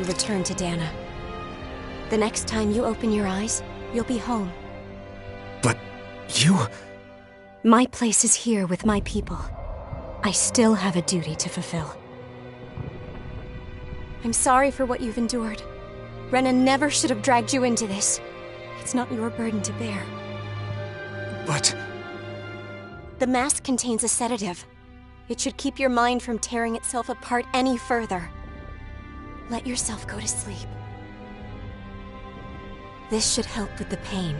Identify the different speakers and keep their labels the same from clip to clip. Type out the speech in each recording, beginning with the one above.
Speaker 1: You return to Dana. The next time you open your eyes, you'll be home.
Speaker 2: But you...
Speaker 1: My place is here with my people. I still have a duty to fulfill. I'm sorry for what you've endured. Renan never should have dragged you into this. It's not your burden to bear.
Speaker 2: But...
Speaker 1: The mask contains a sedative. It should keep your mind from tearing itself apart any further. Let yourself go to sleep. This should help with the pain.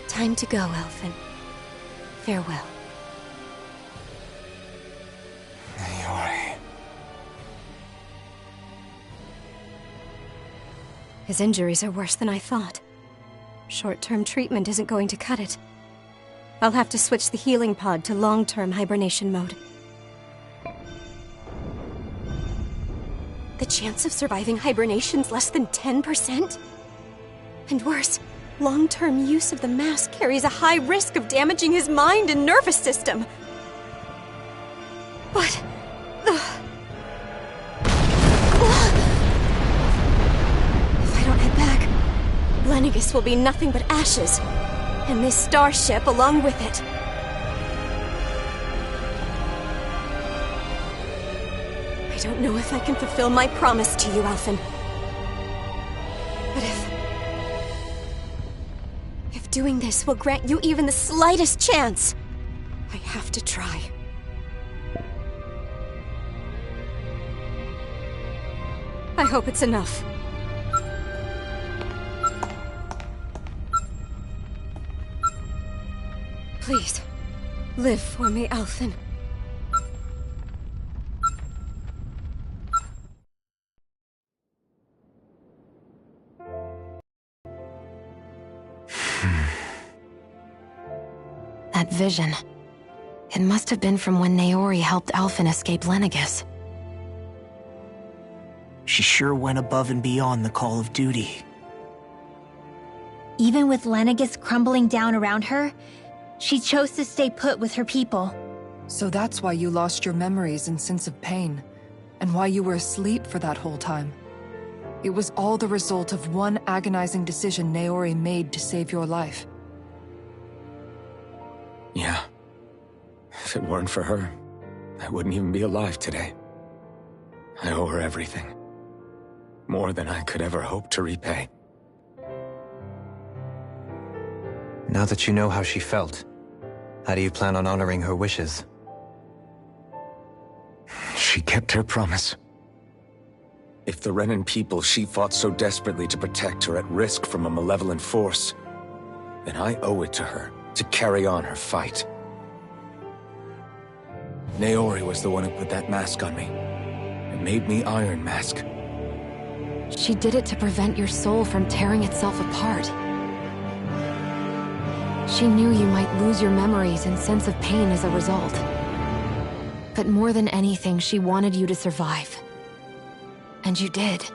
Speaker 1: Time to go, Alphen. Farewell.
Speaker 2: Naori...
Speaker 1: His injuries are worse than I thought. Short-term treatment isn't going to cut it. I'll have to switch the healing pod to long-term hibernation mode. The chance of surviving hibernation's less than 10%? And worse, long-term use of the mask carries a high risk of damaging his mind and nervous system. What? If I don't head back, Lenegis will be nothing but ashes, and this starship along with it. I don't know if I can fulfill my promise to you, Alphen. But if doing this will grant you even the slightest chance, I have to try. I hope it's enough. Please, live for me, Alphen.
Speaker 3: That vision. It must have been from when Naori helped Alphen escape Lenegis.
Speaker 4: She sure went above and beyond the call of duty.
Speaker 5: Even with Lenegis crumbling down around her, she chose to stay put with her people.
Speaker 6: So that's why you lost your memories and sense of pain, and why you were asleep for that whole time. It was all the result of one agonizing decision Naori made to save your life.
Speaker 2: Yeah. If it weren't for her, I wouldn't even be alive today. I owe her everything. More than I could ever hope to repay.
Speaker 7: Now that you know how she felt, how do you plan on honoring her wishes?
Speaker 2: She kept her promise. If the Renan people she fought so desperately to protect are at risk from a malevolent force, then I owe it to her to carry on her fight. Naori was the one who put that mask on me, and made me Iron Mask.
Speaker 3: She did it to prevent your soul from tearing itself apart. She knew you might lose your memories and sense of pain as a result. But more than anything, she wanted you to survive. And you did.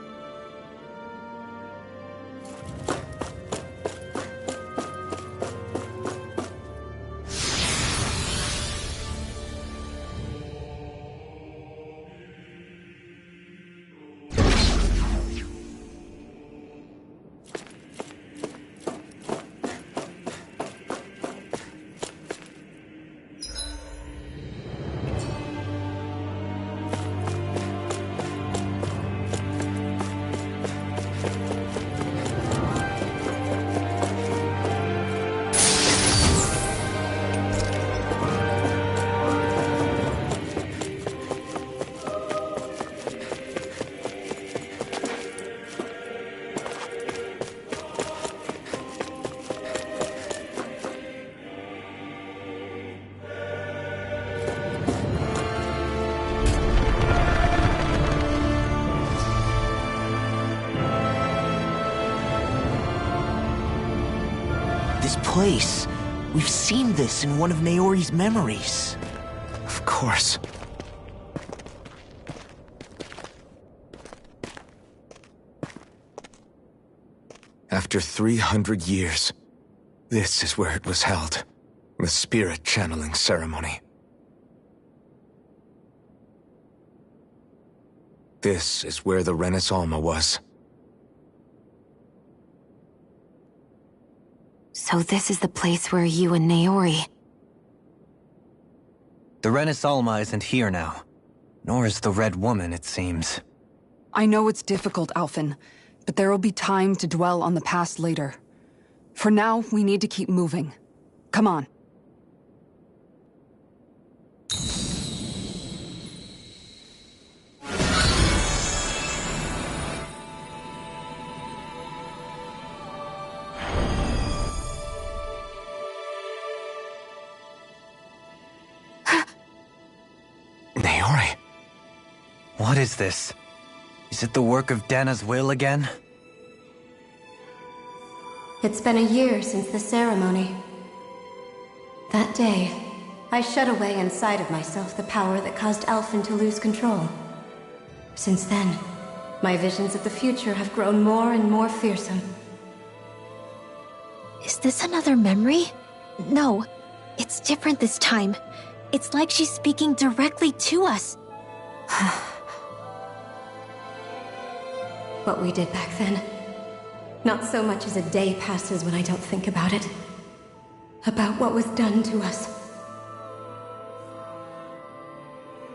Speaker 4: This place. We've seen this in one of Naori's memories.
Speaker 2: Of course. After 300 years, this is where it was held. The spirit channeling ceremony. This is where the Renis Alma was.
Speaker 3: So this is the place where you and Naori...
Speaker 7: The Renis Alma isn't here now. Nor is the Red Woman, it seems.
Speaker 6: I know it's difficult, Alphen, but there will be time to dwell on the past later. For now, we need to keep moving. Come on.
Speaker 2: Naori?
Speaker 7: What is this? Is it the work of Dana's will again?
Speaker 1: It's been a year since the ceremony. That day, I shut away inside of myself the power that caused Alphen to lose control. Since then, my visions of the future have grown more and more fearsome.
Speaker 5: Is this another memory? No, it's different this time. It's like she's speaking directly to us.
Speaker 1: What we did back then. Not so much as a day passes when I don't think about it. About what was done to us.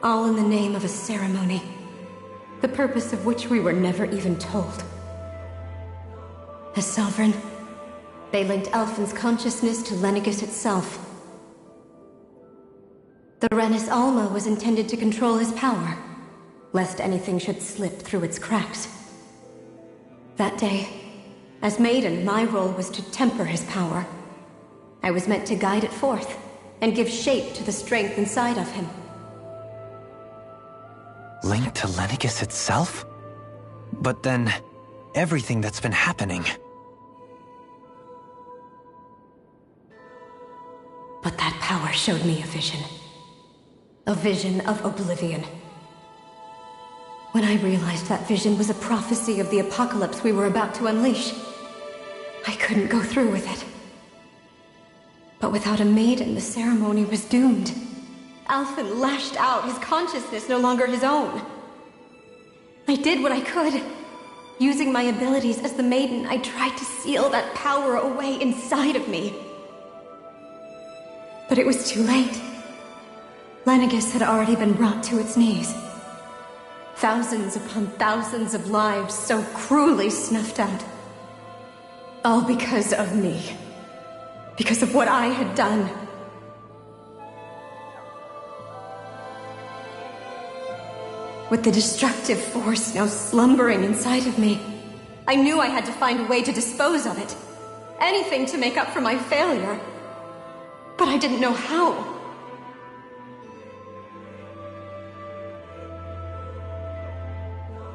Speaker 1: All in the name of a ceremony. The purpose of which we were never even told. As Sovereign, they linked Alphen's consciousness to Lenegis itself. The Renis Alma was intended to control his power, lest anything should slip through its cracks. That day, as Maiden, my role was to temper his power. I was meant to guide it forth, and give shape to the strength inside of him.
Speaker 7: Linked to Lenegis itself? But then, everything that's been happening...
Speaker 1: But that power showed me a vision. A vision of oblivion. When I realized that vision was a prophecy of the apocalypse we were about to unleash, I couldn't go through with it. But without a maiden, the ceremony was doomed. Alphen lashed out, his consciousness no longer his own. I did what I could. Using my abilities as the maiden, I tried to seal that power away inside of me. But it was too late. Lenegis had already been brought to its knees. Thousands upon thousands of lives so cruelly snuffed out. All because of me. Because of what I had done. With the destructive force now slumbering inside of me, I knew I had to find a way to dispose of it. Anything to make up for my failure. But I didn't know how.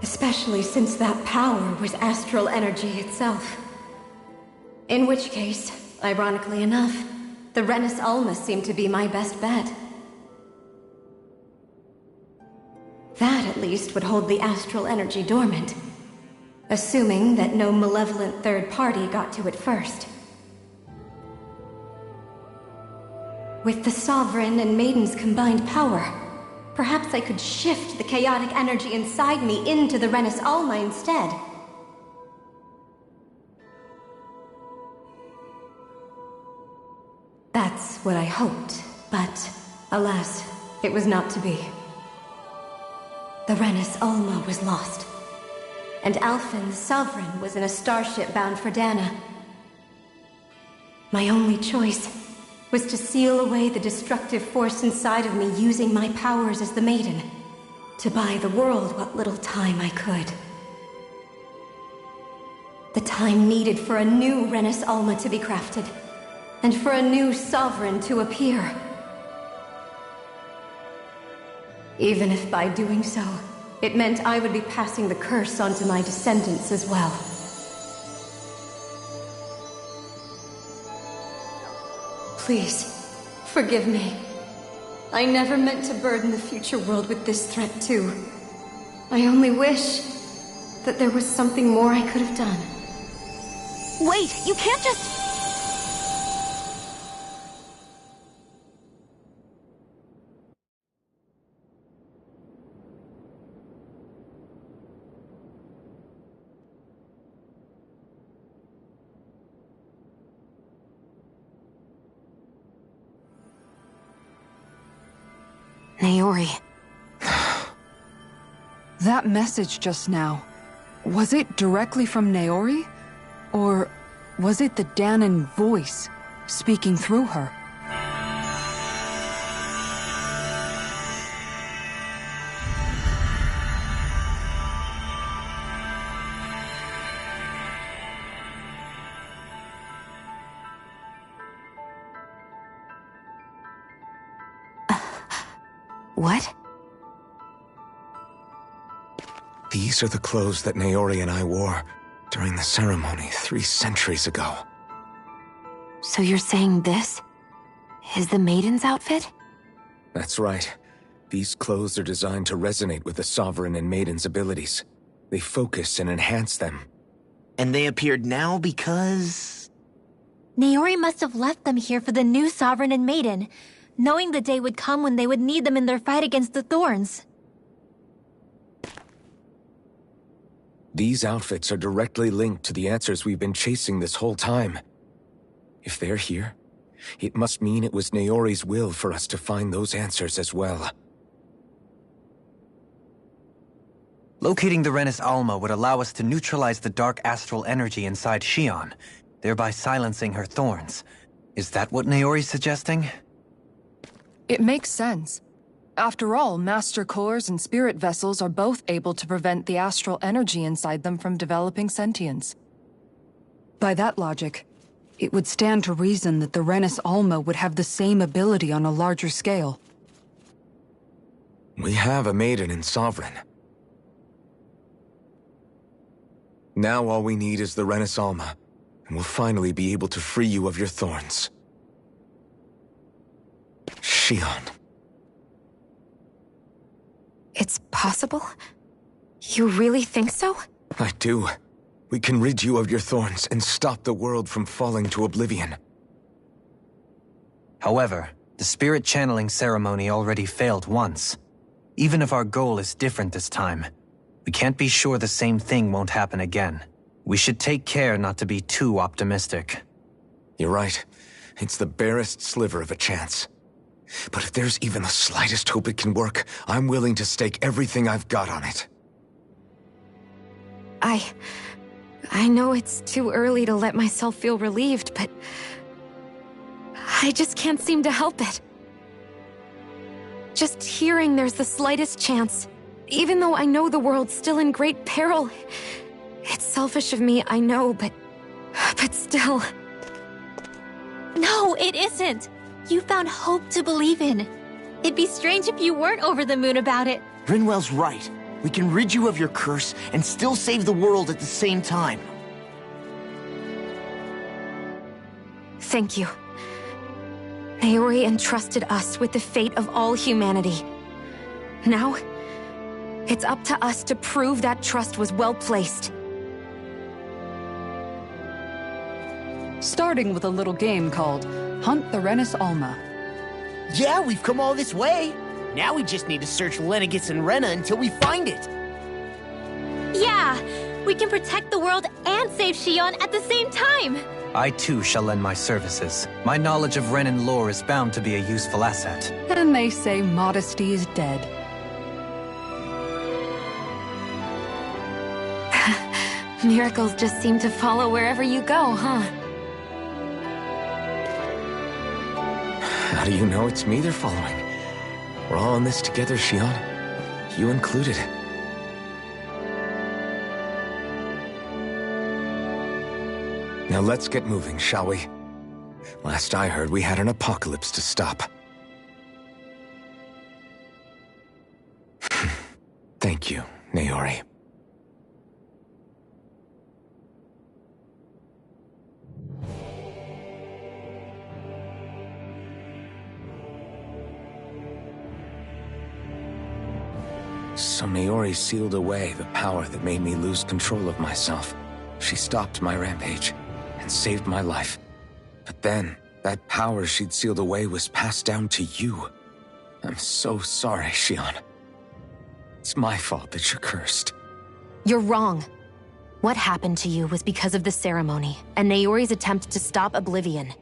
Speaker 1: Especially since that power was astral energy itself. In which case, ironically enough, the Renis Alma seemed to be my best bet. That, at least, would hold the astral energy dormant. Assuming that no malevolent third party got to it first. With the Sovereign and Maiden's combined power, perhaps I could shift the chaotic energy inside me into the Renis Alma instead. That's what I hoped, but alas, it was not to be. The Renis Alma was lost, and Alphen, the Sovereign, was in a starship bound for Dana. My only choice was to seal away the destructive force inside of me using my powers as the Maiden, to buy the world what little time I could. The time needed for a new Renis Alma to be crafted, and for a new Sovereign to appear. Even if by doing so, it meant I would be passing the curse onto my descendants as well. Please, forgive me. I never meant to burden the future world with this threat too. I only wish that there was something more I could have done.
Speaker 5: Wait, you can't just...
Speaker 3: Naori.
Speaker 6: That message just now, was it directly from Naori? Or was it the Dahnan voice speaking through her?
Speaker 3: What?
Speaker 2: These are the clothes that Naori and I wore during the ceremony 3 centuries ago.
Speaker 3: So you're saying this is the Maiden's outfit?
Speaker 2: That's right. These clothes are designed to resonate with the Sovereign and Maiden's abilities. They focus and enhance them.
Speaker 4: And they appeared now because...
Speaker 5: Naori must have left them here for the new Sovereign and Maiden, knowing the day would come when they would need them in their fight against the Thorns.
Speaker 2: These outfits are directly linked to the answers we've been chasing this whole time. If they're here, it must mean it was Naori's will for us to find those answers as well.
Speaker 7: Locating the Renis Alma would allow us to neutralize the dark astral energy inside Xion, thereby silencing her thorns. Is that what Naori's suggesting?
Speaker 6: It makes sense. After all, Master Cores and Spirit Vessels are both able to prevent the astral energy inside them from developing sentience. By that logic, it would stand to reason that the Renis Alma would have the same ability on a larger scale.
Speaker 2: We have a Maiden and Sovereign. Now all we need is the Renis Alma, and we'll finally be able to free you of your thorns. Xion.
Speaker 3: It's possible? You really think so?
Speaker 2: I do. We can rid you of your thorns and stop the world from falling to oblivion.
Speaker 7: However, the spirit channeling ceremony already failed once. Even if our goal is different this time, we can't be sure the same thing won't happen again. We should take care not to be too optimistic.
Speaker 2: You're right. It's the barest sliver of a chance. But if there's even the slightest hope it can work, I'm willing to stake everything I've got on it.
Speaker 3: I know it's too early to let myself feel relieved, but I just can't seem to help it. Just hearing there's the slightest chance, even though I know the world's still in great peril. It's selfish of me, I know, but still.
Speaker 5: No, it isn't. You found hope to believe in. It'd be strange if you weren't over the moon about it.
Speaker 4: Rinwell's right. We can rid you of your curse and still save the world at the same time.
Speaker 3: Thank you. Naori entrusted us with the fate of all humanity. Now, it's up to us to prove that trust was well placed.
Speaker 6: Starting with a little game called Hunt the Renis Alma.
Speaker 4: Yeah, we've come all this way. Now we just need to search Lenegis and Rena until we find it.
Speaker 5: Yeah, we can protect the world and save Xion at the same time.
Speaker 7: I too shall lend my services. My knowledge of Renan lore is bound to be a useful asset.
Speaker 6: And they say modesty is dead.
Speaker 3: Miracles just seem to follow wherever you go, huh?
Speaker 2: How do you know it's me they're following? We're all in this together, Xion. You included. Now let's get moving, shall we? Last I heard, we had an apocalypse to stop. Thank you, Naori. So Naori sealed away the power that made me lose control of myself. She stopped my rampage and saved my life. But then, that power she'd sealed away was passed down to you. I'm so sorry, Xion. It's my fault that you're cursed.
Speaker 3: You're wrong. What happened to you was because of the ceremony and Naori's attempt to stop Oblivion.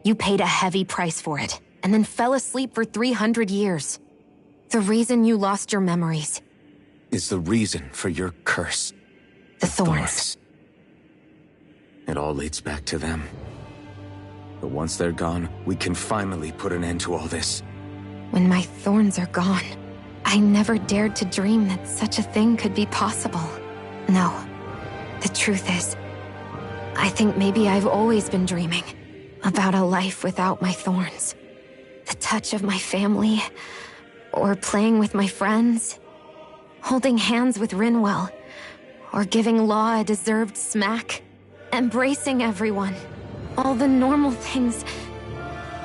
Speaker 3: You paid a heavy price for it, and then fell asleep for 300 years. The reason you lost your memories.
Speaker 2: Is the reason for your curse.
Speaker 3: The thorns.
Speaker 2: It all leads back to them. But once they're gone, we can finally put an end to all this.
Speaker 3: When my thorns are gone, I never dared to dream that such a thing could be possible. No. The truth is, I think maybe I've always been dreaming about a life without my thorns. The touch of my family, or playing with my friends, holding hands with Rinwell, or giving Law a deserved smack, embracing everyone. All the normal things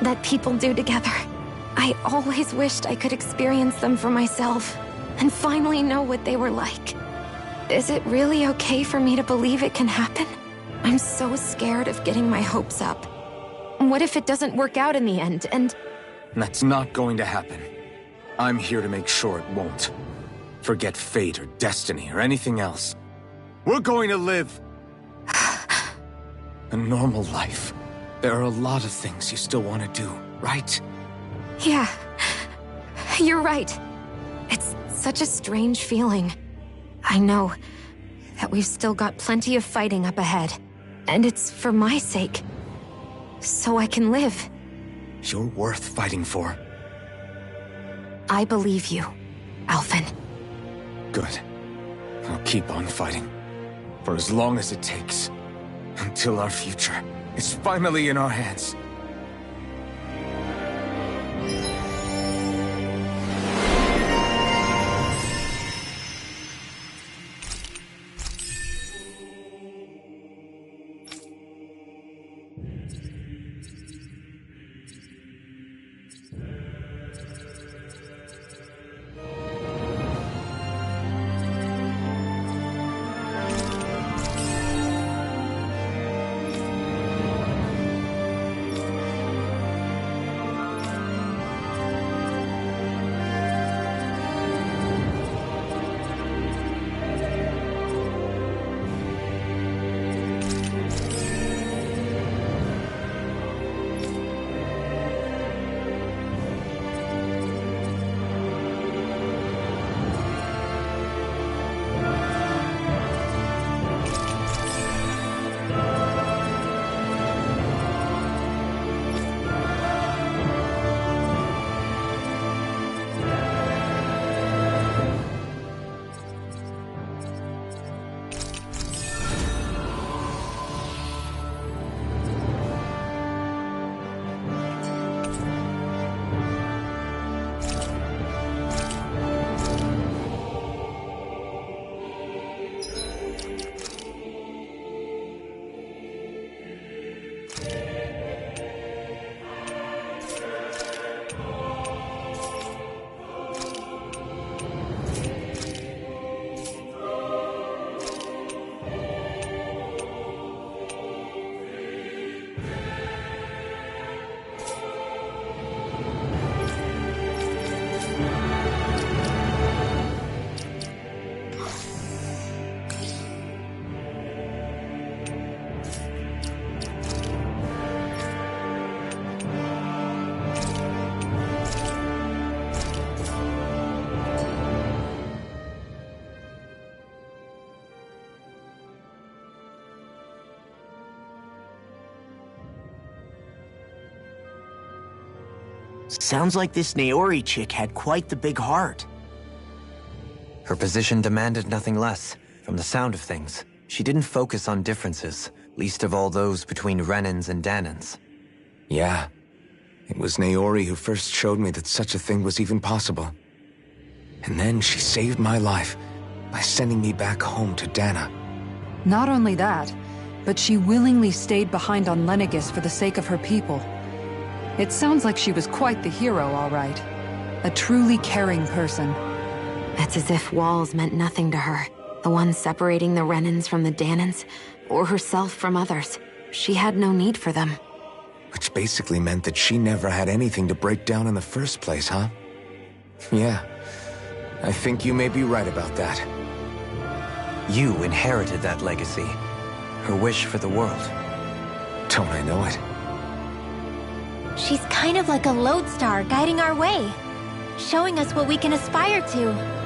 Speaker 3: that people do together. I always wished I could experience them for myself, and finally know what they were like. Is it really okay for me to believe it can happen? I'm so scared of getting my hopes up. What if it doesn't work out in the end, and...
Speaker 2: That's not going to happen. I'm here to make sure it won't. Forget fate or destiny or anything else. We're going to live a normal life. There are a lot of things you still want to do, right?
Speaker 3: Yeah, you're right. It's such a strange feeling. I know that we've still got plenty of fighting up ahead, and it's for my sake, so I can live.
Speaker 2: You're worth fighting for.
Speaker 3: I believe you, Alphen.
Speaker 2: Good. I'll keep on fighting. For as long as it takes. Until our future is finally in our hands.
Speaker 4: Sounds like this Naori chick had quite the big heart.
Speaker 7: Her position demanded nothing less. From the sound of things, she didn't focus on differences, least of all those between Renans and Dahnans.
Speaker 2: Yeah. It was Naori who first showed me that such a thing was even possible. And then she saved my life by sending me back home to Dahna.
Speaker 6: Not only that, but she willingly stayed behind on Lenegis for the sake of her people. It sounds like she was quite the hero, all right. A truly caring person.
Speaker 3: It's as if walls meant nothing to her. The ones separating the Renans from the Dahnans, or herself from others. She had no need for them.
Speaker 2: Which basically meant that she never had anything to break down in the first place, huh? Yeah. I think you may be right about that.
Speaker 7: You inherited that legacy. Her wish for the world.
Speaker 2: Don't I know it?
Speaker 5: She's kind of like a lodestar guiding our way. showing us what we can aspire to.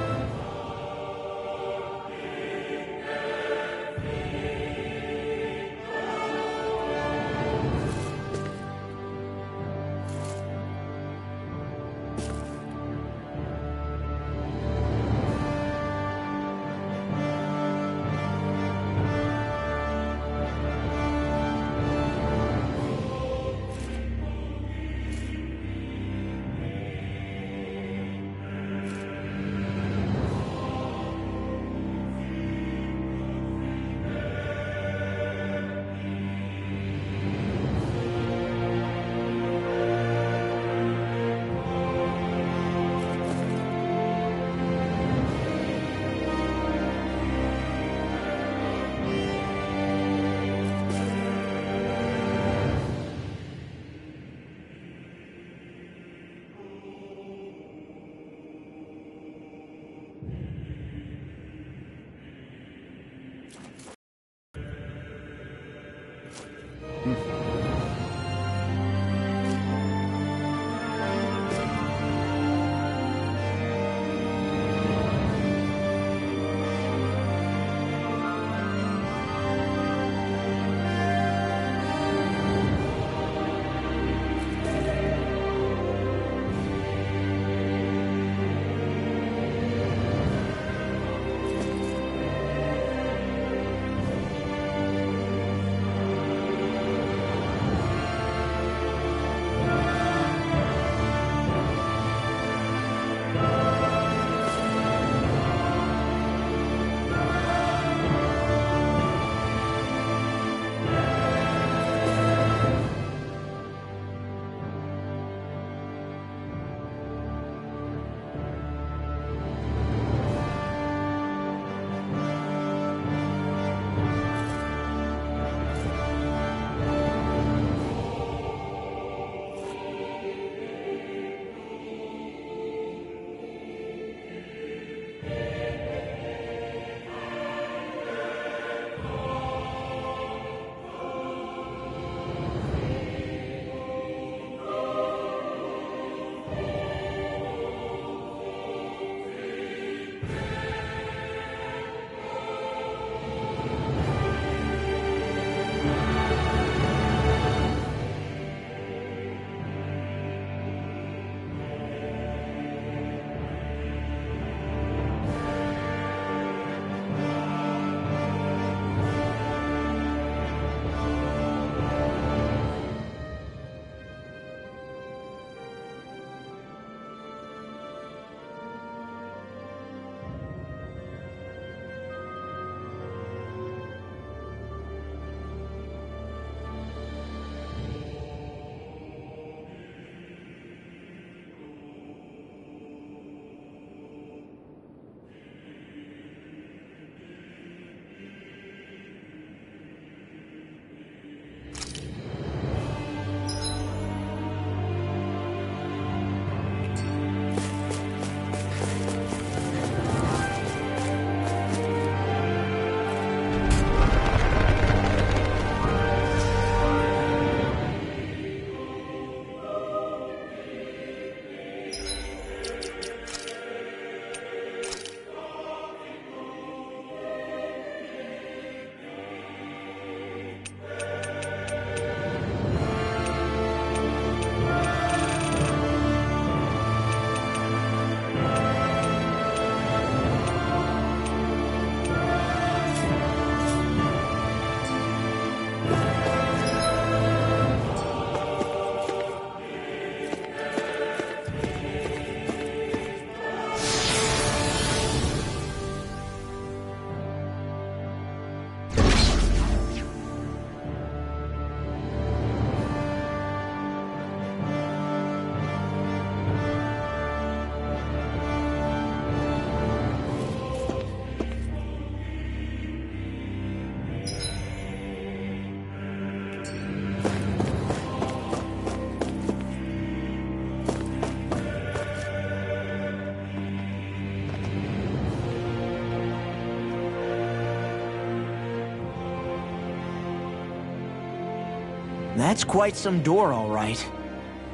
Speaker 4: That's quite some door, all right.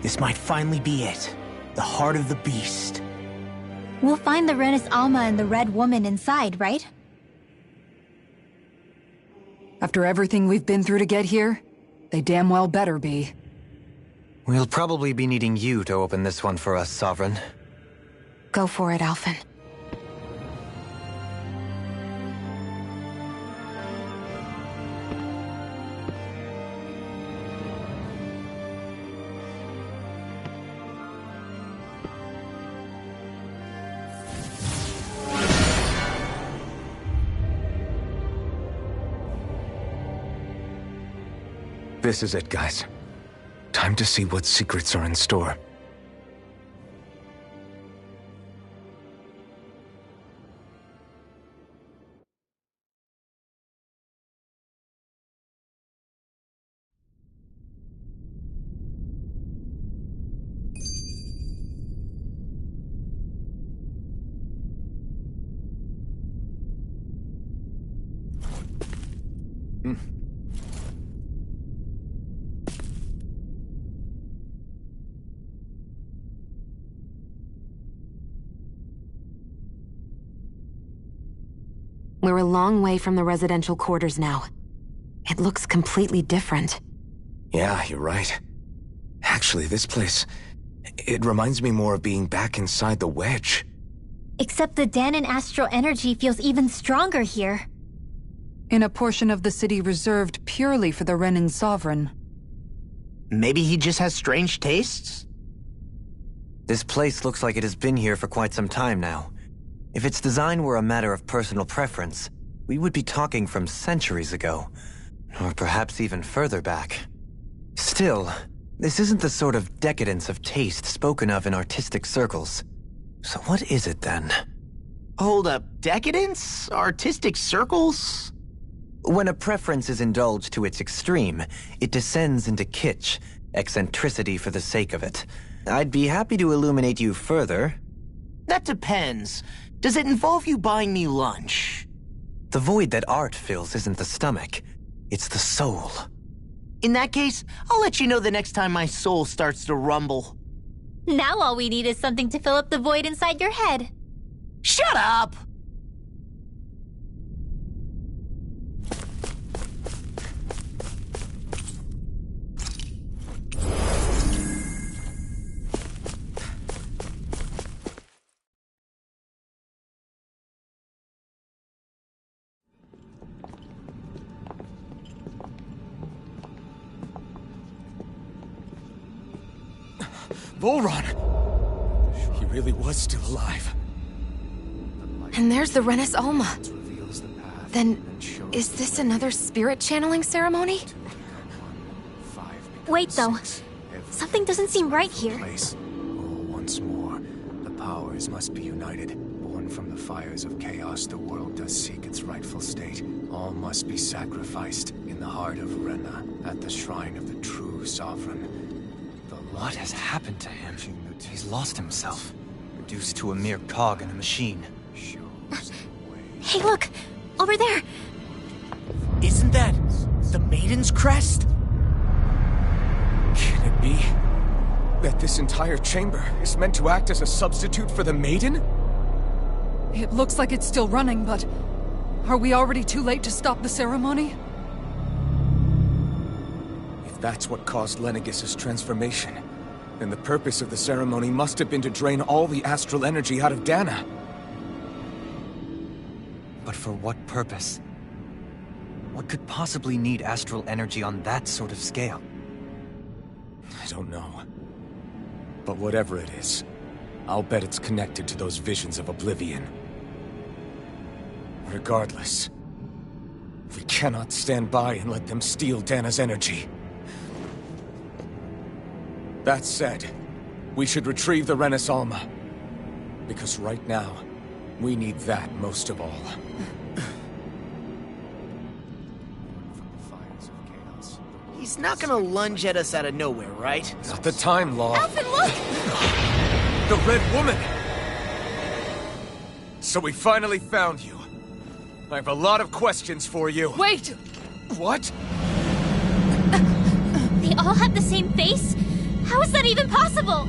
Speaker 4: This might finally be it. The heart of the beast.
Speaker 5: We'll find the Renis Alma and the Red Woman inside, right?
Speaker 6: After everything we've been through to get here, they damn well better be.
Speaker 7: We'll probably be needing you to open this one for us, Sovereign.
Speaker 3: Go for it, Alphen.
Speaker 2: This is it, guys. Time to see what secrets are in store.
Speaker 3: We're a long way from the residential quarters now. It looks completely different.
Speaker 2: Yeah, you're right. Actually, this place... it reminds me more of being back inside the Wedge.
Speaker 5: Except the Dahnan astral energy feels even stronger here.
Speaker 6: In a portion of the city reserved purely for the Renin Sovereign.
Speaker 4: Maybe he just has strange tastes?
Speaker 7: This place looks like it has been here for quite some time now. If its design were a matter of personal preference, we would be talking from centuries ago. Or perhaps even further back. Still, this isn't the sort of decadence of taste spoken of in artistic circles. So what is it then?
Speaker 4: Hold up, decadence? Artistic circles?
Speaker 7: When a preference is indulged to its extreme, it descends into kitsch, eccentricity for the sake of it. I'd be happy to illuminate you further.
Speaker 4: That depends. Does it involve you buying me lunch?
Speaker 7: The void that art fills isn't the stomach, it's the soul.
Speaker 4: In that case, I'll let you know the next time my soul starts to rumble.
Speaker 5: Now all we need is something to fill up the void inside your head.
Speaker 4: Shut up!
Speaker 2: Volron! He really was still alive.
Speaker 3: And there's the Renis Alma. Then, is this another spirit channeling ceremony?
Speaker 5: Wait, though. Something doesn't seem right here.
Speaker 8: Once more, the powers must be united. Born from the fires of chaos, the world does seek its rightful state. All must be sacrificed in the heart of Rena, at the shrine of the true sovereign.
Speaker 7: What has happened to him? He's lost himself, reduced to a mere cog in a machine.
Speaker 5: Hey, look! Over there!
Speaker 4: Isn't that the Maiden's crest?
Speaker 2: Can it be that this entire chamber is meant to act as a substitute for the Maiden?
Speaker 6: It looks like it's still running, but... are we already too late to stop the ceremony?
Speaker 2: If that's what caused Lenegis' transformation, then the purpose of the ceremony must have been to drain all the astral energy out of Dahna.
Speaker 7: But for what purpose? What could possibly need astral energy on that sort of scale?
Speaker 2: I don't know. But whatever it is, I'll bet it's connected to those visions of oblivion. Regardless, we cannot stand by and let them steal Dahna's energy. That said, we should retrieve the Renis Alma. Because right now, we need that most of all.
Speaker 4: He's not gonna lunge at us out of nowhere, right?
Speaker 2: Not the time, Law.
Speaker 5: Alphen, look!
Speaker 2: The Red Woman! So we finally found you. I have a lot of questions for you.
Speaker 6: Wait!
Speaker 2: What?
Speaker 5: They all have the same face? How is that even possible?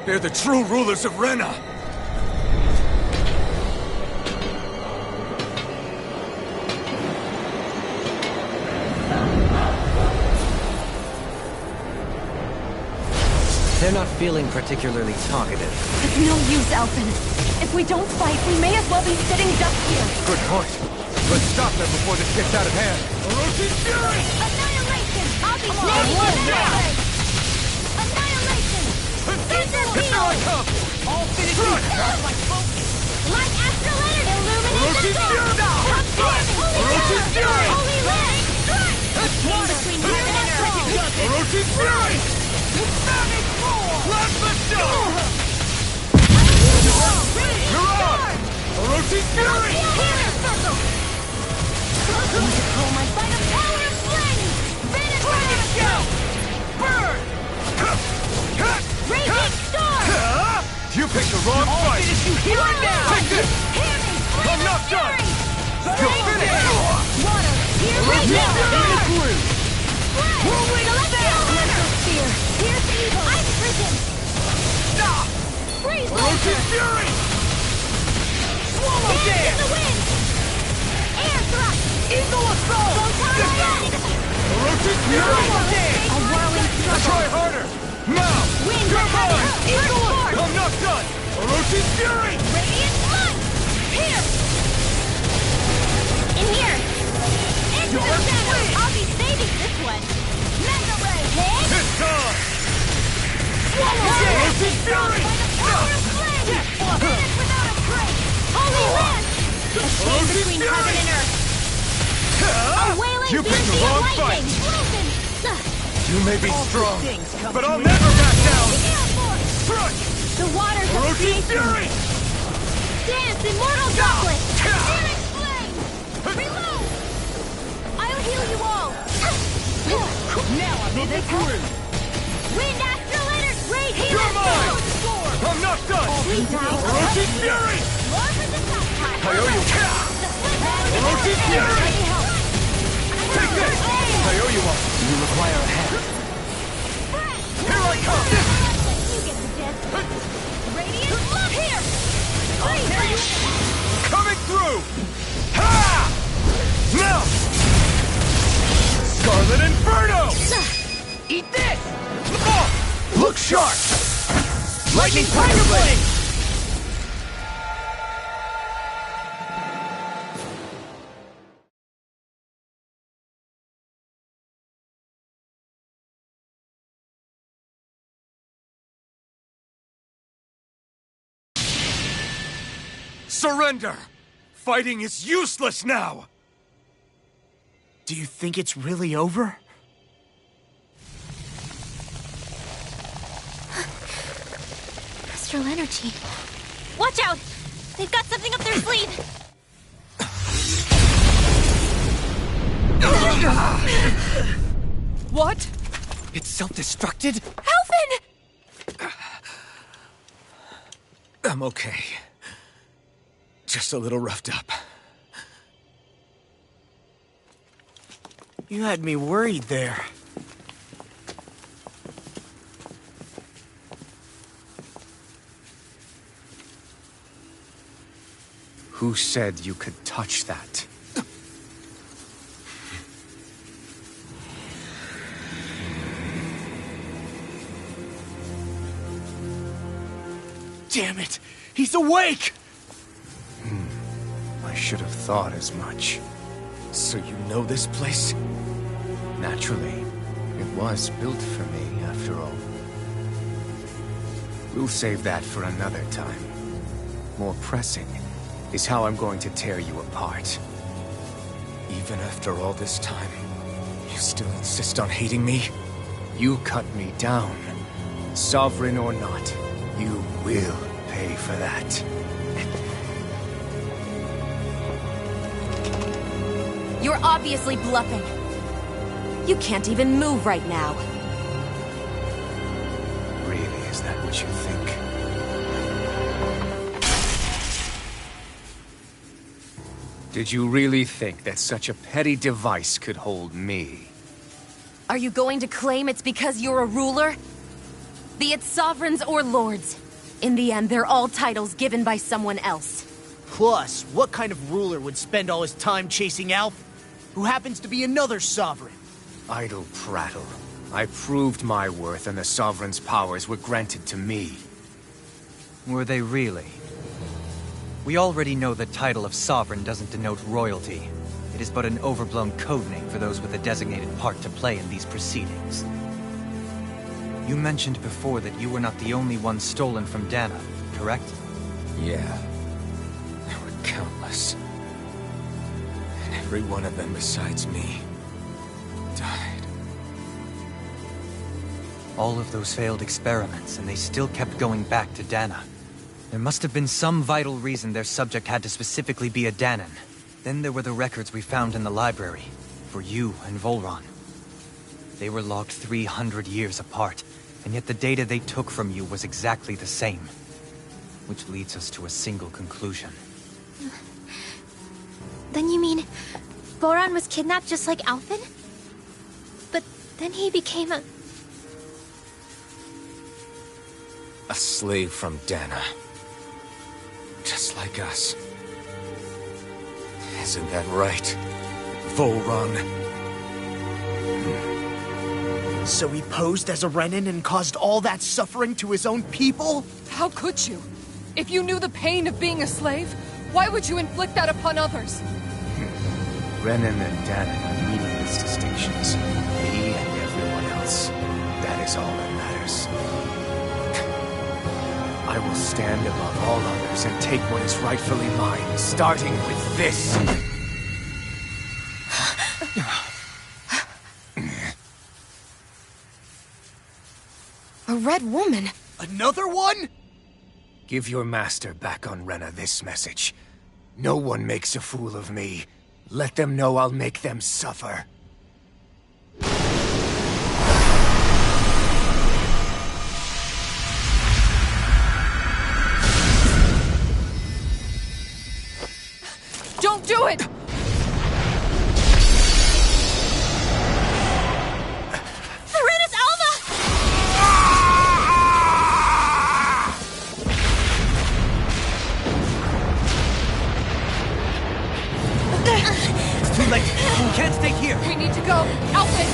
Speaker 2: They're the true rulers of Rena!
Speaker 7: They're not feeling particularly talkative.
Speaker 3: It's no use, Elfin. If we don't fight, we may as well be sitting ducks here.
Speaker 2: Good point. Let's stop them before this gets out of hand. Orochi's Fury!
Speaker 5: Annihilation! I'll be Annihilation!
Speaker 2: Here I come!
Speaker 5: All finished! Like Astral Energy! Illuminate
Speaker 2: Orochi's Fury! Orochi's Fury!
Speaker 5: Holy Land!
Speaker 2: That's one!
Speaker 5: Between here and Earth!
Speaker 2: Orochi's Fury! Plasma Shot! Mirage! Orochi's Fury!
Speaker 5: Oh my by the power of flame! Dragon Shout!
Speaker 2: Burn!
Speaker 5: Raging Storm!
Speaker 2: You picked the wrong fight!
Speaker 5: You here and now!
Speaker 2: Take this! I'm not done! You're finished!
Speaker 5: Water! Here we go! Whirlwind Celestial Sphere! Here's evil! Ice Prison!
Speaker 2: Stop!
Speaker 5: Freeze
Speaker 2: Orochi's Fury! Swallow
Speaker 5: Dance in the wind! Air Thrust! Eagle Assault!
Speaker 2: Orochi's Fury!
Speaker 5: A whirling struggle!
Speaker 2: Try harder! Now!
Speaker 5: Wind
Speaker 2: You're
Speaker 5: attack!
Speaker 2: mine!
Speaker 5: Eagle Force!
Speaker 2: I'm not done! Orochi's Fury!
Speaker 5: Radiant Light! Here! In here! Into the shadows! I'll be saving this one! Mega Ray! Hit!
Speaker 2: It's time!
Speaker 5: Swallow
Speaker 2: Orochi's Fury!
Speaker 5: Power of flame! Finish without a trace! Holy Lance! A chain between heaven and earth! A wailing
Speaker 2: You picked the
Speaker 5: Banshee of
Speaker 2: wrong
Speaker 5: lightning!
Speaker 2: You may be strong, but I'll never back down!
Speaker 5: Air Force!
Speaker 2: Crush!
Speaker 5: The waters of
Speaker 2: Orochi's
Speaker 5: creation!
Speaker 2: Fury!
Speaker 5: Dance, immortal droplet! Phoenix flame! Reload! I'll heal you all! Now I'm in this hole! Wind astral energy! Rage
Speaker 2: You're mine! I'm not done! Orochi's Fury! I owe you! Orochi's Fury! Take this! I owe you one!
Speaker 7: You require a hand.
Speaker 2: Here I come!
Speaker 5: You get the death! Radiant look here!
Speaker 2: Coming through! Ha! Now! Scarlet Inferno!
Speaker 5: Eat this!
Speaker 2: Oh! Look sharp! Lightning Tiger Blade! Surrender! Fighting is useless now!
Speaker 4: Do you think it's really over?
Speaker 5: Astral energy. Watch out! They've got something up their sleeve!
Speaker 6: What?
Speaker 7: It's self-destructed?
Speaker 5: Elfin!
Speaker 2: I'm okay. Just a little roughed up.
Speaker 4: You had me worried there.
Speaker 8: Who said you could touch that?
Speaker 4: Damn it! He's awake!
Speaker 8: I should have thought as much.
Speaker 2: So you know this place?
Speaker 8: Naturally. It was built for me, after all. We'll save that for another time. More pressing is how I'm going to tear you apart.
Speaker 2: Even after all this time, you still insist on hating me?
Speaker 8: You cut me down. Sovereign or not, you will pay for that.
Speaker 3: You're obviously bluffing. You can't even move right now.
Speaker 8: Really, is that what you think? Did you really think that such a petty device could hold me?
Speaker 3: Are you going to claim it's because you're a ruler? Be it sovereigns or lords. In the end, they're all titles given by someone else.
Speaker 4: Plus, what kind of ruler would spend all his time chasing Alph, who happens to be another sovereign?
Speaker 8: Idle prattle. I proved my worth and the Sovereign's powers were granted to me.
Speaker 7: Were they really? We already know the title of Sovereign doesn't denote royalty. It is but an overblown codename for those with a designated part to play in these proceedings. You mentioned before that you were not the only one stolen from Dahna, correct?
Speaker 2: Yeah. There were countless. And every one of them besides me died.
Speaker 7: All of those failed experiments, and they still kept going back to Dahna. There must have been some vital reason their subject had to specifically be a Dahnan. Then there were the records we found in the library, for you and Volron. They were logged 300 years apart, and yet the data they took from you was exactly the same. Which leads us to a single conclusion.
Speaker 5: Then you mean... Voron was kidnapped just like Alphen? But then he became a
Speaker 2: slave from Dahna. Just like us. Isn't that right, Volron?
Speaker 4: So he posed as a Renan and caused all that suffering to his own people?
Speaker 6: How could you? If you knew the pain of being a slave, why would you inflict that upon others?
Speaker 8: Renan and Dahnan are meaningless distinctions. Me and everyone else. That is all that matters. I will stand above all others and take what is rightfully mine, starting with this.
Speaker 3: A red woman?
Speaker 4: Another one?
Speaker 8: Give your master back on Rena this message. No one makes a fool of me. Let them know I'll make them suffer.
Speaker 6: Don't do it!
Speaker 5: Serenus Alva!
Speaker 7: It's too late! We can't stay here!
Speaker 6: We need to go! Alphen!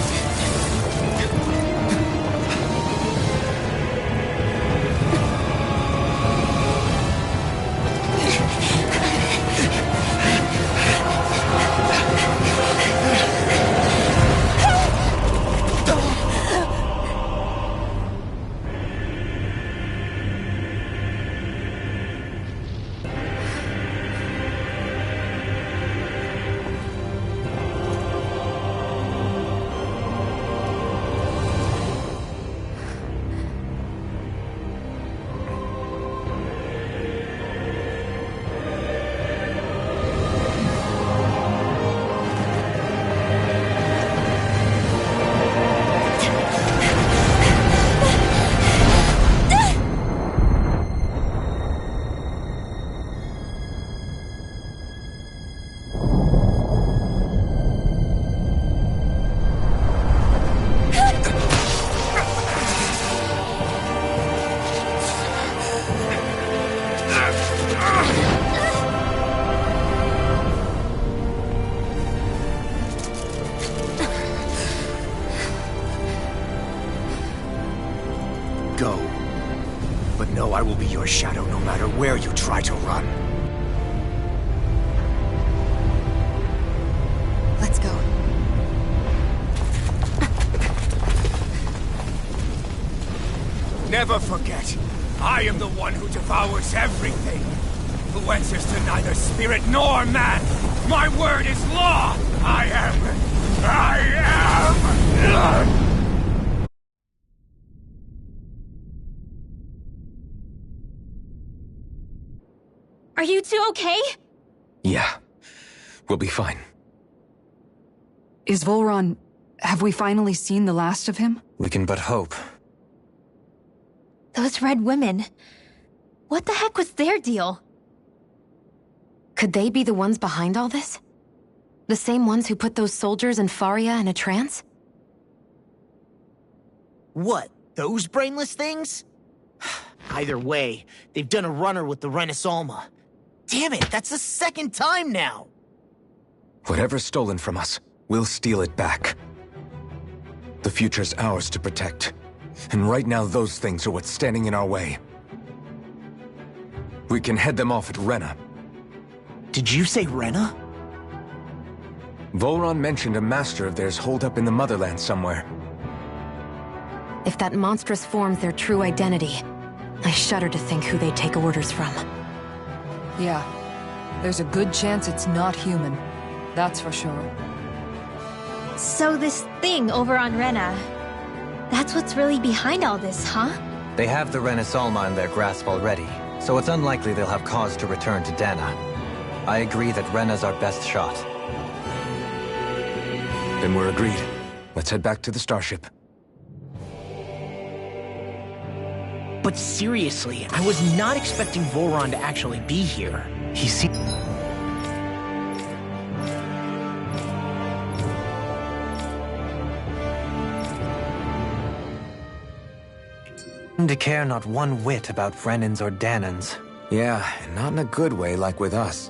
Speaker 8: Go. But know I will be your shadow no matter where you try to run.
Speaker 3: Let's go.
Speaker 8: Never forget, I am the one who devours everything. Who answers to neither spirit nor man. My word is law. I am.
Speaker 5: Are you two okay?
Speaker 2: Yeah. We'll be fine.
Speaker 6: Is Volron... have we finally seen the last of him?
Speaker 7: We can but hope.
Speaker 5: Those red women. What the heck was their deal?
Speaker 3: Could they be the ones behind all this? The same ones who put those soldiers in Faria in a trance?
Speaker 4: What? Those brainless things? Either way, they've done a runner with the Renis Alma. Damn it, that's the second time now!
Speaker 2: Whatever's stolen from us, we'll steal it back. The future's ours to protect. And right now those things are what's standing in our way. We can head them off at Rena.
Speaker 4: Did you say Rena?
Speaker 2: Volron mentioned a master of theirs holed up in the motherland somewhere.
Speaker 3: If that monstrous form's their true identity, I shudder to think who they take orders from.
Speaker 6: Yeah. There's a good chance it's not human. That's for sure.
Speaker 5: So this thing over on Rena, that's what's really behind all this, huh?
Speaker 7: They have the Renis Alma in their grasp already, so it's unlikely they'll have cause to return to Dana. I agree that Rena's our best shot.
Speaker 2: Then we're agreed. Let's head back to the starship.
Speaker 4: But seriously, I was not expecting Volron to actually be here. He seemed...
Speaker 7: to care not one whit about Renans or Danans.
Speaker 2: Yeah, not in a good way like with us.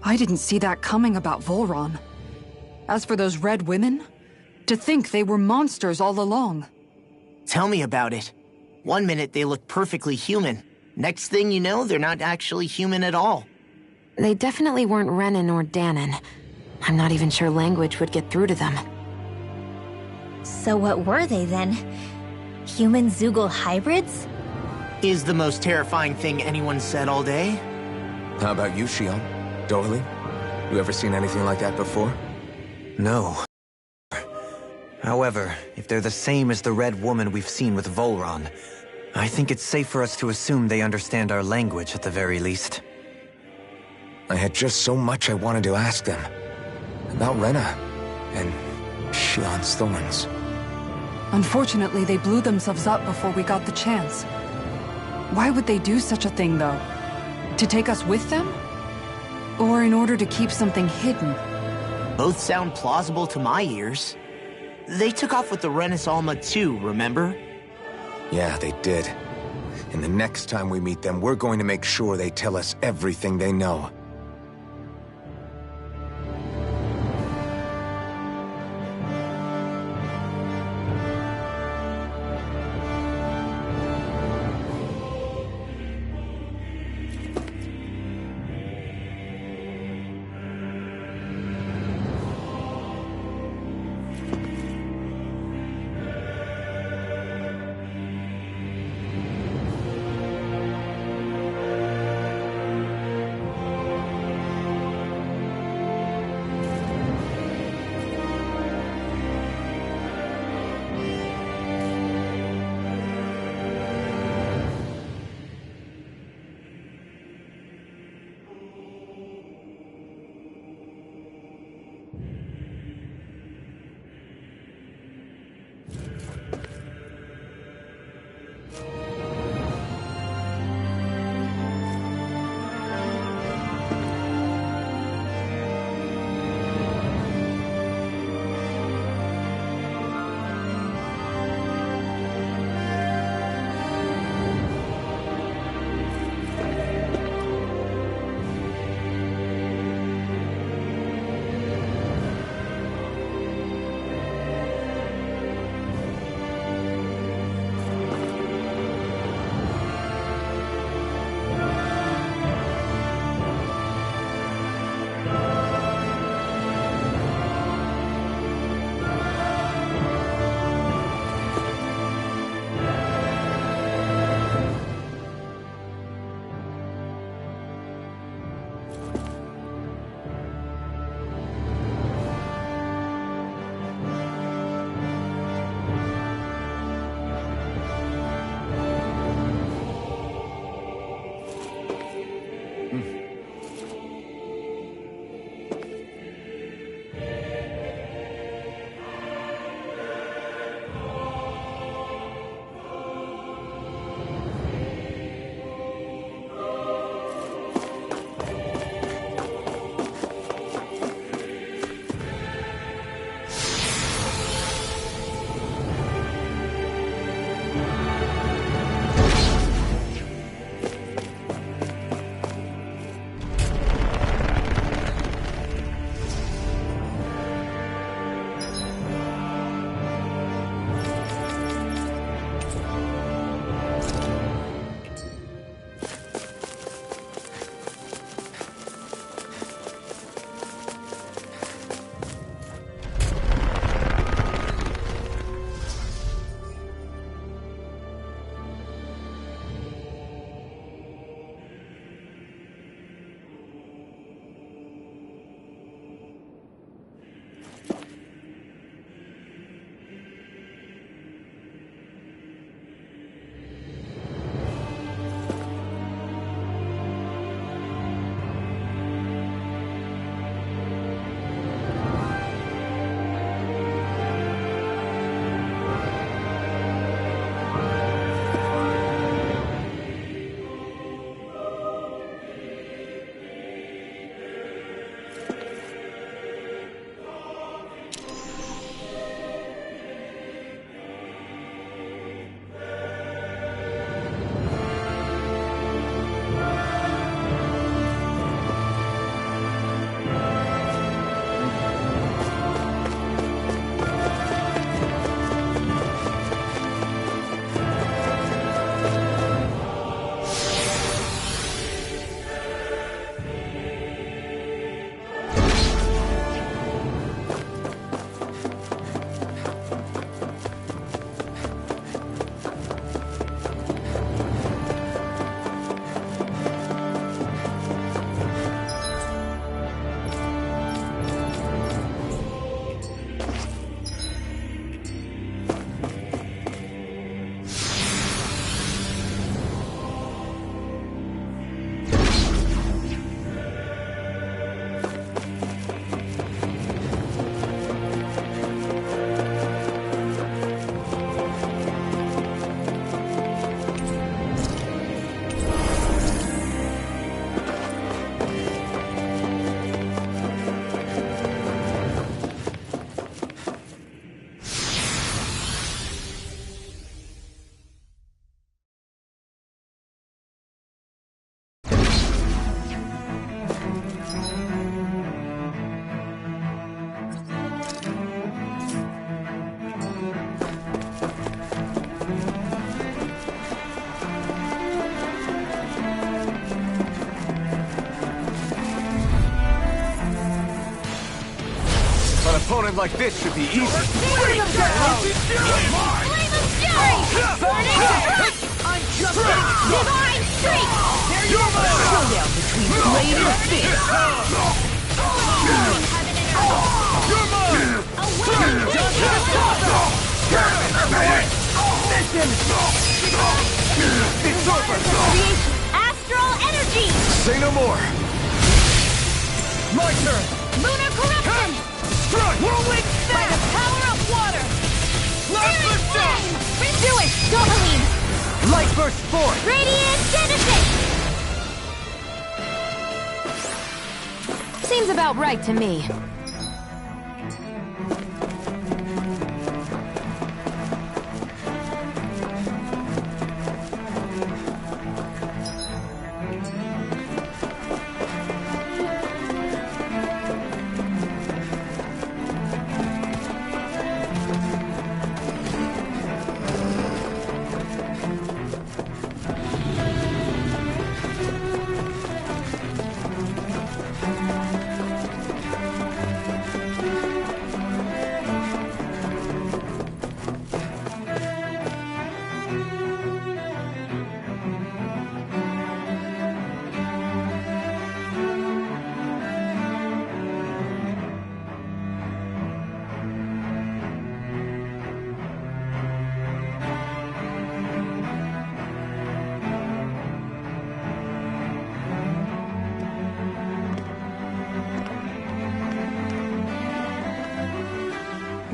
Speaker 6: I didn't see that coming about Volron. As for those red women, to think they were monsters all along.
Speaker 4: Tell me about it. One minute they look perfectly human. Next thing you know, they're not actually human at all.
Speaker 3: They definitely weren't Renan or Danan. I'm not even sure language would get through to them.
Speaker 5: So what were they then? Human Zoogle hybrids?
Speaker 4: Is the most terrifying thing anyone said all day?
Speaker 2: How about you, Shion? Doily? You ever seen anything like that before?
Speaker 7: No. However, if they're the same as the Red Woman we've seen with Volron, I think it's safe for us to assume they understand our language at the very least.
Speaker 2: I had just so much I wanted to ask them. About Rena, and Shion's thorns.
Speaker 6: Unfortunately, they blew themselves up before we got the chance. Why would they do such a thing, though? To take us with them? Or in order to keep something hidden?
Speaker 4: Both sound plausible to my ears. They took off with the Renis Alma too, remember?
Speaker 2: Yeah, they did. And the next time we meet them, we're going to make sure they tell us everything they know. opponent like this should be easy.
Speaker 5: Flame of Fury!
Speaker 4: I'm just getting
Speaker 5: Divine Streak!
Speaker 4: You're my showdown between blade and fist. You're mine!
Speaker 2: It's over!
Speaker 5: Create Astral Energy!
Speaker 2: Say no more!
Speaker 4: My turn!
Speaker 5: Lunar Corruption!
Speaker 4: Strike! Whirlwind
Speaker 5: By the
Speaker 4: Snap!
Speaker 5: power of water!
Speaker 4: Blast
Speaker 5: Flame! Do it! Dohalim!
Speaker 4: Light Burst Force!
Speaker 5: Radiant Genesis!
Speaker 3: Seems about right to me.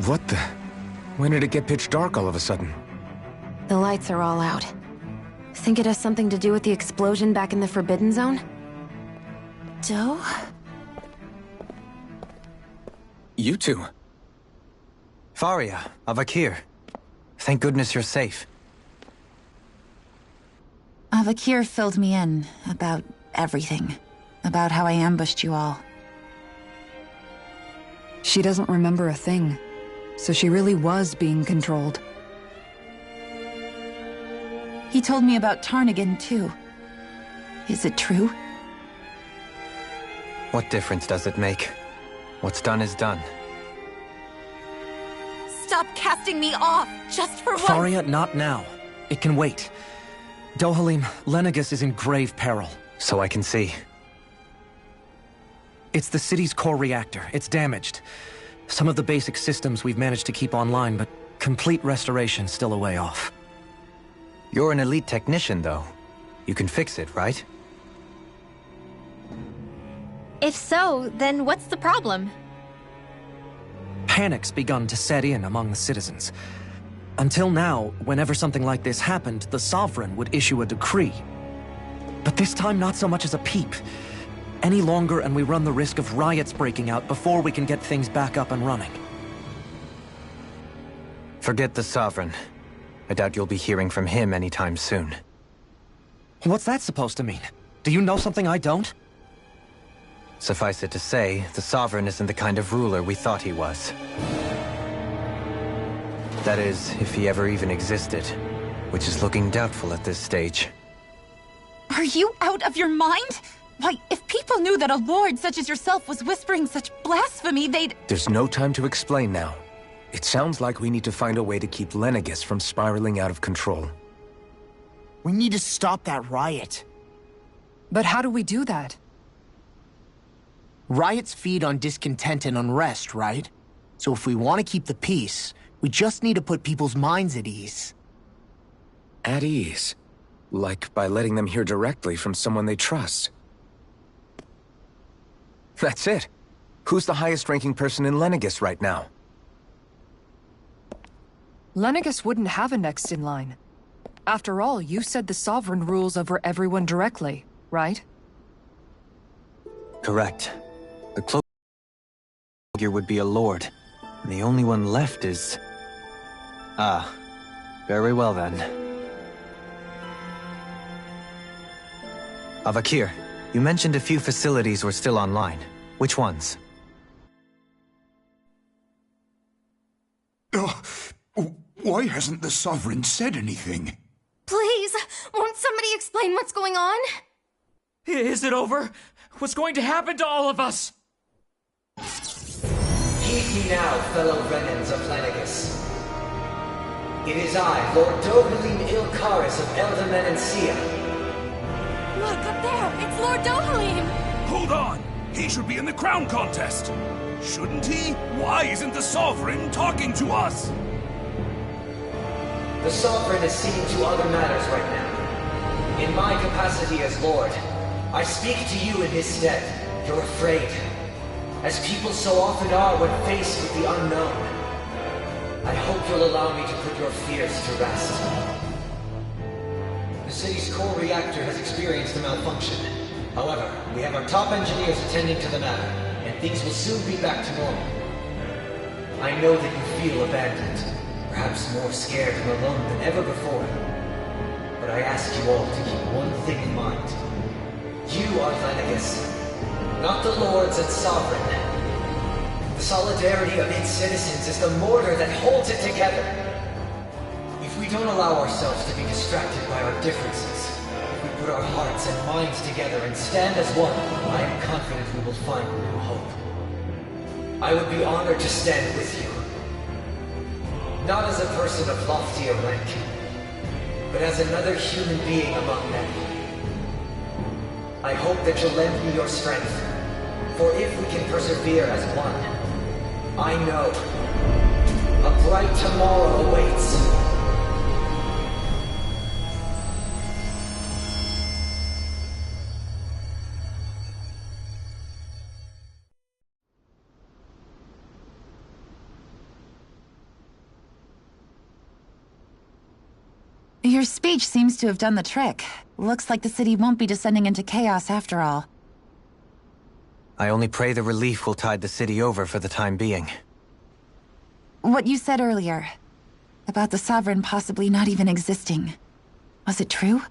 Speaker 2: What the? When did it get pitch dark all of a sudden?
Speaker 3: The lights are all out. Think it has something to do with the explosion back in the Forbidden Zone? Doe?
Speaker 2: You two.
Speaker 7: Faria, Avakir. Thank goodness you're safe.
Speaker 9: Avakir filled me in about everything. About how I ambushed you all.
Speaker 6: She doesn't remember a thing, so she really was being controlled.
Speaker 9: He told me about Tarnigan, too. Is it true?
Speaker 7: What difference does it make? What's done is done.
Speaker 3: Stop casting me off, just for once!
Speaker 10: Faria, not now. It can wait. Dohalim, Lenegis is in grave peril.
Speaker 7: So I can see.
Speaker 10: It's the city's core reactor. It's damaged. Some of the basic systems we've managed to keep online, but complete restoration's still a way off.
Speaker 7: You're an elite technician, though. You can fix it, right?
Speaker 5: If so, then what's the problem?
Speaker 10: Panic's begun to set in among the citizens. Until now, whenever something like this happened, the Sovereign would issue a decree. But this time, not so much as a peep. Any longer and we run the risk of riots breaking out before we can get things back up and running.
Speaker 7: Forget the Sovereign. I doubt you'll be hearing from him anytime soon.
Speaker 10: What's that supposed to mean? Do you know something I don't?
Speaker 7: Suffice it to say, the Sovereign isn't the kind of ruler we thought he was. That is, if he ever even existed, which is looking doubtful at this stage.
Speaker 9: Are you out of your mind? Why, if people knew that a lord such as yourself was whispering such blasphemy, they'd—
Speaker 2: There's no time to explain now. It sounds like we need to find a way to keep Lenegis from spiraling out of control.
Speaker 4: We need to stop that riot.
Speaker 6: But how do we do that?
Speaker 4: Riots feed on discontent and unrest, right? So if we want to keep the peace, we just need to put people's minds at ease.
Speaker 2: At ease? Like by letting them hear directly from someone they trust. That's it. Who's the highest-ranking person in Lenegis right now?
Speaker 6: Lenegis wouldn't have a next in line. After all, you said the Sovereign rules over everyone directly, right?
Speaker 7: Correct. The closest figure would be a lord, and the only one left is... Ah, very well then. Avakir, you mentioned a few facilities were still online. Which ones?
Speaker 11: Why hasn't the Sovereign said anything?
Speaker 1: Please, won't somebody explain what's going on?
Speaker 12: Is it over? What's going to happen to all of us? Heed me now, fellow Renans of Lenegis. It is I, Lord Dohalim Ilkaris of Elda Menancia.
Speaker 5: Look, up there! It's Lord Dohalim!
Speaker 13: Hold on! He should be in the crown contest! Shouldn't he? Why isn't the Sovereign talking to us?
Speaker 12: The Sovereign is seeing to other matters right now. In my capacity as Lord, I speak to you in his stead. You're afraid, as people so often are when faced with the unknown. I hope you'll allow me to put your fears to rest. The city's core reactor has experienced a malfunction. However, we have our top engineers attending to the matter, and things will soon be back to normal. I know that you feel abandoned, perhaps more scared and alone than ever before. But I ask you all to keep one thing in mind. You are Lenegis, not the Lords and Sovereign. The solidarity of its citizens is the mortar that holds it together. If we don't allow ourselves to be distracted by our differences, if we put our hearts and minds together and stand as one, I am confident we will find new hope. I would be honored to stand with you. Not as a person of loftier rank, but as another human being among many. I hope that you'll lend me your strength, for if we can persevere as one, I know a bright tomorrow awaits.
Speaker 9: Your speech seems to have done the trick. Looks like the city won't be descending into chaos after all.
Speaker 7: I only pray the relief will tide the city over for the time being.
Speaker 9: What you said earlier, about the Sovereign possibly not even existing, was it true?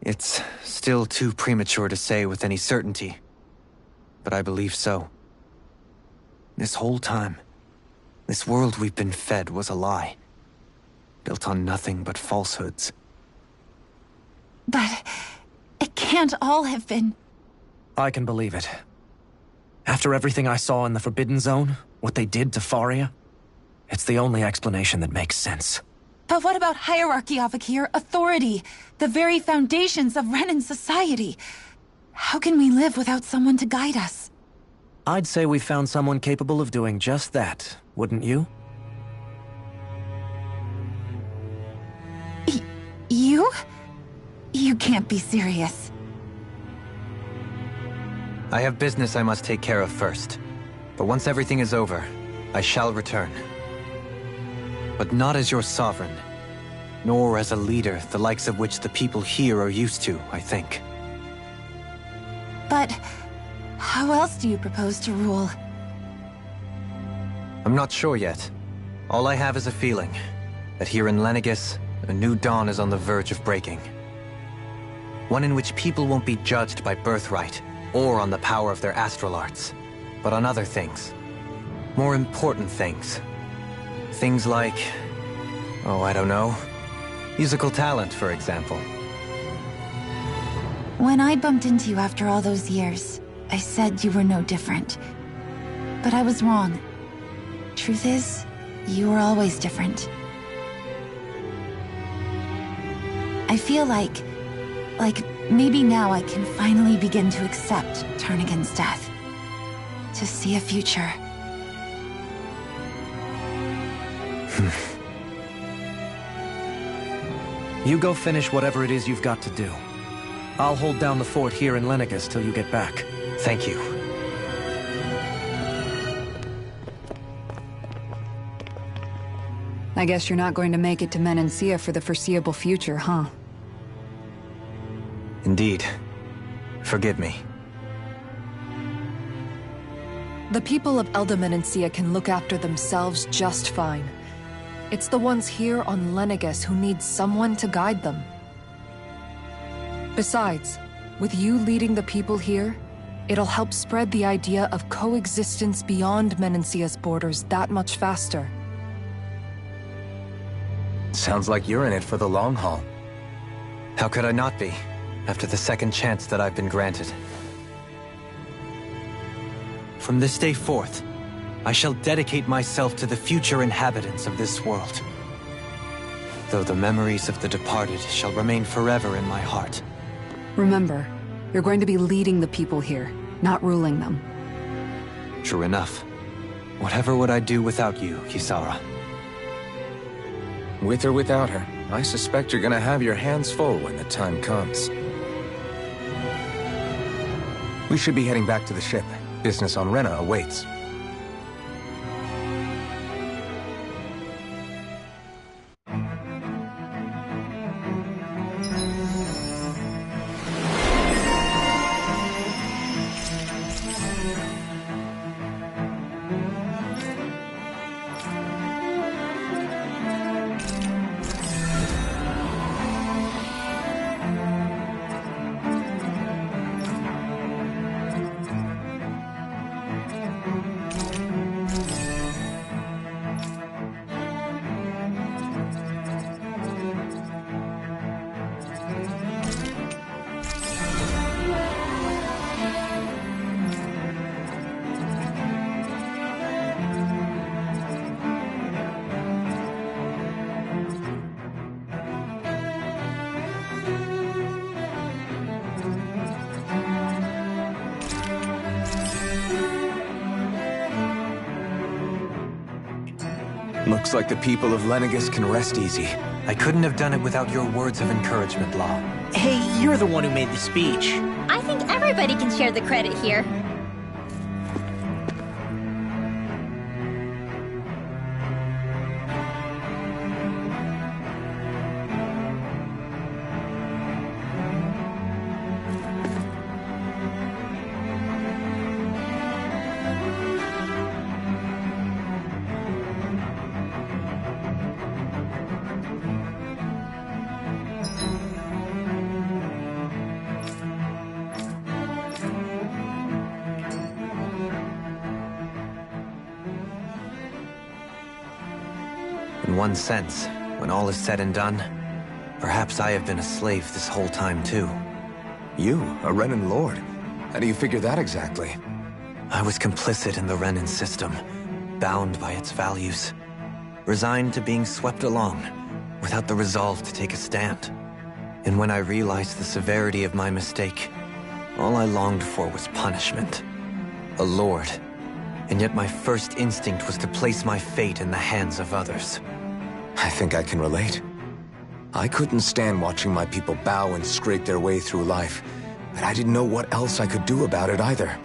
Speaker 7: It's still too premature to say with any certainty, but I believe so. This whole time, this world we've been fed was a lie, built on nothing but falsehoods.
Speaker 9: But it can't all have been...
Speaker 10: I can believe it. After everything I saw in the Forbidden Zone, what they did to Faria, it's the only explanation that makes sense.
Speaker 9: But what about hierarchy, Avakir? Authority? The very foundations of Renan society? How can we live without someone to guide us?
Speaker 10: I'd say we found someone capable of doing just that, wouldn't you?
Speaker 9: You? You can't be serious.
Speaker 7: I have business I must take care of first. But once everything is over, I shall return. But not as your sovereign, nor as a leader the likes of which the people here are used to, I think.
Speaker 9: But how else do you propose to rule?
Speaker 7: I'm not sure yet. All I have is a feeling that here in Lenegis, a new dawn is on the verge of breaking. One in which people won't be judged by birthright or on the power of their astral arts, but on other things. More important things. Things like, oh, I don't know, musical talent, for example.
Speaker 9: When I bumped into you after all those years, I said you were no different. But I was wrong. Truth is, you were always different. I feel like maybe now I can finally begin to accept Turnagain's death. To see a future.
Speaker 10: You go finish whatever it is you've got to do. I'll hold down the fort here in Lenegis till you get back.
Speaker 7: Thank you.
Speaker 6: I guess you're not going to make it to Menancia for the foreseeable future, huh?
Speaker 7: Indeed. Forgive me.
Speaker 6: The people of Elda Menancia can look after themselves just fine. It's the ones here on Lenegis who need someone to guide them. Besides, with you leading the people here, it'll help spread the idea of coexistence beyond Menancia's borders that much faster.
Speaker 2: Sounds like you're in it for the long haul.
Speaker 7: How could I not be, after the second chance that I've been granted? From this day forth, I shall dedicate myself to the future inhabitants of this world. Though the memories of the departed shall remain forever in my heart.
Speaker 6: Remember, you're going to be leading the people here, not ruling them.
Speaker 7: True enough. Whatever would I do without you, Kisara?
Speaker 2: With or without her, I suspect you're gonna have your hands full when the time comes. We should be heading back to the ship. Business on Rena awaits. Looks like the people of Lenegis can rest easy.
Speaker 7: I couldn't have done it without your words of encouragement, Law.
Speaker 4: Hey, you're the one who made the speech.
Speaker 5: I think everybody can share the credit here.
Speaker 7: In one sense, when all is said and done, perhaps I have been a slave this whole time too.
Speaker 2: You, a Renan Lord? How do you figure that exactly?
Speaker 7: I was complicit in the Renan system, bound by its values, resigned to being swept along, without the resolve to take a stand. And when I realized the severity of my mistake, all I longed for was punishment. A lord. And yet my first instinct was to place my fate in the hands of others.
Speaker 2: I think I can relate. I couldn't stand watching my people bow and scrape their way through life, but I didn't know what else I could do about it either.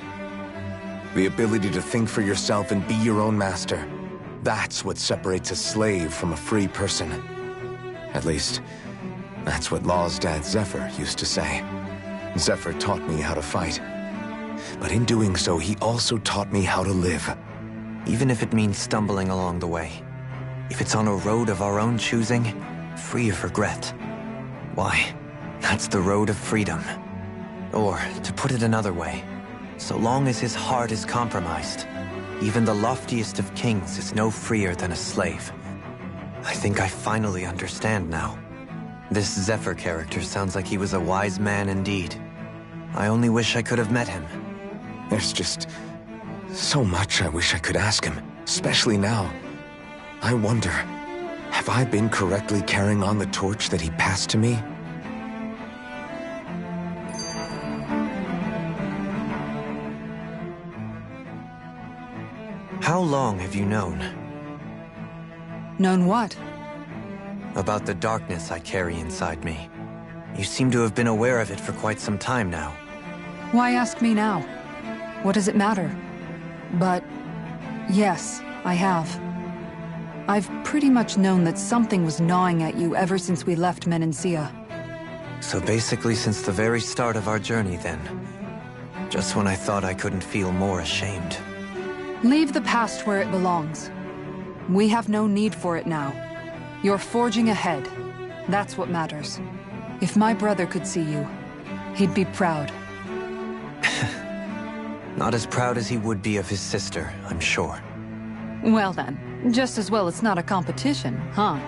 Speaker 2: The ability to think for yourself and be your own master. That's what separates a slave from a free person. At least, that's what Law's dad Zephyr used to say. Zephyr taught me how to fight. But in doing so, he also taught me how to live.
Speaker 7: Even if it means stumbling along the way. If it's on a road of our own choosing, free of regret. Why, that's the road of freedom. Or, to put it another way, so long as his heart is compromised, even the loftiest of kings is no freer than a slave. I think I finally understand now. This Zephyr character sounds like he was a wise man indeed. I only wish I could have met him.
Speaker 2: There's just so much I wish I could ask him, especially now. I wonder, have I been correctly carrying on the torch that he passed to me?
Speaker 7: How long have you known?
Speaker 6: Known what?
Speaker 7: About the darkness I carry inside me. You seem to have been aware of it for quite some time now.
Speaker 6: Why ask me now? What does it matter? But yes, I have. I've pretty much known that something was gnawing at you ever since we left Menancia.
Speaker 7: So basically since the very start of our journey then. Just when I thought I couldn't feel more ashamed.
Speaker 6: Leave the past where it belongs. We have no need for it now. You're forging ahead. That's what matters. If my brother could see you, he'd be proud.
Speaker 7: Not as proud as he would be of his sister, I'm sure.
Speaker 6: Well then, just as well it's not a competition, huh?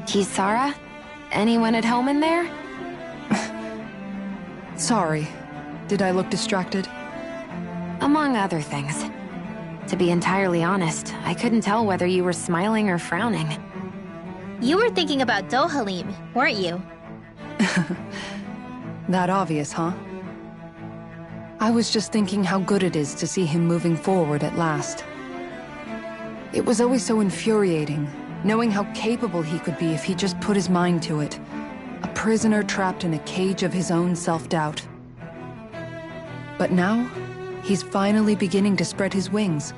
Speaker 3: Kisara? Anyone at home in there?
Speaker 6: Sorry. Did I look distracted?
Speaker 3: Among other things. To be entirely honest, I couldn't tell whether you were smiling or frowning.
Speaker 5: You were thinking about Dohalim, weren't you?
Speaker 6: That obvious, huh? I was just thinking how good it is to see him moving forward at last. It was always so infuriating, knowing how capable he could be if he just put his mind to it. A prisoner trapped in a cage of his own self-doubt. But now, he's finally beginning to spread his wings.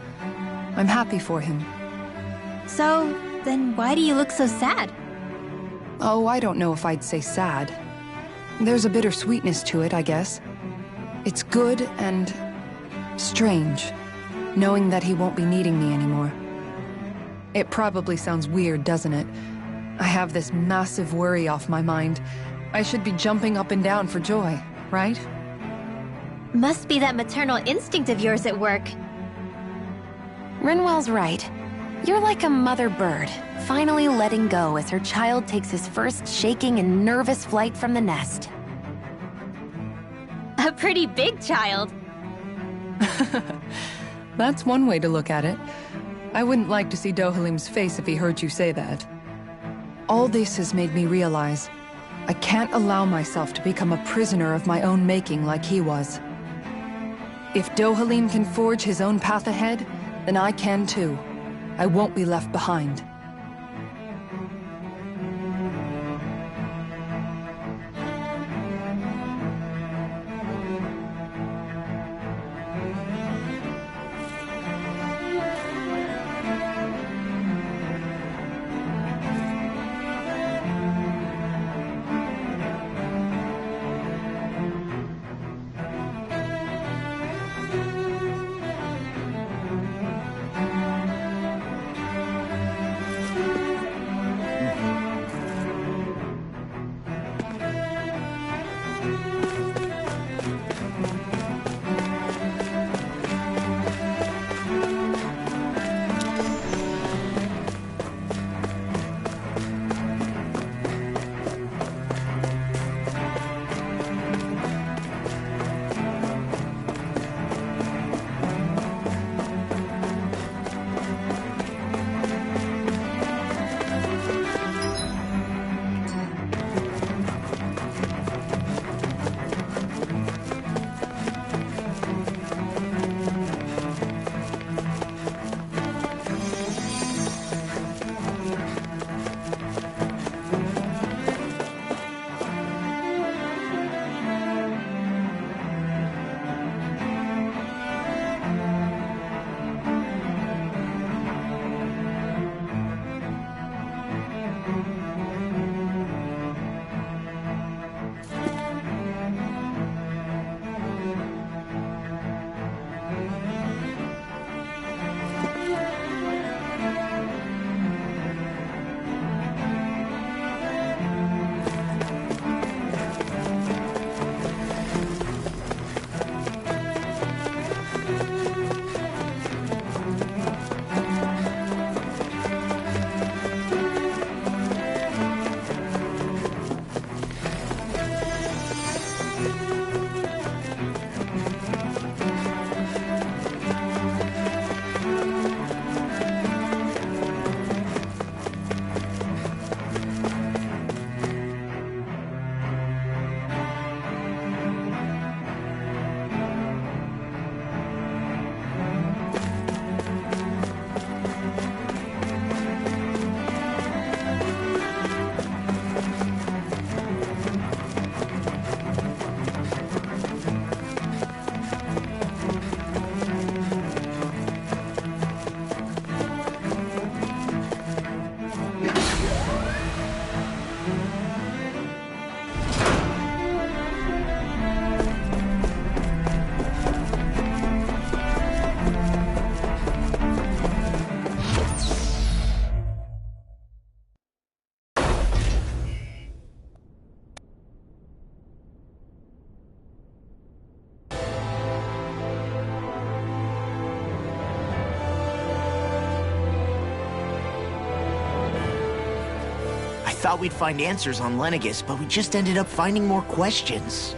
Speaker 6: I'm happy for him.
Speaker 5: So, then why do you look so sad?
Speaker 6: Oh, I don't know if I'd say sad. There's a bittersweetness to it, I guess. It's good and strange, knowing that he won't be needing me anymore. It probably sounds weird, doesn't it? I have this massive worry off my mind. I should be jumping up and down for joy, right?
Speaker 5: Must be that maternal instinct of yours at work.
Speaker 3: Rinwell's right. You're like a mother bird, finally letting go as her child takes his first shaking and nervous flight from the nest.
Speaker 5: A pretty big child.
Speaker 6: That's one way to look at it. I wouldn't like to see Dohalim's face if he heard you say that. All this has made me realize I can't allow myself to become a prisoner of my own making like he was. If Dohalim can forge his own path ahead, then I can too. I won't be left behind.
Speaker 4: thought we'd find answers on Lenegis, but we just ended up finding more questions.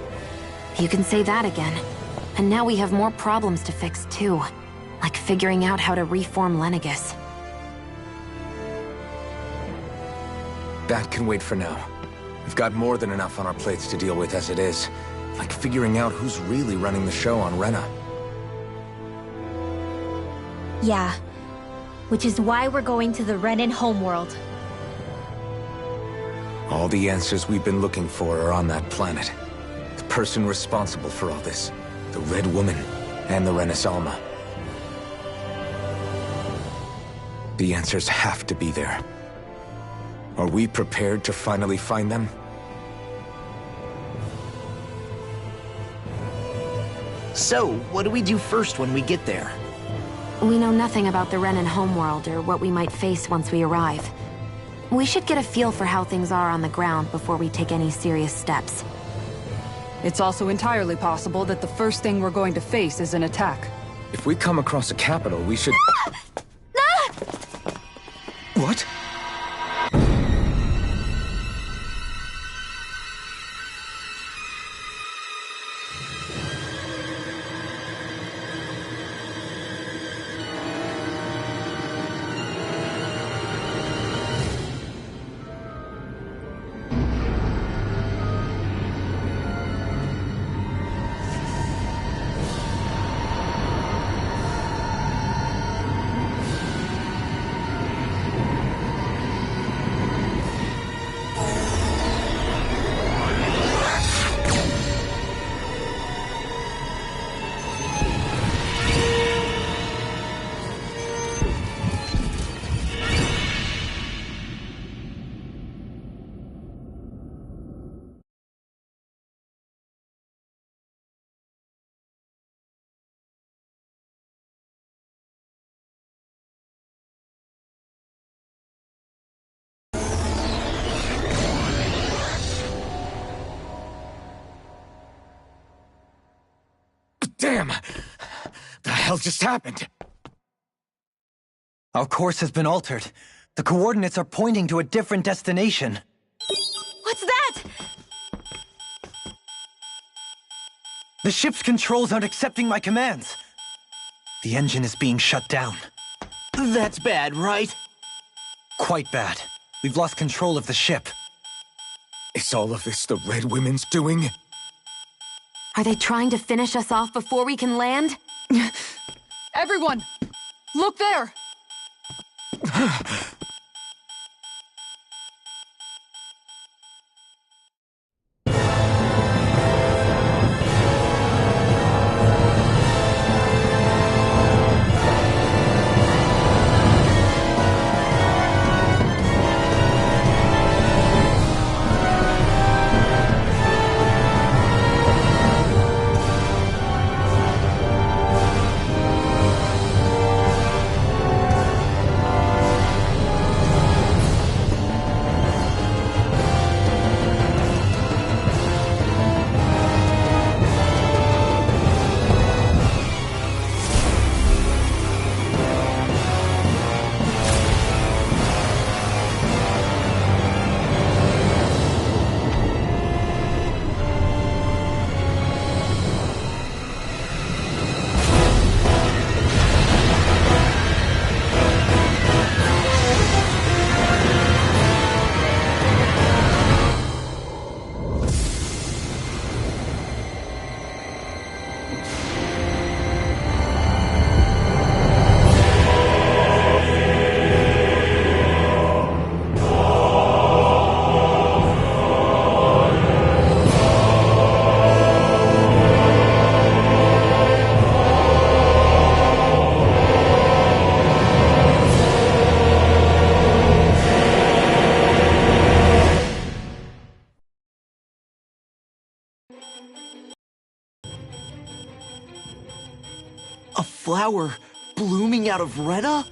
Speaker 3: You can say that again. And now we have more problems to fix, too. Like figuring out how to reform Lenegis.
Speaker 2: That can wait for now. We've got more than enough on our plates to deal with as it is. Like figuring out who's really running the show on Rena.
Speaker 5: Yeah. Which is why we're going to the Renan homeworld.
Speaker 2: All the answers we've been looking for are on that planet. The person responsible for all this. The Red Woman and the Renis Alma. The answers have to be there. Are we prepared to finally find them?
Speaker 4: So, what do we do first when we get there?
Speaker 3: We know nothing about the Renan homeworld or what we might face once we arrive. We should get a feel for how things are on the ground before we take any serious steps.
Speaker 6: It's also entirely possible that the first thing we're going to face is an attack.
Speaker 2: If we come across a capital, we should... What? Damn! The hell just happened?
Speaker 7: Our course has been altered. The coordinates are pointing to a different destination.
Speaker 3: What's that?
Speaker 7: The ship's controls aren't accepting my commands. The engine is being shut down.
Speaker 4: That's bad, right?
Speaker 7: Quite bad. We've lost control of the ship.
Speaker 2: Is all of this the Red Women's doing?
Speaker 3: Are they trying to finish us off before we can land?
Speaker 6: Everyone! Look there!
Speaker 4: A flower blooming out of Rena?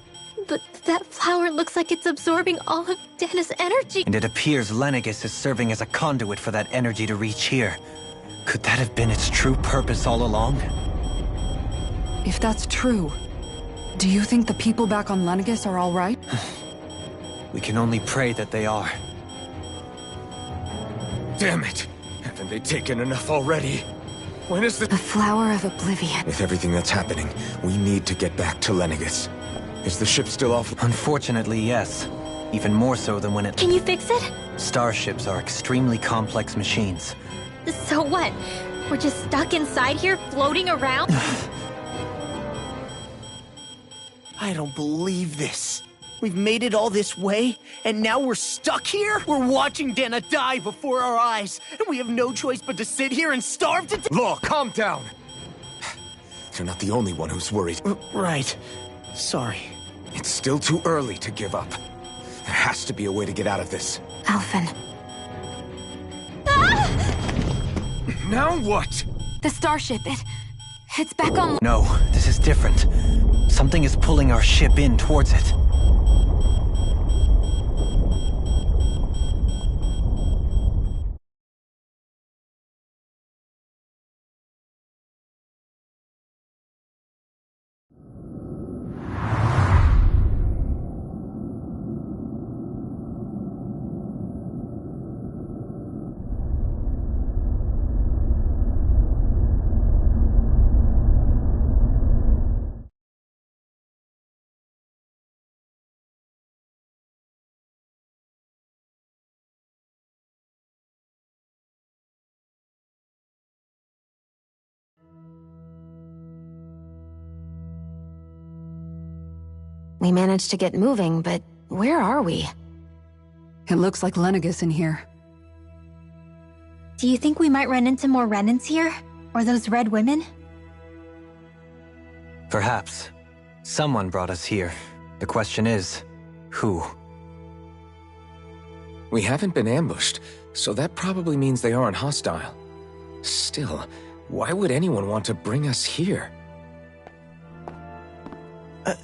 Speaker 5: But that flower looks like it's absorbing all of Dana's energy.
Speaker 7: And it appears Lenegis is serving as a conduit for that energy to reach here. Could that have been its true purpose all along?
Speaker 6: If that's true, do you think the people back on Lenegis are all right?
Speaker 7: We can only pray that they are.
Speaker 2: Damn it! Haven't they taken enough already? When is the
Speaker 3: Flower of Oblivion.
Speaker 2: With everything that's happening, we need to get back to Lenegis. Is the ship still off?
Speaker 7: Unfortunately, yes. Even more so than when it...
Speaker 5: Can you fix it?
Speaker 7: Starships are extremely complex machines.
Speaker 5: So what? We're just stuck inside here, floating around?
Speaker 4: I don't believe this. We've made it all this way, and now we're stuck here? We're watching Dana die before our eyes, and we have no choice but to sit here and starve to death.
Speaker 2: Law, calm down! You're not the only one who's worried.
Speaker 4: Right. Sorry.
Speaker 2: It's still too early to give up. There has to be a way to get out of this.
Speaker 3: Alphen.
Speaker 2: Now what?
Speaker 3: The starship, it's back on...
Speaker 7: No, this is different. Something is pulling our ship in towards it.
Speaker 3: We managed to get moving, but where are we?
Speaker 6: It looks like Lenegis in here.
Speaker 5: Do you think we might run into more Renans here? Or those red women?
Speaker 7: Perhaps. Someone brought us here. The question is, who?
Speaker 2: We haven't been ambushed, so that probably means they aren't hostile. Still, why would anyone want to bring us here?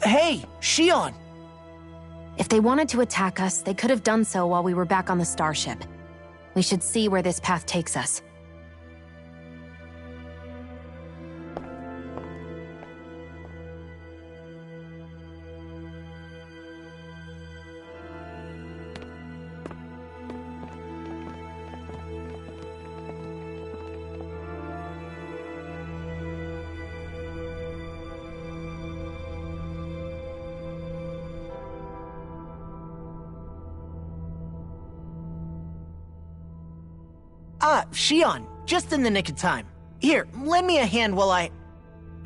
Speaker 4: Hey, Shion!
Speaker 3: If they wanted to attack us, they could have done so while we were back on the starship. We should see where this path takes us.
Speaker 4: Shion, just in the nick of time. Here, lend me a hand while I...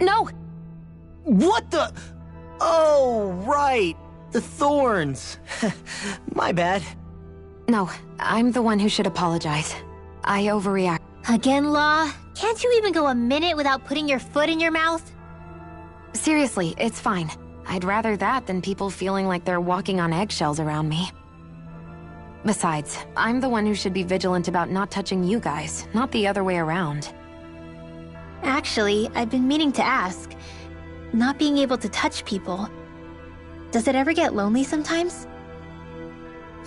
Speaker 3: No!
Speaker 4: What the... Oh, right. The thorns. My bad.
Speaker 3: No, I'm the one who should apologize. I overreact.
Speaker 5: Again, Law? Can't you even go a minute without putting your foot in your mouth?
Speaker 3: Seriously, it's fine. I'd rather that than people feeling like they're walking on eggshells around me. Besides, I'm the one who should be vigilant about not touching you guys, not the other way around.
Speaker 5: Actually, I've been meaning to ask. Not being able to touch people, does it ever get lonely sometimes?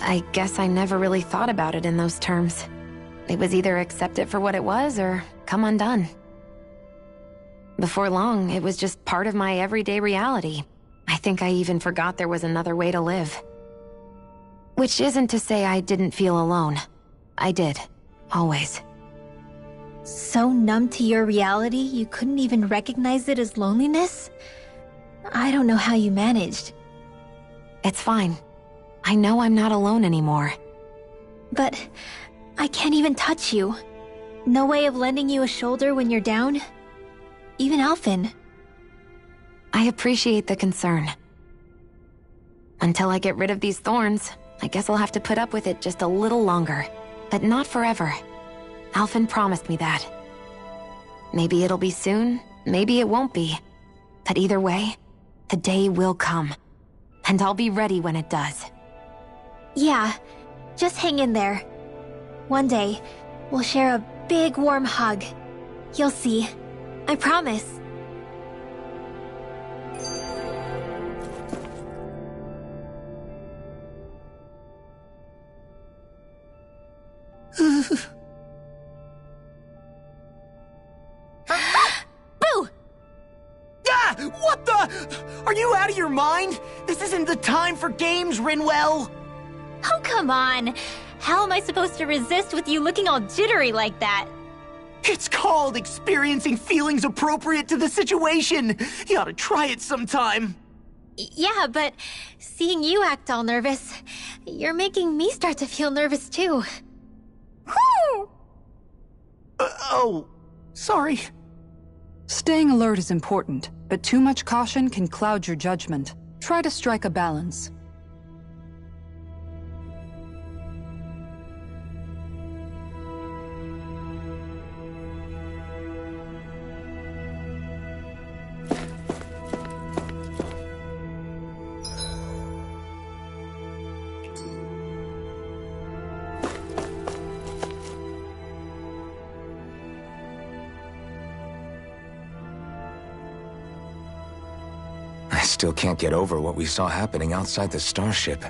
Speaker 3: I guess I never really thought about it in those terms. It was either accept it for what it was or come undone. Before long, it was just part of my everyday reality. I think I even forgot there was another way to live. Which isn't to say I didn't feel alone. I did. Always.
Speaker 5: So numb to your reality, you couldn't even recognize it as loneliness? I don't know how you managed.
Speaker 3: It's fine. I know I'm not alone anymore.
Speaker 5: But I can't even touch you. No way of lending you a shoulder when you're down? Even Alphen.
Speaker 3: I appreciate the concern. Until I get rid of these thorns, I guess I'll have to put up with it just a little longer. But not forever. Alphen promised me that. Maybe it'll be soon, maybe it won't be. But either way, the day will come. And I'll be ready when it does.
Speaker 5: Yeah, just hang in there. One day, we'll share a big warm hug. You'll see. I promise.
Speaker 4: Boo! Ah! What the? Are you out of your mind? This isn't the time for games, Rinwell!
Speaker 5: Oh, come on. How am I supposed to resist with you looking all jittery like that?
Speaker 4: It's called experiencing feelings appropriate to the situation. You ought to try it sometime.
Speaker 5: Yeah, but seeing you act all nervous, you're making me start to feel nervous too.
Speaker 4: Oh, sorry.
Speaker 6: Staying alert is important, but too much caution can cloud your judgment. Try to strike a balance.
Speaker 2: I still can't get over what we saw happening outside the starship.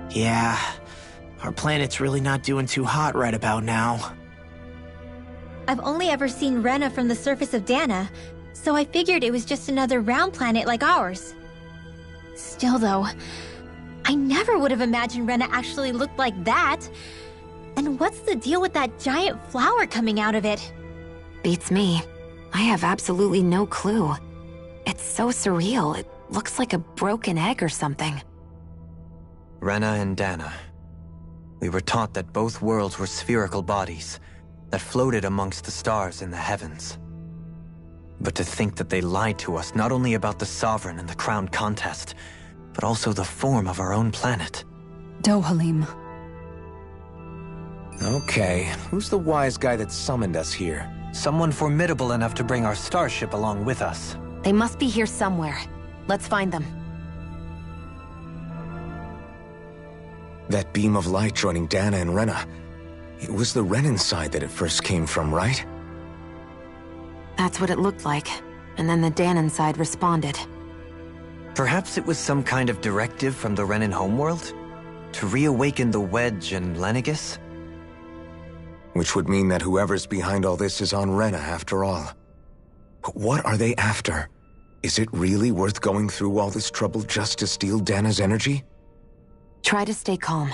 Speaker 4: Yeah, our planet's really not doing too hot right about now.
Speaker 5: I've only ever seen Rena from the surface of Dana, so I figured it was just another round planet like ours. Still though, I never would have imagined Rena actually looked like that. And what's the deal with that giant flower coming out of it?
Speaker 3: Beats me. I have absolutely no clue. It's so surreal. It looks like a broken egg or something.
Speaker 7: Rena and Dana. We were taught that both worlds were spherical bodies that floated amongst the stars in the heavens. But to think that they lied to us not only about the Sovereign and the Crown contest, but also the form of our own planet.
Speaker 6: Dohalim.
Speaker 2: Okay, who's the wise guy that summoned us here?
Speaker 7: Someone formidable enough to bring our starship along with us.
Speaker 3: They must be here somewhere. Let's find them.
Speaker 2: That beam of light joining Dana and Rena. It was the Renan side that it first came from, right?
Speaker 3: That's what it looked like. And then the Danan side responded.
Speaker 7: Perhaps it was some kind of directive from the Renan homeworld? To reawaken the Wedge and Lenegis?
Speaker 2: Which would mean that whoever's behind all this is on Rena after all. But what are they after? Is it really worth going through all this trouble just to steal Dana's energy?
Speaker 3: Try to stay calm.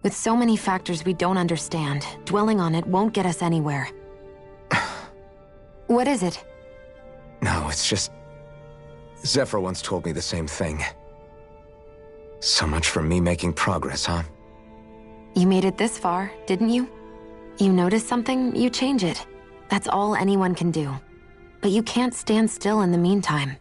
Speaker 3: With so many factors we don't understand, dwelling on it won't get us anywhere. What is it?
Speaker 2: No, it's just... Zephyr once told me the same thing. So much for me making progress, huh?
Speaker 3: You made it this far, didn't you? You notice something, you change it. That's all anyone can do. But you can't stand still in the meantime.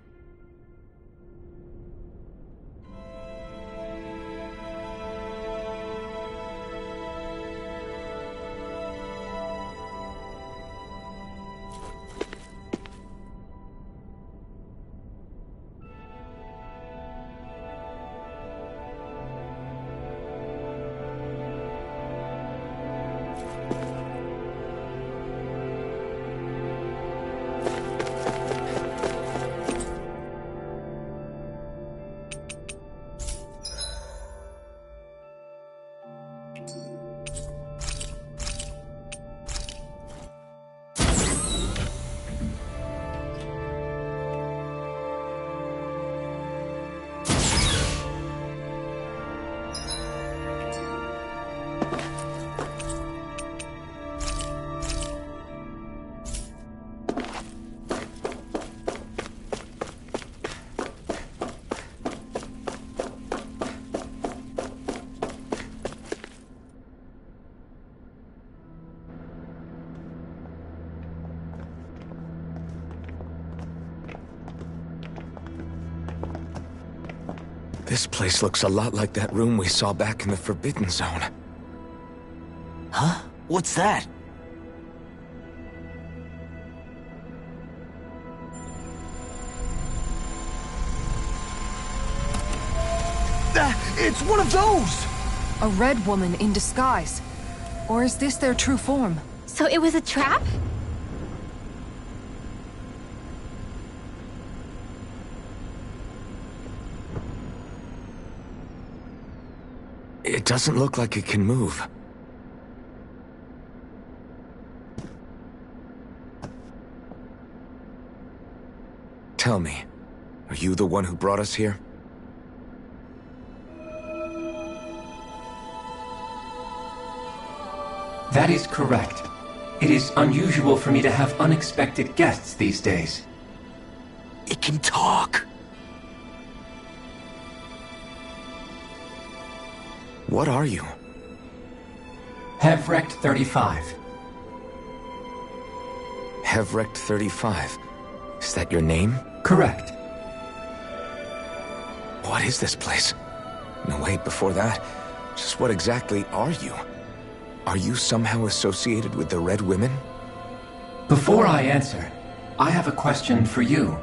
Speaker 2: This place looks a lot like that room we saw back in the Forbidden Zone.
Speaker 4: Huh? What's that? It's one of those!
Speaker 6: A red woman in disguise. Or is this their true form?
Speaker 5: So it was a trap?
Speaker 2: It doesn't look like it can move. Tell me, are you the one who brought us here?
Speaker 14: That is correct. It is unusual for me to have unexpected guests these days.
Speaker 4: It can talk.
Speaker 2: What are you?
Speaker 14: Hevrecht 35.
Speaker 2: Hevrecht 35. Is that your name?
Speaker 14: Correct.
Speaker 2: What is this place? No, wait, before that, just what exactly are you? Are you somehow associated with the Red Women?
Speaker 14: Before I answer, I have a question for you.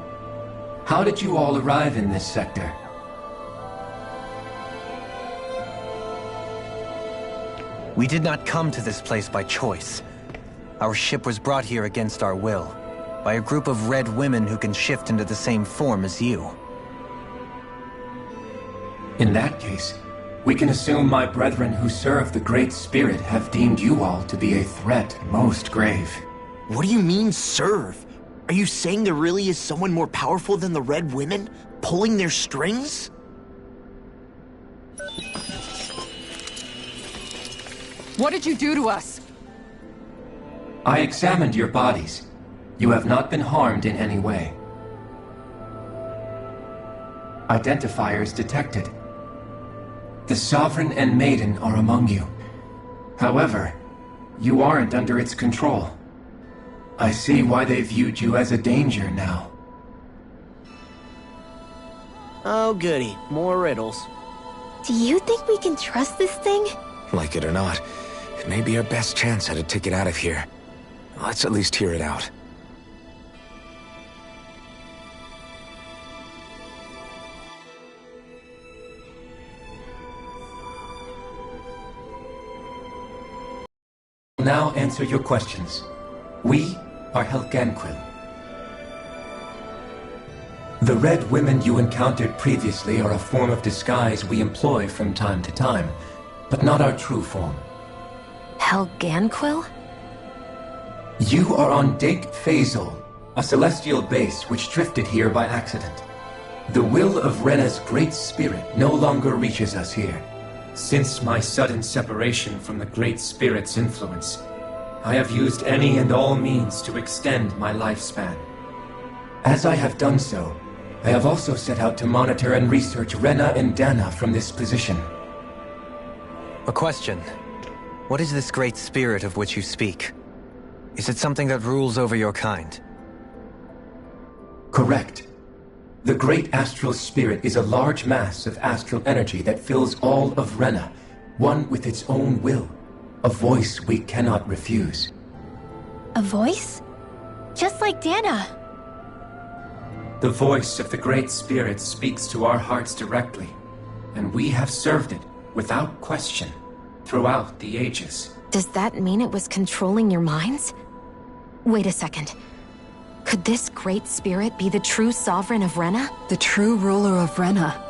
Speaker 14: How did you all arrive in this sector?
Speaker 7: We did not come to this place by choice. Our ship was brought here against our will, by a group of Red Women who can shift into the same form as you.
Speaker 14: In that case, we can assume my brethren who serve the Great Spirit have deemed you all to be a threat most grave.
Speaker 4: What do you mean, serve? Are you saying there really is someone more powerful than the Red Women, pulling their strings?
Speaker 6: What did you do to us?
Speaker 14: I examined your bodies. You have not been harmed in any way. Identifiers detected. The Sovereign and Maiden are among you. However, you aren't under its control. I see why they viewed you as a danger now.
Speaker 4: Oh goody, more riddles.
Speaker 5: Do you think we can trust this thing?
Speaker 2: Like it or not, it may be our best chance at a ticket out of here. Let's at least hear it out.
Speaker 14: Now answer your questions. We are Helganquil. The Red Women you encountered previously are a form of disguise we employ from time to time, but not our true form.
Speaker 3: Helganquil?
Speaker 14: You are on Dake Phasol, a celestial base which drifted here by accident. The will of Rena's Great Spirit no longer reaches us here. Since my sudden separation from the Great Spirit's influence, I have used any and all means to extend my lifespan. As I have done so, I have also set out to monitor and research Rena and Dana from this position.
Speaker 7: A question. What is this Great Spirit of which you speak? Is it something that rules over your kind?
Speaker 14: Correct. The Great Astral Spirit is a large mass of astral energy that fills all of Rena, one with its own will, a voice we cannot refuse.
Speaker 5: A voice? Just like Dana.
Speaker 14: The voice of the Great Spirit speaks to our hearts directly, and we have served it without question throughout the ages.
Speaker 3: Does that mean it was controlling your minds? Wait a second. Could this Great Spirit be the true Sovereign of Rena?
Speaker 6: The true ruler of Rena.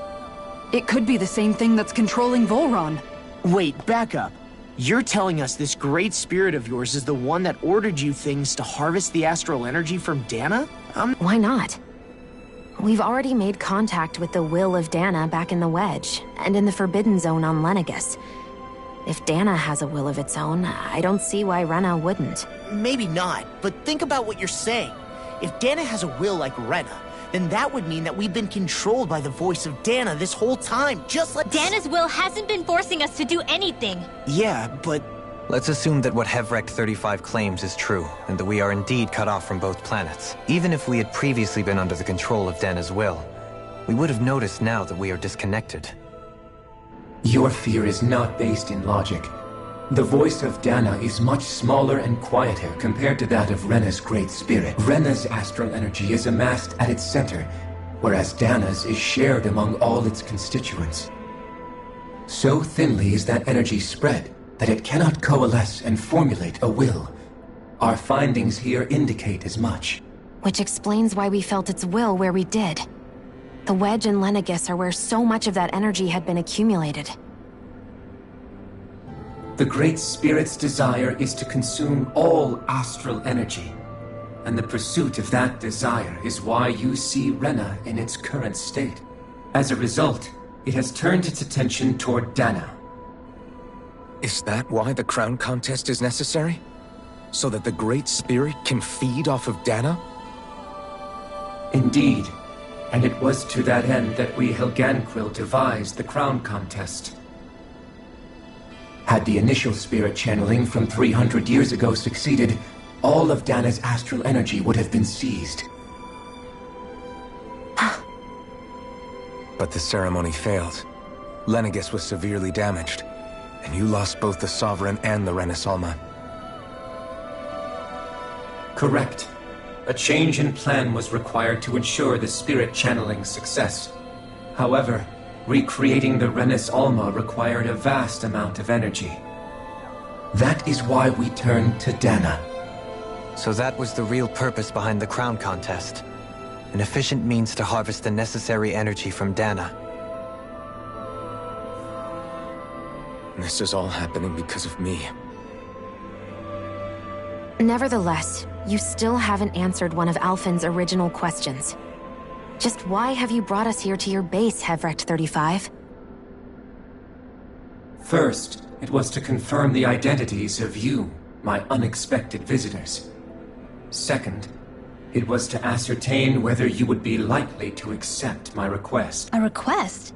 Speaker 6: It could be the same thing that's controlling Volron.
Speaker 4: Wait, back up. You're telling us this Great Spirit of yours is the one that ordered you things to harvest the astral energy from Dana?
Speaker 3: Why not? We've already made contact with the will of Dana back in the Wedge, and in the Forbidden Zone on Lenegus. If Dana has a will of its own, I don't see why Rena wouldn't.
Speaker 4: Maybe not, but think about what you're saying. If Dana has a will like Rena, then that would mean that we've been controlled by the voice of Dana this whole time, just like—
Speaker 5: Dana's will hasn't been forcing us to do anything.
Speaker 4: Yeah, but—
Speaker 7: Let's assume that what Hevrecht 35 claims is true, and that we are indeed cut off from both planets. Even if we had previously been under the control of Dana's will, we would have noticed now that we are disconnected.
Speaker 14: Your fear is not based in logic. The voice of Dana is much smaller and quieter compared to that of Rena's Great Spirit. Rena's astral energy is amassed at its center, whereas Dana's is shared among all its constituents. So thinly is that energy spread that it cannot coalesce and formulate a will. Our findings here indicate as much.
Speaker 3: Which explains why we felt its will where we did. The Wedge and Lenegus are where so much of that energy had been accumulated.
Speaker 14: The Great Spirit's desire is to consume all astral energy, and the pursuit of that desire is why you see Rena in its current state. As a result, it has turned its attention toward Dana.
Speaker 2: Is that why the crown contest is necessary? So that the Great Spirit can feed off of Dana?
Speaker 14: Indeed. And it was to that end that we Helganquil devised the crown contest. Had the initial spirit channeling from 300 years ago succeeded, all of Dana's astral energy would have been seized.
Speaker 2: But the ceremony failed. Lenegis was severely damaged, and you lost both the Sovereign and the Renis Alma.
Speaker 14: Correct. A change in plan was required to ensure the spirit channeling's success. However, recreating the Renis Alma required a vast amount of energy. That is why we turned to Dana.
Speaker 7: So that was the real purpose behind the crown contest. An efficient means to harvest the necessary energy from Dana.
Speaker 2: This is all happening because of me.
Speaker 3: Nevertheless, you still haven't answered one of Alphen's original questions. Just why have you brought us here to your base, Hevrecht 35?
Speaker 14: First, it was to confirm the identities of you, my unexpected visitors. Second, it was to ascertain whether you would be likely to accept my request.
Speaker 5: A request?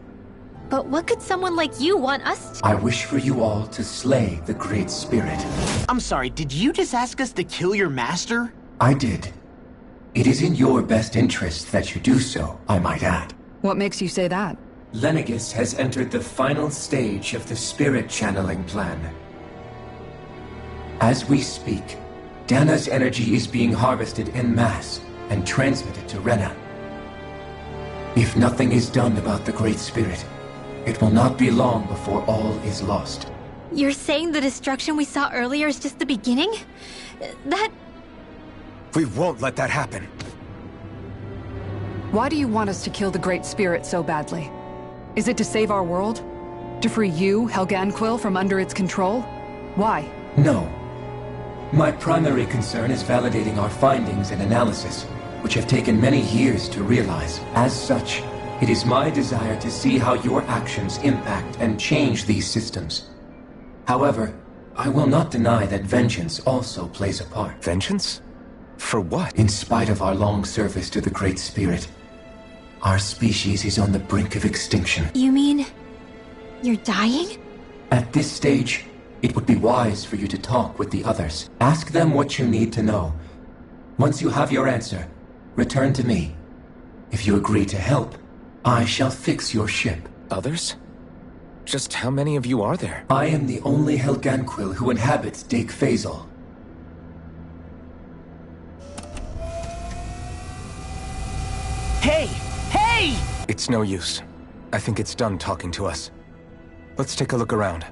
Speaker 5: But what could someone like you want us to—
Speaker 14: I wish for you all to slay the Great Spirit.
Speaker 4: I'm sorry, did you just ask us to kill your master?
Speaker 14: I did. It is in your best interest that you do so, I might add.
Speaker 6: What makes you say that?
Speaker 14: Lenegis has entered the final stage of the spirit channeling plan. As we speak, Dana's energy is being harvested en masse and transmitted to Rena. If nothing is done about the Great Spirit, it will not be long before all is lost.
Speaker 5: You're saying the destruction we saw earlier is just the beginning? That—
Speaker 2: We won't let that happen.
Speaker 6: Why do you want us to kill the Great Spirit so badly? Is it to save our world? To free you, Helganquil, from under its control? Why?
Speaker 14: No. My primary concern is validating our findings and analysis, which have taken many years to realize. As such, it is my desire to see how your actions impact and change these systems. However, I will not deny that vengeance also plays a part.
Speaker 2: Vengeance? For what?
Speaker 14: In spite of our long service to the Great Spirit, our species is on the brink of extinction.
Speaker 5: You mean you're dying?
Speaker 14: At this stage, it would be wise for you to talk with the others. Ask them what you need to know. Once you have your answer, return to me. If you agree to help, I shall fix your ship.
Speaker 2: Others? Just how many of you are there?
Speaker 14: I am the only Helganquil who inhabits Dake Faisal.
Speaker 4: Hey! Hey!
Speaker 2: It's no use. I think it's done talking to us. Let's take a look around.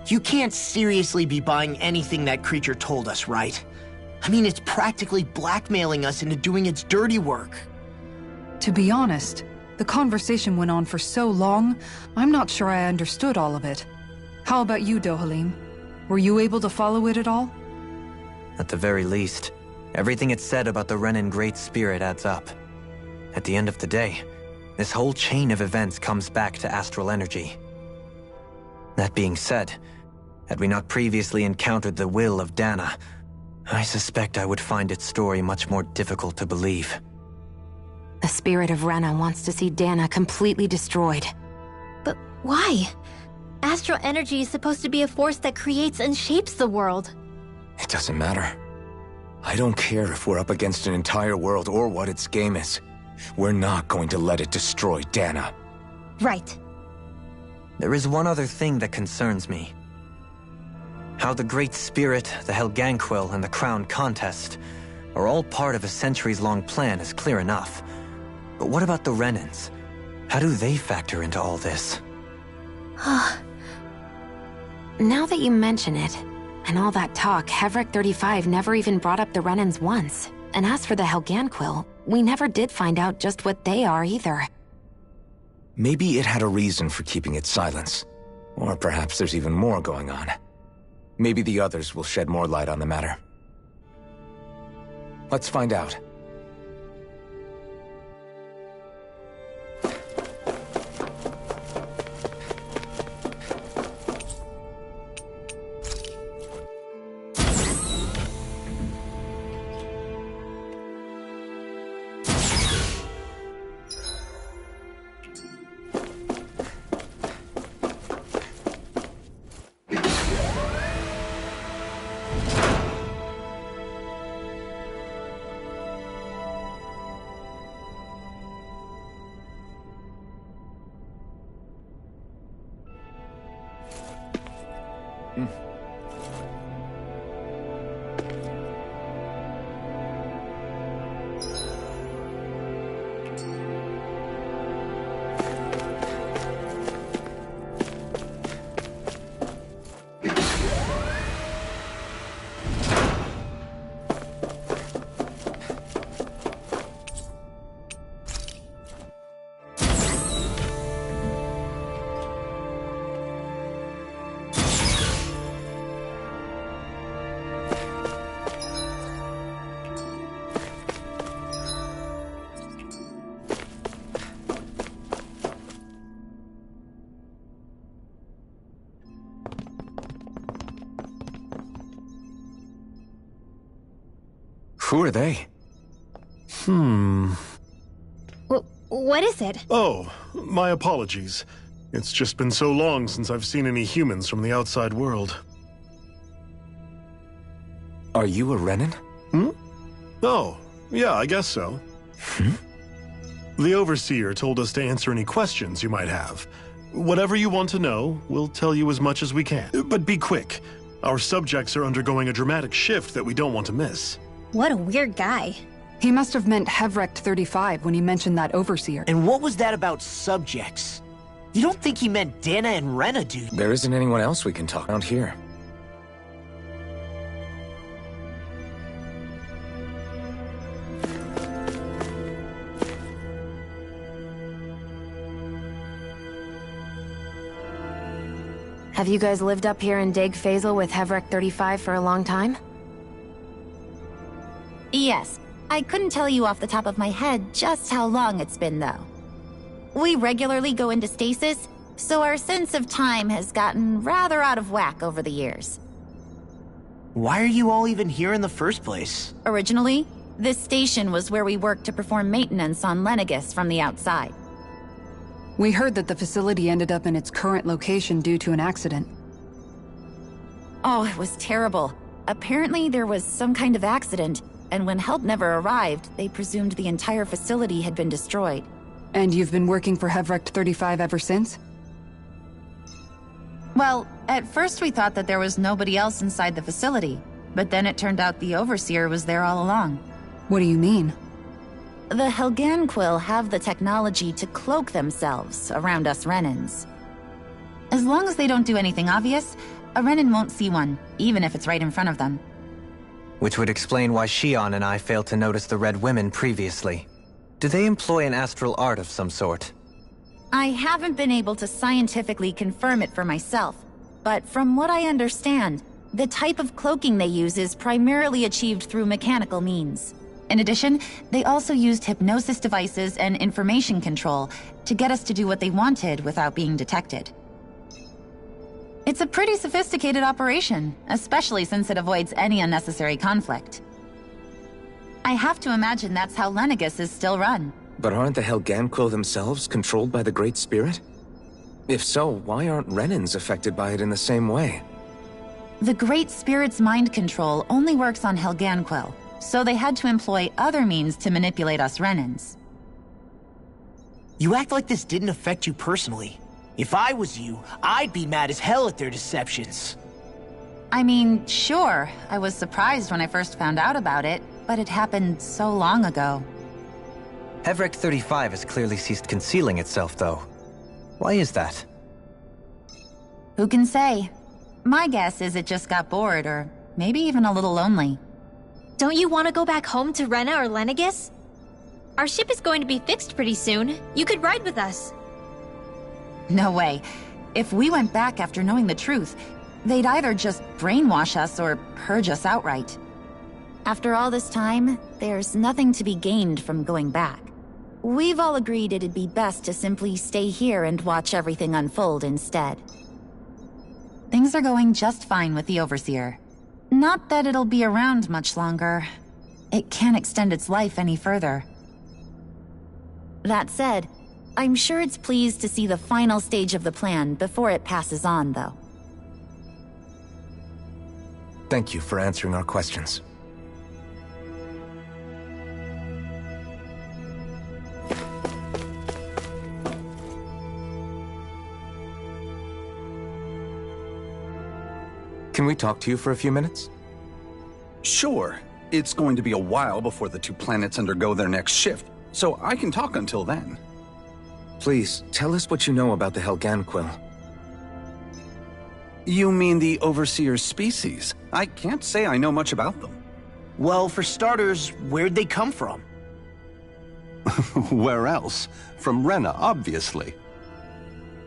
Speaker 4: You can't seriously be buying anything that creature told us, right? I mean, it's practically blackmailing us into doing its dirty work.
Speaker 6: To be honest, the conversation went on for so long, I'm not sure I understood all of it. How about you, Dohalim? Were you able to follow it at all?
Speaker 7: At the very least, everything it said about the Renin Great Spirit adds up. At the end of the day, this whole chain of events comes back to astral energy. That being said, had we not previously encountered the will of Dana, I suspect I would find its story much more difficult to believe.
Speaker 3: The spirit of Rena wants to see Dana completely destroyed.
Speaker 5: But why? Astral energy is supposed to be a force that creates and shapes the world.
Speaker 2: It doesn't matter. I don't care if we're up against an entire world or what its game is. We're not going to let it destroy Dana.
Speaker 5: Right.
Speaker 7: There is one other thing that concerns me. How the Great Spirit, the Helganquil, and the Crown Contest are all part of a centuries-long plan is clear enough. But what about the Renins? How do they factor into all this?
Speaker 3: Now that you mention it, and all that talk, Hevrecht 35 never even brought up the Renins once. And as for the Helganquil, we never did find out just what they are either.
Speaker 2: Maybe it had a reason for keeping its silence. Or perhaps there's even more going on. Maybe the others will shed more light on the matter. Let's find out. Who are they?
Speaker 5: What is it?
Speaker 15: Oh, my apologies. It's just been so long since I've seen any humans from the outside world.
Speaker 2: Are you a Renan?
Speaker 15: Oh, yeah, I guess so. The Overseer told us to answer any questions you might have. Whatever you want to know, we'll tell you as much as we can. But be quick. Our subjects are undergoing a dramatic shift that we don't want to miss.
Speaker 5: What a weird guy.
Speaker 6: He must have meant Hevrecht 35 when he mentioned that Overseer.
Speaker 4: And what was that about subjects? You don't think he meant Dana and Rena, do you?
Speaker 2: There isn't anyone else we can talk around here.
Speaker 3: Have you guys lived up here in Deg Faisal with Hevrecht 35 for a long time?
Speaker 9: Yes. I couldn't tell you off the top of my head just how long it's been, though. We regularly go into stasis, so our sense of time has gotten rather out of whack over the years.
Speaker 4: Why are you all even here in the first place?
Speaker 9: Originally, this station was where we worked to perform maintenance on Lenegis from the outside.
Speaker 6: We heard that the facility ended up in its current location due to an accident.
Speaker 9: Oh, it was terrible. Apparently there was some kind of accident, and when help never arrived, they presumed the entire facility had been destroyed.
Speaker 6: And you've been working for Hevrecht 35 ever since?
Speaker 9: Well, at first we thought that there was nobody else inside the facility, but then it turned out the Overseer was there all along.
Speaker 6: What do you mean?
Speaker 9: The Helganquil have the technology to cloak themselves around us Renans. As long as they don't do anything obvious, a Renan won't see one, even if it's right in front of them.
Speaker 7: Which would explain why Shion and I failed to notice the Red Women previously. Do they employ an astral art of some sort?
Speaker 9: I haven't been able to scientifically confirm it for myself, but from what I understand, the type of cloaking they use is primarily achieved through mechanical means. In addition, they also used hypnosis devices and information control to get us to do what they wanted without being detected. It's a pretty sophisticated operation, especially since it avoids any unnecessary conflict. I have to imagine that's how Lenegis is still run.
Speaker 2: But aren't the Helganquil themselves controlled by the Great Spirit? If so, why aren't Renans affected by it in the same way?
Speaker 9: The Great Spirit's mind control only works on Helganquil, so they had to employ other means to manipulate us Renans.
Speaker 4: You act like this didn't affect you personally. If I was you, I'd be mad as hell at their deceptions.
Speaker 9: I mean, sure, I was surprised when I first found out about it, but it happened so long ago.
Speaker 7: Hevrecht 35 has clearly ceased concealing itself, though. Why is that?
Speaker 9: Who can say? My guess is it just got bored, or maybe even a little lonely.
Speaker 5: Don't you want to go back home to Rena or Lenegis? Our ship is going to be fixed pretty soon. You could ride with us.
Speaker 9: No way. If we went back after knowing the truth, they'd either just brainwash us or purge us outright. After all this time, there's nothing to be gained from going back. We've all agreed it'd be best to simply stay here and watch everything unfold instead. Things are going just fine with the Overseer. Not that it'll be around much longer. It can't extend its life any further. That said, I'm sure it's pleased to see the final stage of the plan before it passes on, though.
Speaker 2: Thank you for answering our questions. Can we talk to you for a few minutes?
Speaker 16: Sure. It's going to be a while before the two planets undergo their next shift, so I can talk until then.
Speaker 2: Please, tell us what you know about the Helganquil.
Speaker 16: You mean the Overseer's species? I can't say I know much about them.
Speaker 4: Well, for starters, where'd they come from?
Speaker 16: Where else? From Rena, obviously.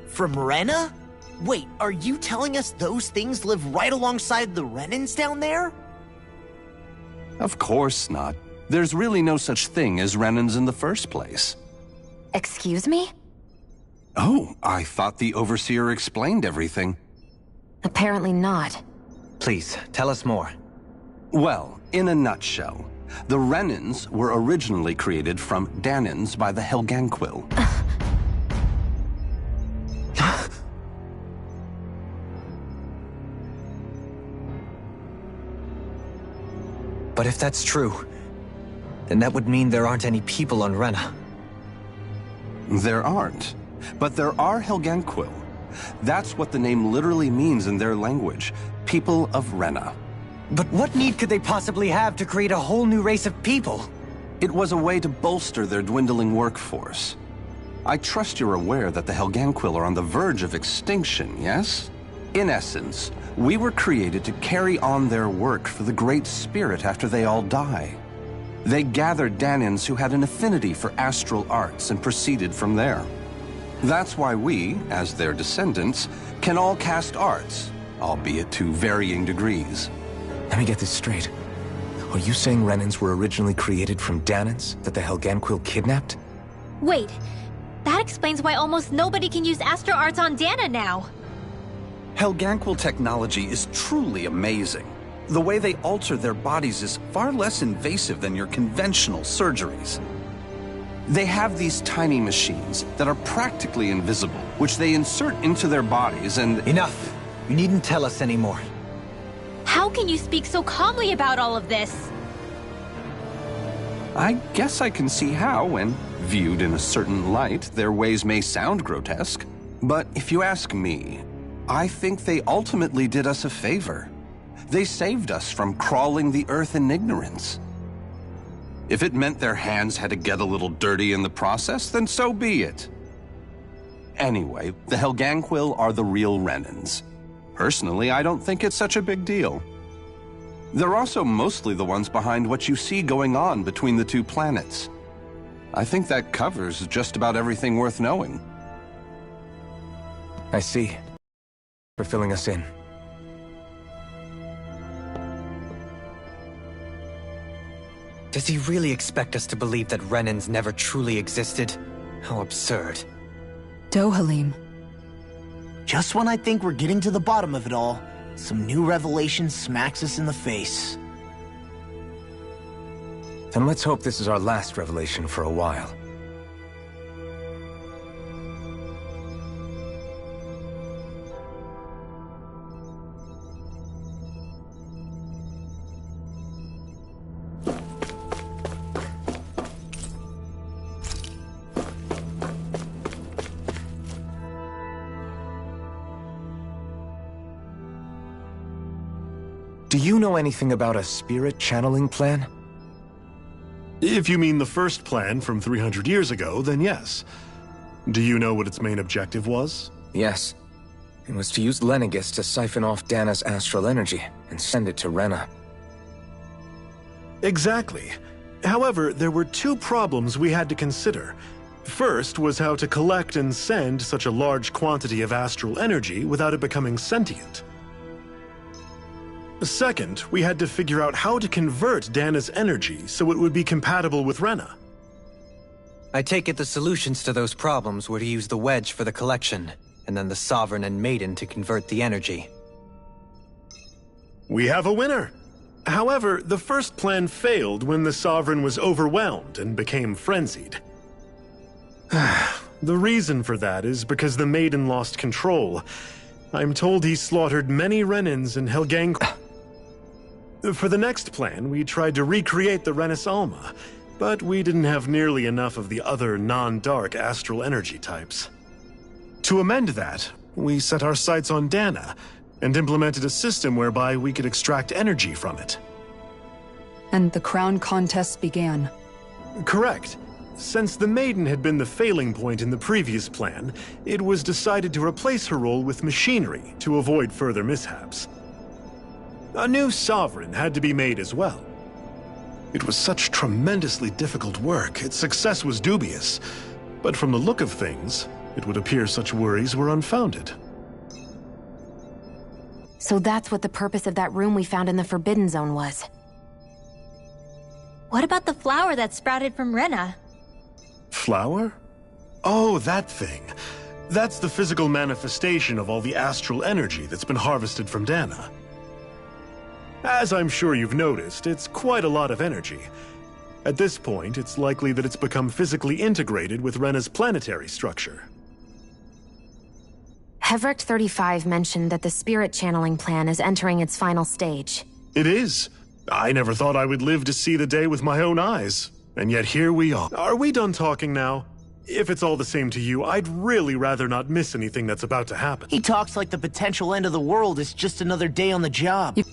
Speaker 4: From Rena? Wait, are you telling us those things live right alongside the Renans down there?
Speaker 16: Of course not. There's really no such thing as Renans in the first place.
Speaker 3: Excuse me?
Speaker 16: Oh, I thought the Overseer explained everything.
Speaker 3: Apparently not.
Speaker 7: Please, tell us more.
Speaker 16: Well, in a nutshell, the Renans were originally created from Dahnans by the Helganquil.
Speaker 7: But if that's true, then that would mean there aren't any people on Rena.
Speaker 16: There aren't. But there are Helganquil. That's what the name literally means in their language. People of Rena.
Speaker 7: But what need could they possibly have to create a whole new race of people?
Speaker 16: It was a way to bolster their dwindling workforce. I trust you're aware that the Helganquil are on the verge of extinction, yes? In essence, we were created to carry on their work for the Great Spirit after they all die. They gathered Dahnans who had an affinity for astral arts and proceeded from there. That's why we, as their descendants, can all cast arts, albeit to varying degrees.
Speaker 2: Let me get this straight. Are you saying Renans were originally created from Dahnans that the Helganquil kidnapped?
Speaker 5: Wait, that explains why almost nobody can use astral arts on Dana now.
Speaker 16: Helganquil technology is truly amazing. The way they alter their bodies is far less invasive than your conventional surgeries. They have these tiny machines that are practically invisible, which they insert into their bodies and—
Speaker 7: Enough! You needn't tell us anymore.
Speaker 5: How can you speak so calmly about all of this?
Speaker 16: I guess I can see how, when viewed in a certain light, their ways may sound grotesque. But if you ask me, I think they ultimately did us a favor. They saved us from crawling the earth in ignorance. If it meant their hands had to get a little dirty in the process, then so be it. Anyway, the Helganquil are the real Renans. Personally, I don't think it's such a big deal. They're also mostly the ones behind what you see going on between the two planets. I think that covers just about everything worth knowing.
Speaker 2: I see. For filling us in.
Speaker 7: Does he really expect us to believe that Renans never truly existed? How absurd.
Speaker 6: Dohalim.
Speaker 4: Just when I think we're getting to the bottom of it all, some new revelation smacks us in the face.
Speaker 2: Then let's hope this is our last revelation for a while. Do you know anything about a spirit channeling plan?
Speaker 15: If you mean the first plan from 300 years ago, then yes. Do you know what its main objective was?
Speaker 2: Yes. It was to use Lenegis to siphon off Dana's astral energy and send it to Rena.
Speaker 15: Exactly. However, there were two problems we had to consider. First was how to collect and send such a large quantity of astral energy without it becoming sentient. Second, we had to figure out how to convert Dana's energy so it would be compatible with Rena.
Speaker 7: I take it the solutions to those problems were to use the wedge for the collection, and then the Sovereign and Maiden to convert the energy.
Speaker 15: We have a winner! However, the first plan failed when the Sovereign was overwhelmed and became frenzied. The reason for that is because the Maiden lost control. I'm told he slaughtered many Renans and Helgang. For the next plan, we tried to recreate the Renis Alma, but we didn't have nearly enough of the other non-dark astral energy types. To amend that, we set our sights on Dana, and implemented a system whereby we could extract energy from it.
Speaker 6: And the crown contests began.
Speaker 15: Correct. Since the Maiden had been the failing point in the previous plan, it was decided to replace her role with machinery to avoid further mishaps. A new Sovereign had to be made as well. It was such tremendously difficult work, its success was dubious. But from the look of things, it would appear such worries were unfounded.
Speaker 3: So that's what the purpose of that room we found in the Forbidden Zone was.
Speaker 5: What about the flower that sprouted from Rena?
Speaker 15: Flower? Oh, that thing. That's the physical manifestation of all the astral energy that's been harvested from Dana. As I'm sure you've noticed, it's quite a lot of energy. At this point, it's likely that it's become physically integrated with Rena's planetary structure.
Speaker 3: Hevrecht 35 mentioned that the spirit channeling plan is entering its final stage.
Speaker 15: It is. I never thought I would live to see the day with my own eyes. And yet here we are. Are we done talking now? If it's all the same to you, I'd really rather not miss anything that's about to happen.
Speaker 4: He talks like the potential end of the world is just another day on the job. It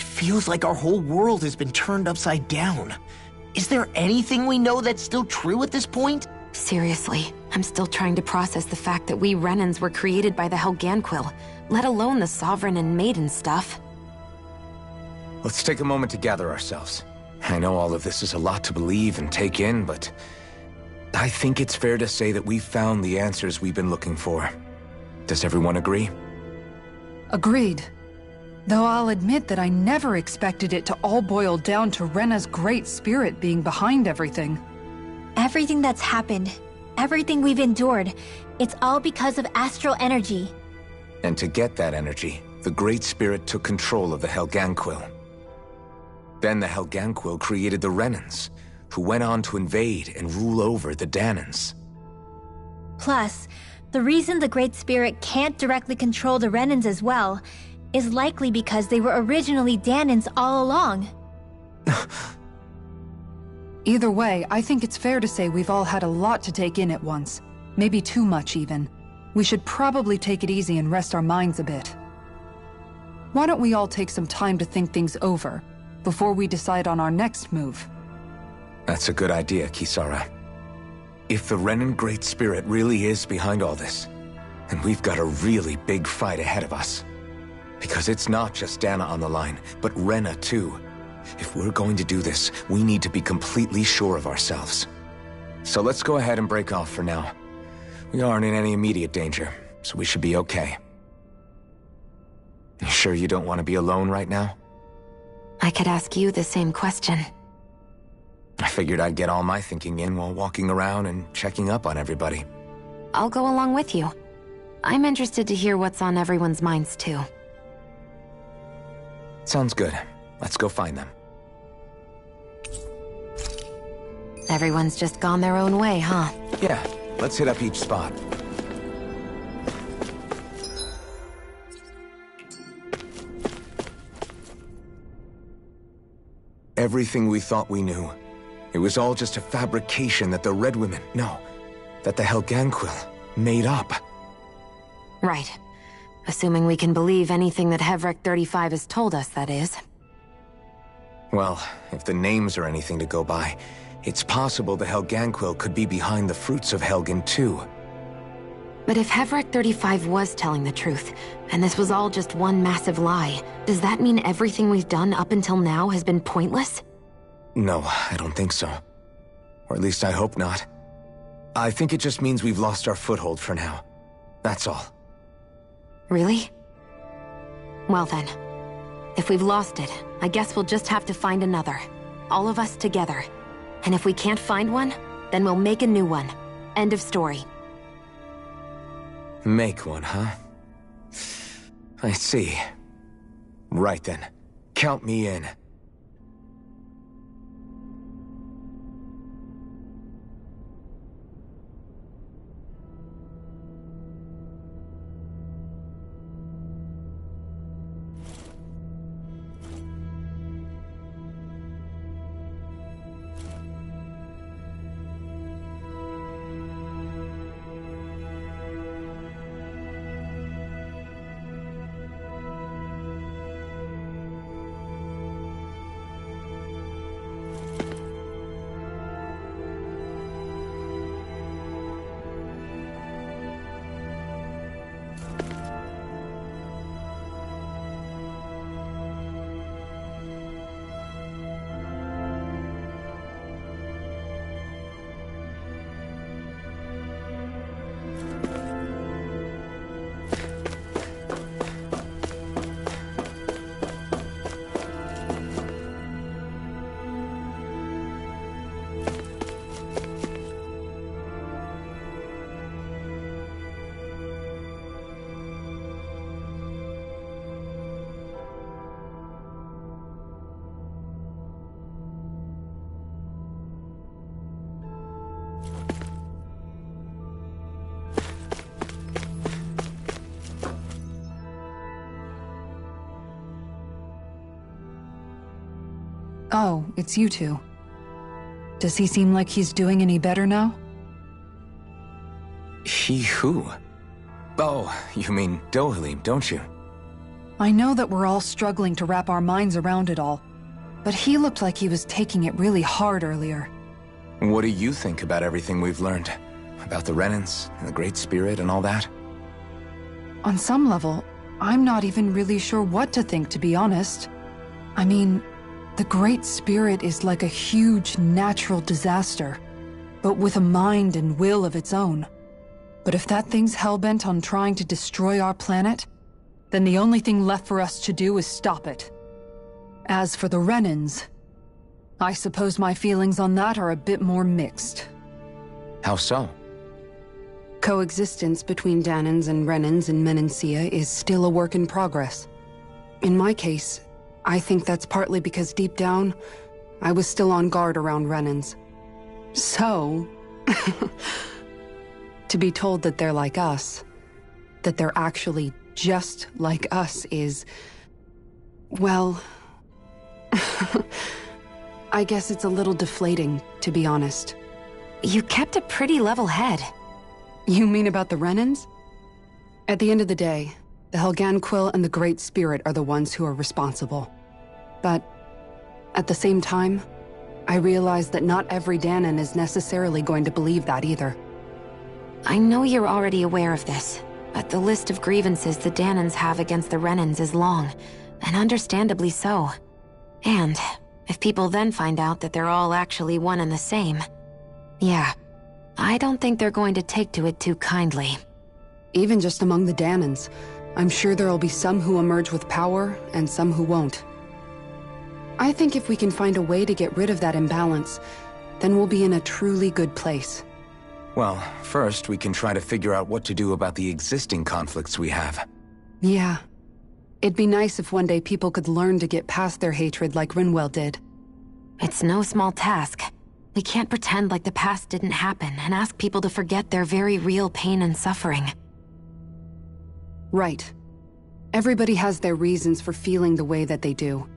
Speaker 4: feels like our whole world has been turned upside down. Is there anything we know that's still true at this point?
Speaker 3: Seriously, I'm still trying to process the fact that we Renans were created by the Helganquil, let alone the Sovereign and Maiden stuff.
Speaker 2: Let's take a moment to gather ourselves. I know all of this is a lot to believe and take in, but I think it's fair to say that we've found the answers we've been looking for. Does everyone agree?
Speaker 6: Agreed. Though I'll admit that I never expected it to all boil down to Rena's great spirit being behind everything.
Speaker 5: Everything that's happened, everything we've endured, it's all because of astral energy.
Speaker 2: And to get that energy, the Great Spirit took control of the Helganquil. Then the Helganquil created the Renans, who went on to invade and rule over the Danans.
Speaker 5: Plus, the reason the Great Spirit can't directly control the Renans as well is likely because they were originally Danans all along.
Speaker 6: Either way, I think it's fair to say we've all had a lot to take in at once. Maybe too much, even. We should probably take it easy and rest our minds a bit. Why don't we all take some time to think things over, before we decide on our next move?
Speaker 2: That's a good idea, Kisara. If the Renan Great Spirit really is behind all this, then we've got a really big fight ahead of us. Because it's not just Dana on the line, but Rena too. If we're going to do this, we need to be completely sure of ourselves. So let's go ahead and break off for now. We aren't in any immediate danger, so we should be okay. You sure you don't want to be alone right now?
Speaker 3: I could ask you the same question.
Speaker 2: I figured I'd get all my thinking in while walking around and checking up on everybody.
Speaker 3: I'll go along with you. I'm interested to hear what's on everyone's minds too.
Speaker 2: Sounds good. Let's go find them.
Speaker 3: Everyone's just gone their own way, huh?
Speaker 2: Yeah, let's hit up each spot. Everything we thought we knew, it was all just a fabrication that the Red Women, that the Helganquil made up.
Speaker 3: Right. Assuming we can believe anything that Hevrecht 35 has told us, that is.
Speaker 2: Well, if the names are anything to go by, it's possible the Helganquil could be behind the fruits of Helgen too.
Speaker 3: But if Heverick 35 was telling the truth, and this was all just one massive lie, does that mean everything we've done up until now has been pointless?
Speaker 2: No, I don't think so. Or at least I hope not. I think it just means we've lost our foothold for now. That's all.
Speaker 3: Really? Well then, if we've lost it, I guess we'll just have to find another. All of us together. And if we can't find one, then we'll make a new one. End of story.
Speaker 2: Make one, huh? I see. Right then. Count me in.
Speaker 6: Oh, it's you two. Does he seem like he's doing any better now?
Speaker 2: He who? Oh, you mean Dohalim, don't you?
Speaker 6: I know that we're all struggling to wrap our minds around it all, but he looked like he was taking it really hard earlier.
Speaker 2: What do you think about everything we've learned? About the Renans, and the Great Spirit, and all that?
Speaker 6: On some level, I'm not even really sure what to think, to be honest. I mean, the Great Spirit is like a huge natural disaster, but with a mind and will of its own. But if that thing's hellbent on trying to destroy our planet, then the only thing left for us to do is stop it. As for the Renans, I suppose my feelings on that are a bit more mixed.
Speaker 2: How so?
Speaker 17: Coexistence between Dahnans and Renans in Menancia is still a work in progress. In my case, I think that's partly because deep down, I was still on guard around Renans. So, to be told that they're like us, that they're actually just like us is, well, I guess it's a little deflating, to be honest.
Speaker 3: You kept a pretty level head.
Speaker 17: You mean about the Renans? At the end of the day, the Helghan Quill and the Great Spirit are the ones who are responsible. But at the same time, I realize that not every Dahnan is necessarily going to believe that either.
Speaker 3: I know you're already aware of this, but the list of grievances the Dahnans have against the Renans is long, and understandably so. And if people then find out that they're all actually one and the same, yeah, I don't think they're going to take to it too kindly.
Speaker 17: Even just among the Dahnans, I'm sure there'll be some who emerge with power and some who won't. I think if we can find a way to get rid of that imbalance, then we'll be in a truly good place.
Speaker 2: Well, first we can try to figure out what to do about the existing conflicts we have.
Speaker 17: Yeah. It'd be nice if one day people could learn to get past their hatred like Rinwell did.
Speaker 3: It's no small task. We can't pretend like the past didn't happen and ask people to forget their very real pain and suffering.
Speaker 17: Right. Everybody has their reasons for feeling the way that they do.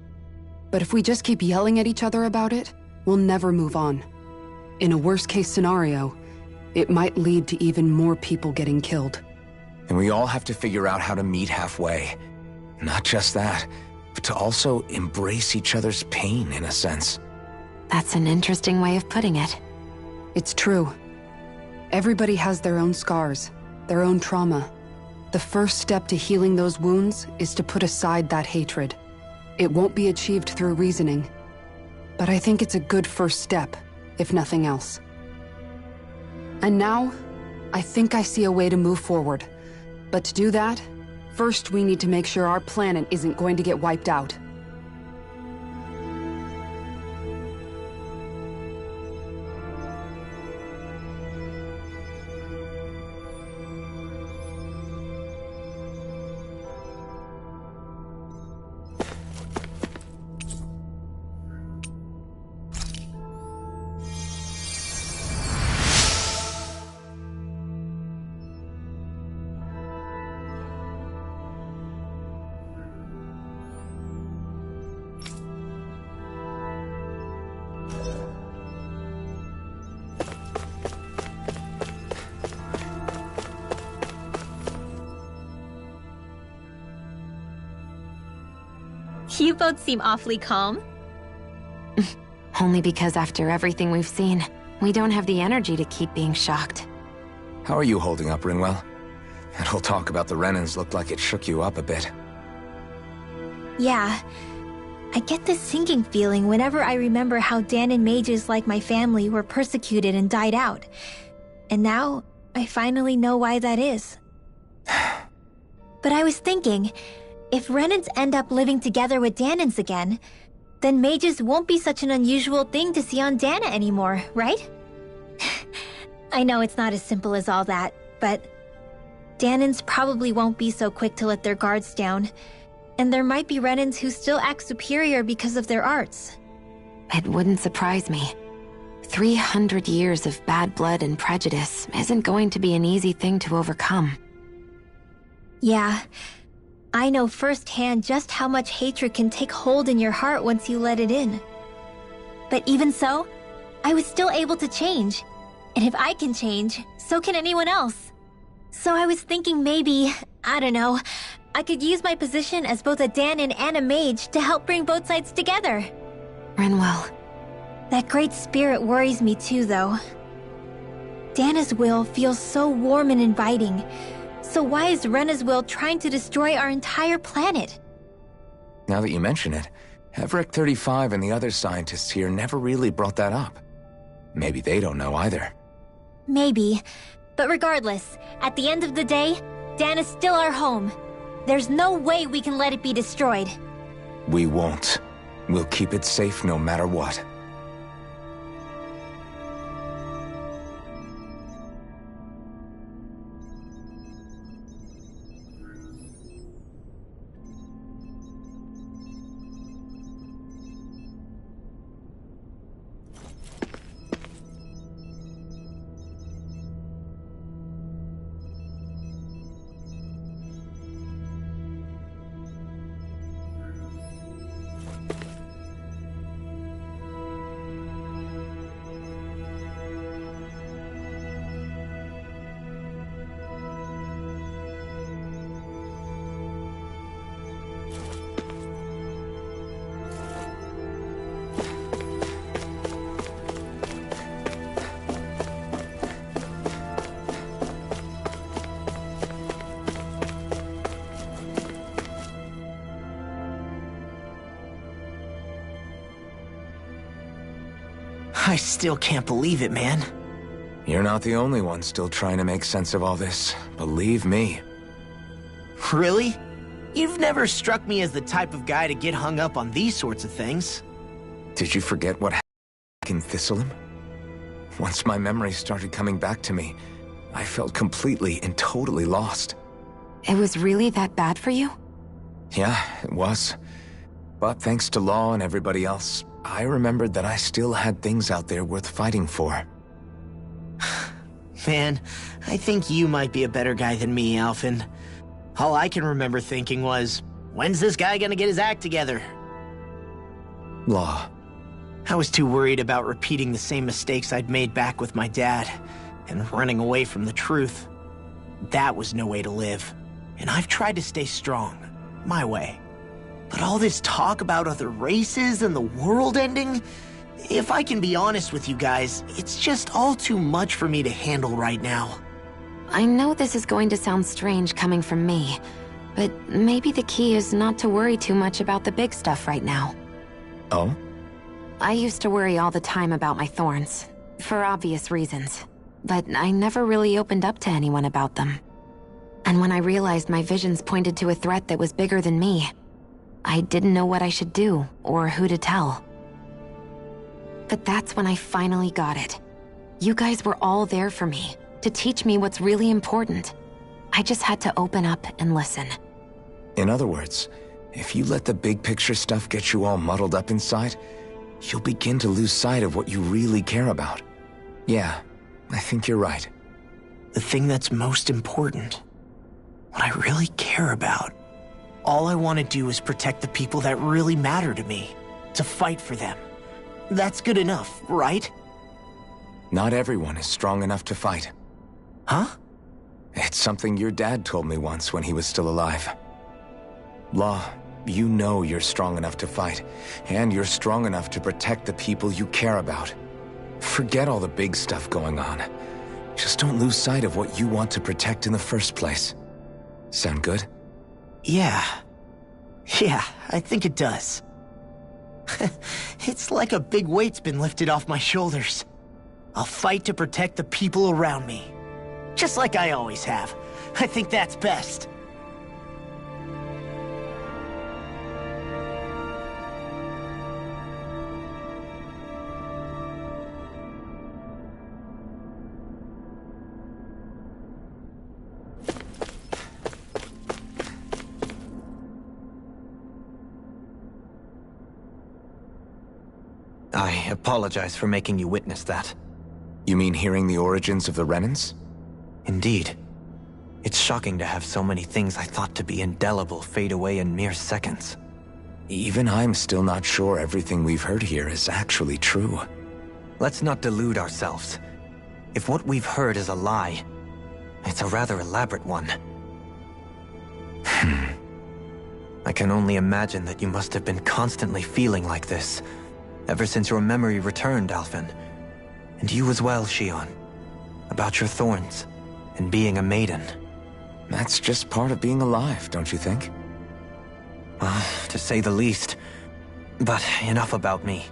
Speaker 17: But if we just keep yelling at each other about it, we'll never move on. In a worst-case scenario, it might lead to even more people getting killed.
Speaker 2: And we all have to figure out how to meet halfway. Not just that, but to also embrace each other's pain, in a sense.
Speaker 3: That's an interesting way of putting it.
Speaker 17: It's true. Everybody has their own scars, their own trauma. The first step to healing those wounds is to put aside that hatred. It won't be achieved through reasoning, but I think it's a good first step, if nothing else. And now, I think I see a way to move forward. But to do that, first we need to make sure our planet isn't going to get wiped out.
Speaker 5: You both seem awfully calm.
Speaker 3: Only because after everything we've seen, we don't have the energy to keep being shocked.
Speaker 2: How are you holding up, Rinwell? That whole talk about the Renans looked like it shook you up a bit.
Speaker 5: Yeah. I get this sinking feeling whenever I remember how Dahnan mages like my family were persecuted and died out. And now, I finally know why that is. But I was thinking, if Renans end up living together with Dahnans again, then mages won't be such an unusual thing to see on Dahna anymore, right? I know it's not as simple as all that, but Dahnans probably won't be so quick to let their guards down, and there might be Renans who still act superior because of their arts.
Speaker 3: It wouldn't surprise me. 300 years of bad blood and prejudice isn't going to be an easy thing to overcome.
Speaker 5: Yeah. I know firsthand just how much hatred can take hold in your heart once you let it in. But even so, I was still able to change. And if I can change, so can anyone else. So I was thinking maybe, I don't know, I could use my position as both a Dahnan and a mage to help bring both sides together.
Speaker 3: Rinwell.
Speaker 5: That great spirit worries me too, though. Dahna's will feels so warm and inviting. So why is Rena's will trying to destroy our entire planet?
Speaker 2: Now that you mention it, Everett 35 and the other scientists here never really brought that up. Maybe they don't know either.
Speaker 5: Maybe. But regardless, at the end of the day, Dahna's still our home. There's no way we can let it be destroyed.
Speaker 2: We won't. We'll keep it safe no matter what.
Speaker 4: I still can't believe it, man.
Speaker 2: You're not the only one still trying to make sense of all this. Believe me.
Speaker 4: Really? You've never struck me as the type of guy to get hung up on these sorts of things.
Speaker 2: Did you forget what happened in Thistleum? Once my memories started coming back to me, I felt completely and totally lost.
Speaker 3: It was really that bad for you?
Speaker 2: Yeah, it was. But thanks to Law and everybody else, I remembered that I still had things out there worth fighting for.
Speaker 4: Man, I think you might be a better guy than me, Alphen. All I can remember thinking was, when's this guy gonna get his act together?
Speaker 2: Law.
Speaker 4: I was too worried about repeating the same mistakes I'd made back with my dad, and running away from the truth. That was no way to live, and I've tried to stay strong, my way. But all this talk about other races and the world ending, if I can be honest with you guys, it's just all too much for me to handle right now.
Speaker 3: I know this is going to sound strange coming from me, but maybe the key is not to worry too much about the big stuff right now.
Speaker 2: Oh?
Speaker 3: I used to worry all the time about my thorns, for obvious reasons, but I never really opened up to anyone about them. And when I realized my visions pointed to a threat that was bigger than me, I didn't know what I should do or who to tell. But that's when I finally got it. You guys were all there for me, to teach me what's really important. I just had to open up and listen.
Speaker 2: In other words, if you let the big picture stuff get you all muddled up inside, you'll begin to lose sight of what you really care about. Yeah, I think you're right.
Speaker 4: The thing that's most important, what I really care about. All I want to do is protect the people that really matter to me, to fight for them. That's good enough, right?
Speaker 2: Not everyone is strong enough to fight.
Speaker 4: Huh?
Speaker 2: It's something your dad told me once when he was still alive. Law, you know you're strong enough to fight, and you're strong enough to protect the people you care about. Forget all the big stuff going on. Just don't lose sight of what you want to protect in the first place. Sound good?
Speaker 4: Yeah, I think it does. It's like a big weight's been lifted off my shoulders. I'll fight to protect the people around me. Just like I always have. I think that's best.
Speaker 7: I apologize for making you witness that.
Speaker 2: You mean hearing the origins of the Renans?
Speaker 7: Indeed. It's shocking to have so many things I thought to be indelible fade away in mere seconds.
Speaker 2: Even I'm still not sure everything we've heard here is actually true.
Speaker 7: Let's not delude ourselves. If what we've heard is a lie, it's a rather elaborate one. I can only imagine that you must have been constantly feeling like this, ever since your memory returned, Alphen. And you as well, Shionne. About your thorns, and being a maiden.
Speaker 2: That's just part of being alive, don't you think?
Speaker 7: Well, to say the least. But enough about me.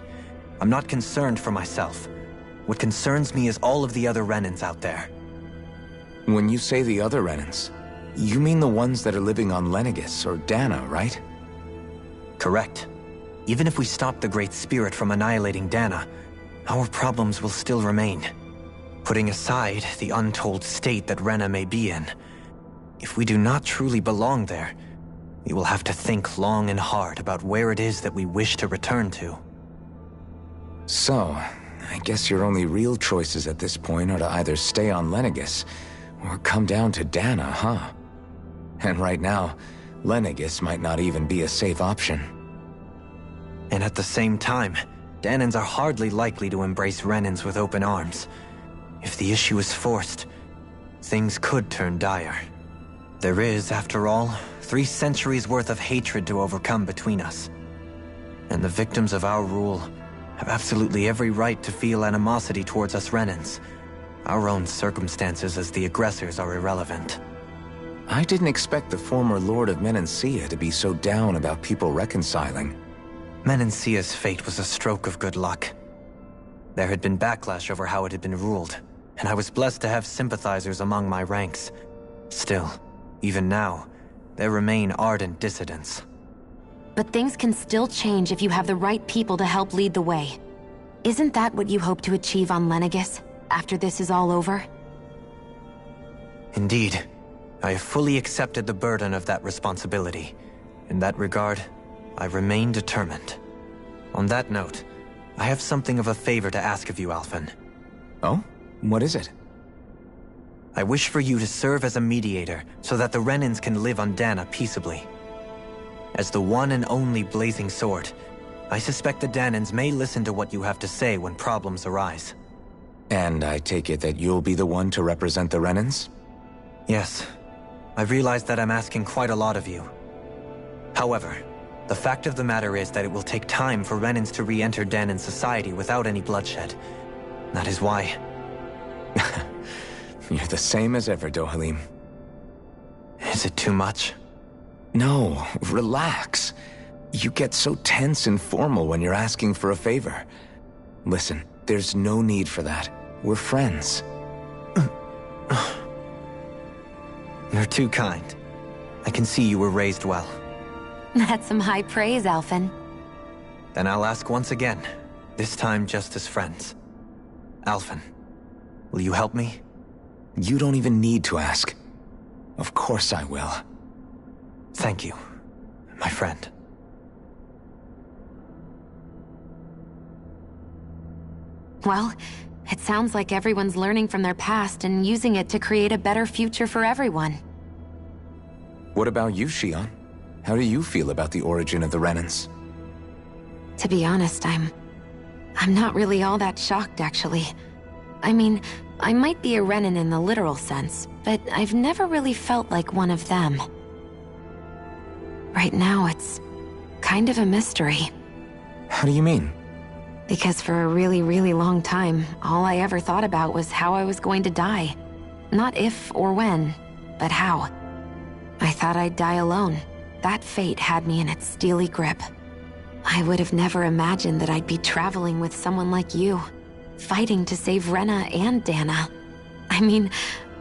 Speaker 7: I'm not concerned for myself. What concerns me is all of the other Renans out there.
Speaker 2: When you say the other Renans, you mean the ones that are living on Lenegis or Dana, right?
Speaker 7: Correct. Even if we stop the Great Spirit from annihilating Dana, our problems will still remain. Putting aside the untold state that Rena may be in, if we do not truly belong there, we will have to think long and hard about where it is that we wish to return to.
Speaker 2: So, I guess your only real choices at this point are to either stay on Lenegis, or come down to Dana, huh? And right now, Lenegis might not even be a safe option.
Speaker 7: And at the same time, Danans are hardly likely to embrace Renans with open arms. If the issue is forced, things could turn dire. There is, after all, 3 centuries worth of hatred to overcome between us. And the victims of our rule have absolutely every right to feel animosity towards us Renans. Our own circumstances as the aggressors are irrelevant.
Speaker 2: I didn't expect the former Lord of Menancia to be so down about people reconciling.
Speaker 7: Menancia's fate was a stroke of good luck. There had been backlash over how it had been ruled, and I was blessed to have sympathizers among my ranks. Still, even now, there remain ardent dissidents.
Speaker 3: But things can still change if you have the right people to help lead the way. Isn't that what you hope to achieve on Lenegis, after this is all over?
Speaker 7: Indeed. I have fully accepted the burden of that responsibility. In that regard, I remain determined. On that note, I have something of a favor to ask of you, Alphen.
Speaker 2: Oh? What is it?
Speaker 7: I wish for you to serve as a mediator so that the Renans can live on Dana peaceably. As the one and only Blazing Sword, I suspect the Danans may listen to what you have to say when problems arise.
Speaker 2: And I take it that you'll be the one to represent the Renans?
Speaker 7: Yes. I realize that I'm asking quite a lot of you. However, the fact of the matter is that it will take time for Renans to re-enter Danan society without any bloodshed. That is why...
Speaker 2: You're the same as ever, Dohalim.
Speaker 7: Is it too much?
Speaker 2: No, relax. You get so tense and formal when you're asking for a favor. Listen, there's no need for that. We're friends.
Speaker 7: You're too kind. I can see you were raised well.
Speaker 3: That's some high praise, Alphen.
Speaker 7: Then I'll ask once again, this time just as friends. Alphen, will you help me?
Speaker 2: You don't even need to ask. Of course I will.
Speaker 7: Thank you, my friend.
Speaker 3: Well, it sounds like everyone's learning from their past and using it to create a better future for everyone.
Speaker 2: What about you, Shionne? How do you feel about the origin of the Renans?
Speaker 3: To be honest, I'm not really all that shocked, actually. I mean, I might be a Renan in the literal sense, but I've never really felt like one of them. Right now, it's kind of a mystery.
Speaker 2: How do you mean?
Speaker 3: Because for a really, really long time, all I ever thought about was how I was going to die. Not if or when, but how. I thought I'd die alone. That fate had me in its steely grip. I would have never imagined that I'd be traveling with someone like you, fighting to save Rena and Dana. I mean,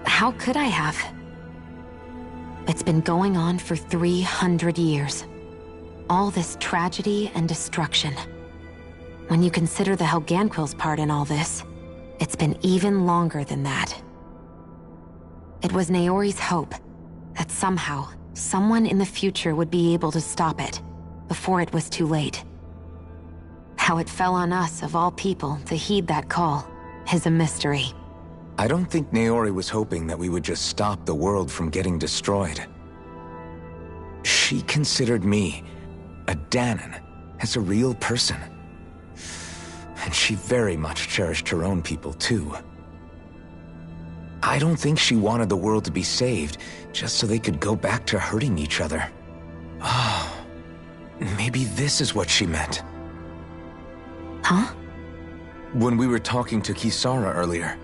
Speaker 3: how could I have? It's been going on for 300 years. All this tragedy and destruction. When you consider the Helganquil's part in all this, it's been even longer than that. It was Naori's hope that somehow, someone in the future would be able to stop it, before it was too late. How it fell on us, of all people, to heed that call, is a mystery.
Speaker 2: I don't think Naori was hoping that we would just stop the world from getting destroyed. She considered me, a Dahnan, as a real person. And she very much cherished her own people, too. I don't think she wanted the world to be saved, just so they could go back to hurting each other. Oh, maybe this is what she meant.
Speaker 3: Huh?
Speaker 2: When we were talking to Kisara earlier,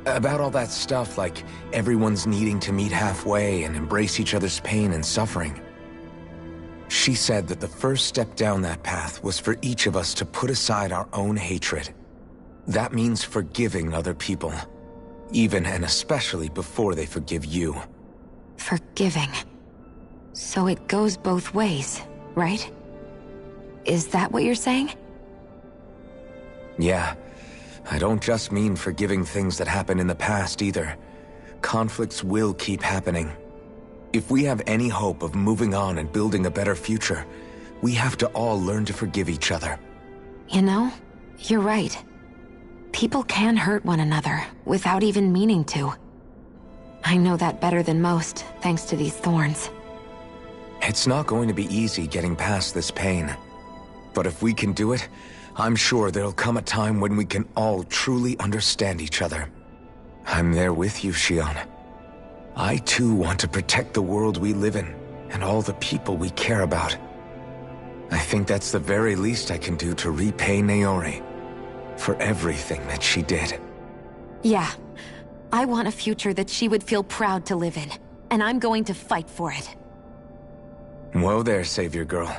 Speaker 2: about all that stuff like everyone's needing to meet halfway and embrace each other's pain and suffering. She said that the first step down that path was for each of us to put aside our own hatred. That means forgiving other people, even and especially before they forgive you.
Speaker 3: Forgiving. So it goes both ways, right? Is that what you're saying?
Speaker 2: Yeah. I don't just mean forgiving things that happened in the past either. Conflicts will keep happening. If we have any hope of moving on and building a better future, we have to all learn to forgive each other.
Speaker 3: You know, you're right. People can hurt one another without even meaning to. I know that better than most, thanks to these thorns.
Speaker 2: It's not going to be easy getting past this pain. But if we can do it, I'm sure there'll come a time when we can all truly understand each other. I'm there with you, Shionne. I too want to protect the world we live in, and all the people we care about. I think that's the very least I can do to repay Naori for everything that she did.
Speaker 3: Yeah. I want a future that she would feel proud to live in, and I'm going to fight for it.
Speaker 2: Whoa there, Savior Girl.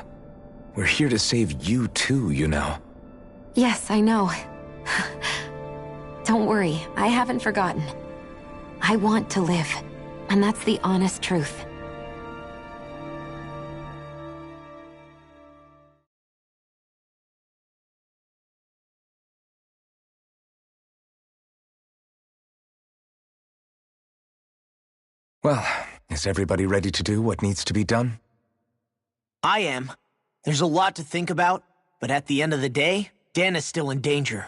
Speaker 2: We're here to save you too, you know.
Speaker 3: Yes, I know. Don't worry, I haven't forgotten. I want to live, and that's the honest truth.
Speaker 2: Well, is everybody ready to do what needs to be done?
Speaker 4: I am. There's a lot to think about, but at the end of the day, Dana's still in danger.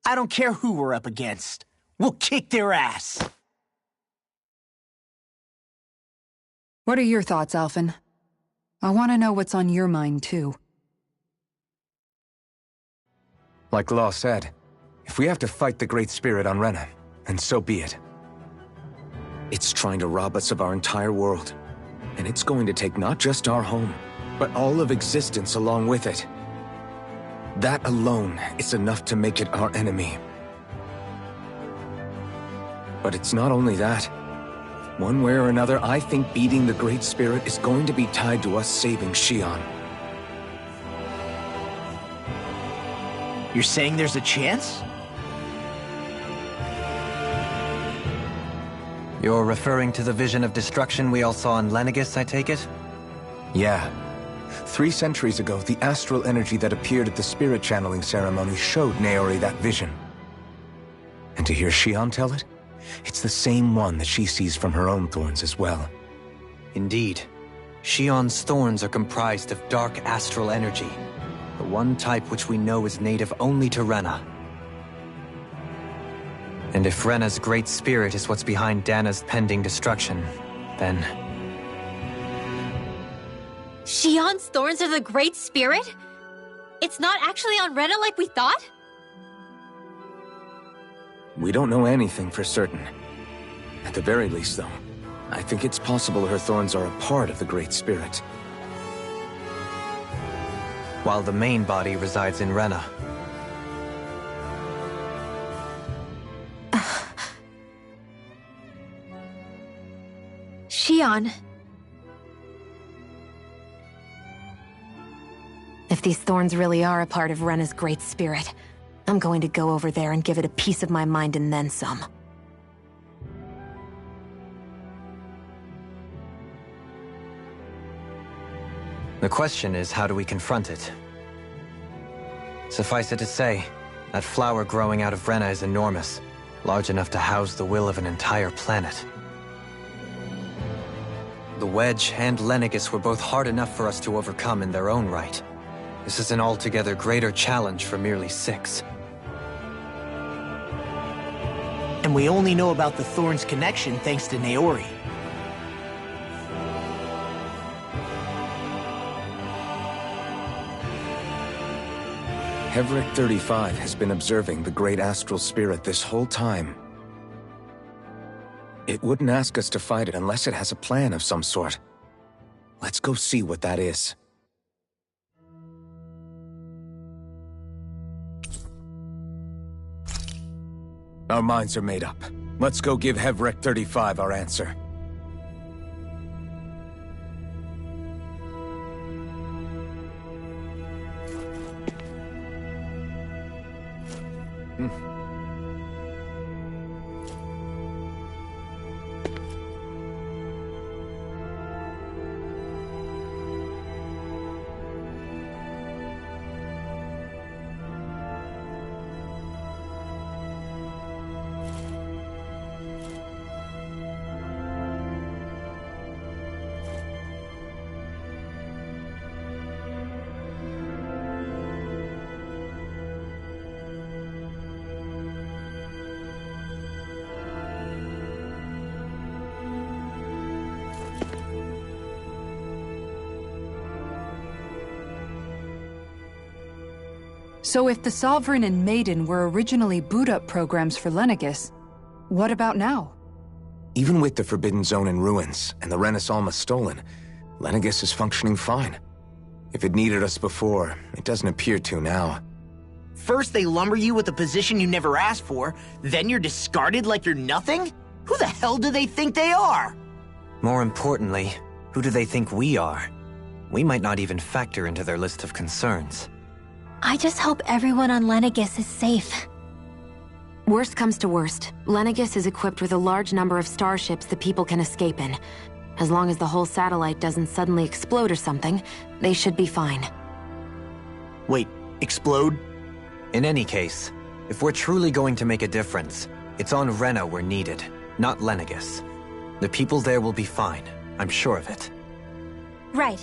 Speaker 4: I don't care who we're up against. We'll kick their ass.
Speaker 17: What are your thoughts, Alphen? I want to know what's on your mind, too.
Speaker 2: Like Law said, if we have to fight the Great Spirit on Rena, then so be it. It's trying to rob us of our entire world. And it's going to take not just our home, but all of existence along with it. That alone is enough to make it our enemy. But it's not only that. One way or another, I think beating the Great Spirit is going to be tied to us saving Xion.
Speaker 4: You're saying there's a chance?
Speaker 7: You're referring to the vision of destruction we all saw in Lenegis, I take it?
Speaker 2: Yeah. 3 centuries ago, the astral energy that appeared at the spirit channeling ceremony showed Naori that vision. And to hear Xion tell it, it's the same one that she sees from her own thorns as well.
Speaker 7: Indeed. Xion's thorns are comprised of dark astral energy, the one type which we know is native only to Rena. And if Rena's great spirit is what's behind Dana's pending destruction, then...
Speaker 5: Xion's thorns are the Great Spirit? It's not actually on Rena like we thought?
Speaker 2: We don't know anything for certain. At the very least, though, I think it's possible her thorns are a part of the Great Spirit.
Speaker 7: While the main body resides in Rena.
Speaker 3: Xion. If these thorns really are a part of Rena's Great Spirit, I'm going to go over there and give it a piece of my mind and then some.
Speaker 7: The question is, how do we confront it? Suffice it to say, that flower growing out of Rena is enormous, large enough to house the will of an entire planet. The Wedge and Lenegis were both hard enough for us to overcome in their own right. This is an altogether greater challenge for merely 6.
Speaker 4: And we only know about the Thorns' connection thanks to Naori.
Speaker 2: Heverick 35 has been observing the Great Astral Spirit this whole time. It wouldn't ask us to fight it unless it has a plan of some sort. Let's go see what that is. Our minds are made up. Let's go give Heverick 35 our answer.
Speaker 17: So if the Sovereign and Maiden were originally boot-up programs for Lenegis, what about now?
Speaker 2: Even with the Forbidden Zone in ruins and the Renis Alma stolen, Lenegis is functioning fine. If it needed us before, it doesn't appear to now.
Speaker 4: First they lumber you with a position you never asked for, then you're discarded like you're nothing? Who the hell do they think they are?
Speaker 7: More importantly, who do they think we are? We might not even factor into their list of concerns.
Speaker 5: I just hope everyone on Lenegis is safe.
Speaker 3: Worst comes to worst, Lenegis is equipped with a large number of starships the people can escape in. As long as the whole satellite doesn't suddenly explode or something, they should be fine.
Speaker 4: Wait, explode?
Speaker 7: In any case, if we're truly going to make a difference, it's on Rena we're needed, not Lenegis. The people there will be fine, I'm sure of it.
Speaker 5: Right.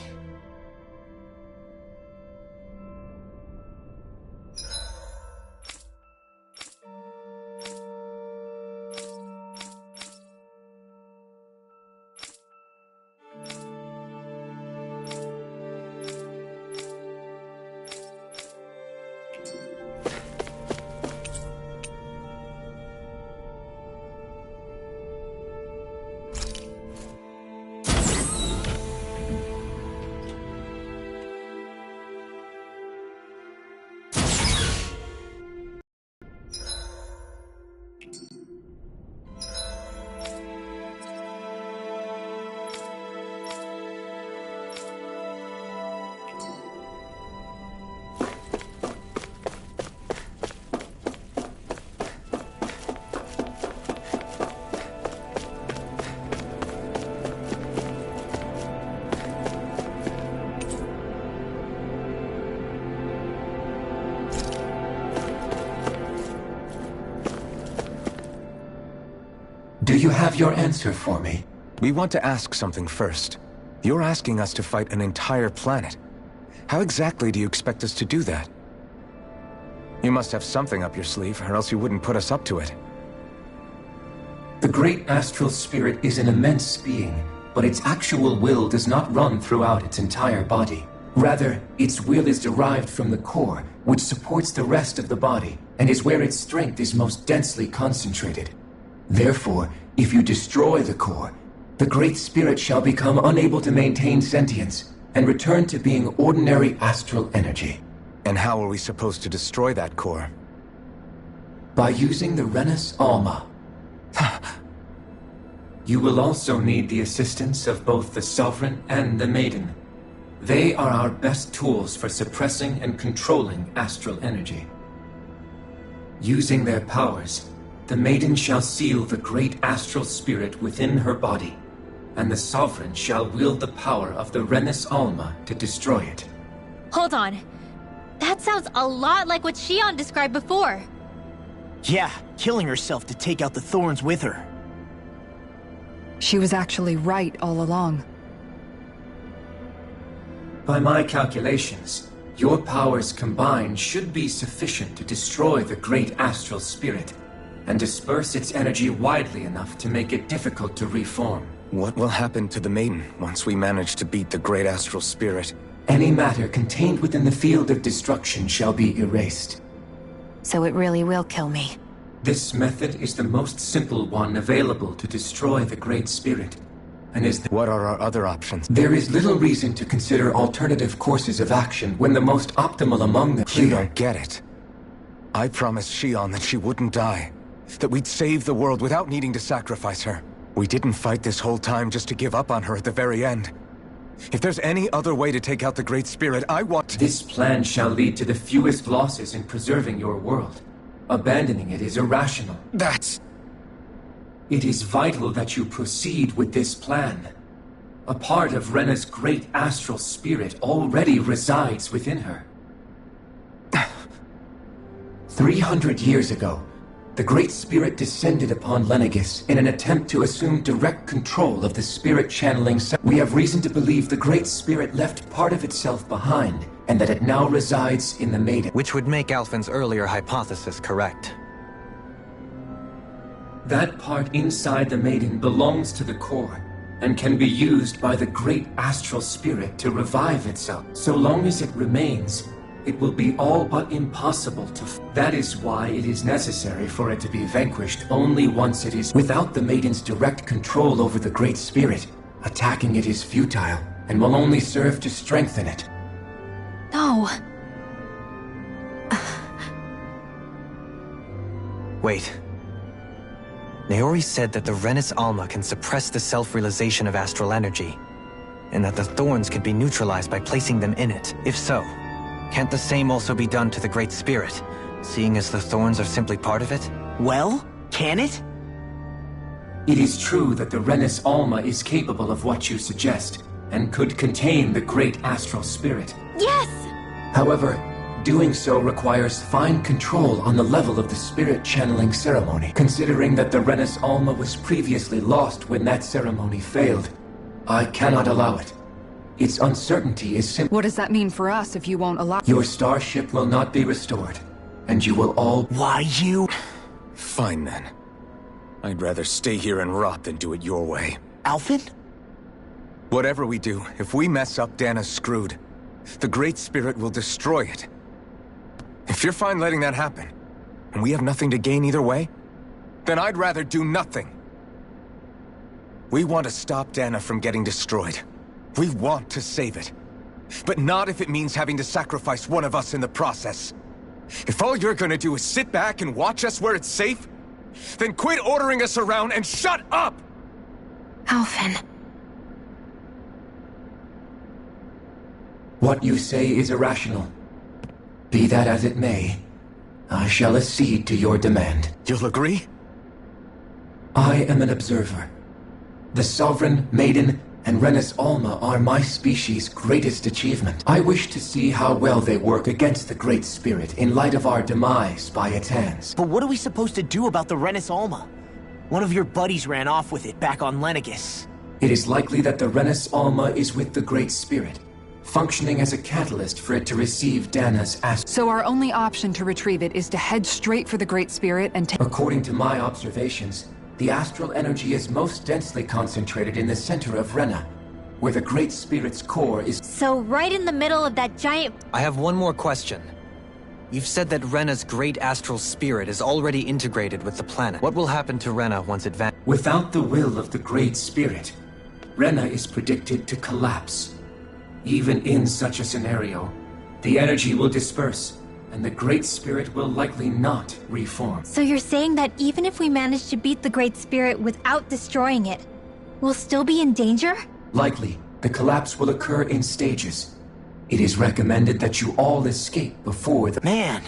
Speaker 14: Do you have your answer for me?
Speaker 2: We want to ask something first. You're asking us to fight an entire planet. How exactly do you expect us to do that? You must have something up your sleeve, or else you wouldn't put us up to it.
Speaker 14: The great astral spirit is an immense being, but its actual will does not run throughout its entire body. Rather, its will is derived from the core, which supports the rest of the body, and is where its strength is most densely concentrated. Therefore, if you destroy the core, the Great Spirit shall become unable to maintain sentience, and return to being ordinary astral energy.
Speaker 2: And how are we supposed to destroy that core?
Speaker 14: By using the Renus Alma. You will also need the assistance of both the Sovereign and the Maiden. They are our best tools for suppressing and controlling astral energy. Using their powers, the Maiden shall seal the great astral spirit within her body, and the Sovereign shall wield the power of the Renus Alma to destroy it.
Speaker 5: Hold on. That sounds a lot like what Xion described before.
Speaker 4: Yeah, killing herself to take out the thorns with her.
Speaker 17: She was actually right all along.
Speaker 14: By my calculations, your powers combined should be sufficient to destroy the great astral spirit, and disperse its energy widely enough to make it difficult to reform.
Speaker 2: What will happen to the Maiden once we manage to beat the great astral spirit?
Speaker 14: Any matter contained within the field of destruction shall be erased.
Speaker 3: So it really will kill me.
Speaker 14: This method is the most simple one available to destroy the Great Spirit, and is
Speaker 2: What are our other options?
Speaker 14: There is little reason to consider alternative courses of action when the most optimal among them
Speaker 2: You don't get it. I promised Xion that she wouldn't die. That we'd save the world without needing to sacrifice her. We didn't fight this whole time just to give up on her at the very end. If there's any other way to take out the Great Spirit, I want...
Speaker 14: This plan shall lead to the fewest losses in preserving your world. Abandoning it is irrational. It is vital that you proceed with this plan. A part of Rena's great astral spirit already resides within her. 300 years ago, the Great Spirit descended upon Lenegis in an attempt to assume direct control of the spirit channeling. We have reason to believe the Great Spirit left part of itself behind, and that it now resides in the Maiden.
Speaker 7: Which would make Alphen's earlier hypothesis correct.
Speaker 14: That part inside the Maiden belongs to the core, and can be used by the great astral spirit to revive itself. So long as it remains, it will be all but impossible to... That is why it is necessary for it to be vanquished only once it is... Without the Maiden's direct control over the Great Spirit, attacking it is futile, and will only serve to strengthen it.
Speaker 3: No.
Speaker 7: Wait. Naori said that the Renus Alma can suppress the self-realization of astral energy, and that the thorns could be neutralized by placing them in it. If so, can't the same also be done to the Great Spirit, seeing as the thorns are simply part of it?
Speaker 4: Well, can it?
Speaker 14: It is true that the Renus Alma is capable of what you suggest, and could contain the great astral spirit.
Speaker 5: Yes!
Speaker 14: However, doing so requires fine control on the level of the spirit channeling ceremony. Considering that the Renus Alma was previously lost when that ceremony failed, I cannot allow it. Its uncertainty is simple.
Speaker 17: What does that mean for us if you won't allow—
Speaker 14: Your starship will not be restored, and you will all—
Speaker 4: Why you?
Speaker 2: Fine then. I'd rather stay here and rot than do it your way.
Speaker 4: Alphen?
Speaker 2: Whatever we do, if we mess up, Dana's screwed. The Great Spirit will destroy it. If you're fine letting that happen, and we have nothing to gain either way, then I'd rather do nothing. We want to stop Dana from getting destroyed. We want to save it. But not if it means having to sacrifice one of us in the process. If all you're gonna do is sit back and watch us where it's safe, then quit ordering us around and shut up!
Speaker 3: Alphen.
Speaker 14: What you say is irrational. Be that as it may, I shall accede to your demand.
Speaker 2: You'll agree?
Speaker 14: I am an observer. The Sovereign, Maiden, and Renus Alma are my species' greatest achievement. I wish to see how well they work against the Great Spirit in light of our demise by its hands.
Speaker 4: But what are we supposed to do about the Renus Alma? One of your buddies ran off with it back on Lenegus.
Speaker 14: It is likely that the Renus Alma is with the Great Spirit, functioning as a catalyst for it to receive Dana's astral.
Speaker 17: So our only option to retrieve it is to head straight for the Great Spirit and take—
Speaker 14: According to my observations, the astral energy is most densely concentrated in the center of Rena, where the Great Spirit's core is—
Speaker 5: So right in the middle of that giant—
Speaker 7: I have one more question. You've said that Rena's great astral spirit is already integrated with the planet. What will happen to Rena once it vanishes?
Speaker 14: Without the will of the Great Spirit, Rena is predicted to collapse. Even in such a scenario, the energy will disperse, and the Great Spirit will likely not reform.
Speaker 5: So you're saying that even if we manage to beat the Great Spirit without destroying it, we'll still be in danger?
Speaker 14: Likely, the collapse will occur in stages. It is recommended that you all escape before the—
Speaker 4: Man,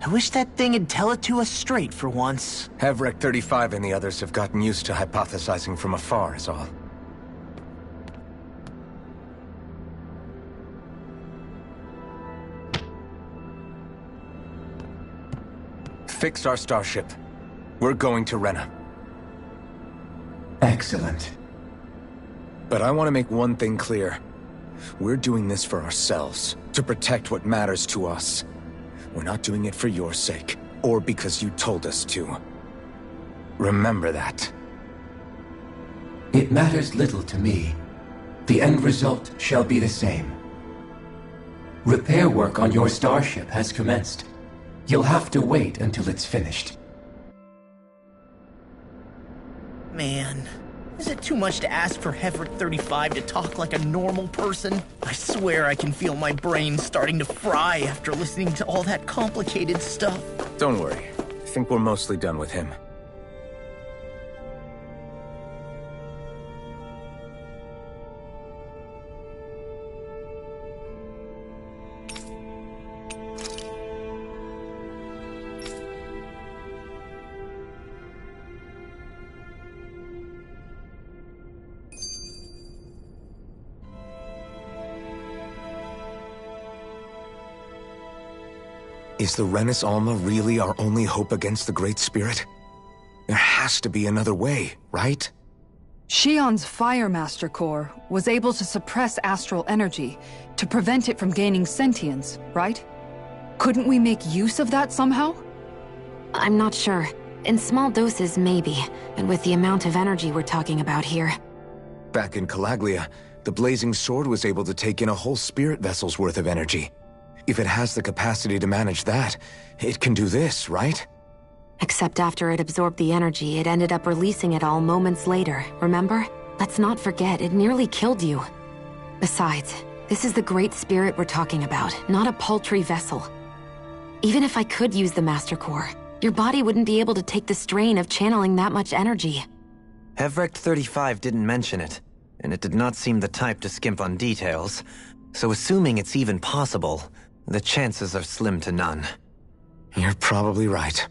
Speaker 4: I wish that thing would tell it to us straight for once.
Speaker 2: Hevrek 35 and the others have gotten used to hypothesizing from afar is all. Fix our starship. We're going to Rena.
Speaker 14: Excellent.
Speaker 2: But I want to make one thing clear. We're doing this for ourselves, to protect what matters to us. We're not doing it for your sake, or because you told us to. Remember that.
Speaker 14: It matters little to me. The end result shall be the same. Repair work on your starship has commenced. You'll have to wait until it's finished.
Speaker 4: Man, is it too much to ask for Hevrek 35 to talk like a normal person? I swear I can feel my brain starting to fry after listening to all that complicated stuff.
Speaker 2: Don't worry. I think we're mostly done with him. Is the Renus Alma really our only hope against the Great Spirit? There has to be another way, right?
Speaker 17: Shion's Fire Master Core was able to suppress astral energy to prevent it from gaining sentience, right? Couldn't we make use of that somehow?
Speaker 3: I'm not sure. In small doses, maybe. And with the amount of energy we're talking about here.
Speaker 2: Back in Calaglia, the Blazing Sword was able to take in a whole spirit vessel's worth of energy. If it has the capacity to manage that, it can do this, right?
Speaker 3: Except after it absorbed the energy, it ended up releasing it all moments later, remember? Let's not forget, it nearly killed you. Besides, this is the Great Spirit we're talking about, not a paltry vessel. Even if I could use the Master Core, your body wouldn't be able to take the strain of channeling that much energy.
Speaker 7: Hevrek 35 didn't mention it, and it did not seem the type to skimp on details, so assuming it's even possible, the chances are slim to none.
Speaker 2: You're probably right.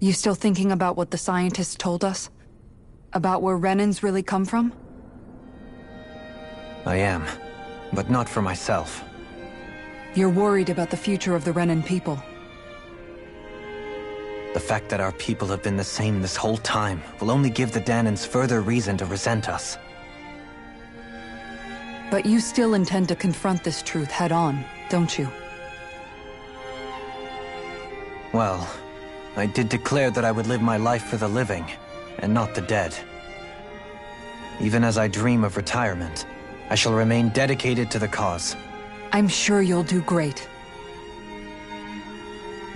Speaker 17: You still thinking about what the scientists told us? About where Renans really come from?
Speaker 7: I am, but not for myself.
Speaker 17: You're worried about the future of the Renan people.
Speaker 7: The fact that our people have been the same this whole time will only give the Danans further reason to resent us.
Speaker 17: But you still intend to confront this truth head-on, don't you?
Speaker 7: Well, I did declare that I would live my life for the living, and not the dead. Even as I dream of retirement, I shall remain dedicated to the cause.
Speaker 17: I'm sure you'll do great.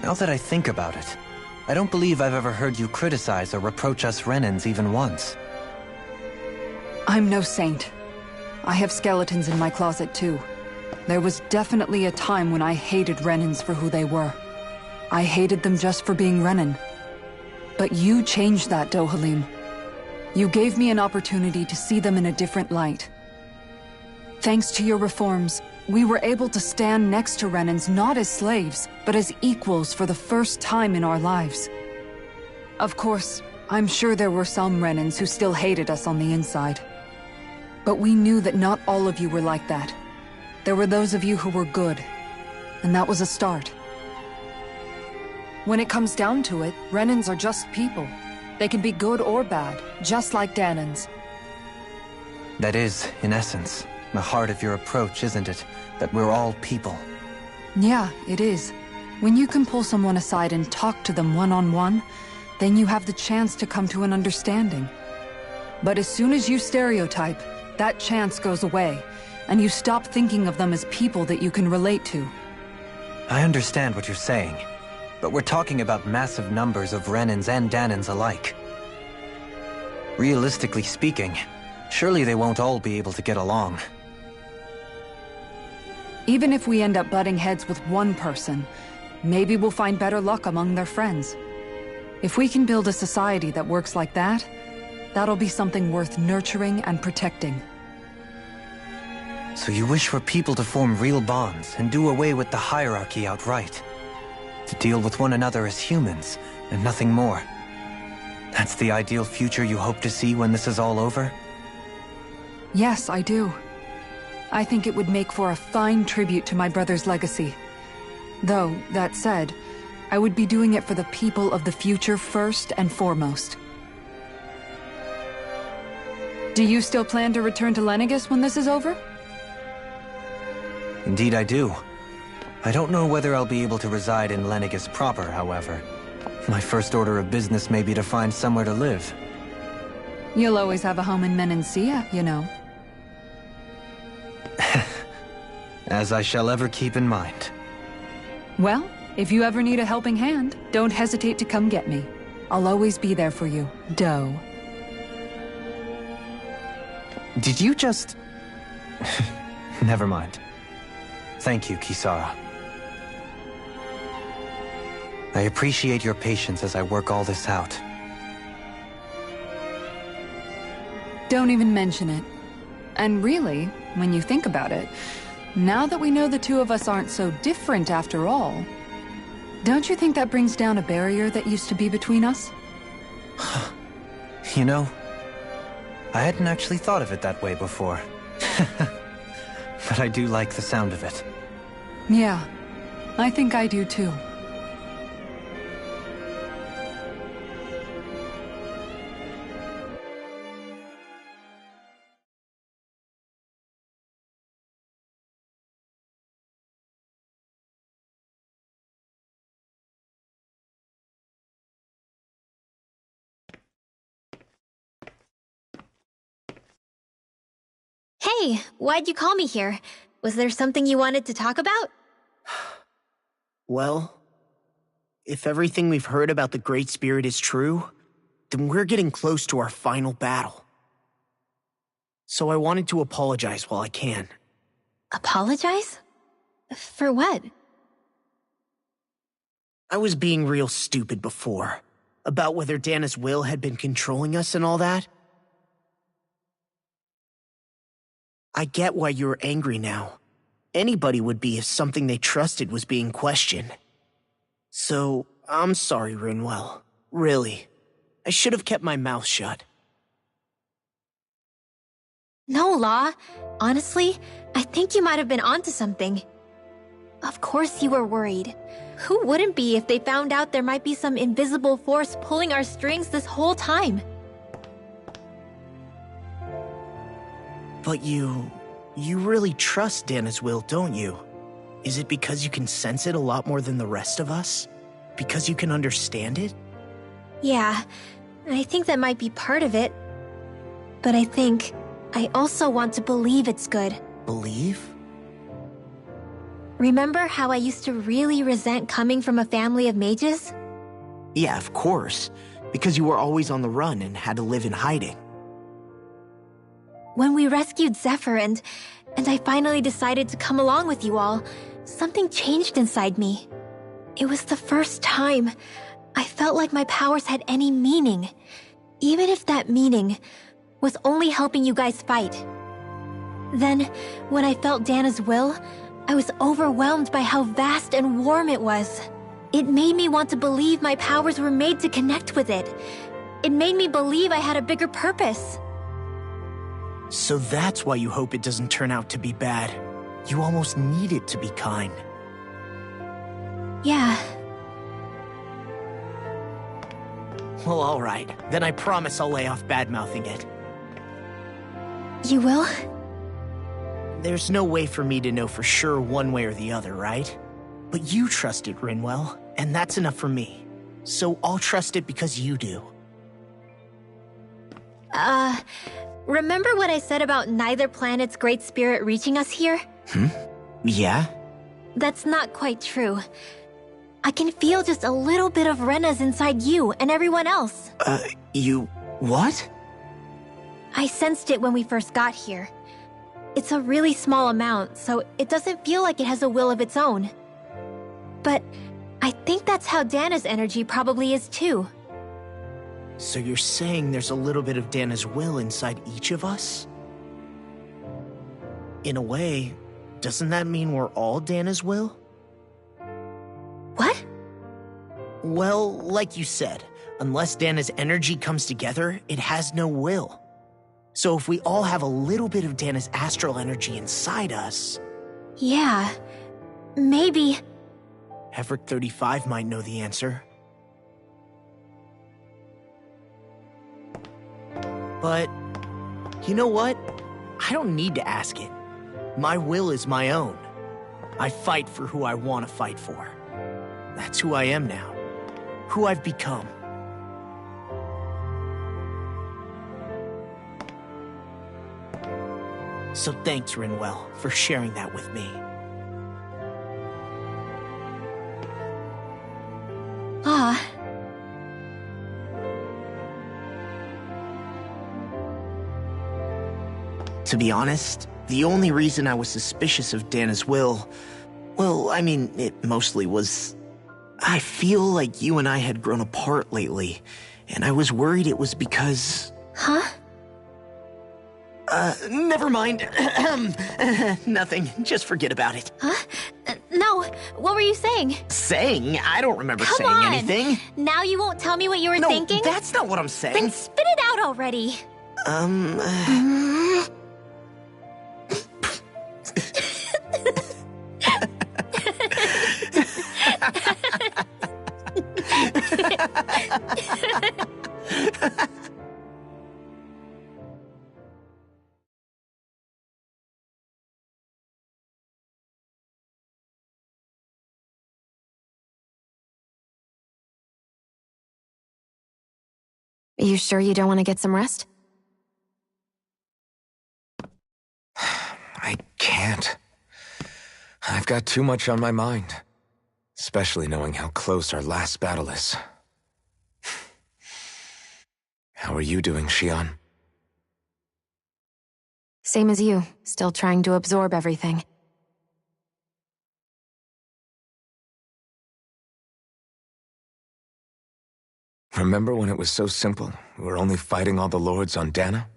Speaker 7: Now that I think about it, I don't believe I've ever heard you criticize or reproach us Renans even once.
Speaker 17: I'm no saint. I have skeletons in my closet too. There was definitely a time when I hated Renans for who they were. I hated them just for being Renan. But you changed that, Dohalim. You gave me an opportunity to see them in a different light.
Speaker 6: Thanks to your reforms, we were able to stand next to Renans not as slaves, but as equals for the first time in our lives. Of course, I'm sure there were some Renans who still hated us on the inside. But we knew that not all of you were like that. There were those of you who were good, and that was a start. When it comes down to it, Renans are just people. They can be good or bad, just like Dahnans.
Speaker 7: That is, in essence, the heart of your approach, isn't it? That we're all people.
Speaker 6: Yeah, it is. When you can pull someone aside and talk to them one-on-one, then you have the chance to come to an understanding. But as soon as you stereotype, that chance goes away, and you stop thinking of them as people that you can relate to.
Speaker 7: I understand what you're saying, but we're talking about massive numbers of Renans and Dahnans alike. Realistically speaking, surely they won't all be able to get along.
Speaker 6: Even if we end up butting heads with one person, maybe we'll find better luck among their friends. If we can build a society that works like that, that'll be something worth nurturing and protecting.
Speaker 7: So you wish for people to form real bonds and do away with the hierarchy outright? To deal with one another as humans, and nothing more? That's the ideal future you hope to see when this is all over?
Speaker 6: Yes, I do. I think it would make for a fine tribute to my brother's legacy. Though, that said, I would be doing it for the people of the future first and foremost. Do you still plan to return to Lenegis when this is over?
Speaker 7: Indeed I do. I don't know whether I'll be able to reside in Lenegis proper, however. My first order of business may be to find somewhere to live.
Speaker 6: You'll always have a home in Menancia, you know.
Speaker 7: As I shall ever keep in mind.
Speaker 6: Well, if you ever need a helping hand, don't hesitate to come get me. I'll always be there for you, Doe.
Speaker 7: Did you just... Never mind. Thank you, Kisara. I appreciate your patience as I work all this out.
Speaker 6: Don't even mention it. And really, when you think about it, now that we know the two of us aren't so different after all, don't you think that brings down a barrier that used to be between us?
Speaker 7: You know, I hadn't actually thought of it that way before. But I do like the sound of it.
Speaker 6: Yeah, I think I do too.
Speaker 5: Hey, why'd you call me here? Was there something you wanted to talk about?
Speaker 4: Well, if everything we've heard about the Great Spirit is true, then we're getting close to our final battle. So I wanted to apologize while I can.
Speaker 5: Apologize? For what?
Speaker 4: I was being real stupid before, about whether Dana's will had been controlling us and all that. I get why you're angry now. Anybody would be if something they trusted was being questioned. So, I'm sorry, Rinwell. Really. I should have kept my mouth shut.
Speaker 5: No, Law. Honestly, I think you might have been onto something. Of course you were worried. Who wouldn't be if they found out there might be some invisible force pulling our strings this whole time?
Speaker 4: But you really trust Dana's will, don't you? Is it because you can sense it a lot more than the rest of us? Because you can understand it?
Speaker 5: Yeah, I think that might be part of it. But I think I also want to believe it's good.
Speaker 4: Believe?
Speaker 5: Remember how I used to really resent coming from a family of mages?
Speaker 4: Yeah, of course. Because you were always on the run and had to live in hiding.
Speaker 5: When we rescued Zephyr and I finally decided to come along with you all, something changed inside me. It was the first time I felt like my powers had any meaning, even if that meaning was only helping you guys fight.
Speaker 1: Then, when I felt Dana's will, I was overwhelmed by how vast and warm it was. It made me want to believe my powers were made to connect with it. It made me believe I had a bigger purpose.
Speaker 4: So that's why you hope it doesn't turn out to be bad. You almost need it to be kind.
Speaker 1: Yeah.
Speaker 4: Well, alright. Then I promise I'll lay off bad-mouthing it.
Speaker 1: You will?
Speaker 4: There's no way for me to know for sure one way or the other, right? But you trust it, Rinwell, and that's enough for me. So I'll trust it because you do.
Speaker 1: Remember what I said about neither planet's great spirit reaching us here?
Speaker 4: Yeah?
Speaker 1: That's not quite true. I can feel just a little bit of Rena's inside you and everyone else.
Speaker 4: You... what?
Speaker 1: I sensed it when we first got here. It's a really small amount, so it doesn't feel like it has a will of its own. But I think that's how Dana's energy probably is too.
Speaker 4: So you're saying there's a little bit of Dana's will inside each of us? In a way, doesn't that mean we're all Dana's will?
Speaker 1: What?
Speaker 4: Well, like you said, unless Dana's energy comes together, it has no will. So if we all have a little bit of Dana's astral energy inside us...
Speaker 1: Yeah, maybe...
Speaker 4: Heverick 35 might know the answer. But, you know what? I don't need to ask it. My will is my own. I fight for who I want to fight for. That's who I am now. Who I've become. So thanks, Rinwell, for sharing that with me. To be honest, the only reason I was suspicious of Dana's will, well, I mean, it mostly was... I feel like you and I had grown apart lately, and I was worried it was because...
Speaker 1: Huh?
Speaker 4: Never mind. Nothing. Just forget about it.
Speaker 1: Huh? No, what were you saying?
Speaker 4: Saying? I don't remember saying anything.
Speaker 1: Now you won't tell me what you were thinking?
Speaker 4: No, that's not what I'm saying.
Speaker 1: Then spit it out already.
Speaker 3: Are you sure you don't want to get some rest?
Speaker 2: I can't. I've got too much on my mind. Especially knowing how close our last battle is. How are you doing, Xion?
Speaker 3: Same as you, still trying to absorb everything.
Speaker 2: Remember when it was so simple? We were only fighting all the lords on Dana?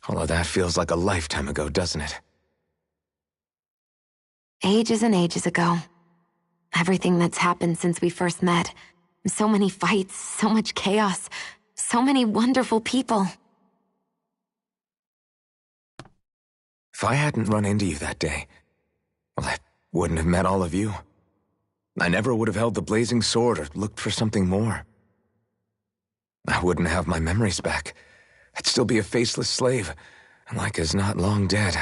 Speaker 2: Although that feels like a lifetime ago, doesn't it?
Speaker 3: Ages and ages ago. Everything that's happened since we first met. So many fights, so much chaos, so many wonderful people.
Speaker 2: If I hadn't run into you that day, well, I wouldn't have met all of you. I never would have held the blazing sword or looked for something more. I wouldn't have my memories back. I'd still be a faceless slave, like as not long dead.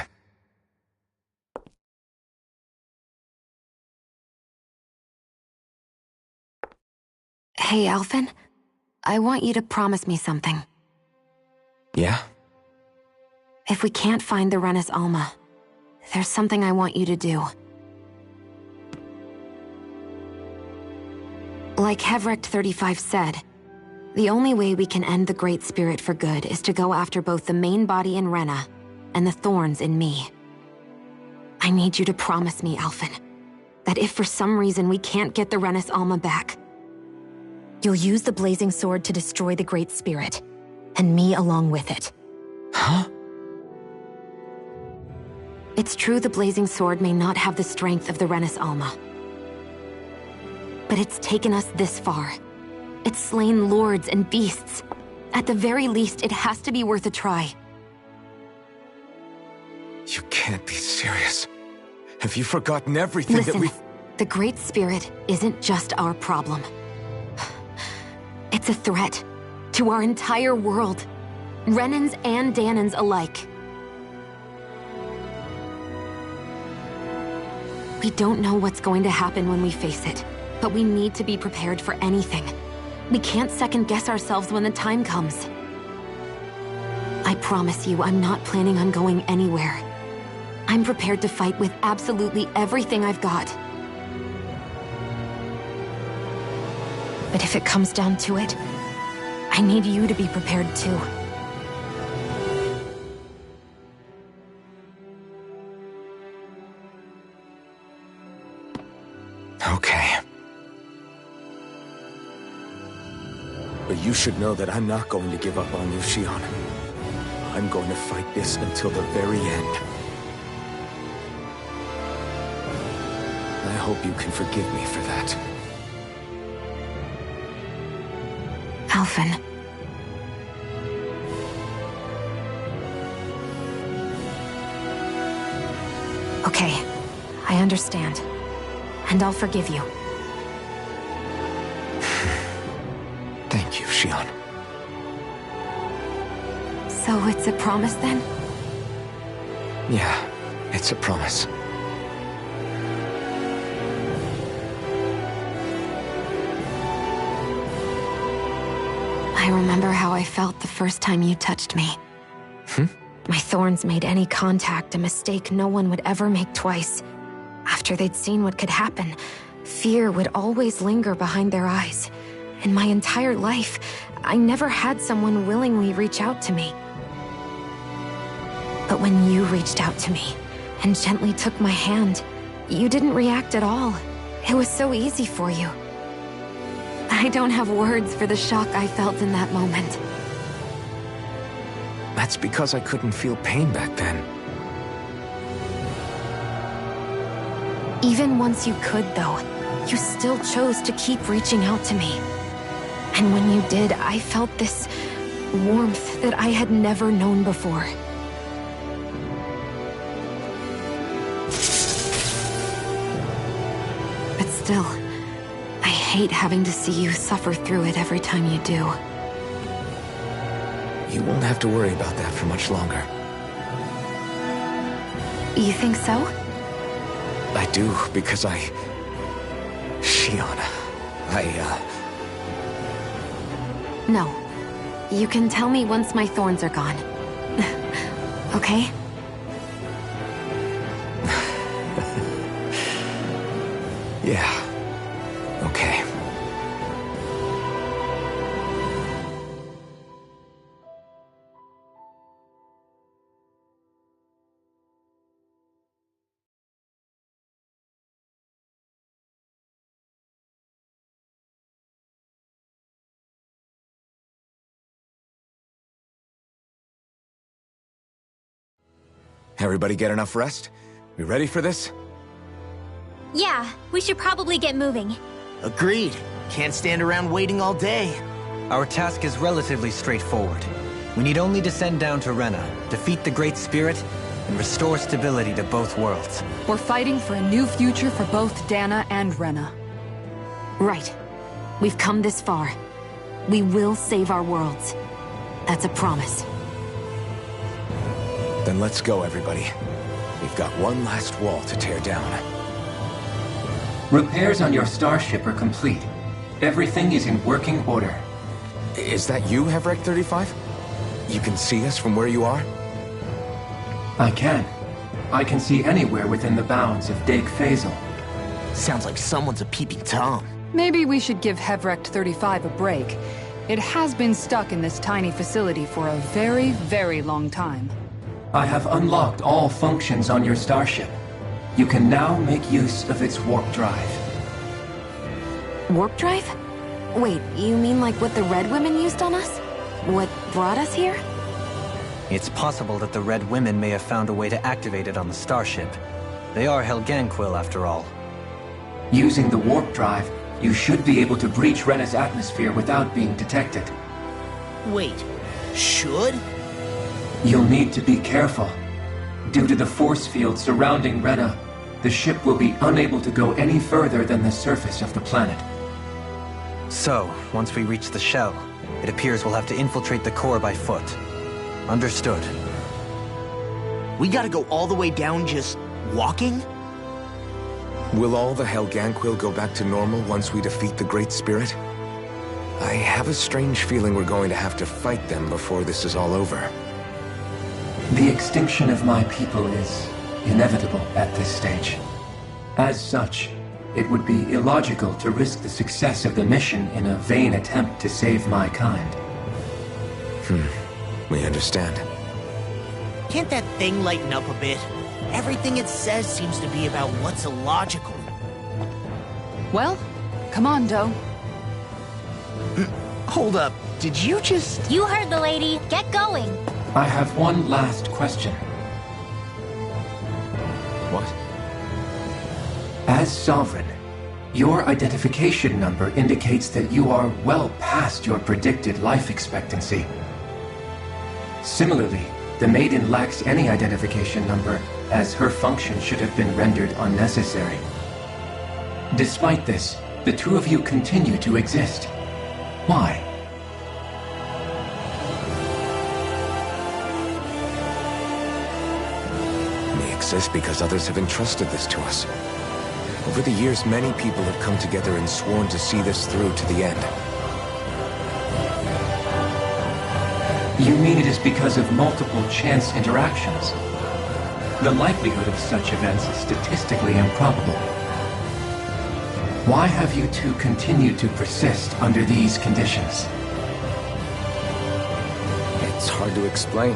Speaker 3: Hey, Alphen. I want you to promise me something.
Speaker 2: Yeah?
Speaker 3: If we can't find the Renis Alma, there's something I want you to do. Like Heverick 35 said, the only way we can end the Great Spirit for good is to go after both the main body in Rena and the thorns in me. I need you to promise me, Alphen, that if for some reason we can't get the Renis Alma back, you'll use the blazing sword to destroy the Great Spirit, and me along with it.
Speaker 2: Huh?
Speaker 3: It's true the Blazing Sword may not have the strength of the Renis Alma. But it's taken us this far. It's slain lords and beasts. At the very least, it has to be worth a try.
Speaker 2: You can't be serious. Have you forgotten everything
Speaker 3: Listen,
Speaker 2: that
Speaker 3: the Great Spirit isn't just our problem. It's a threat to our entire world. Renans and Dahnans alike. We don't know what's going to happen when we face it, but we need to be prepared for anything. We can't second-guess ourselves when the time comes. I promise you, I'm not planning on going anywhere. I'm prepared to fight with absolutely everything I've got. But if it comes down to it, I need you to be prepared too.
Speaker 2: Okay. But you should know that I'm not going to give up on you, Shionne. I'm going to fight this until the very end. I hope you can forgive me for that.
Speaker 3: Alphen. Okay, I understand. And I'll forgive you.
Speaker 2: Thank you, Shionne.
Speaker 3: So it's a promise then?
Speaker 2: Yeah, it's a promise.
Speaker 3: I remember how I felt the first time you touched me. My thorns made any contact a mistake no one would ever make twice. After they'd seen what could happen, fear would always linger behind their eyes. In my entire life, I never had someone willingly reach out to me. But when you reached out to me and gently took my hand, you didn't react at all. It was so easy for you. I don't have words for the shock I felt in that moment.
Speaker 2: That's because I couldn't feel pain back then.
Speaker 3: Even once you could, though, you still chose to keep reaching out to me. And when you did, I felt this warmth that I had never known before. But still, I hate having to see you suffer through it every time you do.
Speaker 2: You won't have to worry about that for much longer.
Speaker 3: You think so?
Speaker 2: I do, because Shionne,
Speaker 3: No. You can tell me once my thorns are gone. Okay?
Speaker 2: Yeah. Okay. Everybody get enough rest? We ready for this?
Speaker 5: Yeah, we should probably get moving.
Speaker 4: Agreed. Can't stand around waiting all day.
Speaker 7: Our task is relatively straightforward. We need only descend down to Rena, defeat the Great Spirit, and restore stability to both worlds.
Speaker 17: We're fighting for a new future for both Dahna and Rena.
Speaker 3: Right. We've come this far. We will save our worlds. That's a promise.
Speaker 2: Then let's go, everybody. We've got one last wall to tear down.
Speaker 14: Repairs on your starship are complete. Everything is in working order.
Speaker 2: Is that you, Hevrek 35? You can see us from where you are?
Speaker 14: I can. I can see anywhere within the bounds of Dake Faisal.
Speaker 4: Sounds like someone's a peeping Tom.
Speaker 17: Maybe we should give Hevrek 35 a break. It has been stuck in this tiny facility for a very, very long time.
Speaker 14: I have unlocked all functions on your starship. You can now make use of its warp drive.
Speaker 3: Warp drive? Wait, you mean like what the Red Women used on us? What brought us here?
Speaker 7: It's possible that the Red Women may have found a way to activate it on the starship. They are Helganquil, after all.
Speaker 14: Using the warp drive, you should be able to breach Rena's atmosphere without being detected.
Speaker 4: Wait, should?
Speaker 14: You'll need to be careful. Due to the force field surrounding Rena, the ship will be unable to go any further than the surface of the planet.
Speaker 7: So, once we reach the shell, it appears we'll have to infiltrate the core by foot. Understood.
Speaker 4: We gotta go all the way down just walking?
Speaker 2: Will all the Helganquil go back to normal once we defeat the Great Spirit? I have a strange feeling we're going to have to fight them before this is all over.
Speaker 14: The extinction of my people is inevitable at this stage. As such, it would be illogical to risk the success of the mission in a vain attempt to save my kind.
Speaker 2: We understand.
Speaker 4: Can't that thing lighten up a bit? Everything it says seems to be about what's illogical.
Speaker 17: Well, come on, Doe.
Speaker 4: Hold up, did you just...
Speaker 5: You heard the lady. Get going.
Speaker 14: I have one last question.
Speaker 2: What?
Speaker 14: As Sovereign, your identification number indicates that you are well past your predicted life expectancy. Similarly, the Maiden lacks any identification number, as her function should have been rendered unnecessary. Despite this, the two of you continue to exist. Why?
Speaker 2: We exist because others have entrusted this to us. Over the years, many people have come together and sworn to see this through to the end.
Speaker 14: You mean it is because of multiple chance interactions? The likelihood of such events is statistically improbable. Why have you two continued to persist under these conditions?
Speaker 2: It's hard to explain.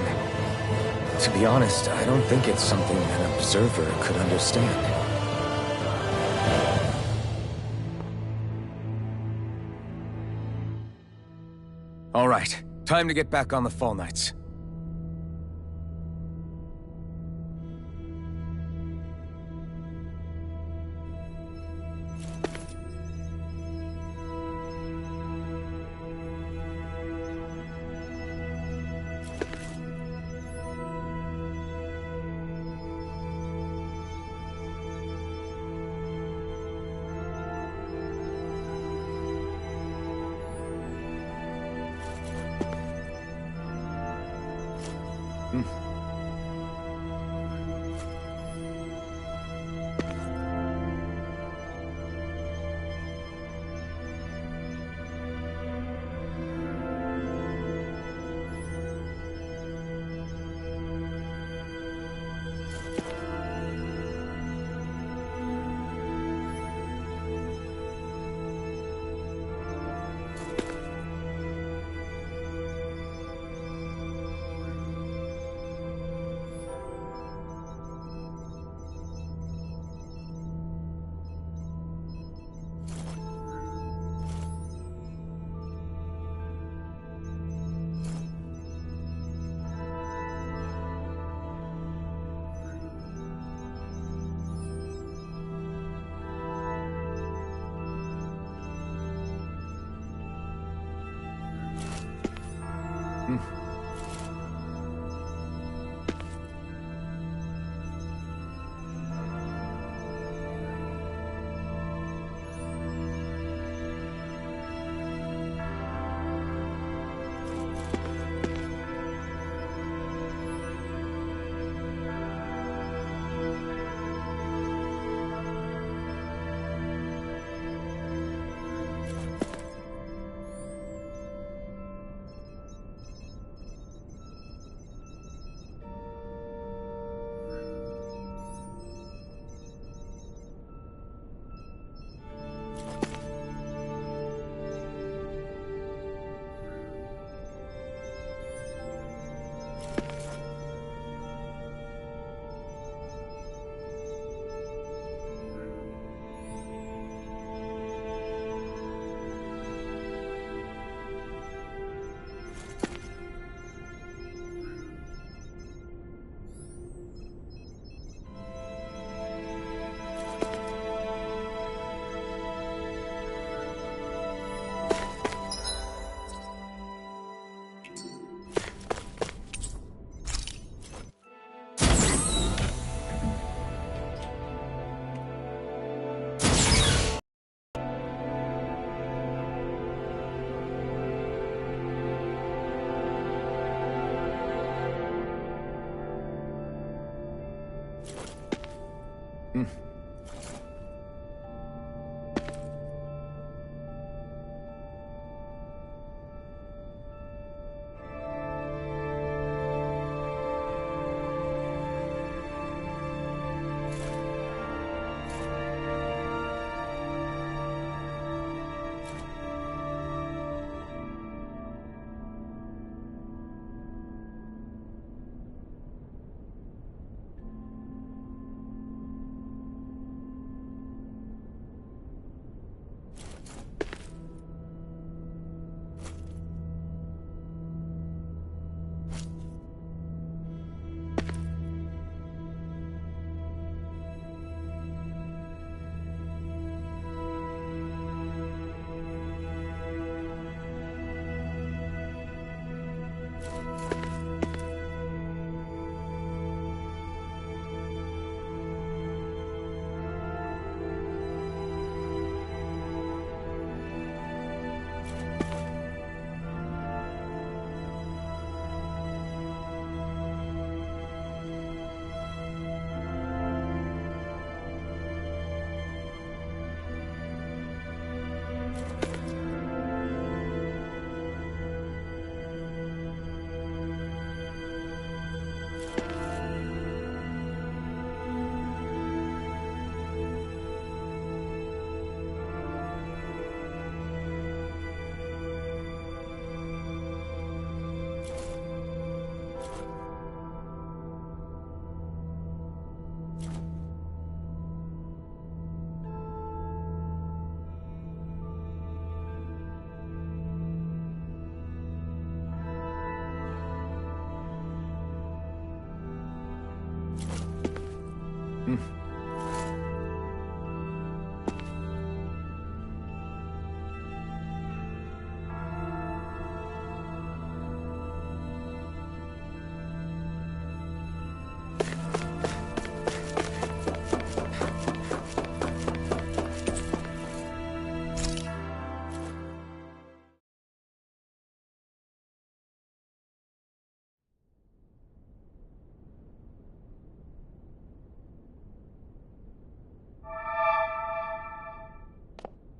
Speaker 2: To be honest, I don't think it's something an observer could understand. All right, time to get back on the Fall Knights.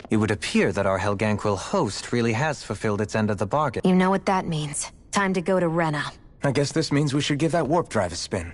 Speaker 7: It would appear that our Helganquil host really has fulfilled its end of the bargain.
Speaker 3: You know what that means. Time to go to Rena.
Speaker 2: I guess this means we should give that warp drive a spin.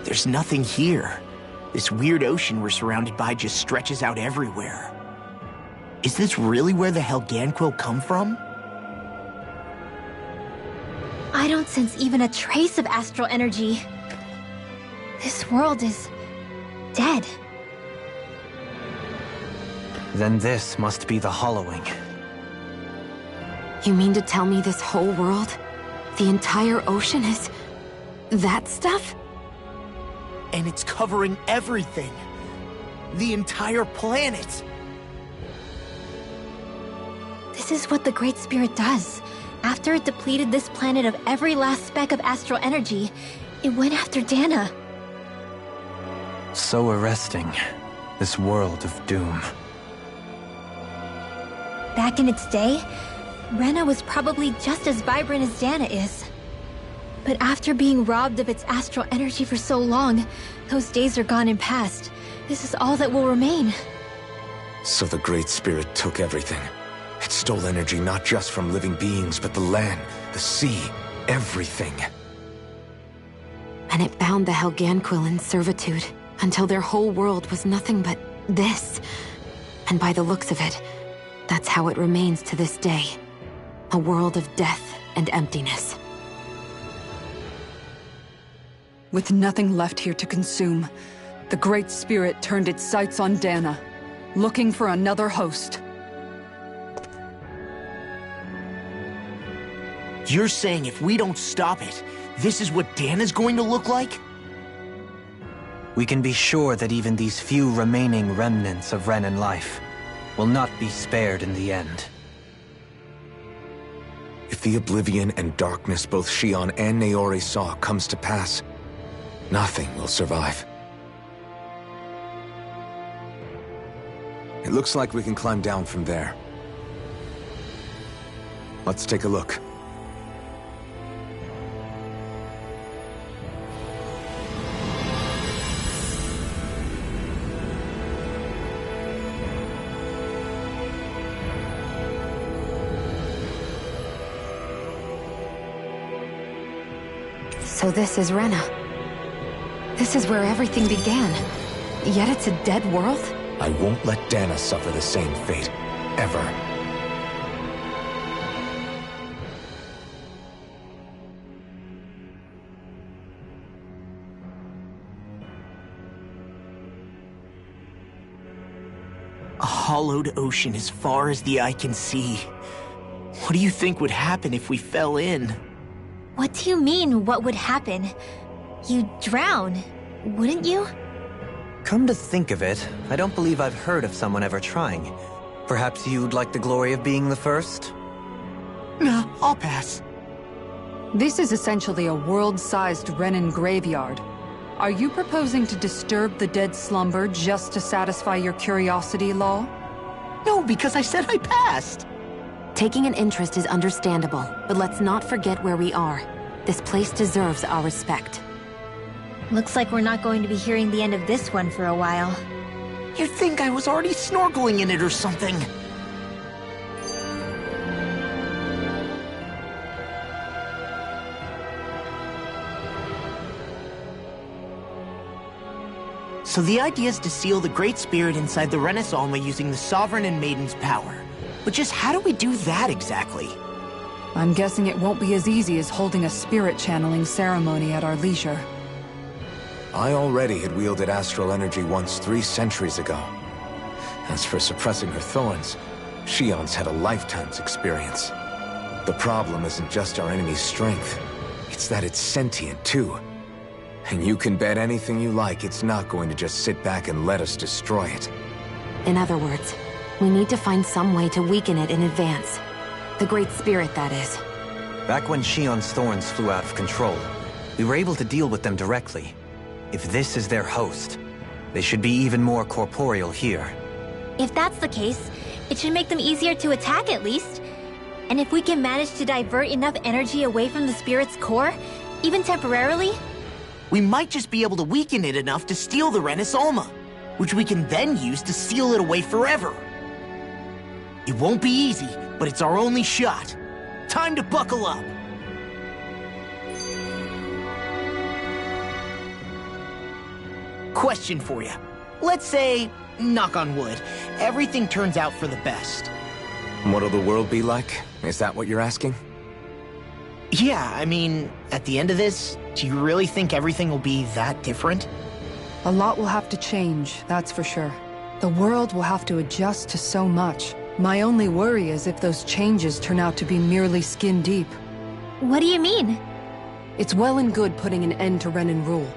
Speaker 4: There's nothing here. This weird ocean we're surrounded by just stretches out everywhere. Is this really where the Helganquil come from?
Speaker 5: I don't sense even a trace of astral energy. This world is dead.
Speaker 7: Then this must be the Hollowing.
Speaker 3: You mean to tell me this whole world, the entire ocean is that stuff?
Speaker 4: And it's covering everything. The entire planet.
Speaker 5: This is what the Great Spirit does. After it depleted this planet of every last speck of astral energy, it went after Dana.
Speaker 7: So arresting. This world of doom.
Speaker 5: Back in its day, Rena was probably just as vibrant as Dana is. But after being robbed of its astral energy for so long, those days are gone and past. This is all that will remain.
Speaker 2: So the Great Spirit took everything. It stole energy not just from living beings, but the land, the sea, everything.
Speaker 3: And it bound the Helganquil in servitude. Until their whole world was nothing but this. And by the looks of it, that's how it remains to this day. A world of death and emptiness.
Speaker 17: With nothing left here to consume, the Great Spirit turned its sights on Dana, looking for another host.
Speaker 4: You're saying if we don't stop it, this is what Dana's going to look like?
Speaker 7: We can be sure that even these few remaining remnants of Renan life will not be spared in the end.
Speaker 2: If the oblivion and darkness both Shion and Naori saw comes to pass, nothing will survive. It looks like we can climb down from there. Let's take a look.
Speaker 3: So this is Rena. This is where everything began. Yet it's a dead world?
Speaker 2: I won't let Dana suffer the same fate. Ever.
Speaker 4: A hollowed ocean as far as the eye can see. What do you think would happen if we fell in?
Speaker 5: What do you mean, what would happen? You'd drown, wouldn't you?
Speaker 7: Come to think of it, I don't believe I've heard of someone ever trying. Perhaps you'd like the glory of being the first?
Speaker 4: Nah, I'll pass.
Speaker 17: This is essentially a world-sized Renan graveyard. Are you proposing to disturb the dead slumber just to satisfy your curiosity, Law?
Speaker 4: No, because I said I passed.
Speaker 3: Taking an interest is understandable, but let's not forget where we are. This place deserves our respect.
Speaker 5: Looks like we're not going to be hearing the end of this one for a while.
Speaker 4: You'd think I was already snorkeling in it or something. So the idea is to seal the Great Spirit inside the Renas Alma using the Sovereign and Maiden's power. But just how do we do that exactly?
Speaker 17: I'm guessing it won't be as easy as holding a spirit channeling ceremony at our leisure.
Speaker 2: I already had wielded astral energy once 3 centuries ago. As for suppressing her thorns, Shion's had a lifetime's experience. The problem isn't just our enemy's strength, it's that it's sentient too. And you can bet anything you like it's not going to just sit back and let us destroy it.
Speaker 3: In other words, we need to find some way to weaken it in advance. The Great Spirit, that is.
Speaker 7: Back when Shion's thorns flew out of control, we were able to deal with them directly. If this is their host, they should be even more corporeal here.
Speaker 5: If that's the case, it should make them easier to attack at least. And if we can manage to divert enough energy away from the spirit's core, even temporarily,
Speaker 4: we might just be able to weaken it enough to steal the Renas Alma, which we can then use to seal it away forever. It won't be easy, but it's our only shot. Time to buckle up. Question for you. Let's say, knock on wood, everything turns out for the best.
Speaker 2: What'll the world be like? Is that what you're asking?
Speaker 4: Yeah, I mean, at the end of this, do you really think everything will be that different?
Speaker 17: A lot will have to change, that's for sure. The world will have to adjust to so much. My only worry is if those changes turn out to be merely skin deep.
Speaker 5: What do you mean?
Speaker 17: It's well and good putting an end to Renan rule.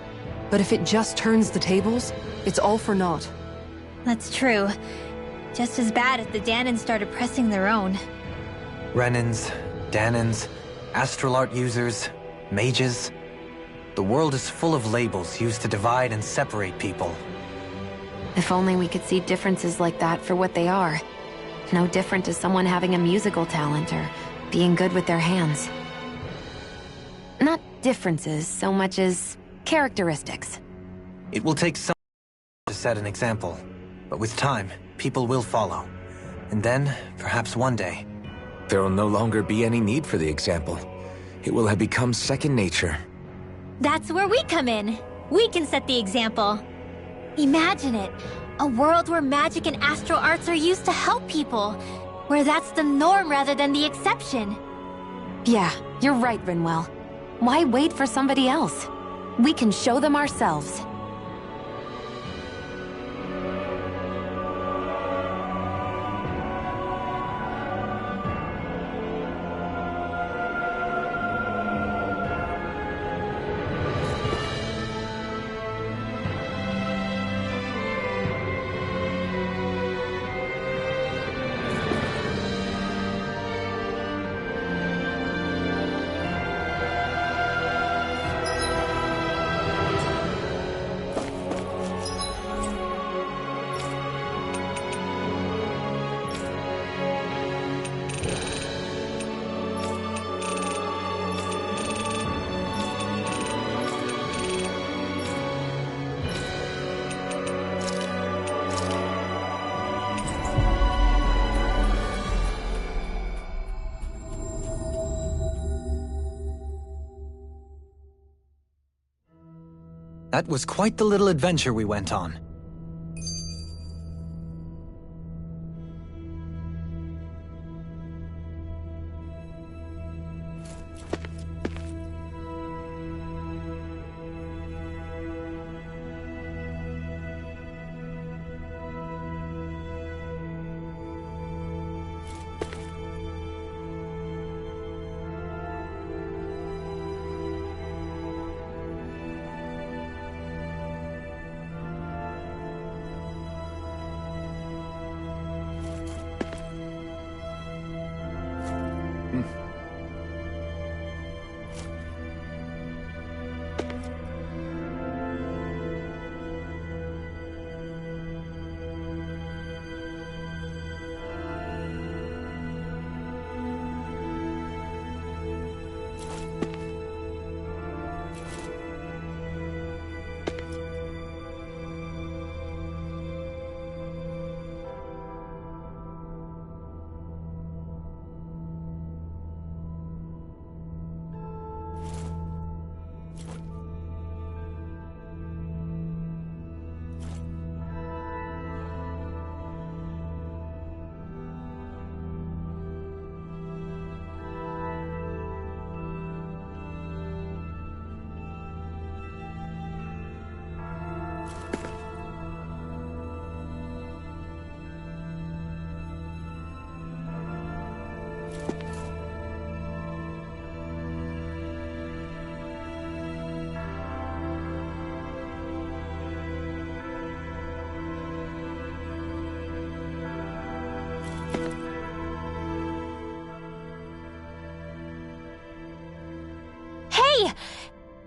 Speaker 17: But if it just turns the tables, it's all for naught.
Speaker 5: That's true. Just as bad if the Danans started pressing their own.
Speaker 7: Renans, Danans, astral art users, mages. The world is full of labels used to divide and separate people.
Speaker 3: If only we could see differences like that for what they are. No different to someone having a musical talent or being good with their hands. Not differences so much as characteristics.
Speaker 7: It will take some to set an example, but with time, people will follow. And then, perhaps one day,
Speaker 2: there will no longer be any need for the example. It will have become second nature.
Speaker 5: That's where we come in. We can set the example. Imagine it. A world where magic and astral arts are used to help people. Where that's the norm rather than the exception.
Speaker 3: Yeah, you're right, Rinwell. Why wait for somebody else? We can show them ourselves.
Speaker 7: That was quite the little adventure we went on.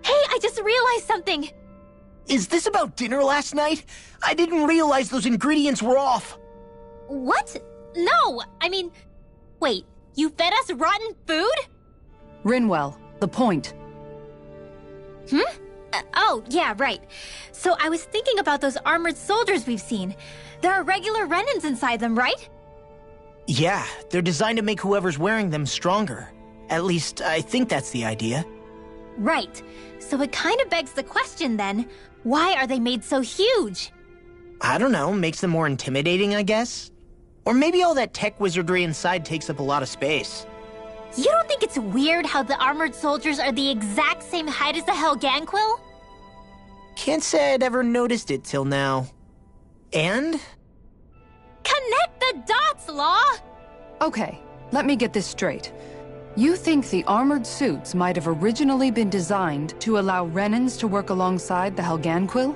Speaker 5: Hey, I just realized something!
Speaker 4: Is this about dinner last night? I didn't realize those ingredients were off.
Speaker 5: What? No, I mean... Wait, you fed us rotten food?
Speaker 6: Rinwell, the point.
Speaker 5: Oh, yeah, right. So I was thinking about those armored soldiers we've seen. There are regular Renans inside them, right?
Speaker 4: Yeah, they're designed to make whoever's wearing them stronger. At least, I think that's the idea.
Speaker 5: Right. So it kind of begs the question then, why are they made so huge?
Speaker 4: I don't know, makes them more intimidating, I guess? Or maybe all that tech wizardry inside takes up a lot of space.
Speaker 5: You don't think it's weird how the armored soldiers are the exact same height as the Helganquil?
Speaker 4: Can't say I'd ever noticed it till now. And?
Speaker 5: Connect the dots, Law!
Speaker 6: Okay, let me get this straight. You think the armored suits might have originally been designed to allow Renans to work alongside the Helganquil?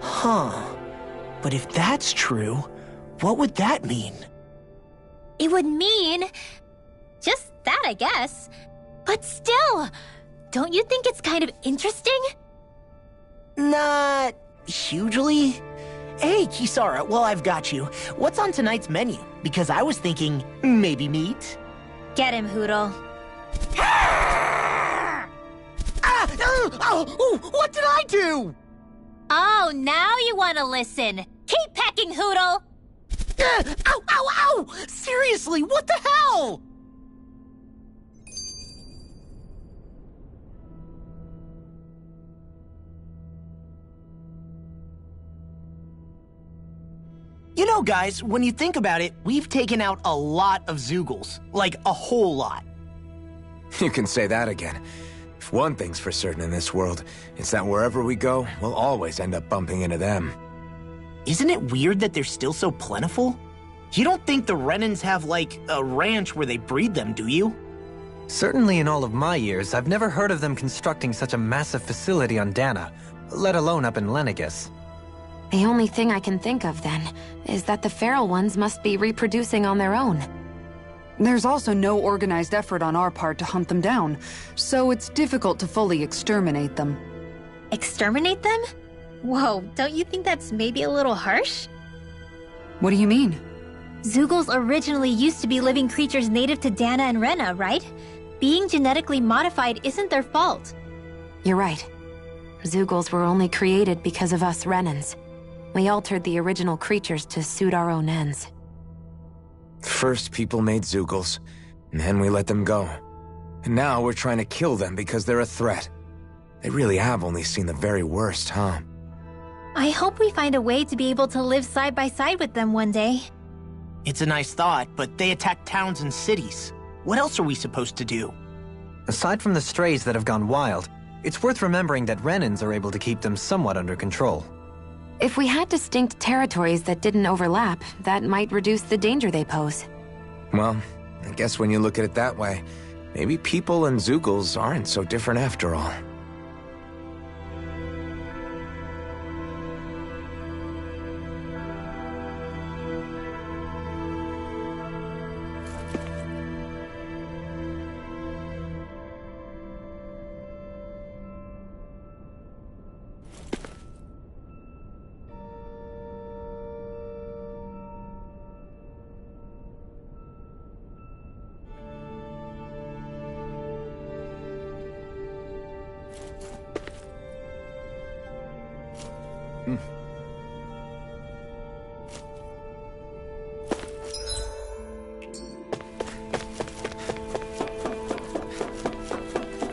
Speaker 4: Huh. But if that's true, what would that mean?
Speaker 5: It would mean... just that, I guess. But still, don't you think it's kind of interesting?
Speaker 4: Not... hugely? Hey, Kisara, while I've got you, what's on tonight's menu? Because I was thinking, maybe meat?
Speaker 5: Get him, Hootle.
Speaker 4: What did I do?
Speaker 5: Oh, now you want to listen. Keep pecking, Hootle!
Speaker 4: Ow! Seriously, what the hell? You know, guys, when you think about it, we've taken out a lot of Zeugles. Like, a whole lot.
Speaker 2: You can say that again. If one thing's for certain in this world, it's that wherever we go, we'll always end up bumping into them.
Speaker 4: Isn't it weird that they're still so plentiful? You don't think the Renans have, like, a ranch where they breed them, do you?
Speaker 7: Certainly in all of my years, I've never heard of them constructing such a massive facility on Dana, let alone up in Lenegis.
Speaker 3: The only thing I can think of, then, is that the feral ones must be reproducing on their own.
Speaker 17: There's also no organized effort on our part to hunt them down, so it's difficult to fully exterminate them.
Speaker 5: Exterminate them? Whoa, don't you think that's maybe a little harsh?
Speaker 17: What do you mean?
Speaker 5: Zeugles originally used to be living creatures native to Dana and Rena, right? Being genetically modified isn't their fault.
Speaker 3: You're right. Zeugles were only created because of us Renans. We altered the original creatures to suit our own ends.
Speaker 2: First, people made Zeugles, and then we let them go. And now we're trying to kill them because they're a threat. They really have only seen the very worst, huh?
Speaker 5: I hope we find a way to be able to live side by side with them one day.
Speaker 4: It's a nice thought, but they attack towns and cities. What else are we supposed to do?
Speaker 7: Aside from the strays that have gone wild, it's worth remembering that Renans are able to keep them somewhat under control.
Speaker 3: If we had distinct territories that didn't overlap, that might reduce the danger they pose.
Speaker 2: Well, I guess when you look at it that way, maybe people and Zeugles aren't so different after all.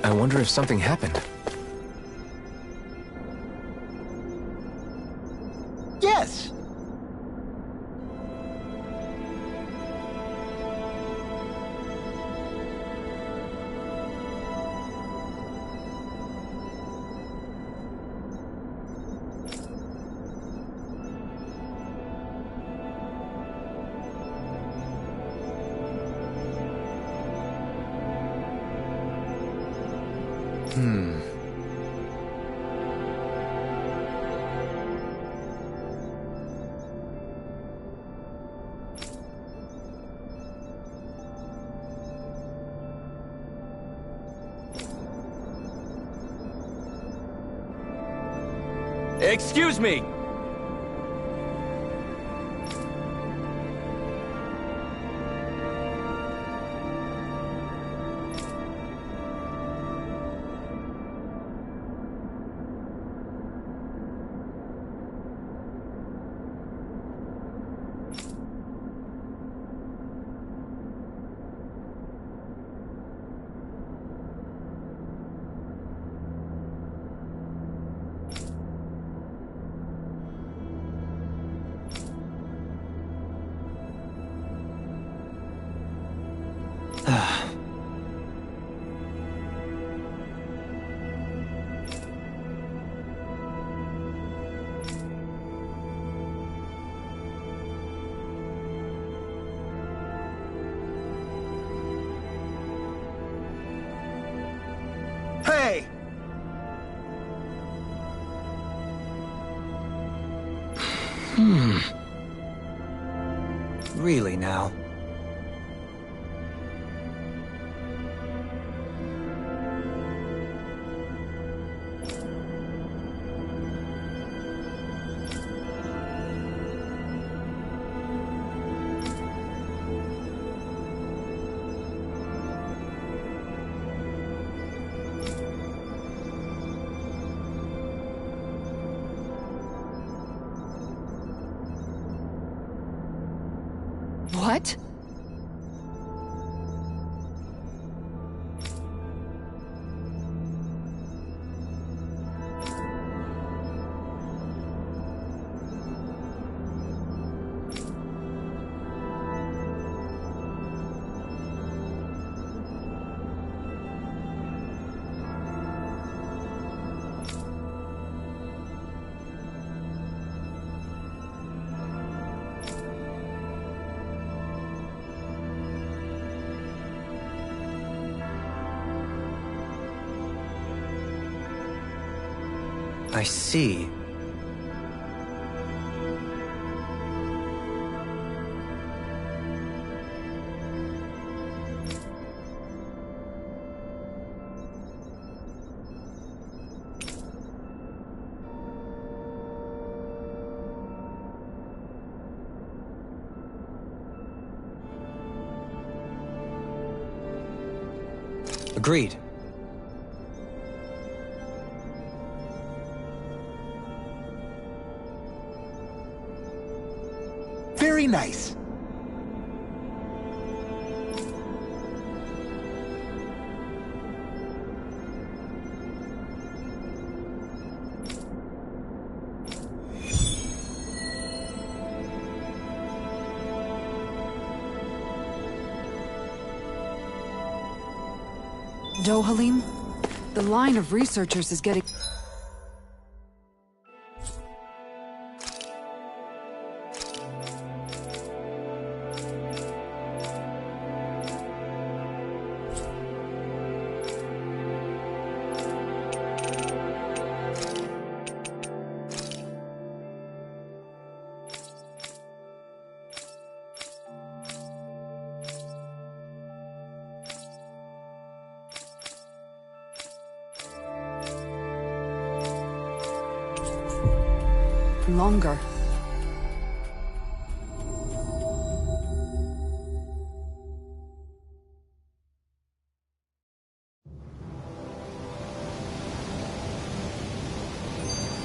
Speaker 2: I wonder if something happened.
Speaker 4: Yes!
Speaker 18: Excuse me!
Speaker 4: Hey!
Speaker 7: Really now?
Speaker 17: What?
Speaker 7: I see. Agreed.
Speaker 4: Very nice.
Speaker 6: Dohalim, the line of researchers is getting... longer.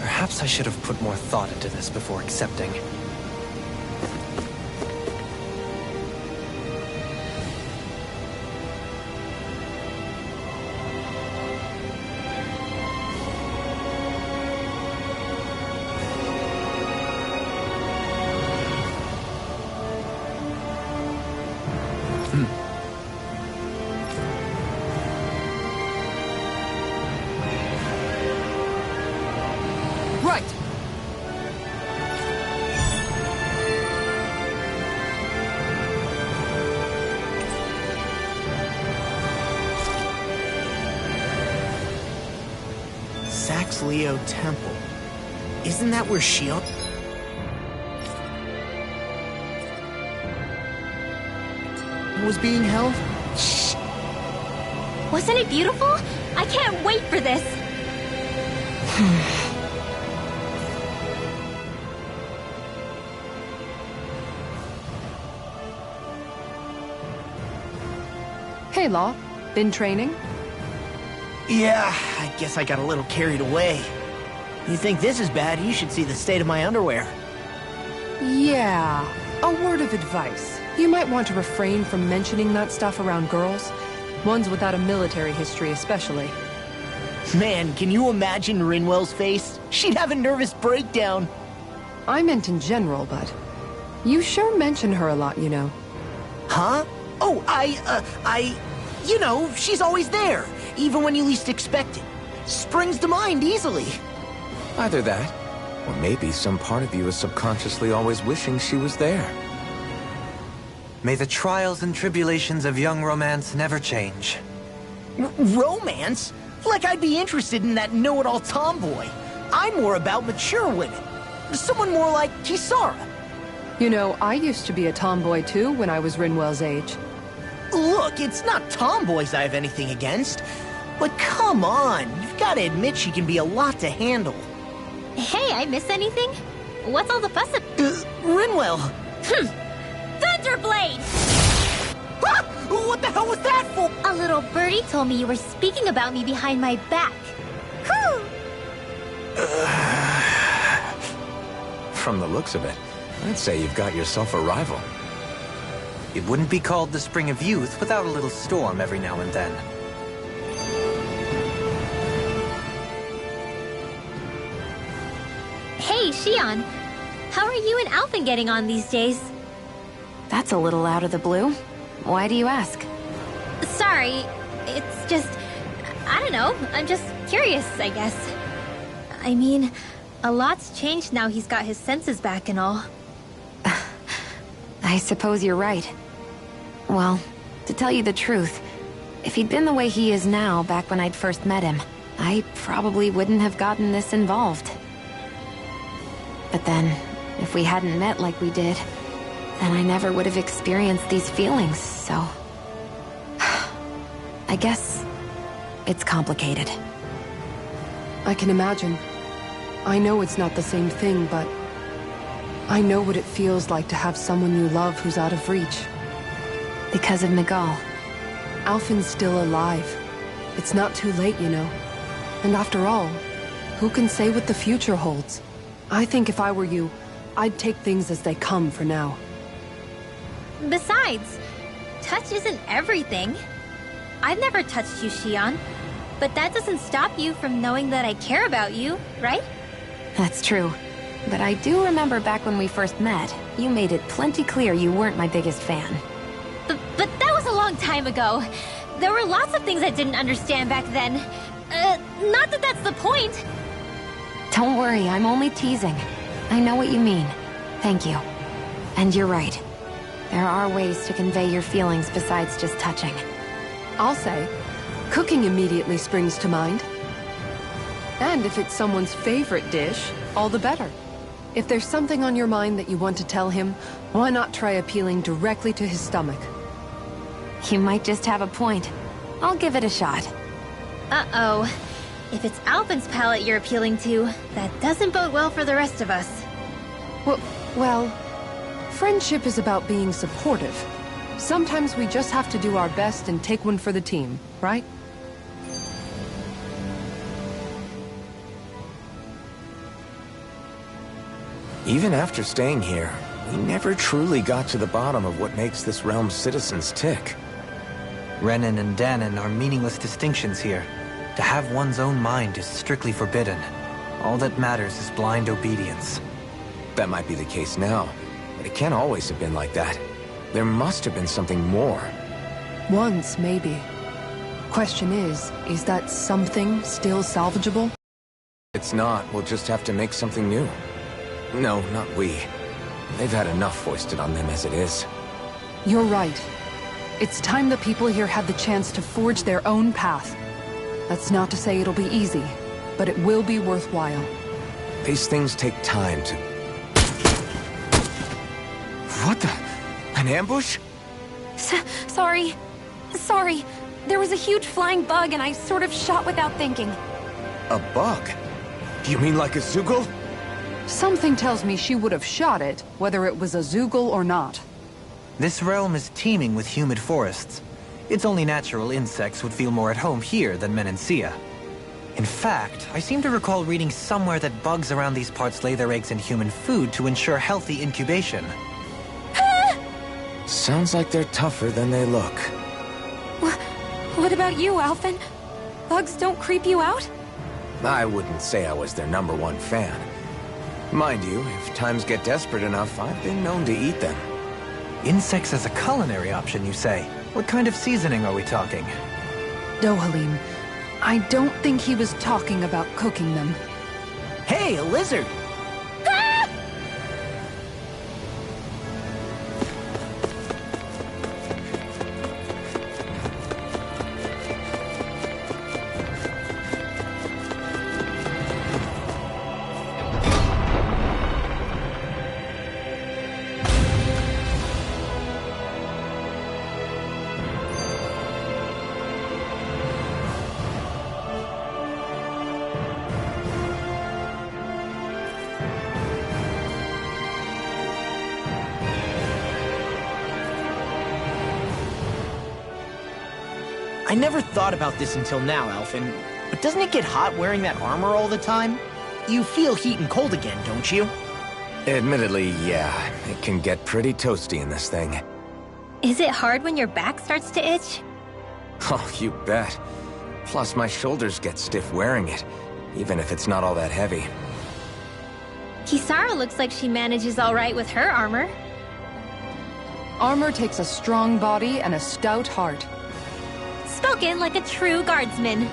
Speaker 7: Perhaps I should have put more thought into this before accepting.
Speaker 4: Leo Temple. Isn't that where Shion was being held?
Speaker 5: Shh! Wasn't it beautiful? I can't wait for this!
Speaker 6: Hey, Law. Been training?
Speaker 4: Yeah, I guess I got a little carried away. You think this is bad, you should see the state of my underwear.
Speaker 6: Yeah. A word of advice. You might want to refrain from mentioning that stuff around girls. Ones without a military history especially.
Speaker 4: Man, can you imagine Rinwell's face? She'd have a nervous breakdown.
Speaker 6: I meant in general, but... you sure mention her a lot, you know.
Speaker 4: Huh? Oh, you know, she's always there. Even when you least expect it. Springs to mind easily.
Speaker 2: Either that, or maybe some part of you is subconsciously always wishing she was there.
Speaker 7: May the trials and tribulations of young romance never change.
Speaker 4: Romance? Like I'd be interested in that know-it-all tomboy. I'm more about mature women. Someone more like Kisara.
Speaker 6: You know, I used to be a tomboy too when I was Rinwell's age.
Speaker 4: Look, it's not tomboys I have anything against. But come on, you've got to admit she can be a lot to handle.
Speaker 5: Hey, I miss anything? What's all the fuss
Speaker 4: Rinwell!
Speaker 5: Thunderblade!
Speaker 4: Ah! What the hell was that for?
Speaker 5: A little birdie told me you were speaking about me behind my back.
Speaker 2: From the looks of it, I'd say you've got yourself a rival.
Speaker 7: It wouldn't be called the Spring of Youth without a little storm every now and then.
Speaker 5: Hey, Shion. How are you and Alphen getting on these days?
Speaker 3: That's a little out of the blue. Why do you ask?
Speaker 5: Sorry, it's just... I don't know, I'm just curious, I guess. I mean, a lot's changed now he's got his senses back and all.
Speaker 3: I suppose you're right. Well, to tell you the truth, if he'd been the way he is now back when I'd first met him, I probably wouldn't have gotten this involved. But then, if we hadn't met like we did, then I never would have experienced these feelings, so... I guess... it's complicated.
Speaker 17: I can imagine. I know it's not the same thing, but... I know what it feels like to have someone you love who's out of reach.
Speaker 3: Because of Miguel.
Speaker 17: Alphen's still alive. It's not too late, you know. And after all, who can say what the future holds? I think if I were you, I'd take things as they come for now.
Speaker 5: Besides, touch isn't everything. I've never touched you, Xion. But that doesn't stop you from knowing that I care about you, right?
Speaker 3: That's true. But I do remember back when we first met, you made it plenty clear you weren't my biggest fan.
Speaker 5: But that was a long time ago. There were lots of things I didn't understand back then. Not that that's the point.
Speaker 3: Don't worry, I'm only teasing. I know what you mean. Thank you. And you're right. There are ways to convey your feelings besides just touching.
Speaker 17: I'll say, cooking immediately springs to mind. And if it's someone's favorite dish, all the better. If there's something on your mind that you want to tell him, why not try appealing directly to his stomach?
Speaker 3: You might just have a point. I'll give it a shot.
Speaker 5: Uh-oh. If it's Alphen's palate you're appealing to, that doesn't bode well for the rest of us.
Speaker 17: Well, friendship is about being supportive. Sometimes we just have to do our best and take one for the team, right?
Speaker 2: Even after staying here, we never truly got to the bottom of what makes this realm's citizens tick.
Speaker 7: Renan and Danon are meaningless distinctions here. To have one's own mind is strictly forbidden. All that matters is blind obedience.
Speaker 2: That might be the case now, but it can't always have been like that. There must have been something more.
Speaker 17: Once, maybe. Question is that something still salvageable?
Speaker 2: It's not, we'll just have to make something new. No, not we. They've had enough foisted on them as it is.
Speaker 17: You're right. It's time the people here had the chance to forge their own path. That's not to say it'll be easy, but it will be worthwhile.
Speaker 2: These things take time to... What the... An ambush?
Speaker 3: Sorry. There was a huge flying bug and I sort of shot without thinking.
Speaker 2: A bug? You mean like a Zeugl?
Speaker 17: Something tells me she would have shot it, whether it was a Zeugl or not.
Speaker 7: This realm is teeming with humid forests. It's only natural insects would feel more at home here than Menancia. In fact, I seem to recall reading somewhere that bugs around these parts lay their eggs in human food to ensure healthy incubation.
Speaker 2: Sounds like they're tougher than they look.
Speaker 3: What about you, Alphen? Bugs don't creep you out?
Speaker 2: I wouldn't say I was their #1 fan. Mind you, if times get desperate enough, I've been known to eat them.
Speaker 7: Insects as a culinary option, you say? What kind of seasoning are we talking?
Speaker 17: Dohalim, I don't think he was talking about cooking them.
Speaker 4: Hey, a lizard! I never thought about this until now, Alphen, but doesn't it get hot wearing that armor all the time? You feel heat and cold again, don't you?
Speaker 2: Admittedly, yeah. It can get pretty toasty in this thing.
Speaker 5: Is it hard when your back starts to itch?
Speaker 2: Oh, you bet. Plus, my shoulders get stiff wearing it, even if it's not all that heavy.
Speaker 5: Kisara looks like she manages all right with her armor.
Speaker 17: Armor takes a strong body and a stout heart.
Speaker 5: Spoken like a true guardsman.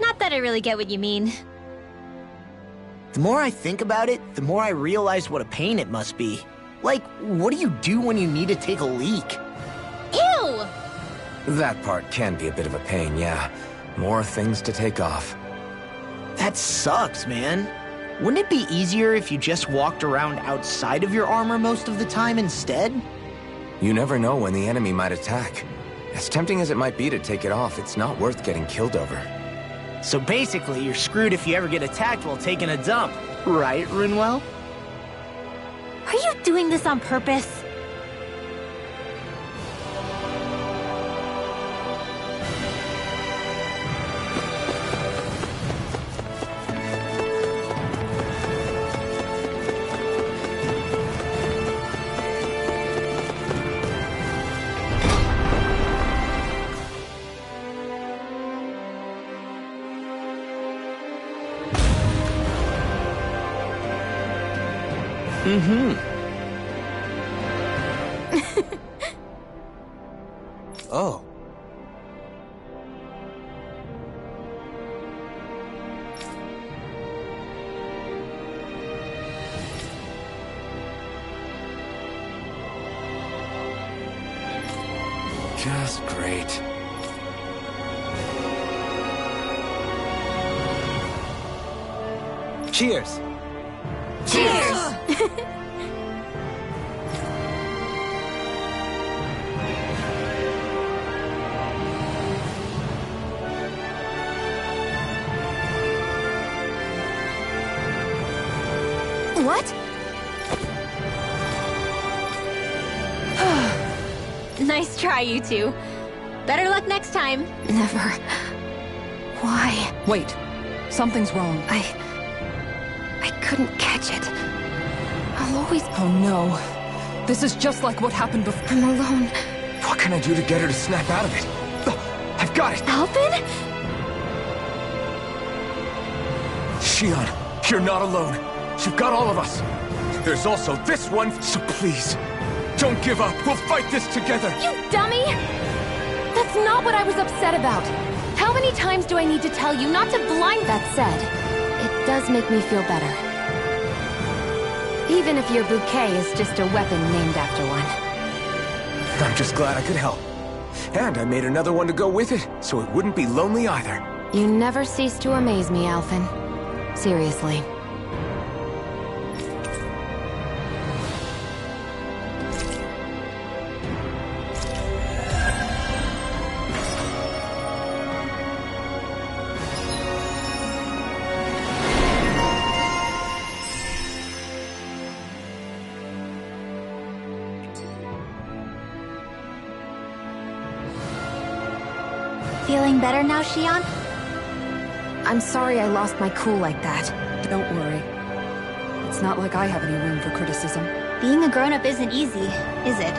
Speaker 5: Not that I really get what you mean.
Speaker 4: The more I think about it, the more I realize what a pain it must be. Like, what do you do when you need to take a leak?
Speaker 5: Ew!
Speaker 2: That part can be a bit of a pain, yeah. More things to take off.
Speaker 4: That sucks, man. Wouldn't it be easier if you just walked around outside of your armor most of the time instead?
Speaker 2: You never know when the enemy might attack. As tempting as it might be to take it off, it's not worth getting killed over.
Speaker 4: So basically, you're screwed if you ever get attacked while taking a dump. Right, Rinwell?
Speaker 5: Are you doing this on purpose?
Speaker 2: Oh. Just great. Cheers!
Speaker 5: Cheers!
Speaker 3: What?
Speaker 5: Nice try, you two. Better luck next time.
Speaker 3: Never. Why?
Speaker 6: Wait. Something's wrong.
Speaker 3: I couldn't catch it. I'll always...
Speaker 6: Oh no. This is just like what happened before.
Speaker 3: I'm alone.
Speaker 2: What can I do to get her to snap out of it? I've got it!
Speaker 3: Alphen?
Speaker 2: Shionne, you're not alone. You've got all of us. There's also this one, so please, don't give up. We'll fight this together.
Speaker 3: You dummy! That's not what I was upset about. How many times do I need to tell you not to blind... That said, it does make me feel better. Even if your bouquet is just a weapon named after one.
Speaker 2: I'm just glad I could help. And I made another one to go with it, so it wouldn't be lonely either.
Speaker 3: You never cease to amaze me, Alphen. Seriously.
Speaker 5: Feeling better now, Shionne?
Speaker 3: I'm sorry I lost my cool like that.
Speaker 6: Don't worry. It's not like I have any room for criticism.
Speaker 5: Being a grown-up isn't easy, is it?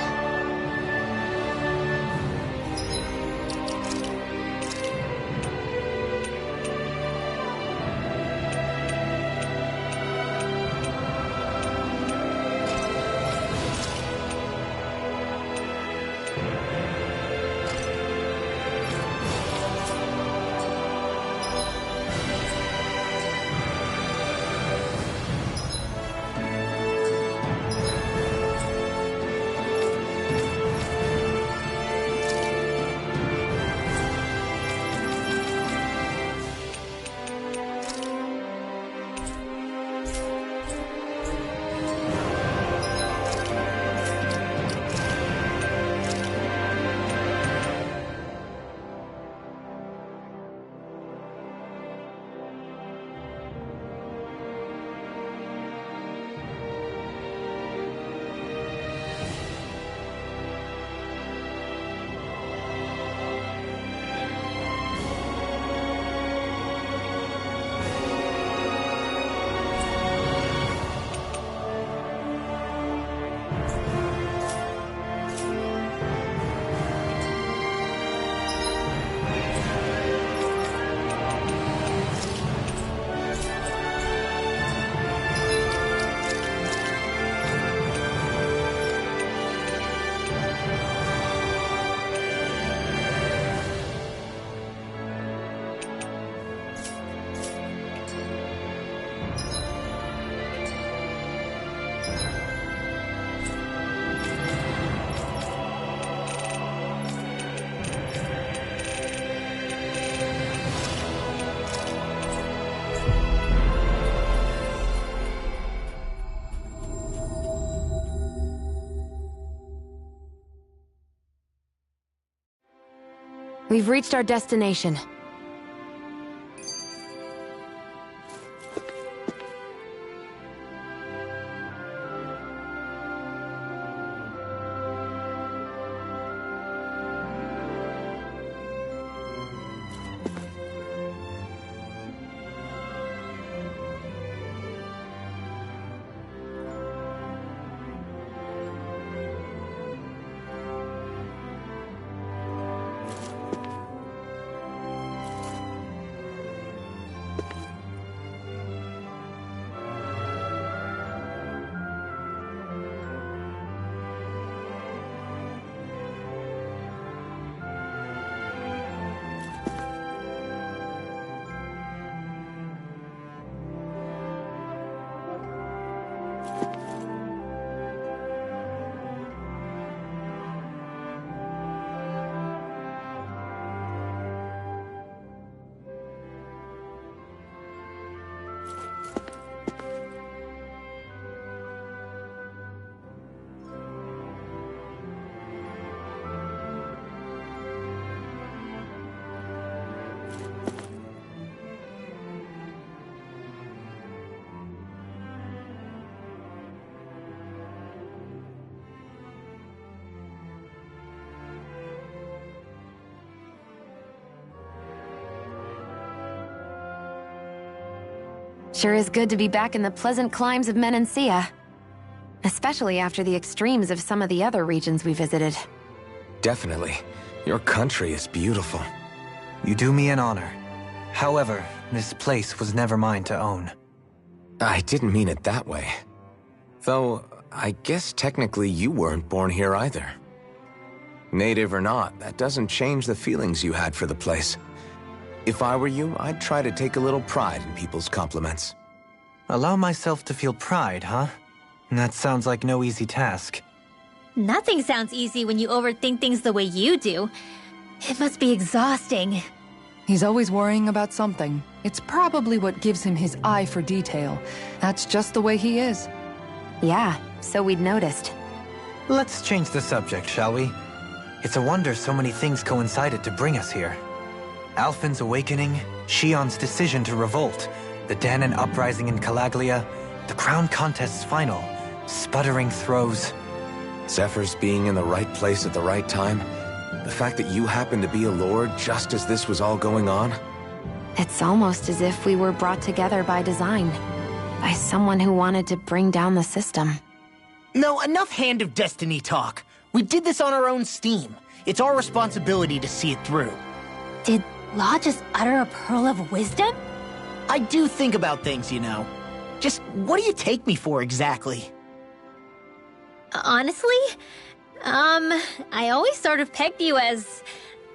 Speaker 3: We've reached our destination. Sure is good to be back in the pleasant climes of Menancia. Especially after the extremes of some of the other regions we visited.
Speaker 2: Definitely. Your country is beautiful.
Speaker 7: You do me an honor. However, this place was never mine to own.
Speaker 2: I didn't mean it that way. Though, I guess technically you weren't born here either. Native or not, that doesn't change the feelings you had for the place. If I were you, I'd try to take a little pride in people's compliments.
Speaker 7: Allow myself to feel pride, huh? That sounds like no easy task.
Speaker 5: Nothing sounds easy when you overthink things the way you do. It must be exhausting.
Speaker 6: He's always worrying about something. It's probably what gives him his eye for detail. That's just the way he is.
Speaker 3: Yeah, so we'd noticed.
Speaker 7: Let's change the subject, shall we? It's a wonder so many things coincided to bring us here. Alphen's awakening, Shion's decision to revolt, the Dahnan uprising in Calaglia, the crown contest's final, sputtering throws.
Speaker 2: Zephyr's being in the right place at the right time, the fact that you happened to be a lord just as this was all going on.
Speaker 3: It's almost as if we were brought together by design. By someone who wanted to bring down the system.
Speaker 4: No, enough Hand of Destiny talk. We did this on our own steam. It's our responsibility to see it through.
Speaker 5: Did Law just utter a pearl of wisdom?
Speaker 4: I do think about things, you know. Just what do you take me for exactly?
Speaker 5: Honestly, I always sort of pegged you as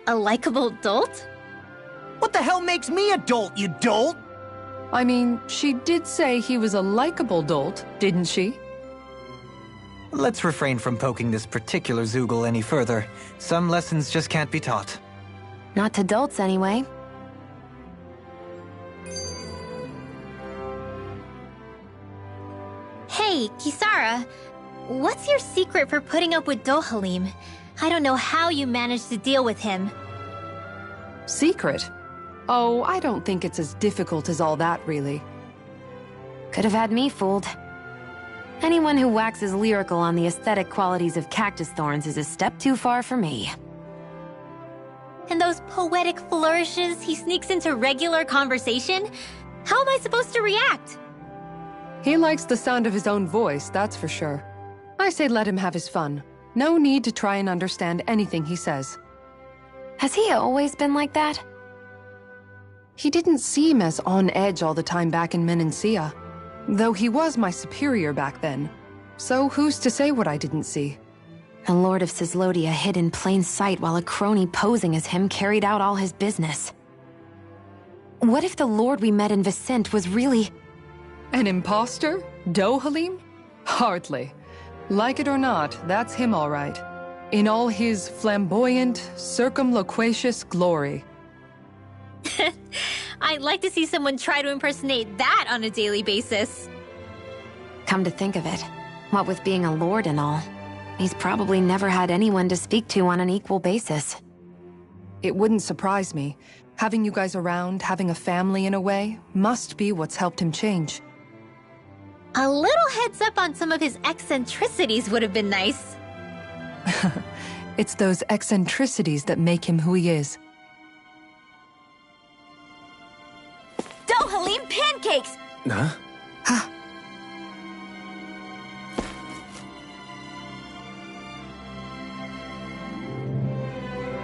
Speaker 5: a likable dolt.
Speaker 4: What the hell makes me a dolt, you dolt?
Speaker 6: I mean, she did say he was a likable dolt, didn't she?
Speaker 7: Let's refrain from poking this particular Zoogle any further. Some lessons just can't be taught.
Speaker 3: Not to dolts, anyway.
Speaker 5: Hey, Kisara. What's your secret for putting up with Dohalim? I don't know how you managed to deal with him.
Speaker 6: Secret? Oh, I don't think it's as difficult as all that, really.
Speaker 3: Could have had me fooled. Anyone who waxes lyrical on the aesthetic qualities of cactus thorns is a step too far for me.
Speaker 5: And those poetic flourishes he sneaks into regular conversation? How am I supposed to react?
Speaker 6: He likes the sound of his own voice, that's for sure. I say let him have his fun. No need to try and understand anything he says.
Speaker 3: Has he always been like that?
Speaker 6: He didn't seem as on edge all the time back in Menancia. Though he was my superior back then. So who's to say what I didn't see?
Speaker 3: A Lord of Cislodia hid in plain sight while a crony posing as him carried out all his business. What if the Lord we met in Vicente was really...
Speaker 6: An imposter? Dohalim? Hardly. Like it or not, that's him all right. In all his flamboyant, circumloquacious glory.
Speaker 5: I'd like to see someone try to impersonate that on a daily basis.
Speaker 3: Come to think of it, what with being a lord and all, he's probably never had anyone to speak to on an equal basis.
Speaker 6: It wouldn't surprise me. Having you guys around, having a family in a way, must be what's helped him change.
Speaker 5: A little heads up on some of his eccentricities would have been nice.
Speaker 6: It's those eccentricities that make him who he is.
Speaker 5: Dohalim pancakes!
Speaker 2: Huh?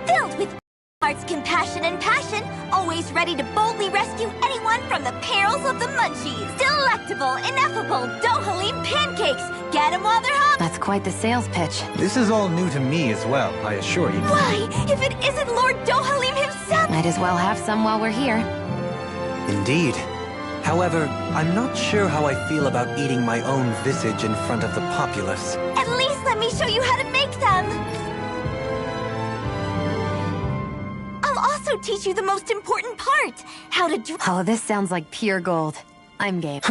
Speaker 5: Filled with heart's compassion and passion, always ready to boldly rescue anyone from the perils of the munchies. Delectable, ineffable Dohalim pancakes! Get them while they're hot!
Speaker 3: That's quite the sales pitch.
Speaker 7: This is all new to me as well, I assure you.
Speaker 5: Why, if it isn't Lord Dohalim himself!
Speaker 3: Might as well have some while we're here.
Speaker 7: Indeed. However, I'm not sure how I feel about eating my own visage in front of the populace.
Speaker 5: At least let me show you how to make them! I'll also teach you the most important part, how to do—
Speaker 3: Oh, this sounds like pure gold. I'm game.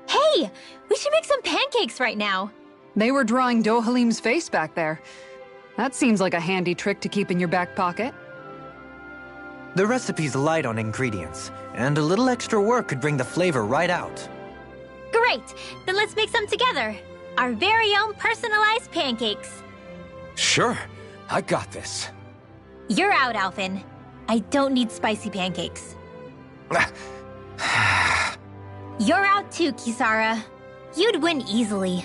Speaker 5: Hey! We should make some pancakes right now.
Speaker 17: They were drawing Dohalim's face back there. That seems like a handy trick to keep in your back pocket.
Speaker 7: The recipe's light on ingredients, and a little extra work could bring the flavor right out.
Speaker 5: Great! Then let's make some together. Our very own personalized pancakes.
Speaker 2: Sure, I got this.
Speaker 5: You're out, Alphen. I don't need spicy pancakes. You're out too, Kisara. You'd win easily.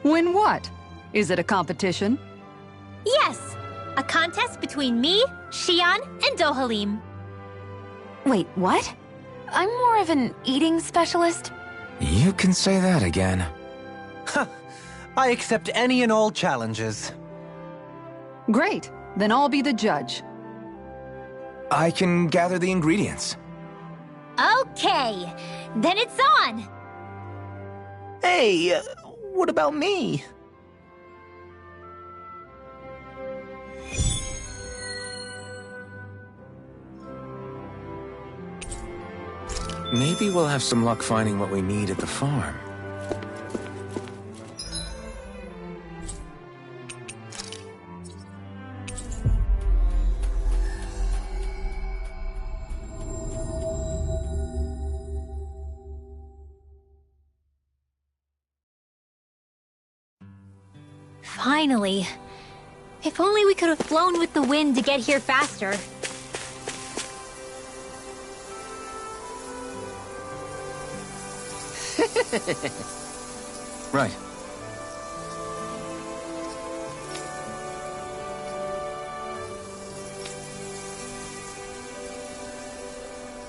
Speaker 17: Win what? Is it a competition?
Speaker 5: Yes! A contest between me, Xion, and Dohalim.
Speaker 3: Wait, what? I'm more of an eating specialist.
Speaker 2: You can say that again.
Speaker 7: I accept any and all challenges.
Speaker 17: Great. Then I'll be the judge.
Speaker 2: I can gather the ingredients.
Speaker 5: Okay, then it's on!
Speaker 4: Hey, what about me?
Speaker 2: Maybe we'll have some luck finding what we need at the farm.
Speaker 5: Finally. If only we could have flown with the wind to get here faster.
Speaker 2: Right.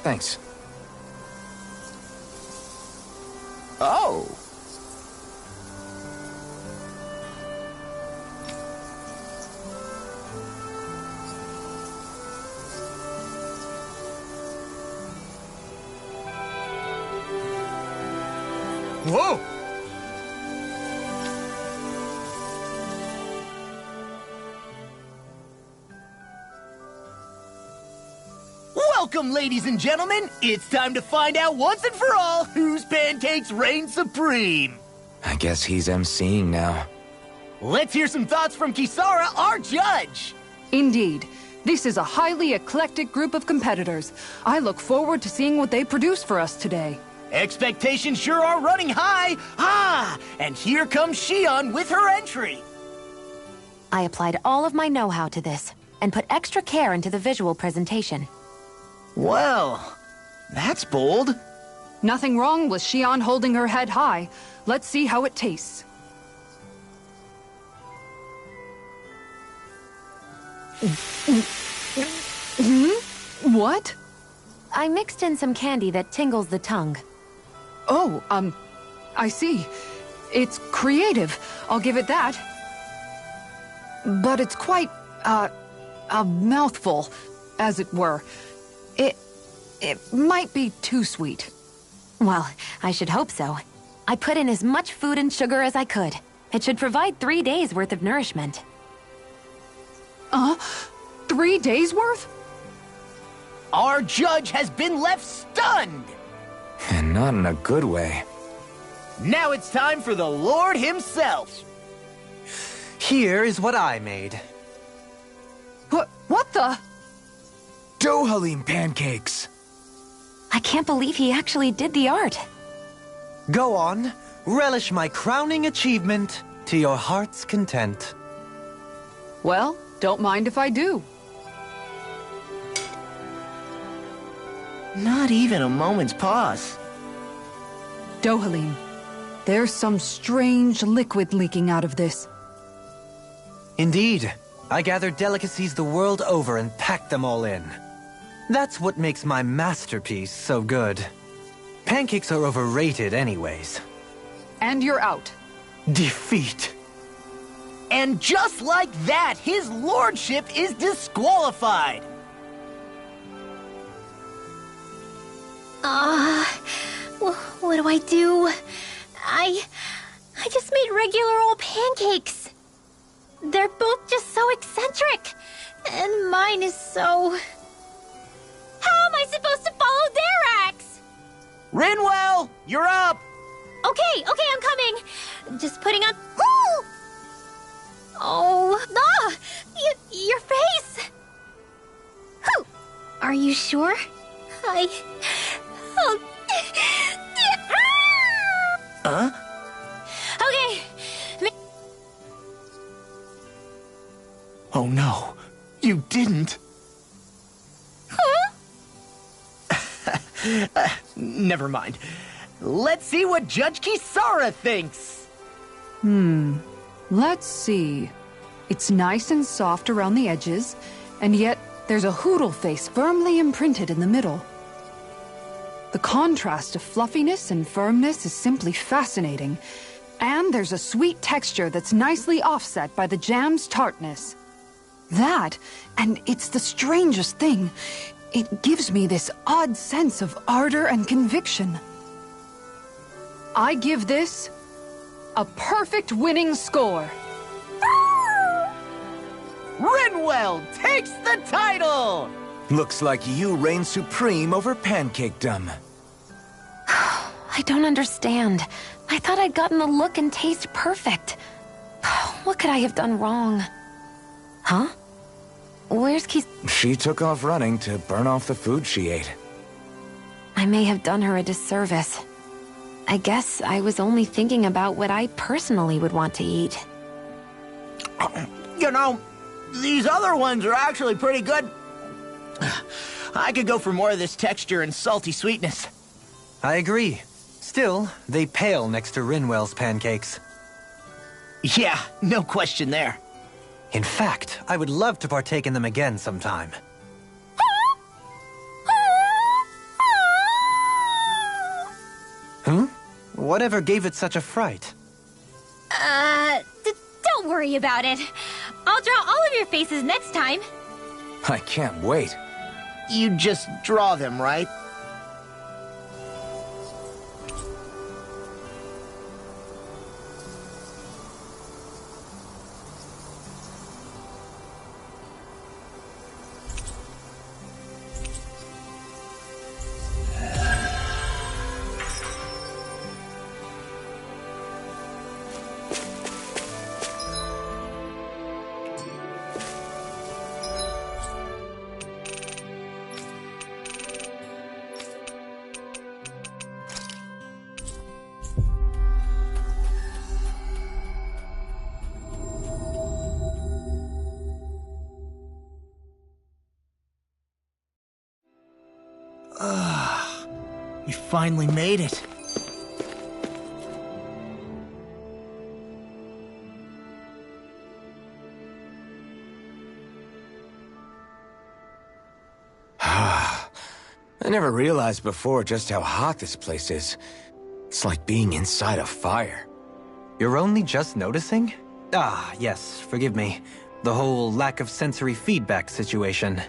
Speaker 2: Thanks.
Speaker 4: Oh! Whoa! Welcome, ladies and gentlemen. It's time to find out once and for all whose pancakes reign supreme.
Speaker 2: I guess he's emceeing now.
Speaker 4: Let's hear some thoughts from Kisara, our judge.
Speaker 17: Indeed. This is a highly eclectic group of competitors. I look forward to seeing what they produce for us today.
Speaker 4: Expectations sure are running high. And here comes Xion with her entry.
Speaker 3: I applied all of my know-how to this, and put extra care into the visual presentation.
Speaker 4: Well, that's bold.
Speaker 17: Nothing wrong with Xion holding her head high. Let's see how it tastes. What?
Speaker 3: I mixed in some candy that tingles the tongue.
Speaker 17: Oh, I see. It's creative. I'll give it that. But it's quite, a mouthful, as it were. It might be too sweet.
Speaker 3: Well, I should hope so. I put in as much food and sugar as I could. It should provide 3 days' worth of nourishment.
Speaker 17: 3 days' worth?
Speaker 4: Our judge has been left stunned!
Speaker 2: And not in a good way.
Speaker 4: Now it's time for the Lord himself!
Speaker 7: Here is what I made.
Speaker 6: What the?
Speaker 2: Dough Halim pancakes!
Speaker 3: I can't believe he actually did the art.
Speaker 7: Go on, relish my crowning achievement to your heart's content.
Speaker 17: Well, don't mind if I do.
Speaker 4: Not even a moment's pause.
Speaker 17: Dough Halim, there's some strange liquid leaking out of this.
Speaker 7: Indeed. I gathered delicacies the world over and packed them all in. That's what makes my masterpiece so good. Pancakes are overrated anyways.
Speaker 17: And you're out.
Speaker 7: Defeat.
Speaker 4: And just like that, his lordship is disqualified!
Speaker 5: What do I do? I just made regular old pancakes. They're both just so eccentric. And mine is so... How am I supposed to follow their acts?
Speaker 4: Rinwell, you're up!
Speaker 5: Okay, I'm coming. Just putting on... Ooh! Oh, your face! Whew. Are you sure?
Speaker 4: Huh?
Speaker 5: Okay.
Speaker 4: Oh no, you didn't.
Speaker 5: Huh?
Speaker 4: Never mind. Let's see what Judge Kisara thinks.
Speaker 17: Let's see. It's nice and soft around the edges, and yet there's a Hootle face firmly imprinted in the middle. The contrast of fluffiness and firmness is simply fascinating. And there's a sweet texture that's nicely offset by the jam's tartness. That, and it's the strangest thing, it gives me this odd sense of ardor and conviction. I give this a perfect winning score.
Speaker 4: Rinwell takes the title!
Speaker 2: Looks like you reign supreme over pancakedom.
Speaker 3: I don't understand. I thought I'd gotten the look and taste perfect. What could I have done wrong? Huh? Where's Kis...
Speaker 2: She took off running to burn off the food she ate.
Speaker 3: I may have done her a disservice. I guess I was only thinking about what I personally would want to eat.
Speaker 4: You know, these other ones are actually pretty good. I could go for more of this texture and salty sweetness.
Speaker 7: I agree. Still, they pale next to Rinwell's pancakes.
Speaker 4: Yeah, no question there.
Speaker 7: In fact, I would love to partake in them again sometime. Huh? Whatever gave it such a fright?
Speaker 5: Don't worry about it. I'll draw all of your faces next time.
Speaker 2: I can't wait.
Speaker 4: You just draw them, right? We finally made it.
Speaker 2: I never realized before just how hot this place is. It's like being inside a fire.
Speaker 7: You're only just noticing? Ah, yes, forgive me. The whole lack of sensory feedback situation.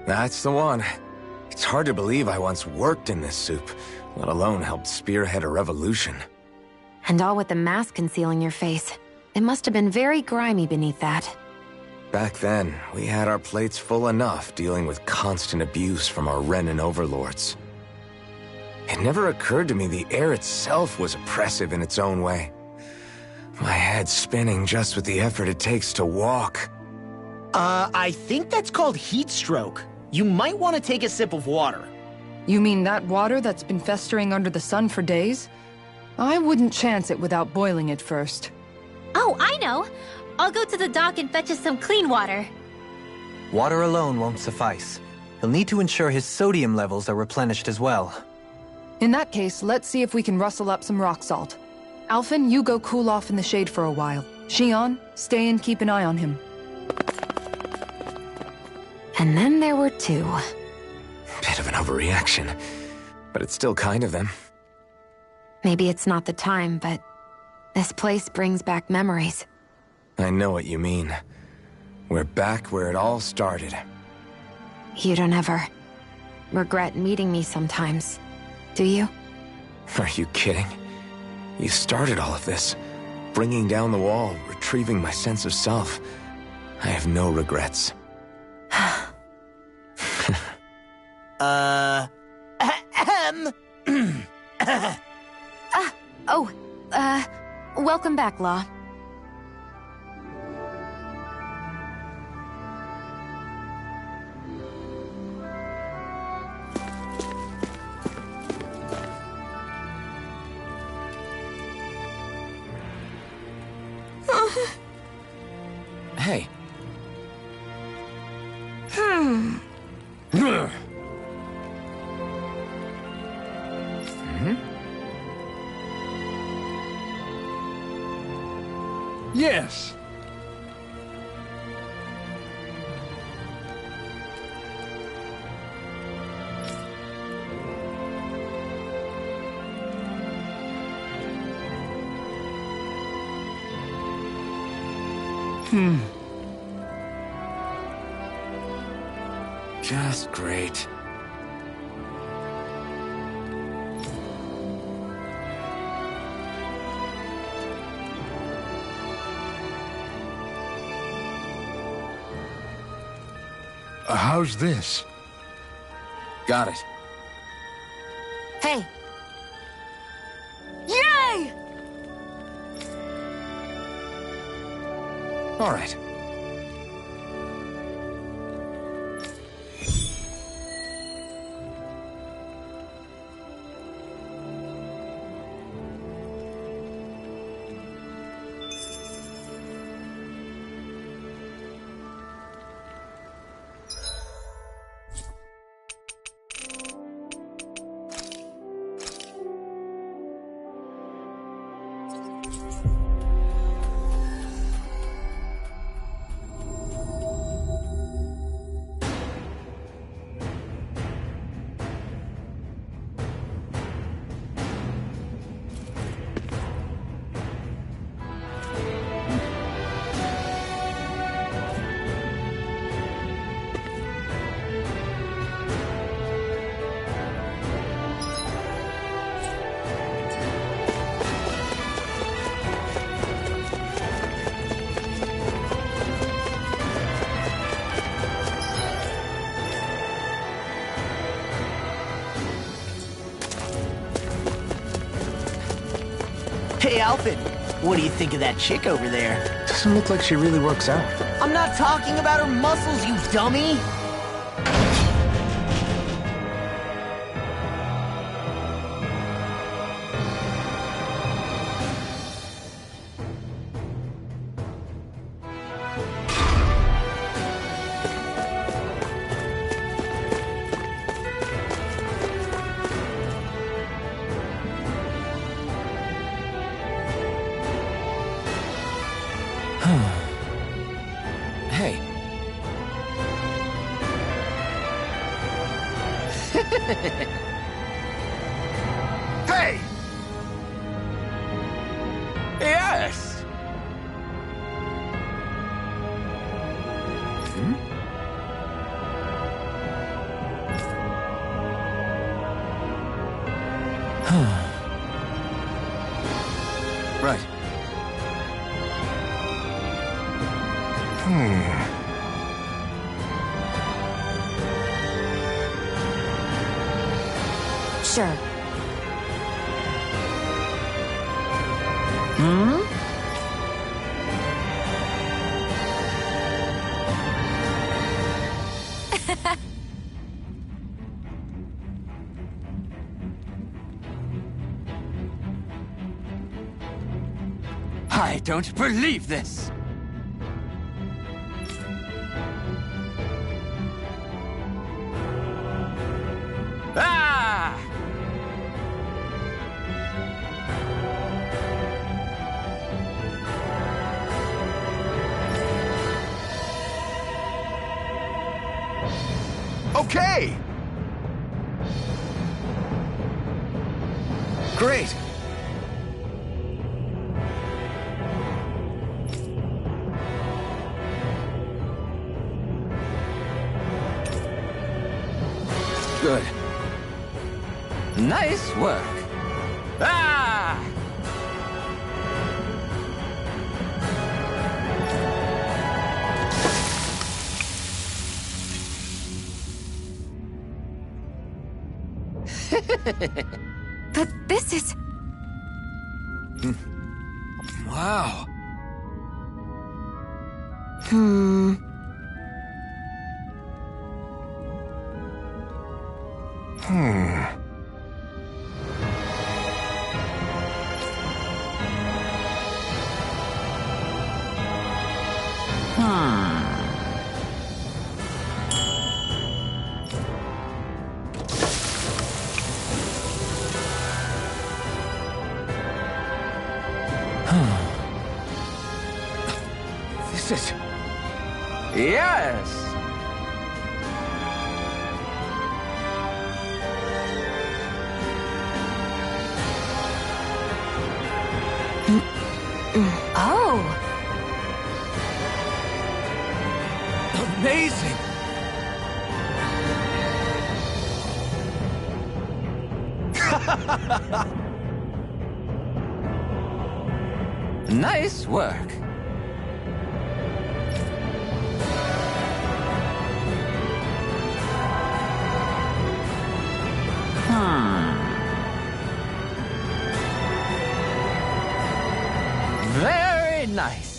Speaker 2: That's the one. It's hard to believe I once worked in this soup, let alone helped spearhead a revolution.
Speaker 3: And all with the mask concealing your face. It must have been very grimy beneath that.
Speaker 2: Back then, we had our plates full enough dealing with constant abuse from our Renan overlords. It never occurred to me the air itself was oppressive in its own way. My head's spinning just with the effort it takes to walk.
Speaker 4: I think that's called heat stroke. You might want to take a sip of water.
Speaker 6: You mean that water that's been festering under the sun for days? I wouldn't chance it without boiling it first.
Speaker 5: Oh, I know! I'll go to the dock and fetch us some clean water.
Speaker 7: Water alone won't suffice. He'll need to ensure his sodium levels are replenished as well.
Speaker 6: In that case, let's see if we can rustle up some rock salt. Alphen, you go cool off in the shade for a while. Xion, stay and keep an eye on him.
Speaker 3: And then there were two.
Speaker 2: Bit of an overreaction, but it's still kind of them.
Speaker 3: Maybe it's not the time, but this place brings back memories.
Speaker 2: I know what you mean. We're back where it all started.
Speaker 3: You don't ever regret meeting me sometimes, do you?
Speaker 2: Are you kidding? You started all of this. Bringing down the wall, retrieving my sense of self. I have no regrets.
Speaker 3: Welcome back, Law.
Speaker 2: Hey.
Speaker 13: Yes.
Speaker 2: Just great.
Speaker 11: How's this?
Speaker 2: Got it.
Speaker 3: Hey! Yay!
Speaker 2: All right.
Speaker 4: Hey, Alphen, what do you think of that chick over there?
Speaker 2: Doesn't look like she really works out.
Speaker 4: I'm not talking about her muscles, you dummy!
Speaker 2: Hey.
Speaker 13: Hey! Yes!
Speaker 2: Right.
Speaker 3: Sure.
Speaker 18: I don't believe this! Ah!
Speaker 2: Okay! Great! Good.
Speaker 18: Nice work. Ah!
Speaker 3: But this is...
Speaker 18: Wow.
Speaker 2: This is...
Speaker 18: Yes!
Speaker 3: Oh!
Speaker 18: Amazing! Nice work. Very nice.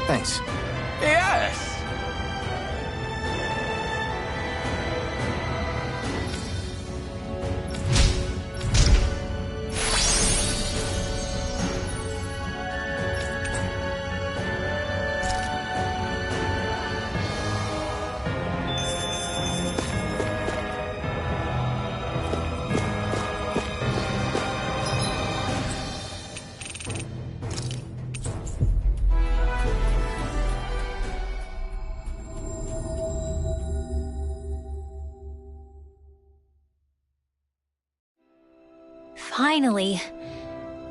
Speaker 2: Thanks.
Speaker 18: Yes!
Speaker 5: Finally.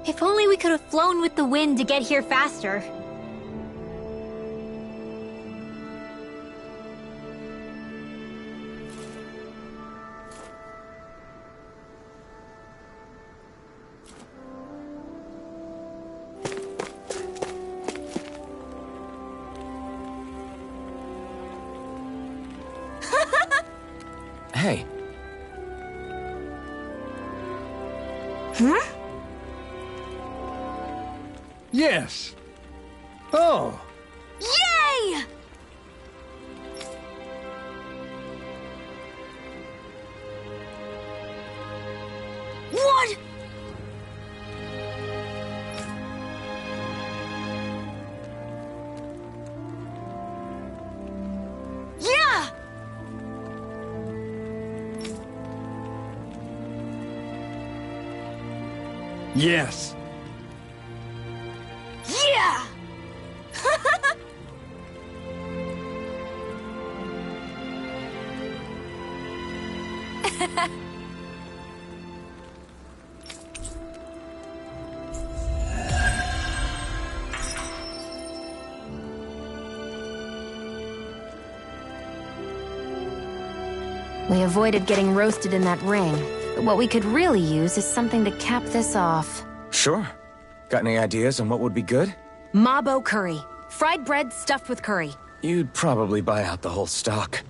Speaker 5: If only we could have flown with the wind to get here faster.
Speaker 2: Hey.
Speaker 5: Huh?
Speaker 13: Yes. Oh.
Speaker 5: Yay! What? Yeah!
Speaker 13: Yes.
Speaker 5: Yeah!
Speaker 3: We avoided getting roasted in that ring, but what we could really use is something to cap this off.
Speaker 2: Sure. Got any ideas on what would be good?
Speaker 3: Mabo curry. Fried bread stuffed with curry.
Speaker 2: You'd probably buy out the whole stock.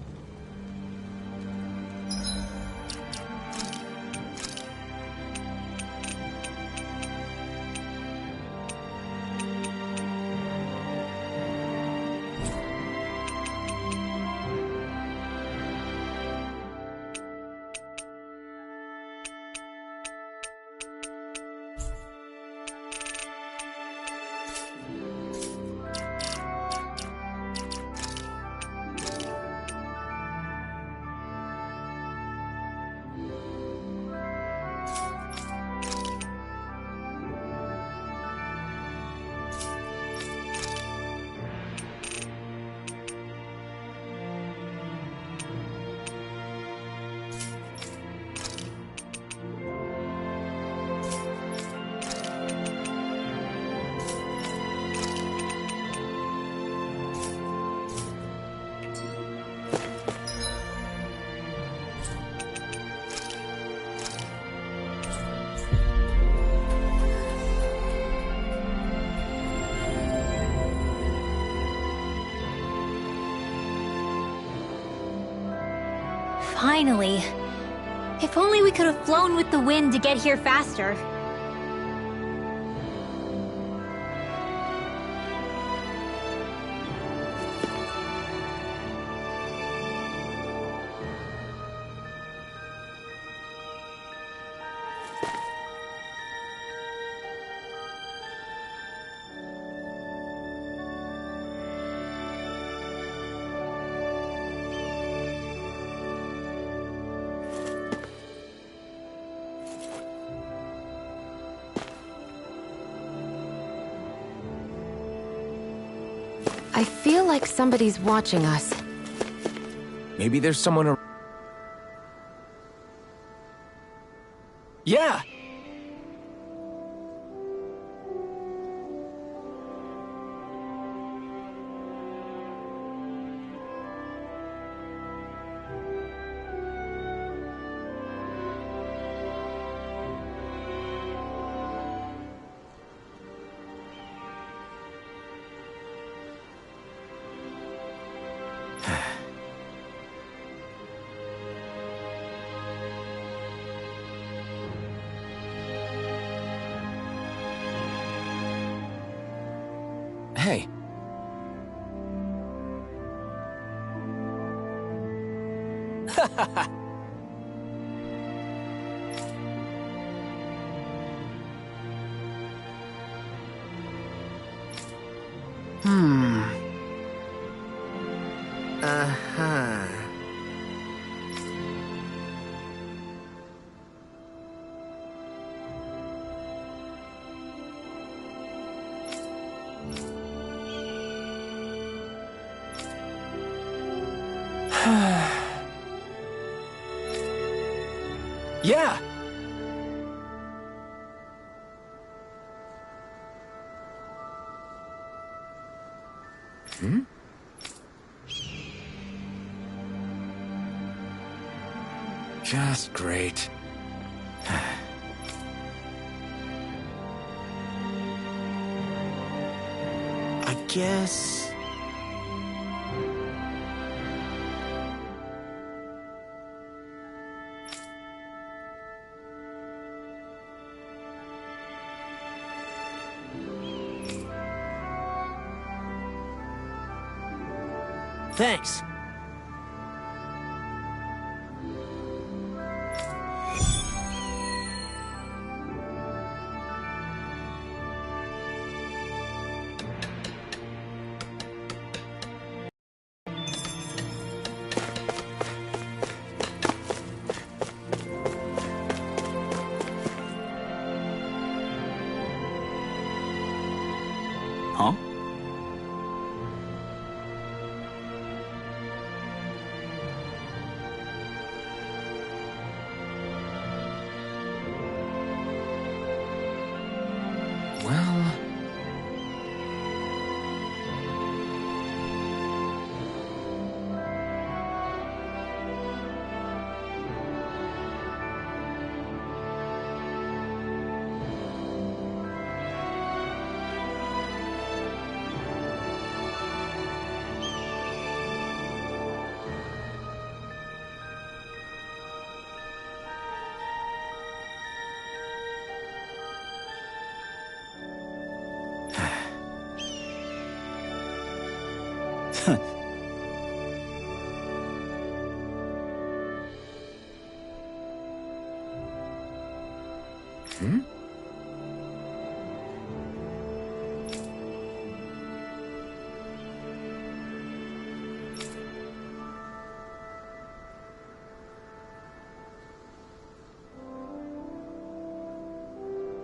Speaker 5: Finally. If only we could have flown with the wind to get here faster.
Speaker 3: I feel like somebody's watching us.
Speaker 2: Maybe there's someone around.
Speaker 4: Yeah!
Speaker 2: Hey.
Speaker 4: Uh-huh. Yeah!
Speaker 2: Hmm? Just great.
Speaker 4: I guess... Thanks.
Speaker 18: Huh?
Speaker 2: Well... Hmm?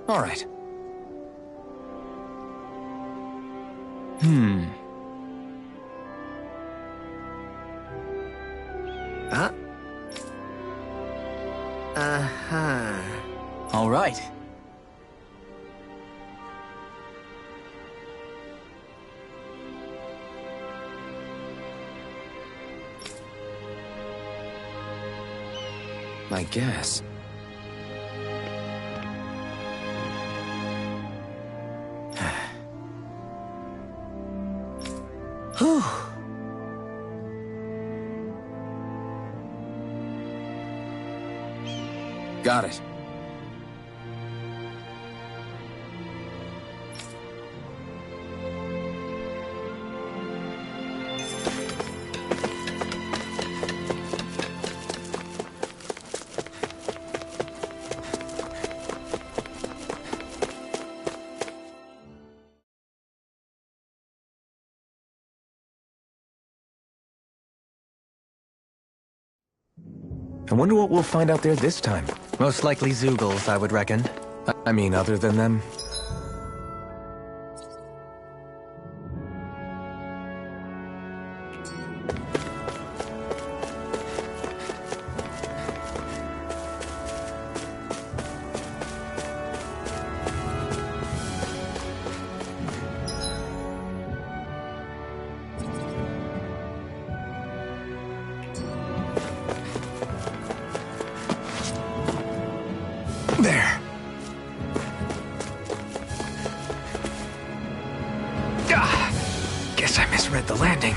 Speaker 2: All right.
Speaker 4: Huh? Uh-huh.
Speaker 18: All right.
Speaker 2: I guess.
Speaker 4: Whew.
Speaker 2: Got it. I wonder what we'll find out there this time.
Speaker 7: Most likely Zeugles, I would reckon.
Speaker 2: I mean, other than them? There. Guess I misread the landing.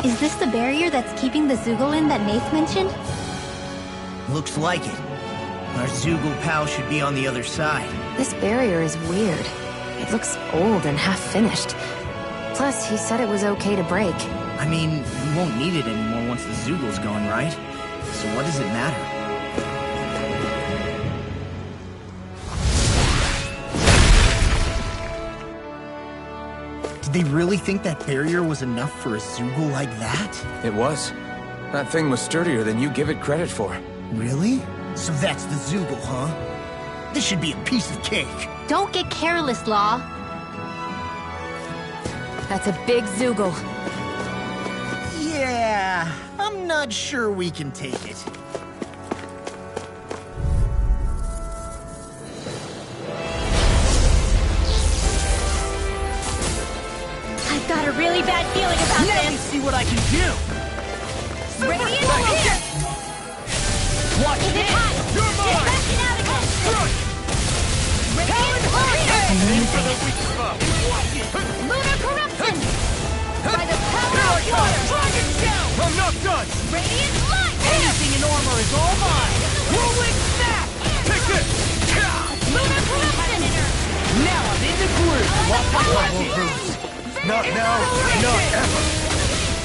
Speaker 5: Is this the barrier that's keeping the Zeugle in that Nath mentioned?
Speaker 4: Looks like it. Our Zeugle pal should be on the other side.
Speaker 3: This barrier is weird. It looks old and half-finished. Plus, he said it was okay to break.
Speaker 4: I mean, we won't need it anymore once the Zeugle's gone, right? So what does it matter? Did they really think that barrier was enough for a Zeugle like that?
Speaker 2: It was. That thing was sturdier than you give it credit for.
Speaker 4: Really? So that's the Zeugle, huh? This should be a piece of cake.
Speaker 5: Don't get careless, Law.
Speaker 3: That's a big Zeugle.
Speaker 4: Yeah, I'm not sure we can take it.
Speaker 5: I've got a really bad feeling about
Speaker 4: Let
Speaker 5: this.
Speaker 4: me see what I can do.
Speaker 5: Radiant here!
Speaker 4: Watch
Speaker 5: Is it
Speaker 4: this.
Speaker 5: hot?
Speaker 4: You're mine.
Speaker 5: Backing out again! Radiant Lunar corruption! By the power of water!
Speaker 4: Dragon Shell! I'm not done!
Speaker 5: Radiant light!
Speaker 4: Anything in armor is all mine! Whirlwind snap! Take this!
Speaker 5: Lunar corruption!
Speaker 4: Now I'm in the groove! Watch my level boost! Not now, not ever!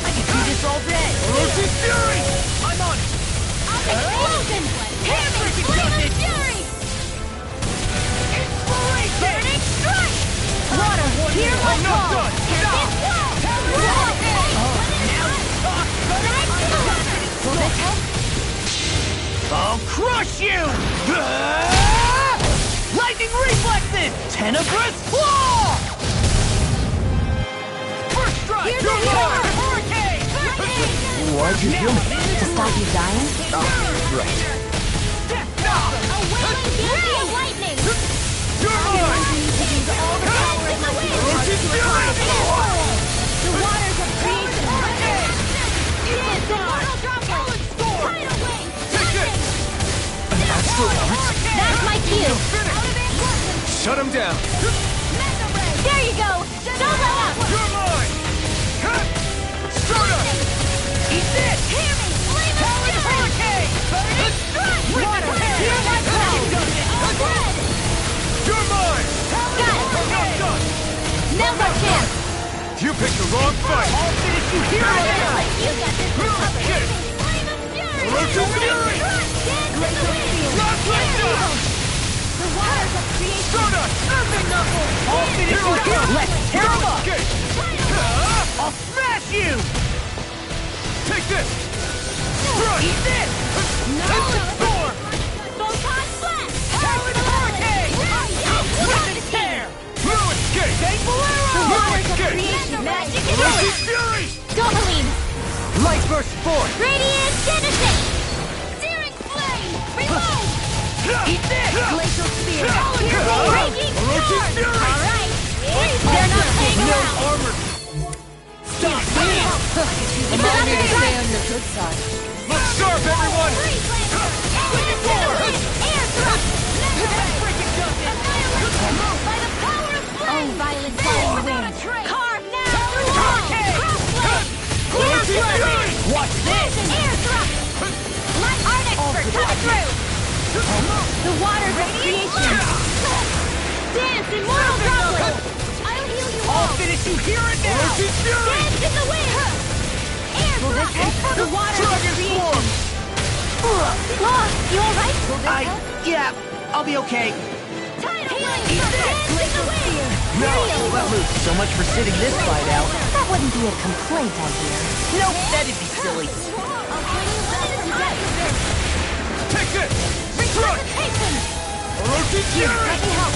Speaker 4: I can do this all day! Erosion Fury! I'm on it!
Speaker 5: Explosion! Hammer! Flame of fury!
Speaker 4: Inspiration!
Speaker 5: Burning strike! Water! Here
Speaker 4: I'm
Speaker 5: we
Speaker 4: not
Speaker 5: go!
Speaker 4: done!
Speaker 5: Tempest wall! Will this help?
Speaker 4: I'll crush you! Lightning reflexes! Tenebrous claw! First strike!
Speaker 5: Here's
Speaker 4: You're
Speaker 5: the
Speaker 4: mine!
Speaker 5: hammer!
Speaker 4: Hurricane!
Speaker 2: Why'd you heal me?
Speaker 3: To stop you dying?
Speaker 2: Right.
Speaker 4: Death knock!
Speaker 5: A wailing beauty of lightning!
Speaker 4: You're mine!
Speaker 5: To use all the power in my wind!
Speaker 4: Erosion Fury!
Speaker 5: The waters of creation! Yes, immortal droplet! Tidal wave! That's my cue!
Speaker 2: Shut him down.
Speaker 5: There you go! Don't let up!
Speaker 4: You're mine! Start up!
Speaker 5: Eat this! Hear me!
Speaker 13: You picked the wrong fight!
Speaker 5: I'll finish you here and now! You got this recovered! Flame of Fury!
Speaker 13: Orochi Fury!
Speaker 5: Glacial Field! The waters of creation!
Speaker 13: Stardust!
Speaker 5: Urban Knuckle!
Speaker 4: I'll finish you here! Let's tear him up!
Speaker 13: I'll
Speaker 4: smash you!
Speaker 13: Take this!
Speaker 4: Eat this!
Speaker 5: Four! Photon Blast!
Speaker 4: Talon Hurricane! Weapon Tear!
Speaker 13: Blue Escape!
Speaker 4: Fang Bolero!
Speaker 5: The waters of creation! Magic and
Speaker 13: Orochi Fury!
Speaker 5: Dopaline!
Speaker 4: Light Burst Force!
Speaker 5: Radiant Genesis! Searing Flame! Reload!
Speaker 4: Eat this!
Speaker 5: Glacial Spear! Breaking
Speaker 13: Orochi
Speaker 5: Sword!
Speaker 13: Fury!
Speaker 5: Alright! They're not playing
Speaker 4: No
Speaker 5: around!
Speaker 4: armor! Stop!
Speaker 5: Remind me to stay on your good side.
Speaker 13: Look sharp, everyone!
Speaker 5: Oh, violent flying wind! Carve now! Crossblade!
Speaker 4: Watch this!
Speaker 5: Air thrust! Light art expert coming through! The waters of creation! Dance, immortal goblin! I'll heal you all!
Speaker 4: I'll finish you here and now!
Speaker 13: Orochi Fury!
Speaker 5: Dance in the wind! Air thrust! The waters of creation! You alright?
Speaker 4: Yeah, I'll be okay.
Speaker 5: No!
Speaker 4: Well, so much for sitting this fight out.
Speaker 9: That wouldn't be a complaint, I hear.
Speaker 4: Nope, that'd be silly.
Speaker 13: Take this!
Speaker 5: Resuscitation!
Speaker 13: Orochi Fury!
Speaker 5: Let me help!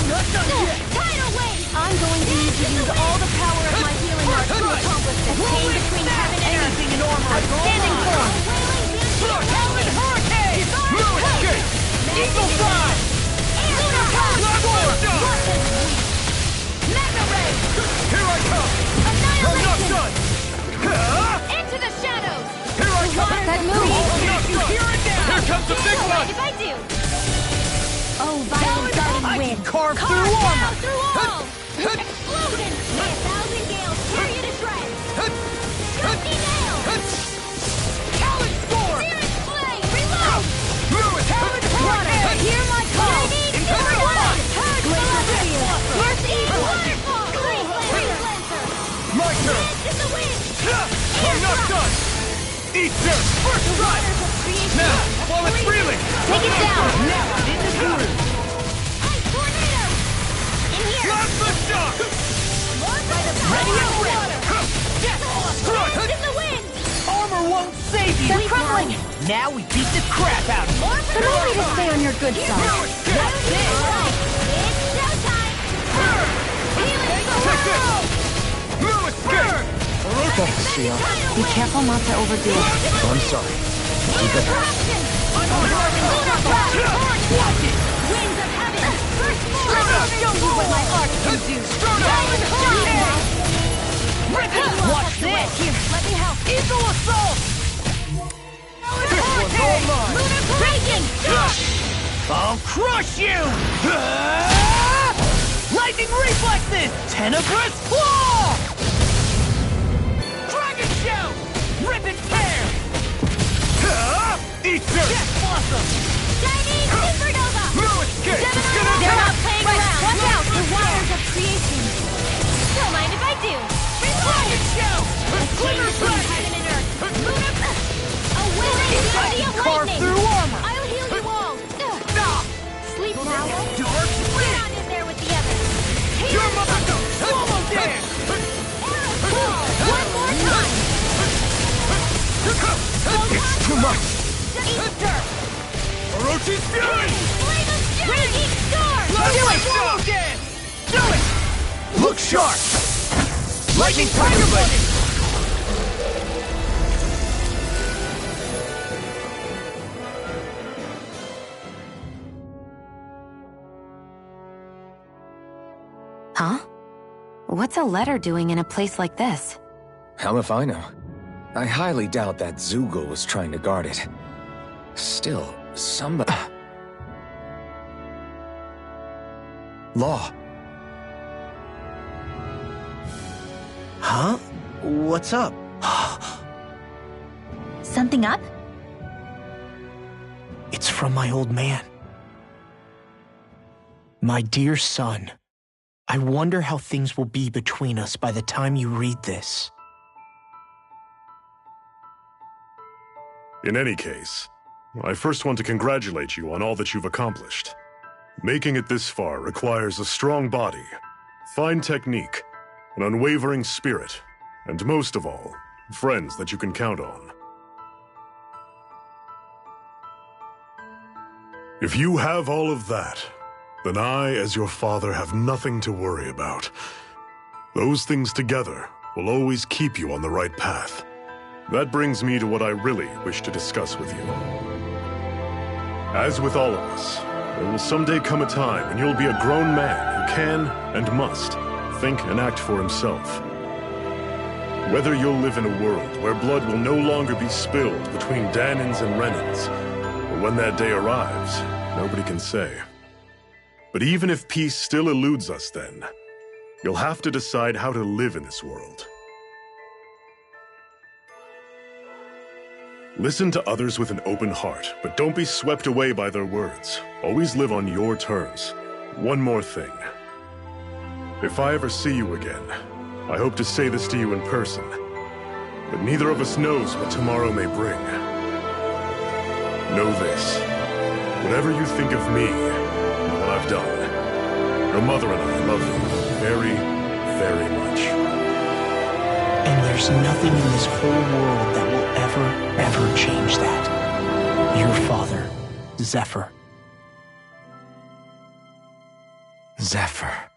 Speaker 5: Tidal wave! I'm going to need to use all the power of my healing art to accomplish this. Chain between heaven and earth.
Speaker 4: Anything in armor.
Speaker 5: Outstanding form!
Speaker 4: Talon Hurricane!
Speaker 13: Blue Escape!
Speaker 4: Eagle Fly!
Speaker 5: Lunar Power! Magna Ray!
Speaker 13: Here I come! I'm not done!
Speaker 5: Into the shadows!
Speaker 13: Here I come!
Speaker 5: That move!
Speaker 13: I'm not done! Here comes the big one!
Speaker 5: If I do! Oh, violent guiding wind!
Speaker 4: Carve through armor!
Speaker 5: Through all! Explosion! May 1,000 gales tear you to shreds! Trusty nail!
Speaker 4: Talon Storm!
Speaker 5: Searing flame! Reload!
Speaker 4: Talon Hurricane!
Speaker 5: Hear my call!
Speaker 4: Imperial Blood!
Speaker 5: Glacial Spear! Mercy! Waterfall! Graceland Lancer!
Speaker 13: My turn!
Speaker 5: Dance in the wind!
Speaker 13: I'm not done! Eat dirt! First strike! Now, while it's reeling!
Speaker 5: Take it down!
Speaker 4: Now I'm in the groove!
Speaker 5: Ice tornado! In here!
Speaker 13: Blast the shock!
Speaker 5: By the
Speaker 4: Ready
Speaker 5: power
Speaker 4: up,
Speaker 5: of
Speaker 4: water!
Speaker 5: Blast in the wind!
Speaker 4: Armor won't save you!
Speaker 5: They're crumbling!
Speaker 4: Now we beat the crap out of you!
Speaker 5: Remind me to stay on your good side.
Speaker 4: What's this?
Speaker 5: Alright, it's showtime! Healing Swirl!
Speaker 13: Blue Escape!
Speaker 3: Thanks, Shield. Be careful not to overdo it.
Speaker 2: I'm sorry. Keep it up.
Speaker 5: Lunar Blast! Watch it! Winds of heaven! First floor!
Speaker 4: I'll show you what my art can do!
Speaker 5: Talon Hurricane!
Speaker 4: Watch this!
Speaker 5: Here, let me help.
Speaker 4: Eagle Assault!
Speaker 5: This one's all mine! Lunar Breaking!
Speaker 4: I'll crush you! Lightning Reflexes! Tenebrous Claw! Dragon Shout! Rip and Tear!
Speaker 13: Eat dirt!
Speaker 4: Death Blossom!
Speaker 5: Chinese Supernova!
Speaker 13: Blue Escape!
Speaker 5: Gemini! They're not playing around! Watch out! The waters of creation! Don't mind if I do!
Speaker 4: Dragon Shout!
Speaker 5: A chain between heaven and earth! Lunar... A willing body of
Speaker 4: Carve
Speaker 5: lightning!
Speaker 4: through armor!
Speaker 5: I'll heal you all! Sleep now!
Speaker 4: Dark
Speaker 5: Get on in there with the others!
Speaker 13: Your mother goes!
Speaker 4: Slow-mo dance!
Speaker 5: One more time!
Speaker 13: It's too much!
Speaker 5: Eat dirt!
Speaker 13: Orochi's Fury!
Speaker 5: Flame of Fury! Eat storm!
Speaker 4: Do it! Slow-mo dance! Do it!
Speaker 13: Look sharp!
Speaker 4: Lightning Tiger Blade!
Speaker 3: Huh? What's a letter doing in a place like this?
Speaker 2: Hell if I know. I highly doubt that Zoogle was trying to guard it. Still, somebody... Law.
Speaker 4: Huh? What's up?
Speaker 9: Something up?
Speaker 4: It's from my old man. My dear son, I wonder how things will be between us by the time you read this.
Speaker 15: In any case, I first want to congratulate you on all that you've accomplished. Making it this far requires a strong body, fine technique, an unwavering spirit, and most of all, friends that you can count on. If you have all of that, then I, as your father, have nothing to worry about. Those things together will always keep you on the right path. That brings me to what I really wish to discuss with you. As with all of us, there will someday come a time when you'll be a grown man who can and must think and act for himself. Whether you'll live in a world where blood will no longer be spilled between Dahnans and Renans, or when that day arrives, nobody can say. But even if peace still eludes us then, you'll have to decide how to live in this world. Listen to others with an open heart, but don't be swept away by their words. Always live on your terms. One more thing. If I ever see you again, I hope to say this to you in person, but neither of us knows what tomorrow may bring. Know this. Whatever you think of me, and what I've done, your mother and I love you very, very much.
Speaker 4: And there's nothing in this whole world that will ever change that. Your father, Zephyr.
Speaker 2: Zephyr.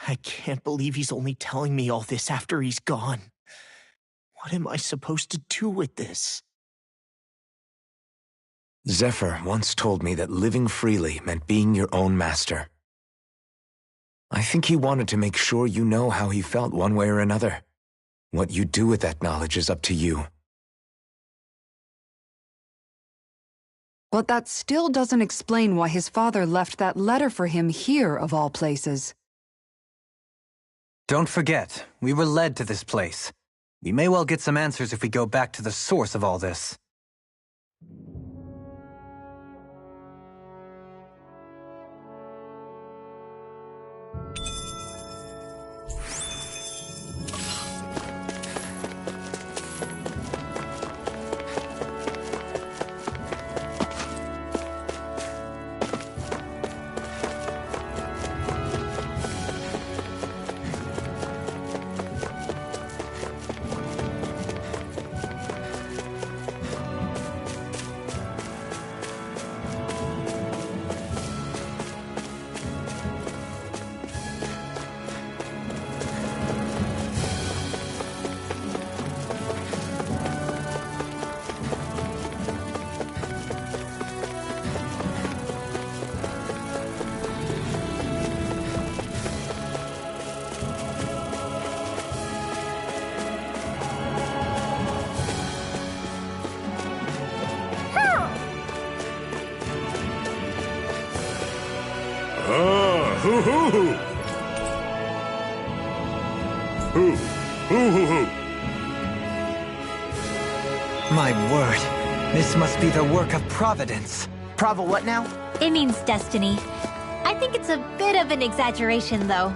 Speaker 4: I can't believe he's only telling me all this after he's gone. What am I supposed to do with this?
Speaker 2: Zephyr once told me that living freely meant being your own master. I think he wanted to make sure you know how he felt one way or another. What you do with that knowledge is up to you.
Speaker 17: But that still doesn't explain why his father left that letter for him here, of all places.
Speaker 7: Don't forget, we were led to this place. We may well get some answers if we go back to the source of all this. My word, this must be the work of Providence.
Speaker 4: Prava what now?
Speaker 5: It means destiny. I think it's a bit of an exaggeration, though.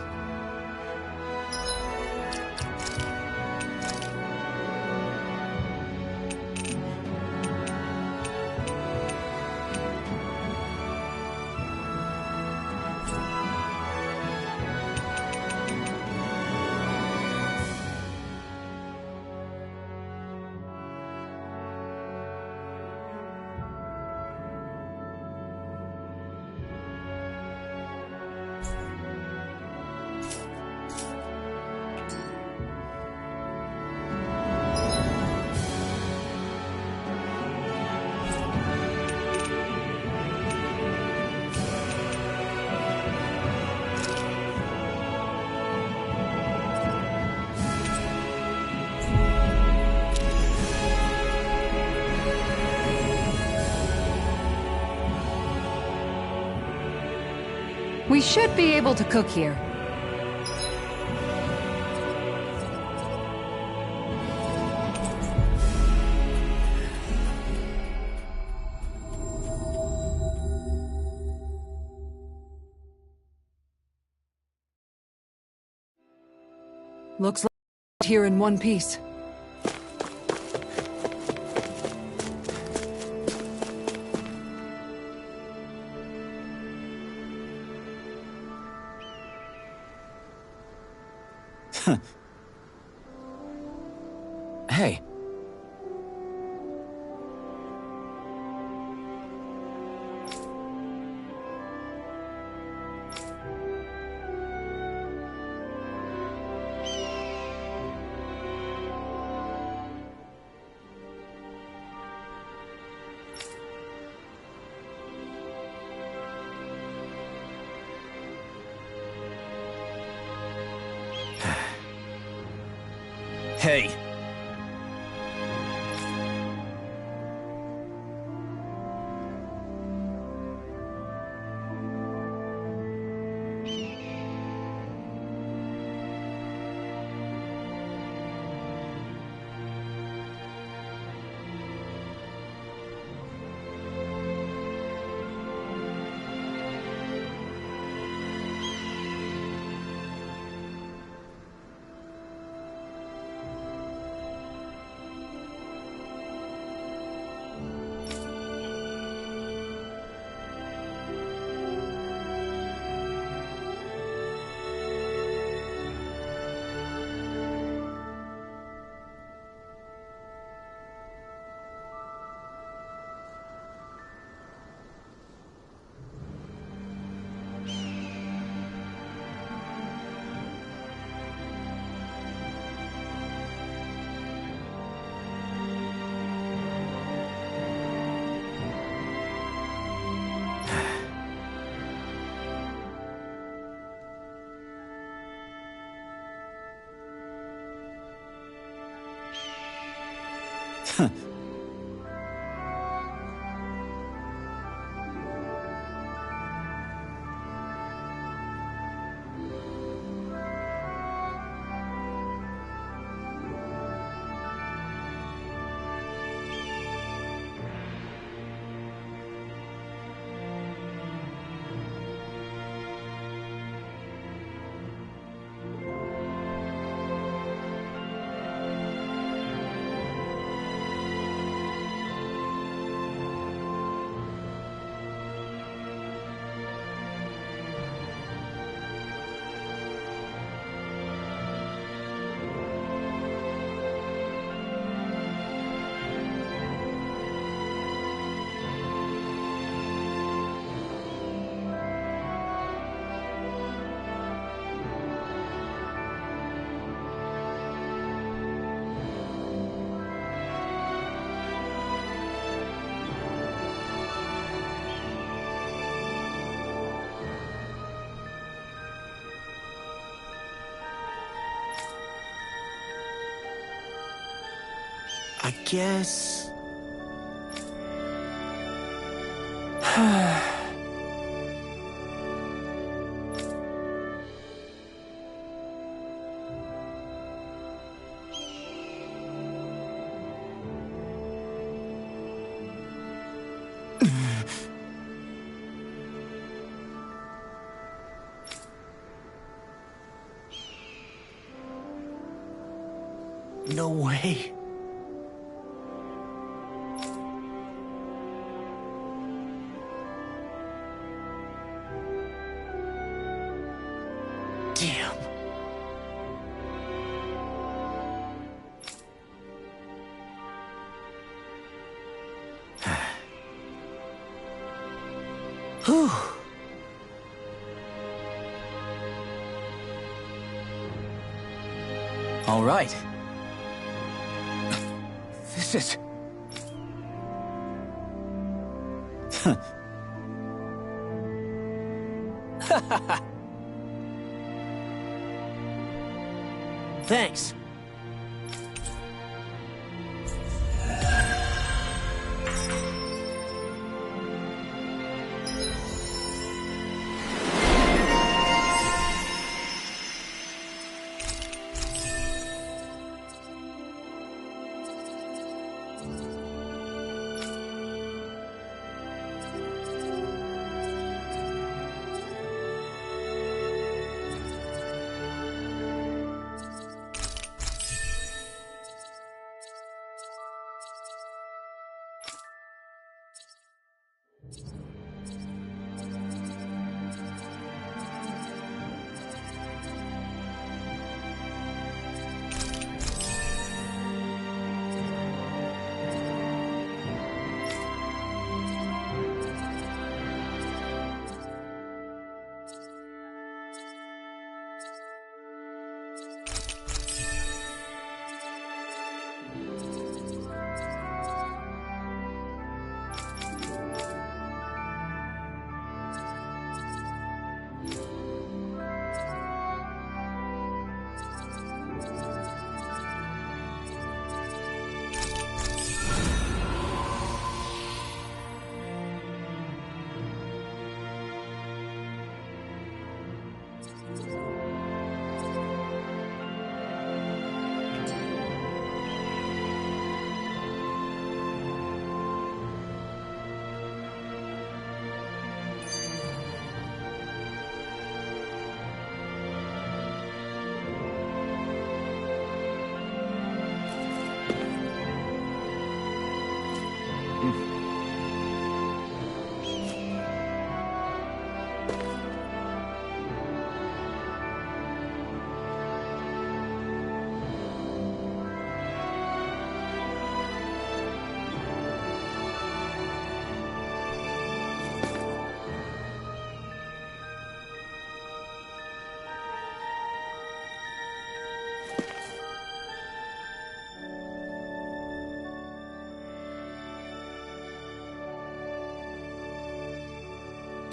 Speaker 17: We should be able to cook here.
Speaker 6: Looks like we're here in one piece.
Speaker 2: Hey.
Speaker 18: Hey.
Speaker 4: I guess... No way. Damn. Whew.
Speaker 18: All right.
Speaker 2: This is...
Speaker 4: Thanks.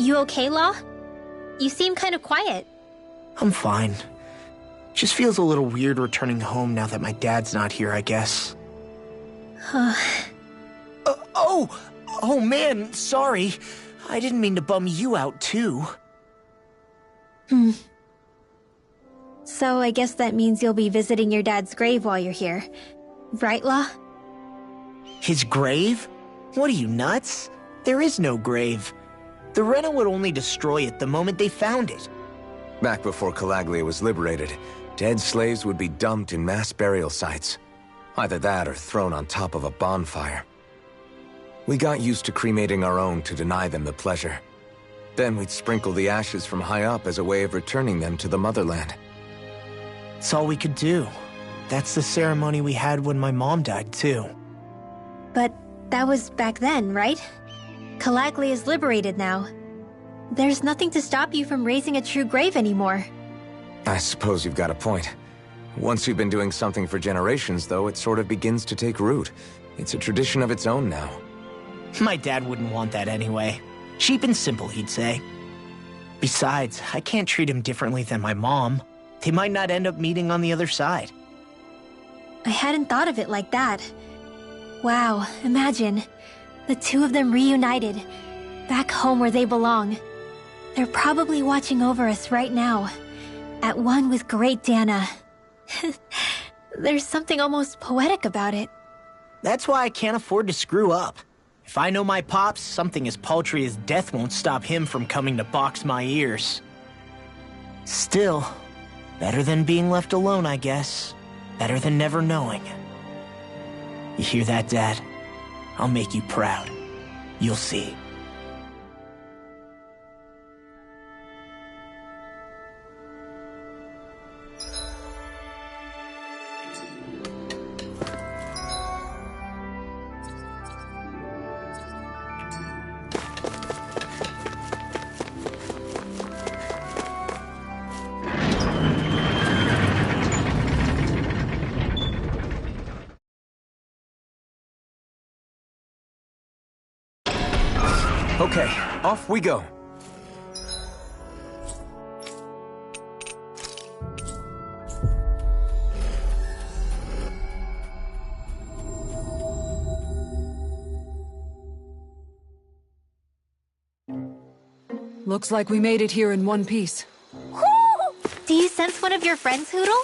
Speaker 5: You okay, Law? You seem kind of quiet.
Speaker 4: I'm fine. Just feels a little weird returning home now that my dad's not here, I guess. Oh man, sorry. I didn't mean to bum you out too.
Speaker 5: So I guess that means you'll be visiting your dad's grave while you're here. Right, Law?
Speaker 4: His grave? What are you, nuts? There is no grave. The Rena would only destroy it the moment they found it.
Speaker 2: Back before Calaglia was liberated, dead slaves would be dumped in mass burial sites. Either that or thrown on top of a bonfire. We got used to cremating our own to deny them the pleasure. Then we'd sprinkle the ashes from high up as a way of returning them to the motherland.
Speaker 4: It's all we could do. That's the ceremony we had when my mom died, too.
Speaker 5: But that was back then, right? Calaglia is liberated now. There's nothing to stop you from raising a true grave anymore.
Speaker 2: I suppose you've got a point. Once you've been doing something for generations, though, it sort of begins to take root. It's a tradition of its own now.
Speaker 4: My dad wouldn't want that anyway. Cheap and simple, he'd say. Besides, I can't treat him differently than my mom. They might not end up meeting on the other side.
Speaker 5: I hadn't thought of it like that. Wow, imagine. The two of them reunited, back home where they belong. They're probably watching over us right now, at one with Great Dana. There's something almost poetic about it.
Speaker 4: That's why I can't afford to screw up. If I know my pops, something as paltry as death won't stop him from coming to box my ears. Still, better than being left alone, I guess. Better than never knowing. You hear that, Dad? I'll make you proud. You'll see.
Speaker 2: Okay, off we go.
Speaker 6: Looks like we made it here in one piece.
Speaker 5: Woo! Do you sense one of your friends, Hootle? Woo!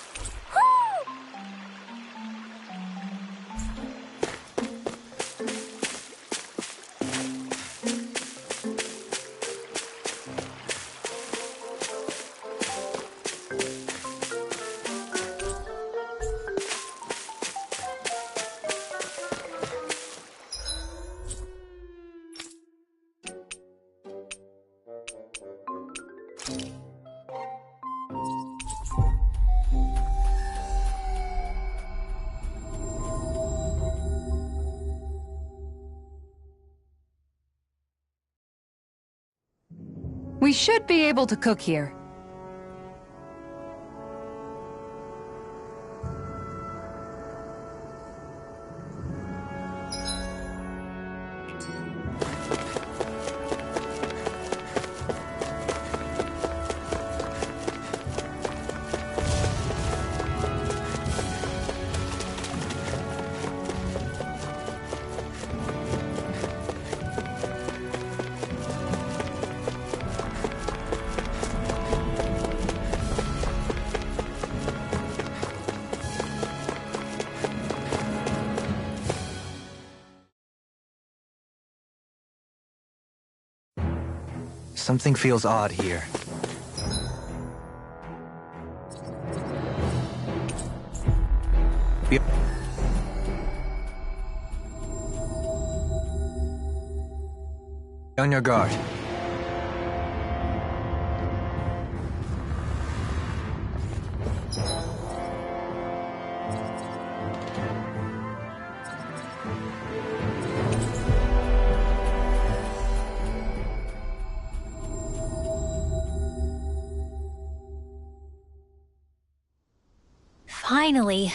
Speaker 17: We should be able to cook here.
Speaker 7: Something feels odd here. Be on your guard.
Speaker 5: Finally.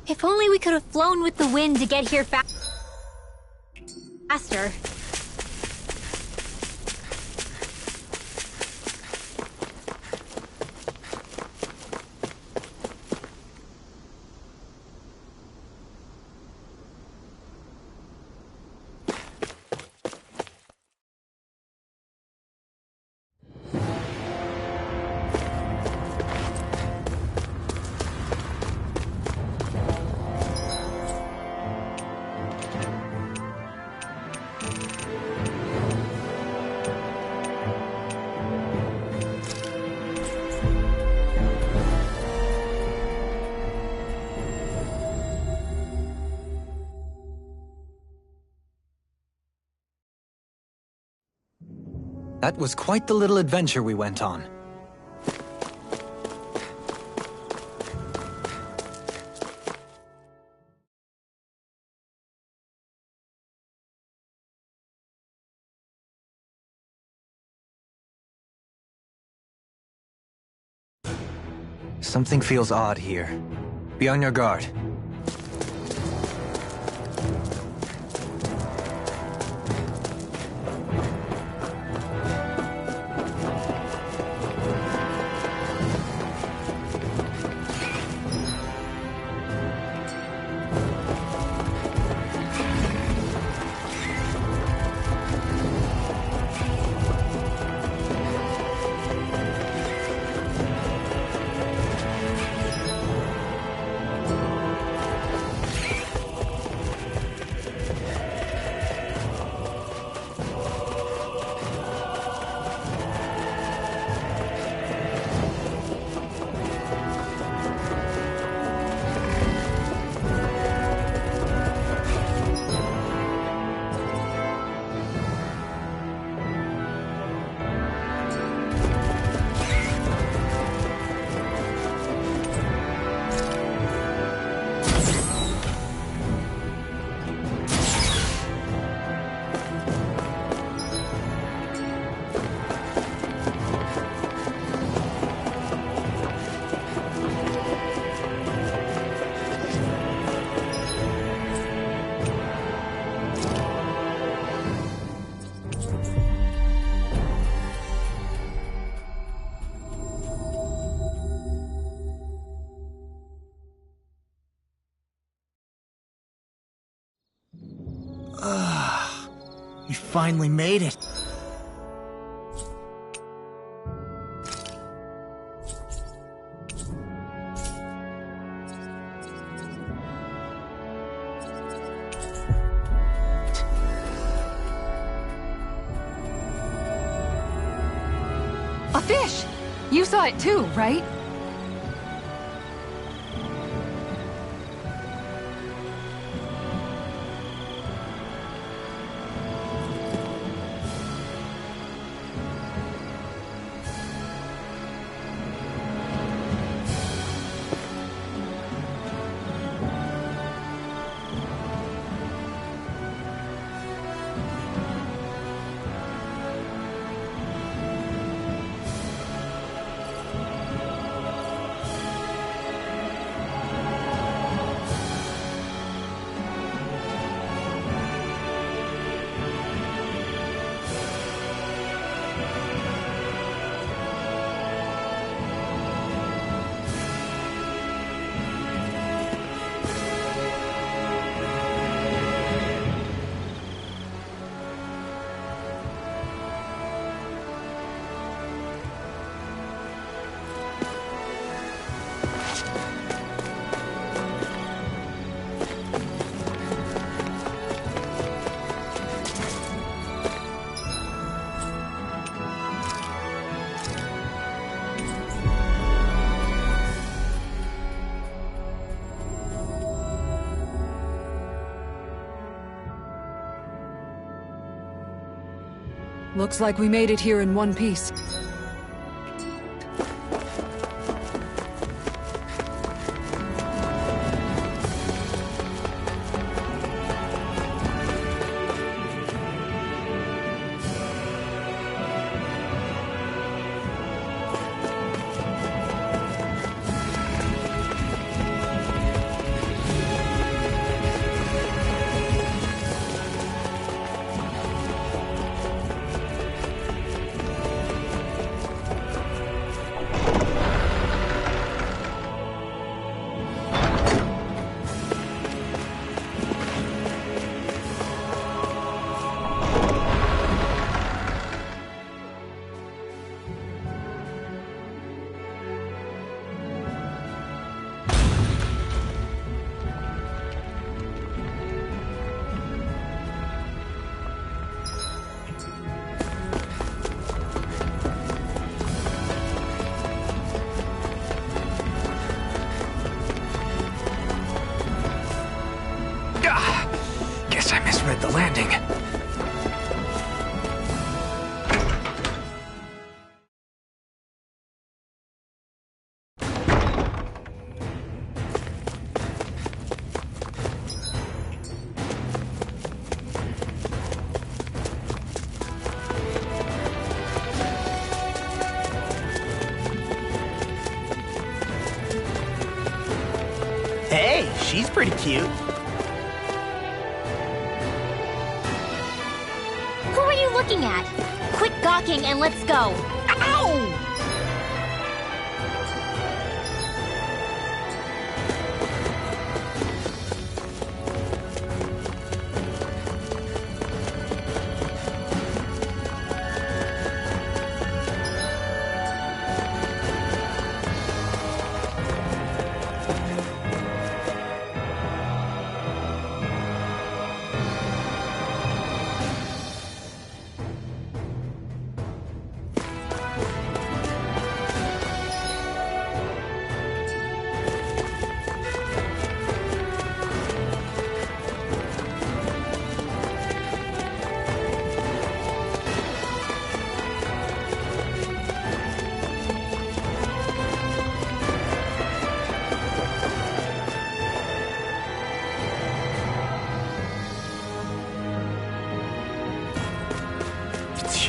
Speaker 5: If only we could have flown with the wind to get here faster.
Speaker 7: That was quite the little adventure we went on. Something feels odd here. Be on your guard.
Speaker 4: We finally made it.
Speaker 6: A fish! You saw it too, right? Looks like we made it here in one piece.
Speaker 4: she's pretty cute.
Speaker 5: Who are you looking at? Quit gawking and let's go. Ow!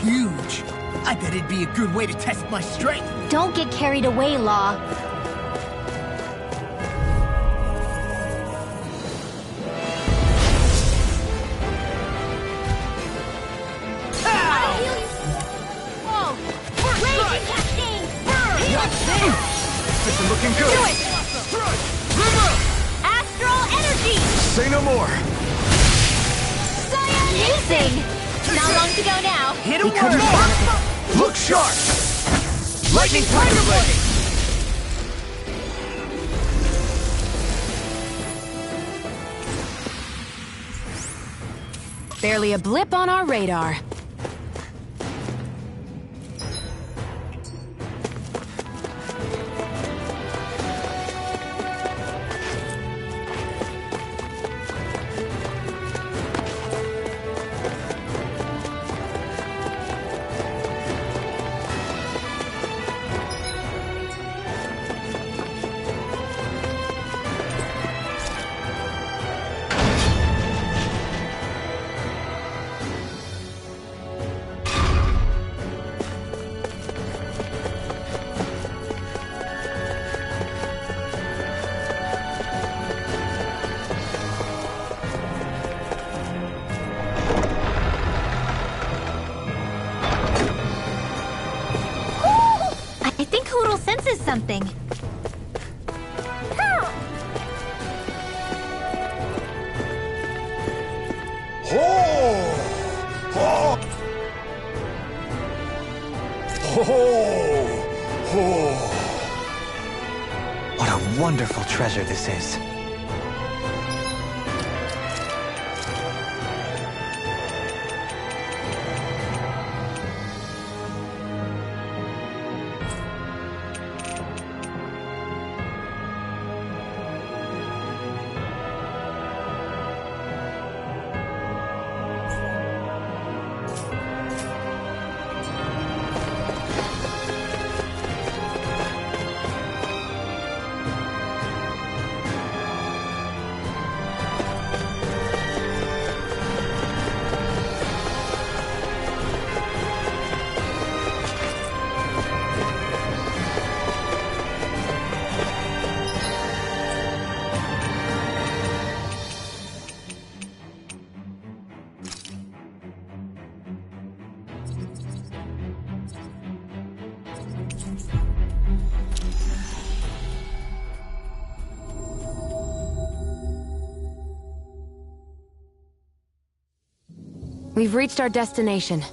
Speaker 4: Huge. I bet it'd be a good way to test my strength.
Speaker 5: Don't get carried away, Law.
Speaker 2: This is looking good.
Speaker 5: Do it! Astral energy!
Speaker 2: Say no more.
Speaker 5: Amazing! Not long to go now.
Speaker 4: Hit him more!
Speaker 2: Look sharp. Lightning Tiger Blade.
Speaker 3: Barely a blip on our radar.
Speaker 5: Senses something.
Speaker 7: What a wonderful treasure this is.
Speaker 3: We've reached our destination.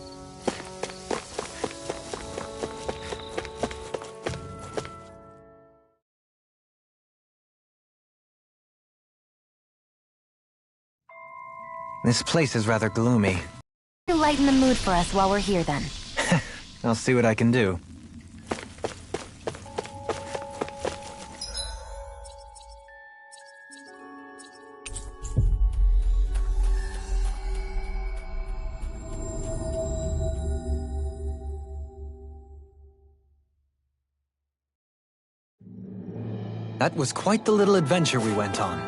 Speaker 7: This place is rather gloomy.
Speaker 3: Lighten the mood for us while we're here, then.
Speaker 7: I'll see what I can do. That was quite the little adventure we went on.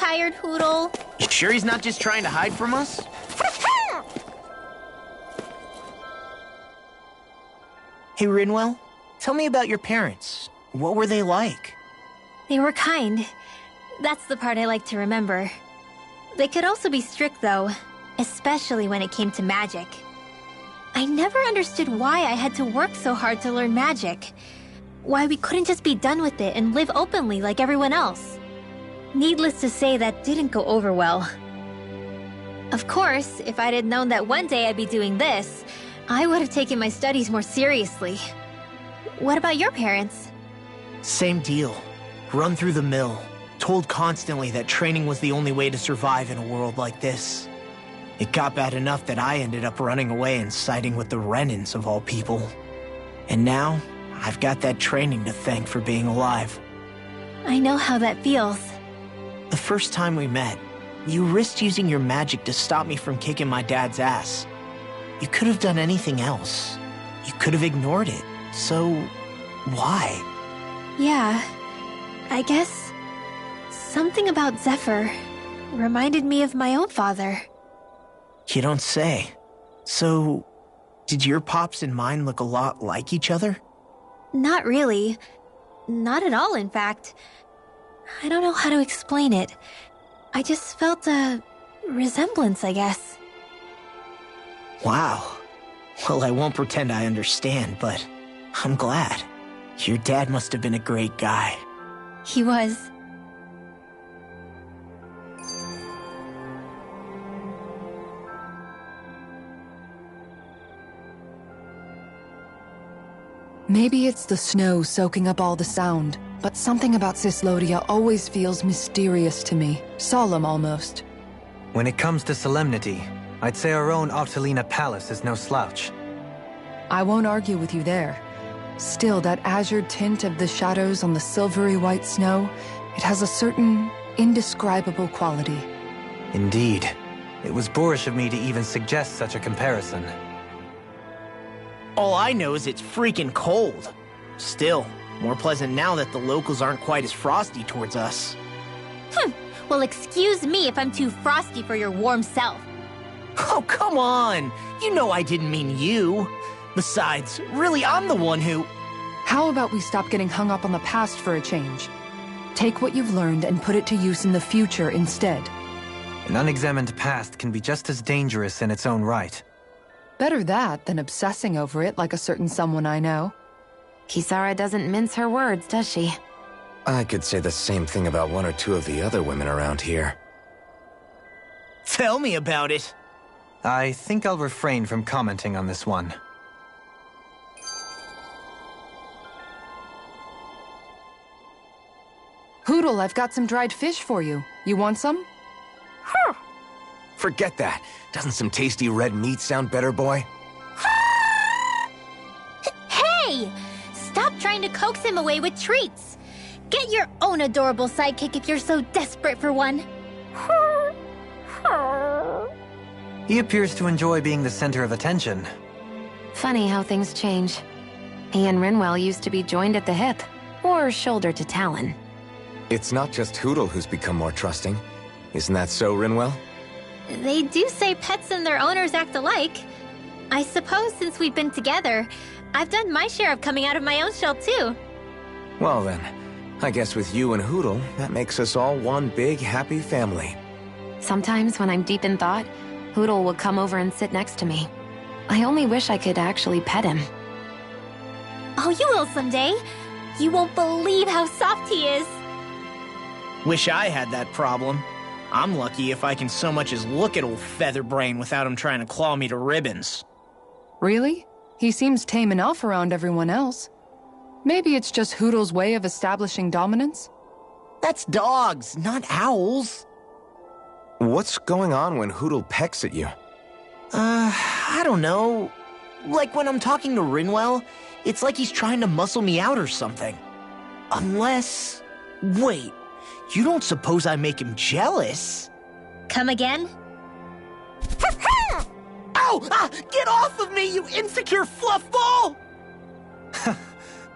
Speaker 5: tired, Hootle?
Speaker 4: You sure he's not just trying to hide from us? Hey, Rinwell, tell me about your parents. What were they like?
Speaker 5: They were kind. That's the part I like to remember. They could also be strict, though, especially when it came to magic. I never understood why I had to work so hard to learn magic. Why we couldn't just be done with it and live openly like everyone else. Needless to say, that didn't go over well. Of course, if I'd had known that one day I'd be doing this, I would have taken my studies more seriously. What about your parents?
Speaker 4: Same deal. Run through the mill. Told constantly that training was the only way to survive in a world like this. It got bad enough that I ended up running away and siding with the Renans of all people. And now, I've got that training to thank for being alive.
Speaker 5: I know how that feels.
Speaker 4: The first time we met, you risked using your magic to stop me from kicking my dad's ass. You could have done anything else. You could have ignored it. So, why?
Speaker 5: Yeah, I guess something about Zephyr reminded me of my own father.
Speaker 4: You don't say. So, did your pops and mine look a lot like each other?
Speaker 5: Not really. Not at all, in fact. I don't know how to explain it. I just felt a resemblance, I guess.
Speaker 4: Wow. Well, I won't pretend I understand, but I'm glad. Your dad must have been a great guy.
Speaker 5: He was.
Speaker 6: Maybe it's the snow soaking up all the sound, but something about Cyslodia always feels mysterious to me. Solemn, almost.
Speaker 7: When it comes to solemnity, I'd say our own Octolina Palace is no slouch.
Speaker 6: I won't argue with you there. Still, that azure tint of the shadows on the silvery white snow, it has a certain indescribable quality.
Speaker 7: Indeed. It was boorish of me to even suggest such a comparison.
Speaker 4: All I know is it's freaking cold. Still, more pleasant now that the locals aren't quite as frosty towards us.
Speaker 5: Well, excuse me if I'm too frosty for your warm self.
Speaker 4: Oh, come on! You know I didn't mean you. Besides, really, I'm the one who...
Speaker 6: How about we stop getting hung up on the past for a change? Take what you've learned and put it to use in the future instead.
Speaker 7: An unexamined past can be just as dangerous in its own right.
Speaker 6: Better that than obsessing over it like a certain someone I know.
Speaker 3: Kisara doesn't mince her words, does she?
Speaker 2: I could say the same thing about one or two of the other women around here.
Speaker 4: Tell me about it.
Speaker 7: I think I'll refrain from commenting on this one.
Speaker 6: Hootle, I've got some dried fish for you. You want some?
Speaker 2: Forget that. Doesn't some tasty red meat sound better, boy?
Speaker 5: Hey! Stop trying to coax him away with treats. Get your own adorable sidekick if you're so desperate for one.
Speaker 7: He appears to enjoy being the center of attention.
Speaker 3: Funny how things change. He and Rinwell used to be joined at the hip, or shoulder to talon.
Speaker 2: It's not just Hootle who's become more trusting. Isn't that so, Rinwell?
Speaker 5: They do say pets and their owners act alike. I suppose since we've been together, I've done my share of coming out of my own shell too.
Speaker 2: Well then, I guess with you and Hootle, that makes us all one big happy family.
Speaker 3: Sometimes when I'm deep in thought, Hootle will come over and sit next to me. I only wish I could actually pet him.
Speaker 5: Oh, you will someday. You won't believe how soft he is.
Speaker 4: Wish I had that problem. I'm lucky if I can so much as look at old Featherbrain without him trying to claw me to ribbons.
Speaker 6: Really? He seems tame enough around everyone else. Maybe it's just Hootle's way of establishing dominance?
Speaker 4: That's dogs, not owls.
Speaker 2: What's going on when Hootle pecks at you?
Speaker 4: I don't know. Like when I'm talking to Rinwell, it's like he's trying to muscle me out or something. Unless... Wait, you don't suppose I make him jealous?
Speaker 5: Come again?
Speaker 4: Ow! Get off of me, you insecure fluffball!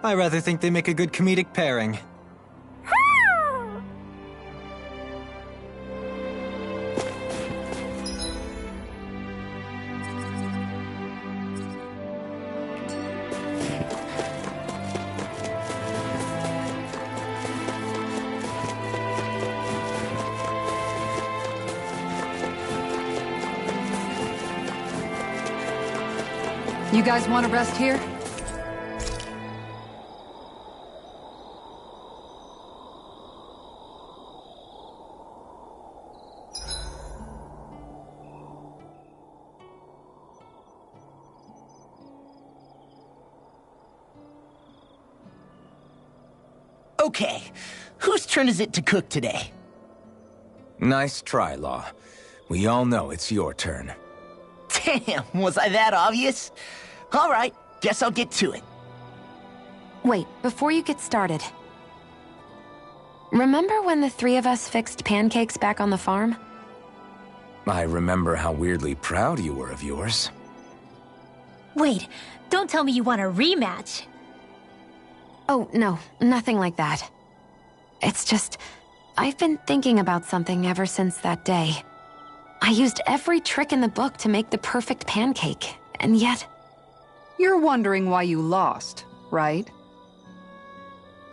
Speaker 7: I rather think they make a good comedic pairing.
Speaker 17: You guys want to rest here?
Speaker 4: Okay, whose turn is it to cook today?
Speaker 2: Nice try, Law. We all know it's your turn.
Speaker 4: Damn, was I that obvious? All right, guess I'll get to it.
Speaker 3: Wait, before you get started. Remember when the three of us fixed pancakes back on the farm?
Speaker 2: I remember how weirdly proud you were of yours.
Speaker 5: Wait, don't tell me you want a rematch.
Speaker 3: Oh, no, nothing like that. It's just, I've been thinking about something ever since that day. I used every trick in the book to make the perfect pancake, and yet...
Speaker 17: You're wondering why you lost, right?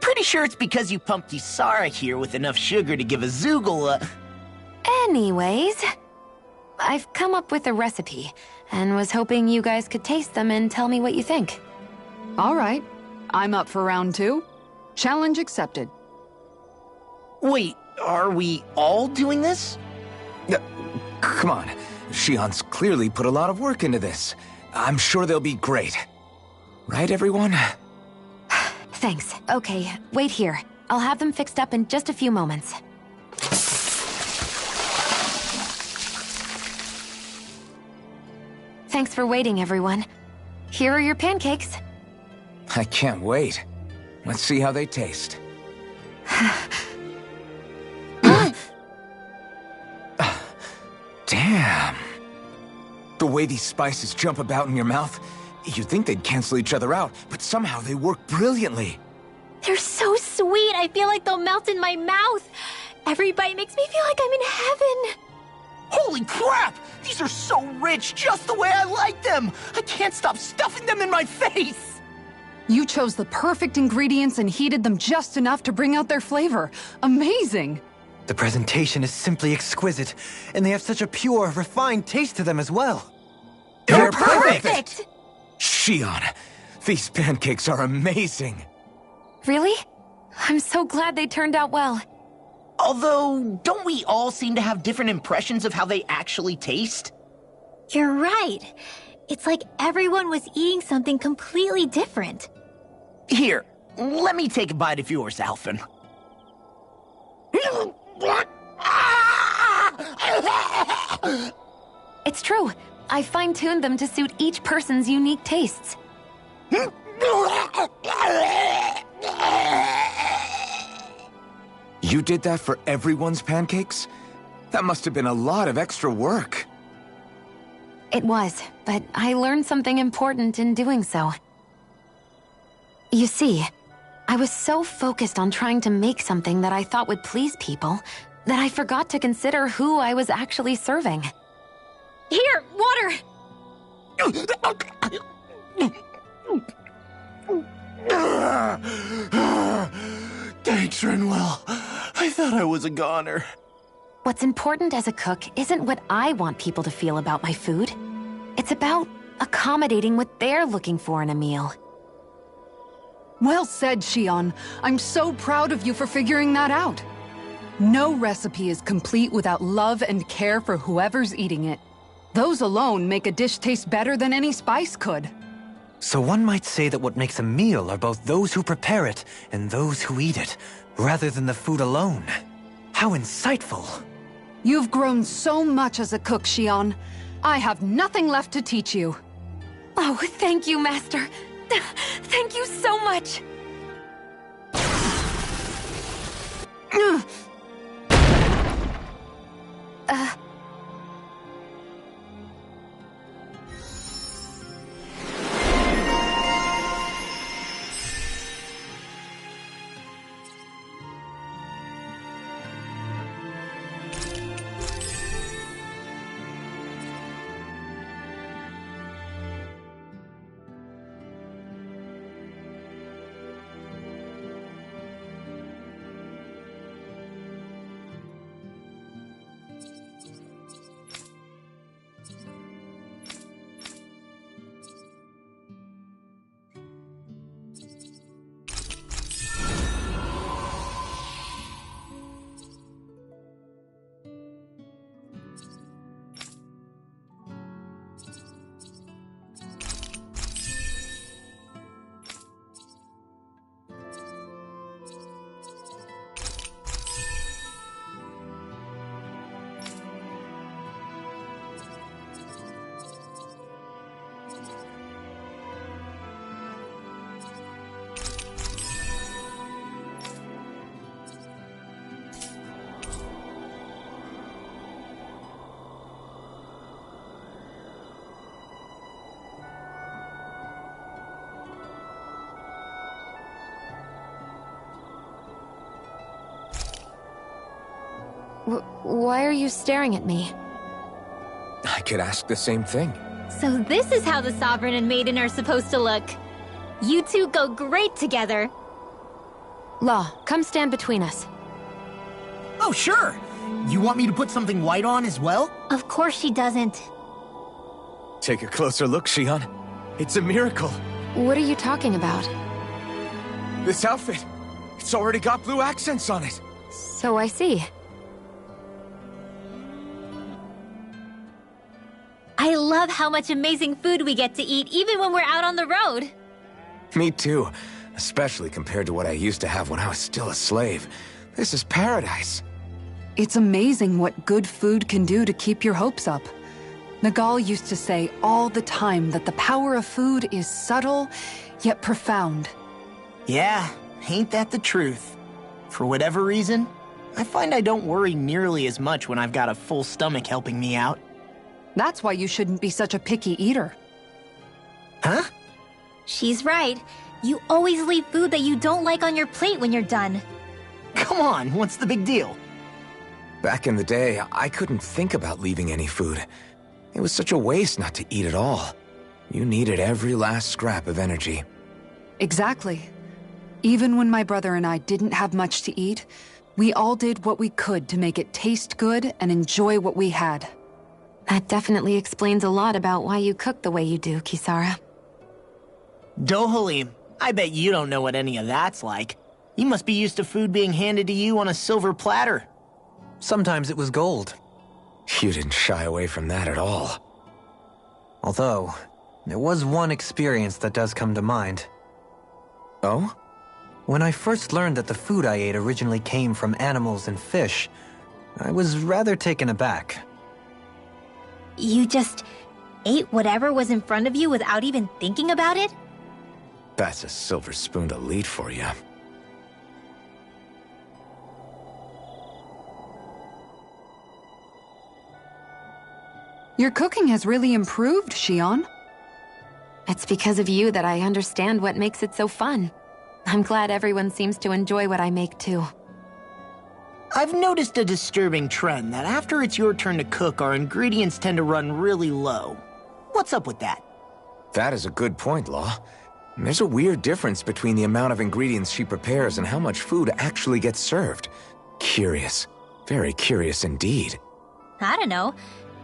Speaker 4: Pretty sure it's because you pumped Isara here with enough sugar to give a Zoogle a...
Speaker 3: Anyways, I've come up with a recipe, and was hoping you guys could taste them and tell me what you think.
Speaker 17: All right. I'm up for round 2. Challenge accepted.
Speaker 4: Wait, are we all doing this?
Speaker 2: Come on. Shion's clearly put a lot of work into this. I'm sure they'll be great. Right, everyone?
Speaker 3: Thanks. Okay, wait here. I'll have them fixed up in just a few moments. Thanks for waiting, everyone. Here are your pancakes.
Speaker 2: I can't wait. Let's see how they taste. Damn. The way these spices jump about in your mouth, you'd think they'd cancel each other out, but somehow they work brilliantly.
Speaker 5: They're so sweet, I feel like they'll melt in my mouth. Every bite makes me feel like I'm in heaven.
Speaker 4: Holy crap! These are so rich, just the way I like them! I can't stop stuffing them in my face!
Speaker 17: You chose the perfect ingredients and heated them just enough to bring out their flavor. Amazing!
Speaker 7: The presentation is simply exquisite, and they have such a pure, refined taste to them as well.
Speaker 2: They're perfect! Shion, these pancakes are amazing.
Speaker 3: Really? I'm so glad they turned out well.
Speaker 4: Although, don't we all seem to have different impressions of how they actually taste?
Speaker 5: You're right. It's like everyone was eating something completely different.
Speaker 4: Here, let me take a bite of yours, Alphen.
Speaker 3: It's true. I fine-tuned them to suit each person's unique tastes.
Speaker 2: You did that for everyone's pancakes? That must have been a lot of extra work.
Speaker 3: It was, but I learned something important in doing so. You see, I was so focused on trying to make something that I thought would please people that I forgot to consider who I was actually serving.
Speaker 5: Here, water!
Speaker 4: Thanks, Rinwell. I thought I was a goner.
Speaker 3: What's important as a cook isn't what I want people to feel about my food. It's about accommodating what they're looking for in a meal.
Speaker 17: Well said, Shion. I'm so proud of you for figuring that out. No recipe is complete without love and care for whoever's eating it. Those alone make a dish taste better than any spice could.
Speaker 7: So one might say that what makes a meal are both those who prepare it and those who eat it, rather than the food alone. How insightful.
Speaker 17: You've grown so much as a cook, Shion. I have nothing left to teach you.
Speaker 3: Oh, thank you, Master. Thank you so much. Why are you staring at me?
Speaker 2: I could ask the same thing.
Speaker 5: So this is how the Sovereign and Maiden are supposed to look. You two go great together.
Speaker 3: Law, come stand between us.
Speaker 4: Oh, sure. You want me to put something white on as well?
Speaker 5: Of course she doesn't.
Speaker 2: Take a closer look, Shion. It's a miracle.
Speaker 3: What are you talking about?
Speaker 2: This outfit, it's already got blue accents on it.
Speaker 3: So I see.
Speaker 5: I love how much amazing food we get to eat even when we're out on the road.
Speaker 2: Me too, especially compared to what I used to have when I was still a slave. This is paradise.
Speaker 17: It's amazing what good food can do to keep your hopes up. Nagal used to say all the time that the power of food is subtle, yet profound.
Speaker 4: Yeah, ain't that the truth? For whatever reason, I find I don't worry nearly as much when I've got a full stomach helping me out.
Speaker 17: That's why you shouldn't be such a picky eater.
Speaker 4: Huh?
Speaker 5: She's right. You always leave food that you don't like on your plate when you're done.
Speaker 4: Come on, what's the big deal?
Speaker 2: Back in the day, I couldn't think about leaving any food. It was such a waste not to eat at all. You needed every last scrap of energy.
Speaker 17: Exactly. Even when my brother and I didn't have much to eat, we all did what we could to make it taste good and enjoy what we had.
Speaker 3: That definitely explains a lot about why you cook the way you do, Kisara.
Speaker 4: Dohalim, I bet you don't know what any of that's like. You must be used to food being handed to you on a silver platter.
Speaker 7: Sometimes it was gold.
Speaker 2: You didn't shy away from that at all.
Speaker 7: Although, there was one experience that does come to mind.
Speaker 2: Oh?
Speaker 7: When I first learned that the food I ate originally came from animals and fish, I was rather taken aback.
Speaker 5: You just ate whatever was in front of you without even thinking about it?
Speaker 2: That's a silver-spooned elite for you.
Speaker 17: Your cooking has really improved, Shion.
Speaker 3: It's because of you that I understand what makes it so fun. I'm glad everyone seems to enjoy what I make too.
Speaker 4: I've noticed a disturbing trend that after it's your turn to cook, our ingredients tend to run really low. What's up with that?
Speaker 2: That is a good point, Law. There's a weird difference between the amount of ingredients she prepares and how much food actually gets served. Curious. Very curious indeed.
Speaker 5: I don't know.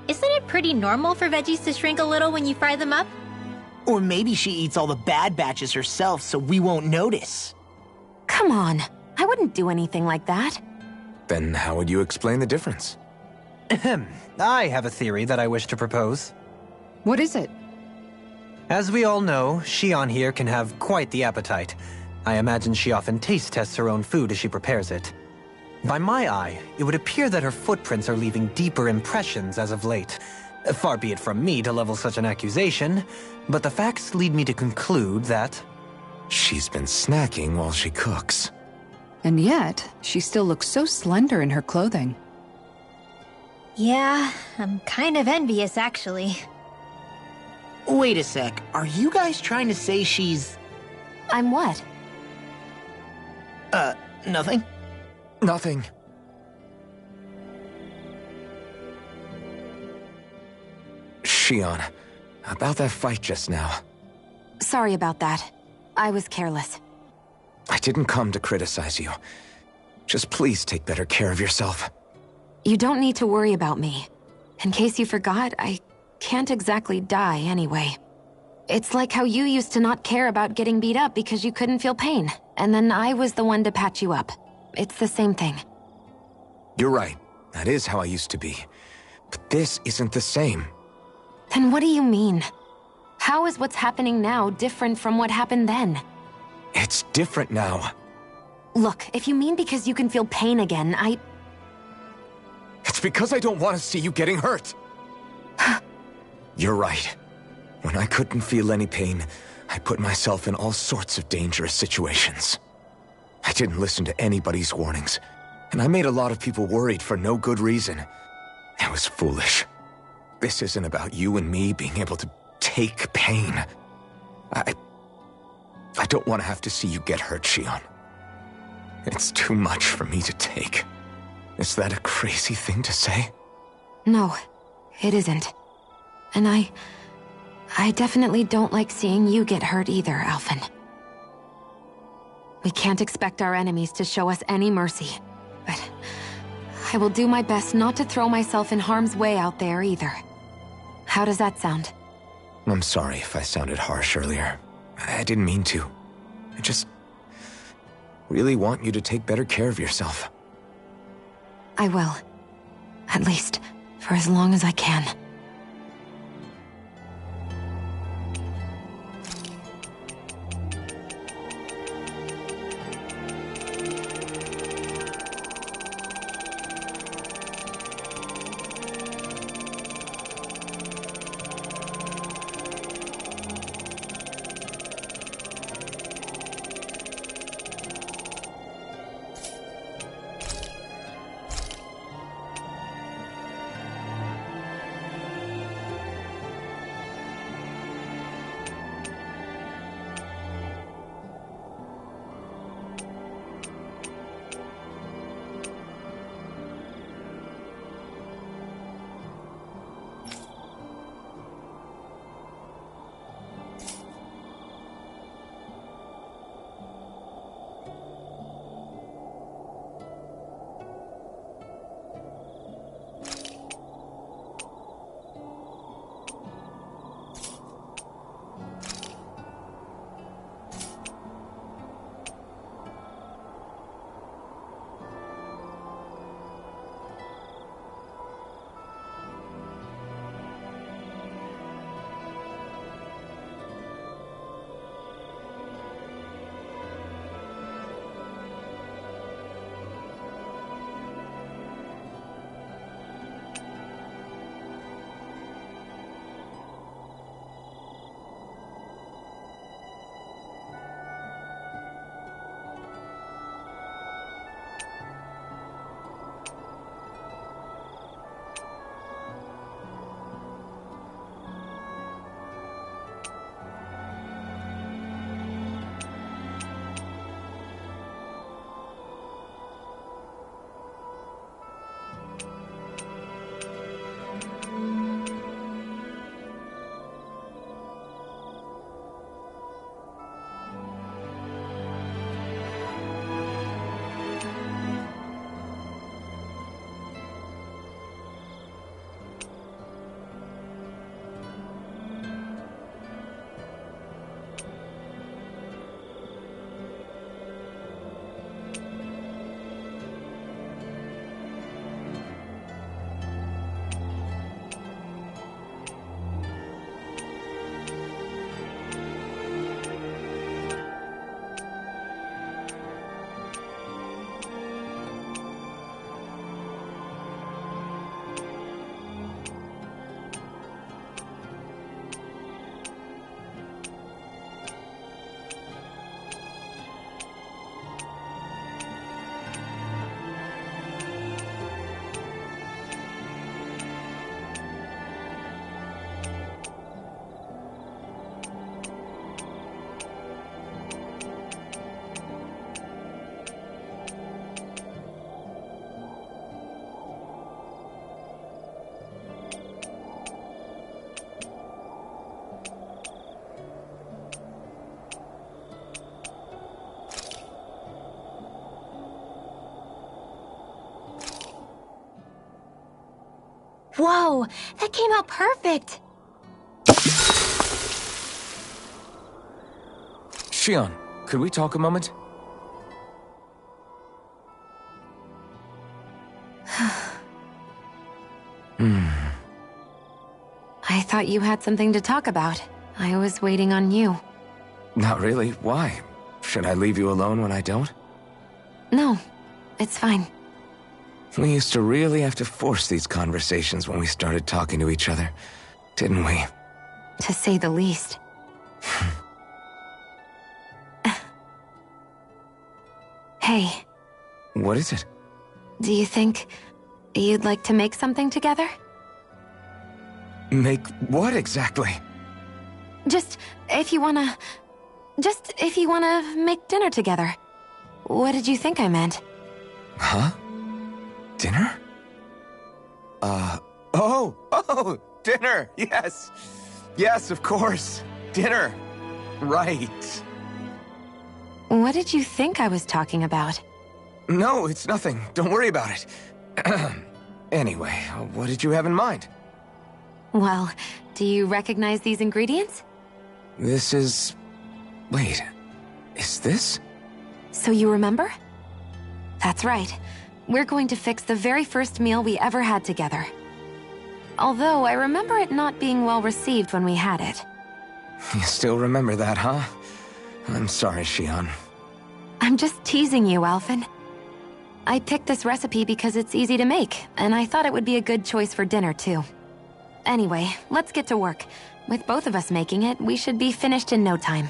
Speaker 5: Isn't it pretty normal for veggies to shrink a little when you fry them up?
Speaker 4: Or maybe she eats all the bad batches herself so we won't notice.
Speaker 3: Come on. I wouldn't do anything like that.
Speaker 2: Then how would you explain the difference?
Speaker 7: Ahem. I have a theory that I wish to propose.
Speaker 17: What is it?
Speaker 7: As we all know, Shion here can have quite the appetite. I imagine she often taste tests her own food as she prepares it. By my eye, it would appear that her footprints are leaving deeper impressions as of late. Far be it from me to level such an accusation, but the facts lead me to conclude that...
Speaker 2: She's been snacking while she cooks.
Speaker 17: And yet, she still looks so slender in her clothing.
Speaker 5: Yeah, I'm kind of envious, actually.
Speaker 4: Wait a sec, are you guys trying to say she's...
Speaker 3: I'm what?
Speaker 4: Nothing?
Speaker 2: Nothing. Shion, about that fight just now.
Speaker 3: Sorry about that. I was careless.
Speaker 2: I didn't come to criticize you. Just please take better care of yourself.
Speaker 3: You don't need to worry about me. In case you forgot, I can't exactly die anyway. It's like how you used to not care about getting beat up because you couldn't feel pain, and then I was the one to patch you up. It's the same thing.
Speaker 2: You're right. That is how I used to be. But this isn't the same.
Speaker 3: Then what do you mean? How is what's happening now different from what happened then?
Speaker 2: It's different now.
Speaker 3: Look, if you mean because you can feel pain again,
Speaker 2: It's because I don't want to see you getting hurt. You're right. When I couldn't feel any pain, I put myself in all sorts of dangerous situations. I didn't listen to anybody's warnings, and I made a lot of people worried for no good reason. It was foolish. This isn't about you and me being able to take pain. I don't want to have to see you get hurt, Shion. It's too much for me to take. Is that a crazy thing to say?
Speaker 3: No, it isn't. And I definitely don't like seeing you get hurt either, Alphen. We can't expect our enemies to show us any mercy, but I will do my best not to throw myself in harm's way out there either. How does that sound?
Speaker 2: I'm sorry if I sounded harsh earlier. I didn't mean to. I just really want you to take better care of yourself.
Speaker 3: I will. At least, for as long as I can.
Speaker 5: Whoa, that came out perfect!
Speaker 2: Shion, could we talk a moment?
Speaker 3: I thought you had something to talk about. I was waiting on you.
Speaker 2: Not really. Why? Should I leave you alone when I don't?
Speaker 3: No, it's fine.
Speaker 2: We used to really have to force these conversations when we started talking to each other, didn't we?
Speaker 3: To say the least. Hey.
Speaker 2: What is it?
Speaker 3: Do you think you'd like to make something together?
Speaker 2: Make what exactly?
Speaker 3: Just if you wanna make dinner together. What did you think I meant?
Speaker 2: Huh? Dinner? Oh, dinner! Yes! Yes, of course! Dinner! Right.
Speaker 3: What did you think I was talking about?
Speaker 2: No, it's nothing. Don't worry about it. Anyway, what did you have in mind?
Speaker 3: Well, do you recognize these ingredients?
Speaker 2: This is... Wait, is this?
Speaker 3: So you remember? That's right. We're going to fix the very first meal we ever had together. Although I remember it not being well received when we had it.
Speaker 2: You still remember that, huh? I'm sorry, Xion.
Speaker 3: I'm just teasing you, Alphen. I picked this recipe because it's easy to make, and I thought it would be a good choice for dinner, too. Anyway, let's get to work. With both of us making it, we should be finished in no time.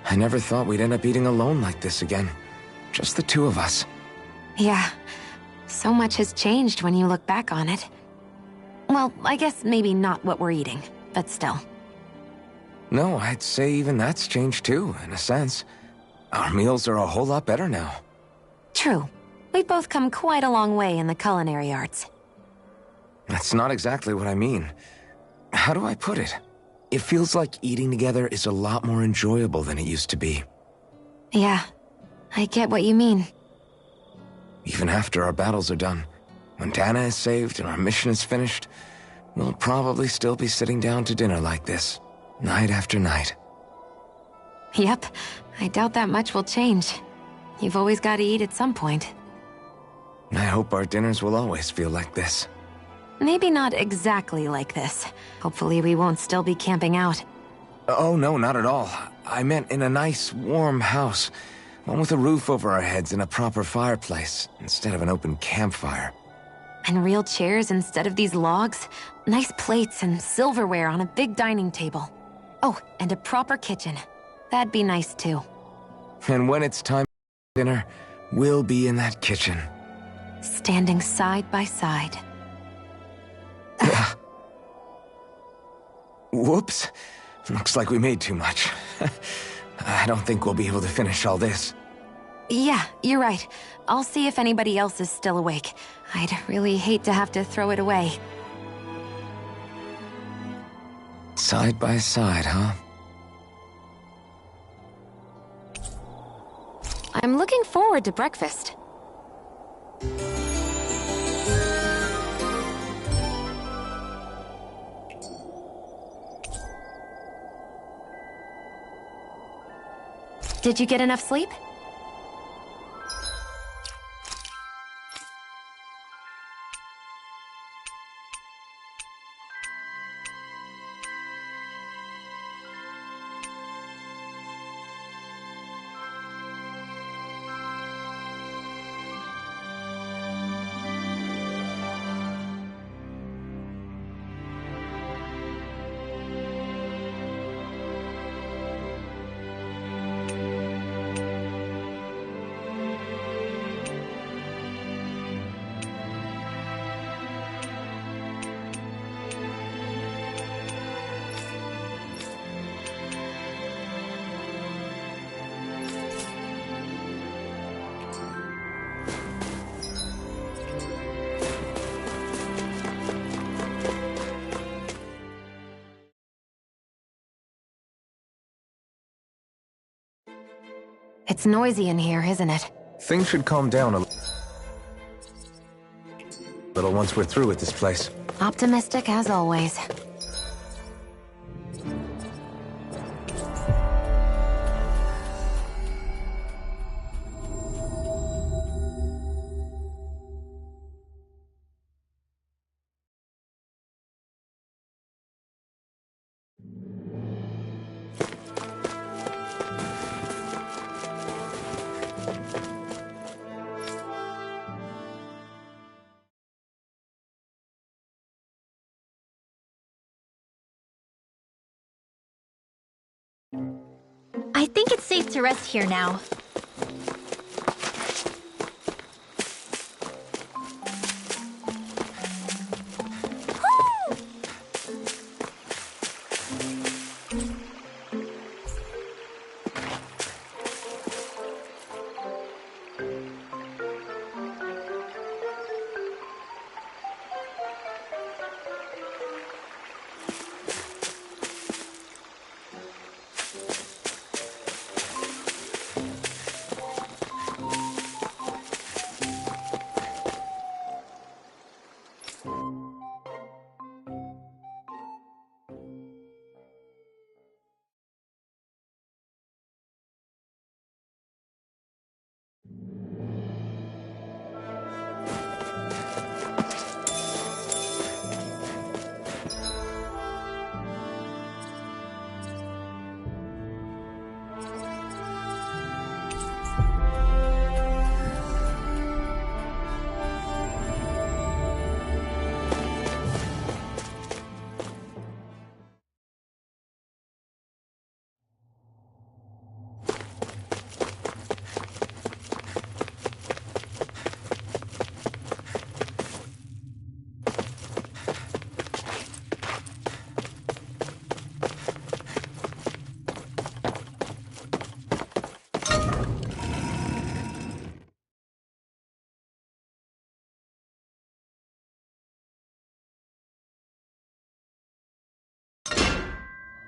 Speaker 2: I never thought we'd end up eating alone like this again. Just the two of us.
Speaker 3: Yeah. So much has changed when you look back on it. Well, I guess maybe not what we're eating, but still.
Speaker 2: No, I'd say even that's changed too, in a sense. Our meals are a whole lot better now.
Speaker 3: True. We've both come quite a long way in the culinary arts.
Speaker 2: That's not exactly what I mean. How do I put it? It feels like eating together is a lot more enjoyable than it used to be.
Speaker 3: Yeah, I get what you mean.
Speaker 2: Even after our battles are done, when Dana is saved and our mission is finished, we'll probably still be sitting down to dinner like this, night after night.
Speaker 3: Yep, I doubt that much will change. You've always got to eat at some point.
Speaker 2: I hope our dinners will always feel like this.
Speaker 3: Maybe not exactly like this. Hopefully we won't still be camping out.
Speaker 2: Oh, no, not at all. I meant in a nice, warm house. One with a roof over our heads and a proper fireplace, instead of an open campfire.
Speaker 3: And real chairs instead of these logs. Nice plates and silverware on a big dining table. Oh, and a proper kitchen. That'd be nice too.
Speaker 2: And when it's time for dinner, we'll be in that kitchen.
Speaker 3: Standing side by side.
Speaker 2: Whoops. Looks like we made too much. I don't think we'll be able to finish all this.
Speaker 3: Yeah, you're right. I'll see if anybody else is still awake. I'd really hate to have to throw it away.
Speaker 2: Side by side, huh?
Speaker 3: I'm looking forward to breakfast. Did you get enough sleep? It's noisy in here, isn't it?
Speaker 2: Things should calm down a little once we're through with this place.
Speaker 3: Optimistic as always.
Speaker 5: I think it's safe to rest here now.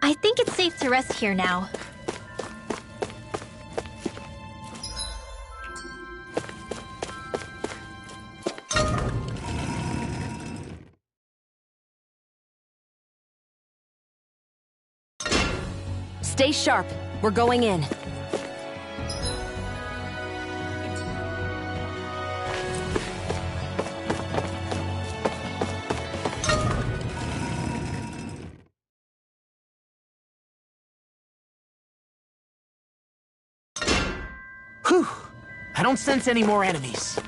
Speaker 5: I think it's safe to rest here now.
Speaker 19: Stay sharp. We're going in.
Speaker 4: Whew! I don't sense any more enemies.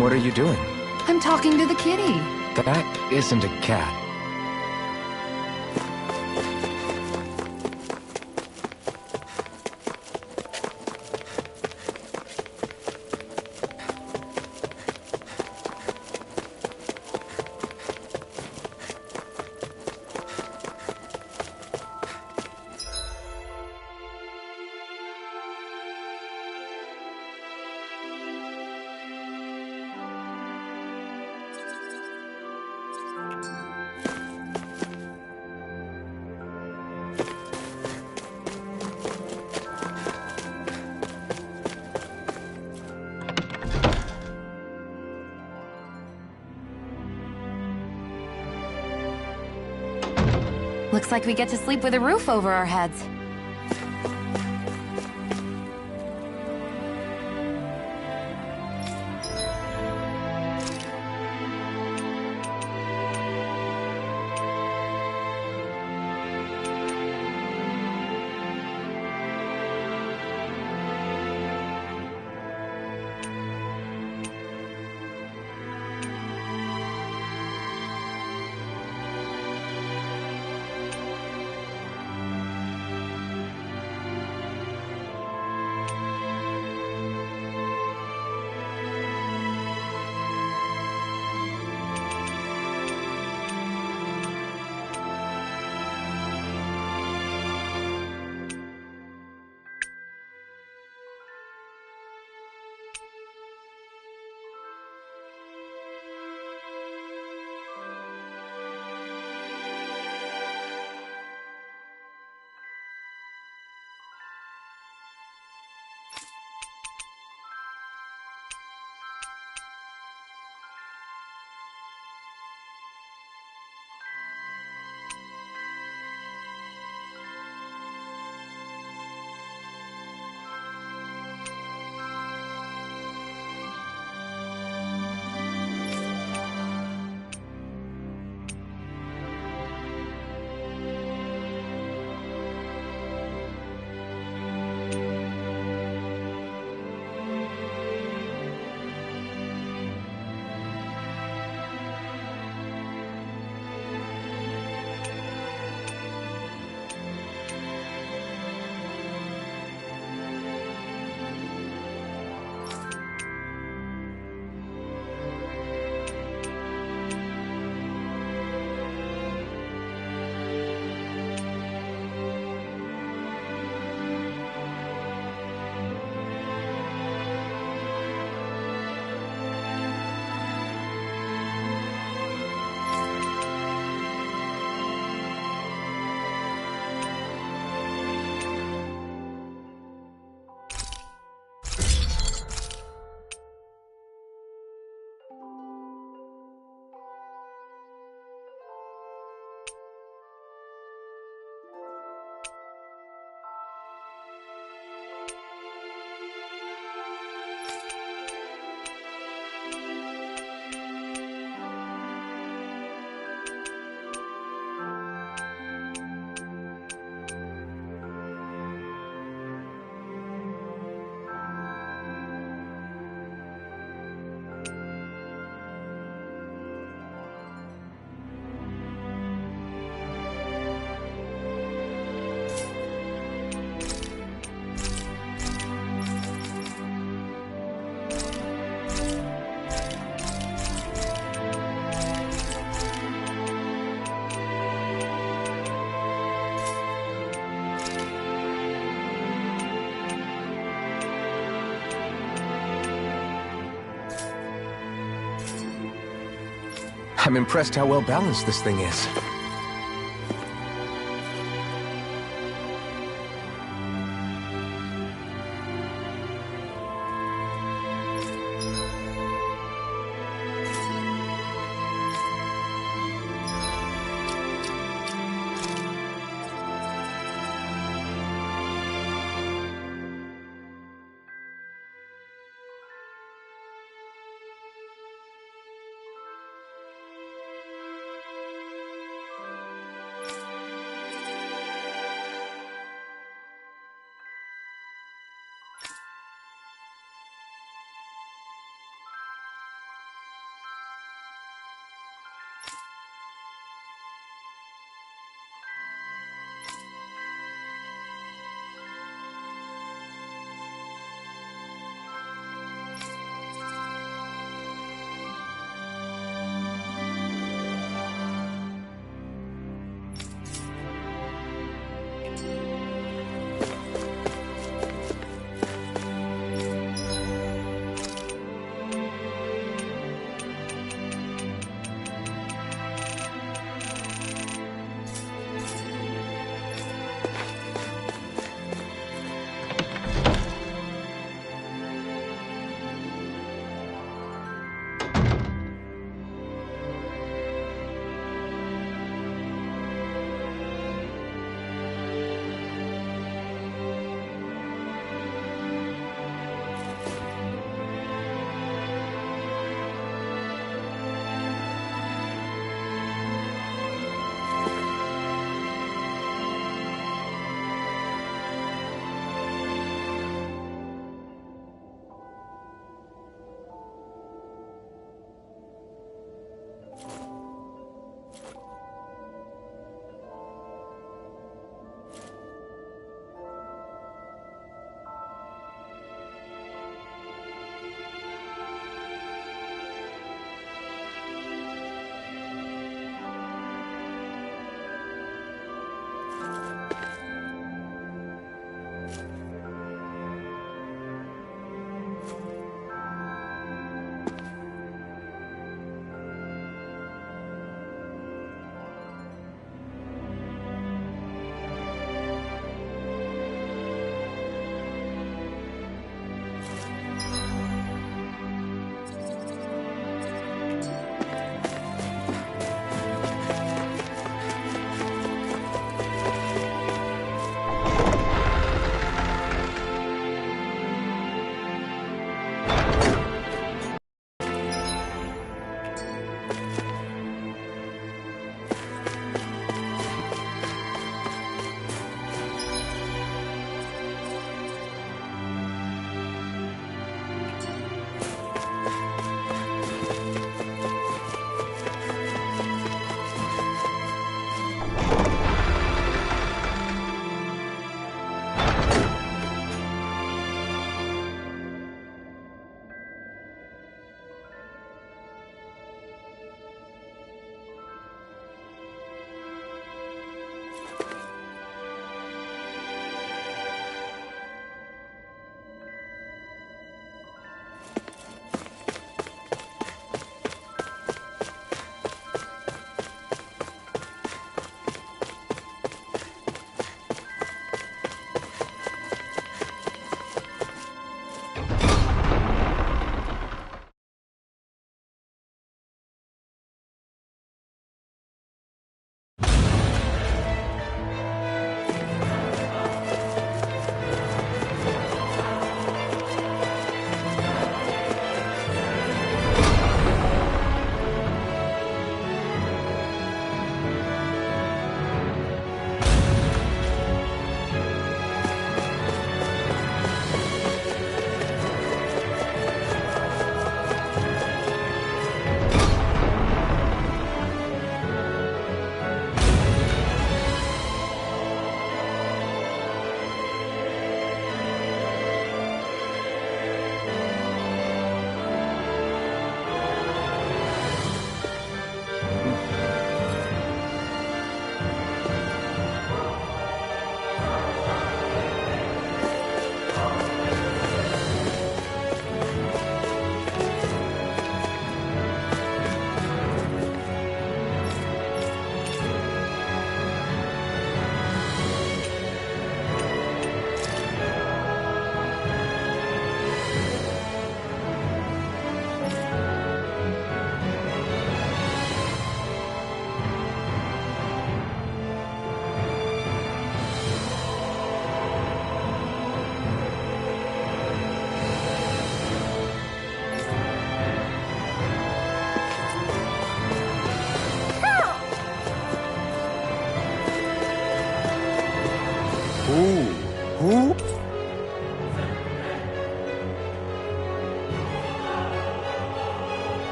Speaker 2: What are you doing?
Speaker 6: I'm talking to the kitty.
Speaker 2: That isn't a cat.
Speaker 3: Looks like we get to sleep with a roof over our heads.
Speaker 2: I'm impressed how well balanced this thing is.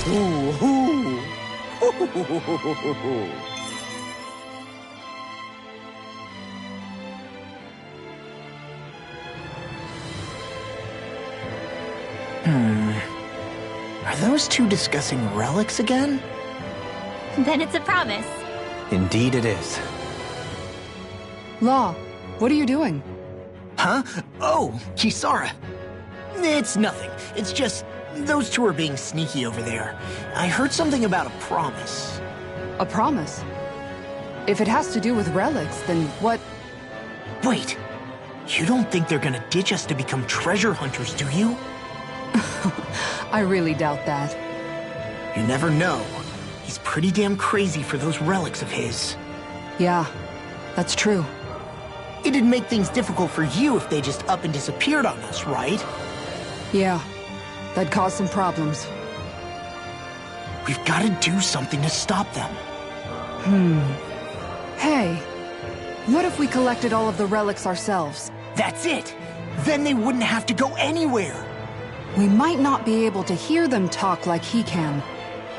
Speaker 4: Ooh. Are those two discussing relics again?
Speaker 5: Then it's a promise.
Speaker 7: Indeed it is.
Speaker 6: Law, what are you doing?
Speaker 4: Huh? Oh, Kisara. It's nothing. It's just those two are being sneaky over there. I heard something about a promise.
Speaker 6: A promise? If it has to do with relics, then what?
Speaker 4: Wait. You don't think they're gonna ditch us to become treasure hunters, do you?
Speaker 6: I really doubt that.
Speaker 4: You never know. He's pretty damn crazy for those relics of his.
Speaker 6: Yeah, that's true.
Speaker 4: It'd make things difficult for you if they just up and disappeared on us, right?
Speaker 6: Yeah, that'd cause some problems.
Speaker 4: We've got to do something to stop them.
Speaker 6: Hey, what if we collected all of the relics ourselves?
Speaker 4: That's it! Then they wouldn't have to go anywhere!
Speaker 6: We might not be able to hear them talk like he can,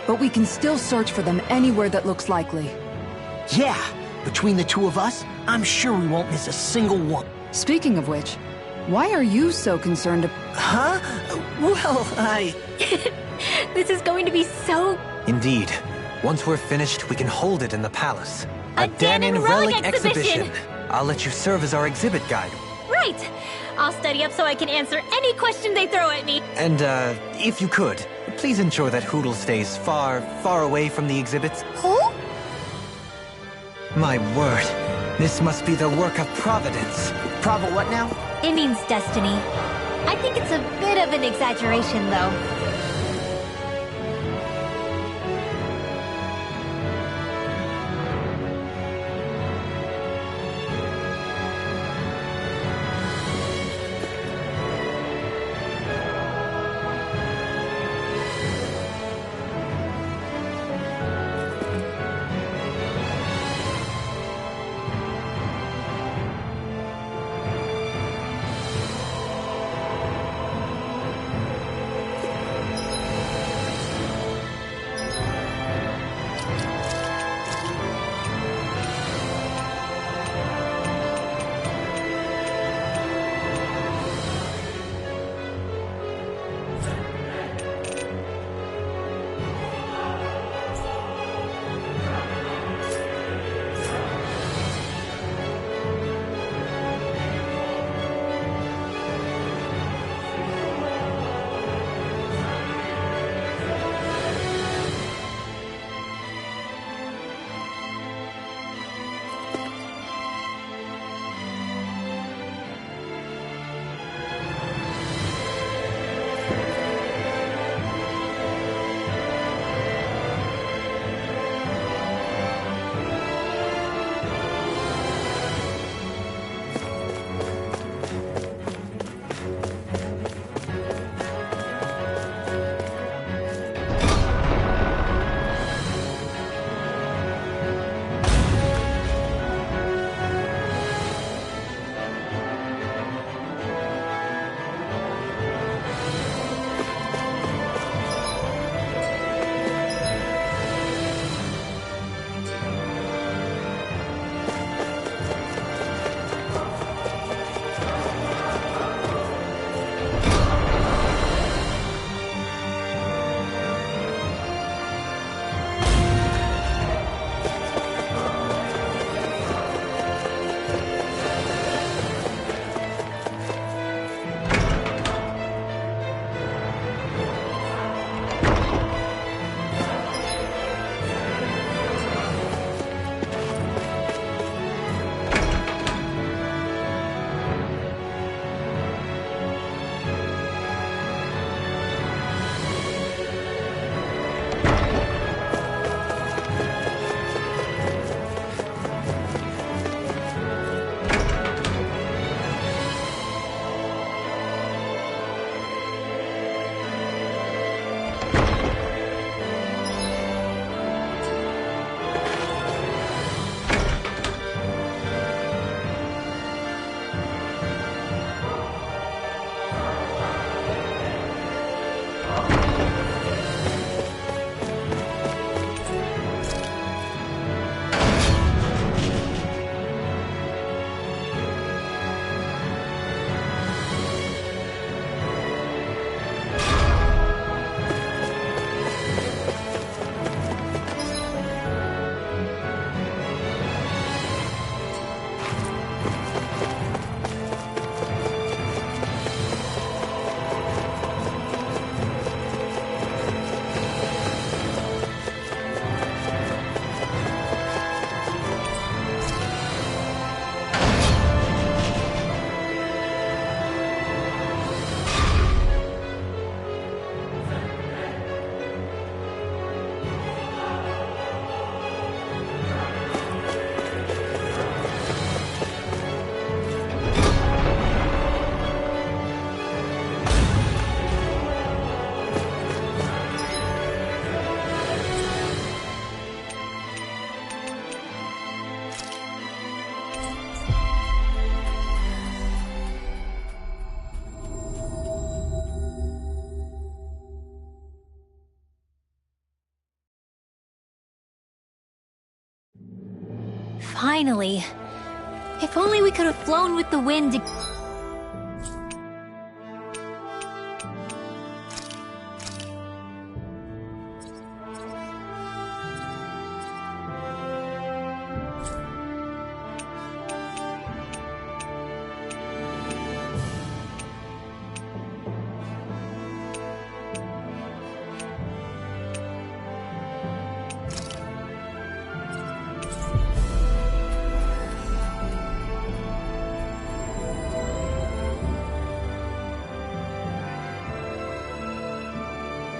Speaker 6: but we can still search for them anywhere that looks likely.
Speaker 4: Yeah, between the two of us, I'm sure we won't miss a single one.
Speaker 6: Speaking of which, why are you so concerned?
Speaker 4: Huh? Well,
Speaker 5: This is going to be so...
Speaker 7: Indeed. Once we're finished, we can hold it in the palace.
Speaker 5: A Dahnan Relic exhibition!
Speaker 7: I'll let you serve as our exhibit guide.
Speaker 5: Right! I'll study up so I can answer any question they throw at me.
Speaker 7: And, if you could, please ensure that Hootle stays far, far away from the exhibits.
Speaker 5: Who?
Speaker 7: My word, this must be the work of Providence.
Speaker 4: Prova what now?
Speaker 5: It means destiny. I think it's a bit of an exaggeration, though. Finally. If only we could have flown with the wind to...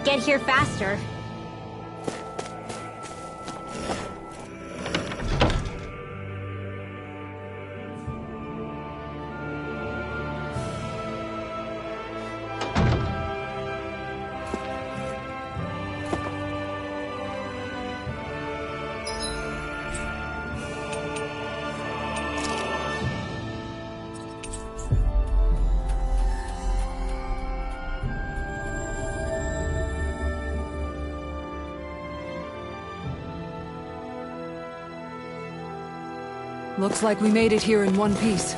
Speaker 5: Get here faster.
Speaker 6: Looks like we made it here in one piece.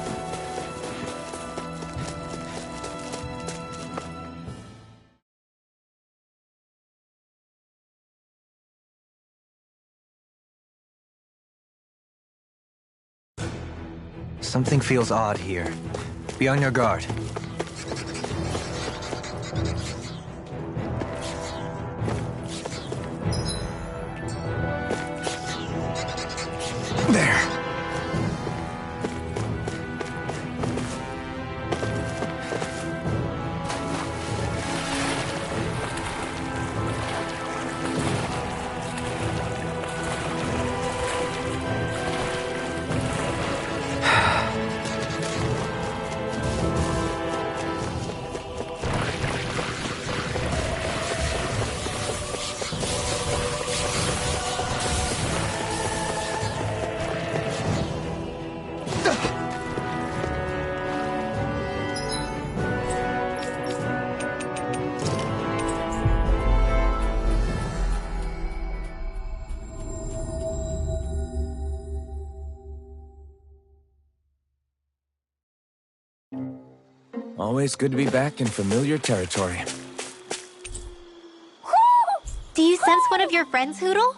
Speaker 7: Something feels odd here. Be on your guard. There.
Speaker 2: Always good to be back in familiar territory.
Speaker 5: Do you sense one of your friends, Hootle?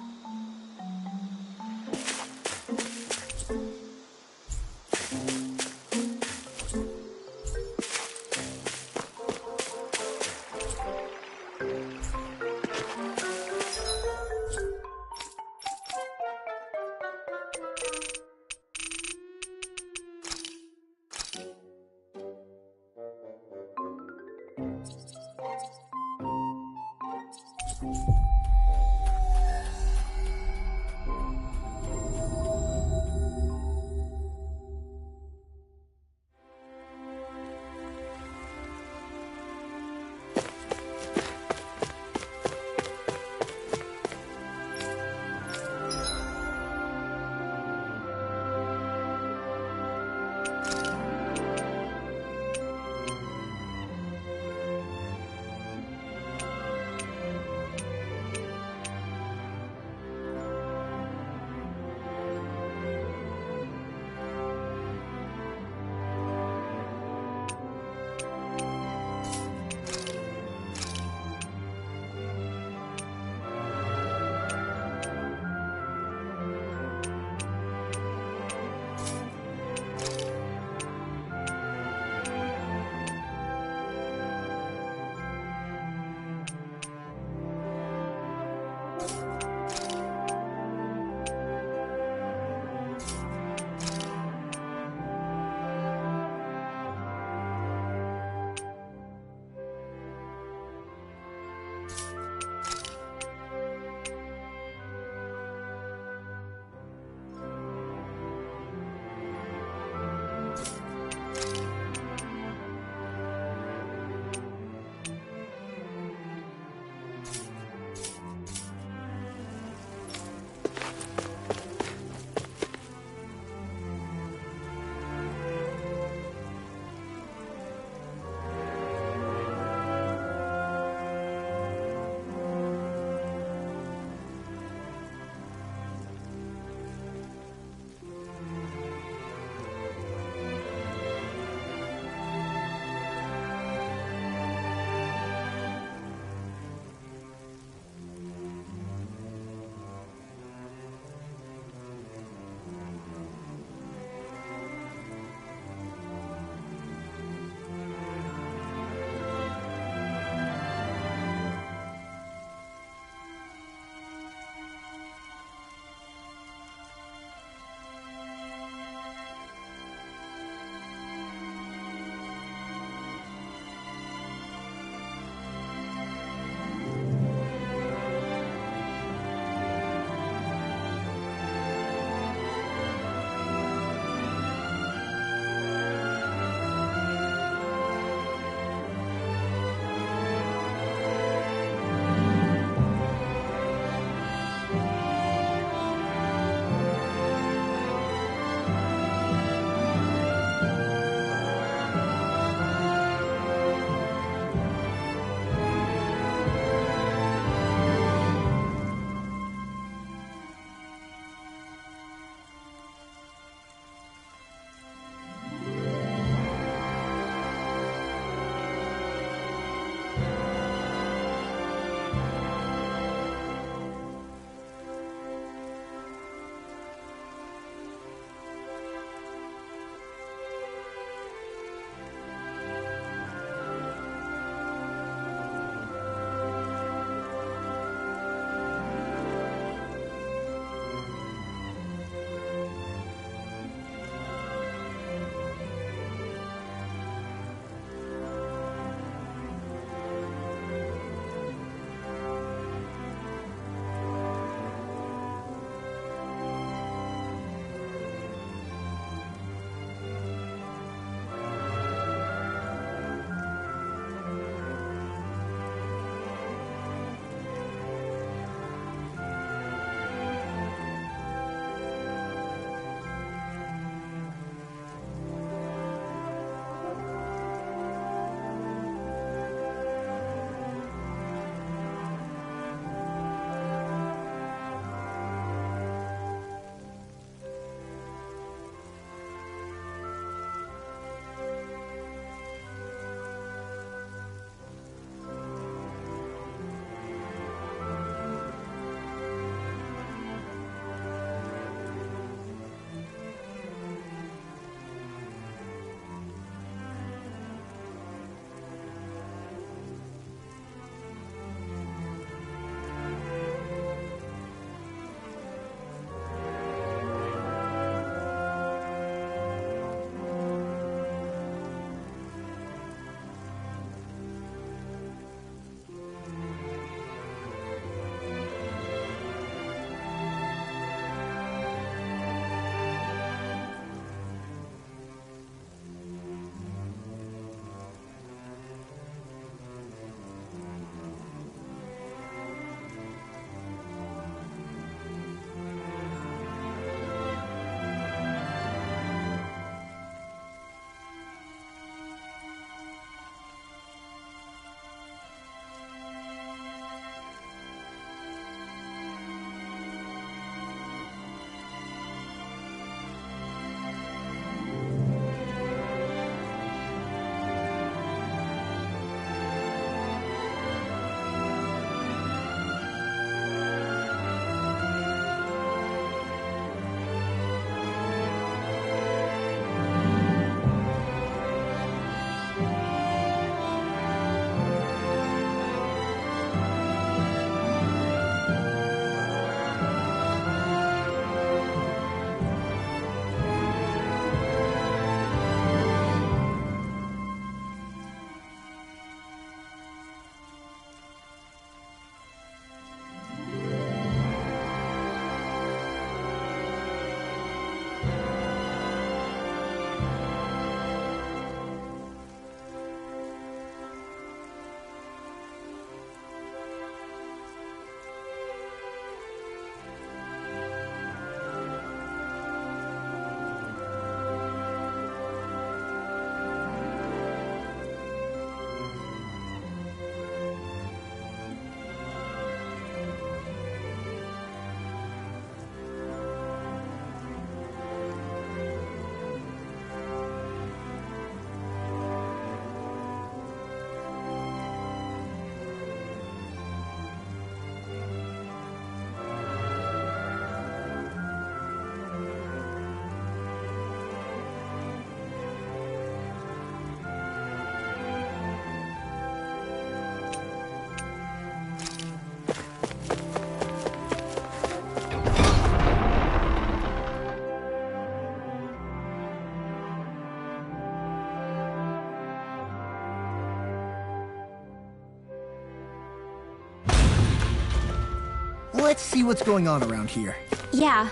Speaker 4: Let's see what's going on around here.
Speaker 3: Yeah,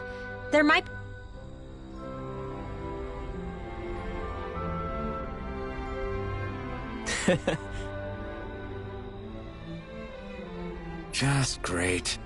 Speaker 3: there might...
Speaker 2: Just great.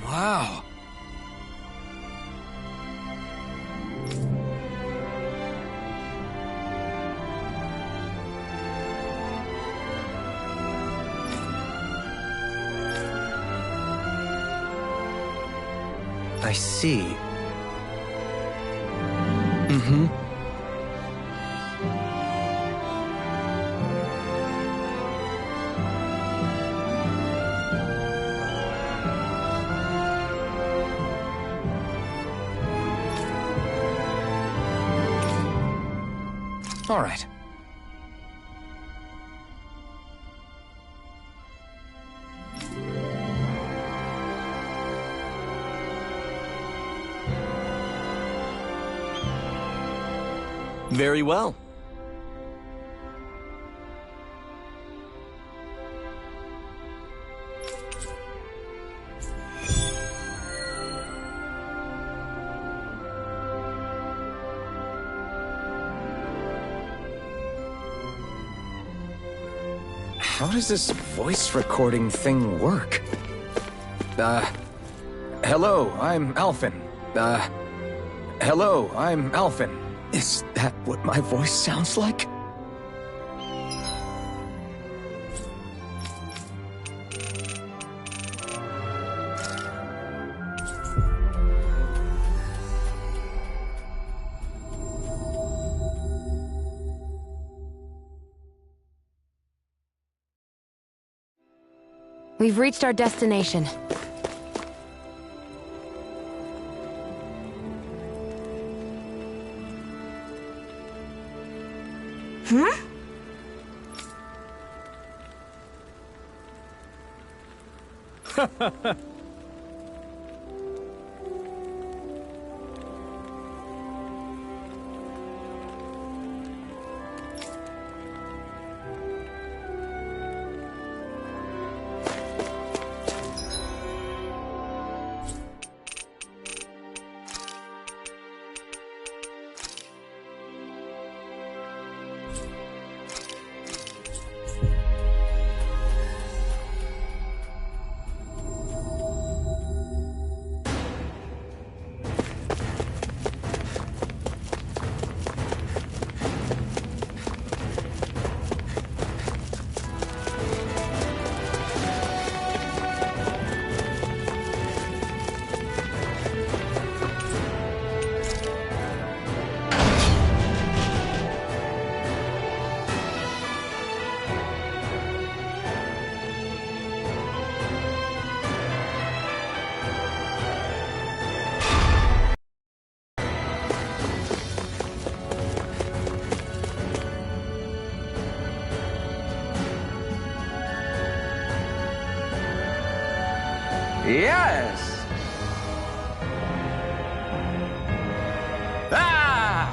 Speaker 18: Wow.
Speaker 7: I see. Mm-hmm.
Speaker 2: All right.
Speaker 18: Very well.
Speaker 2: How does this voice recording thing work? Hello, I'm Alphen. Hello, I'm Alphen. Is that what my voice sounds like?
Speaker 19: We've reached our destination.
Speaker 18: Yes! Ah!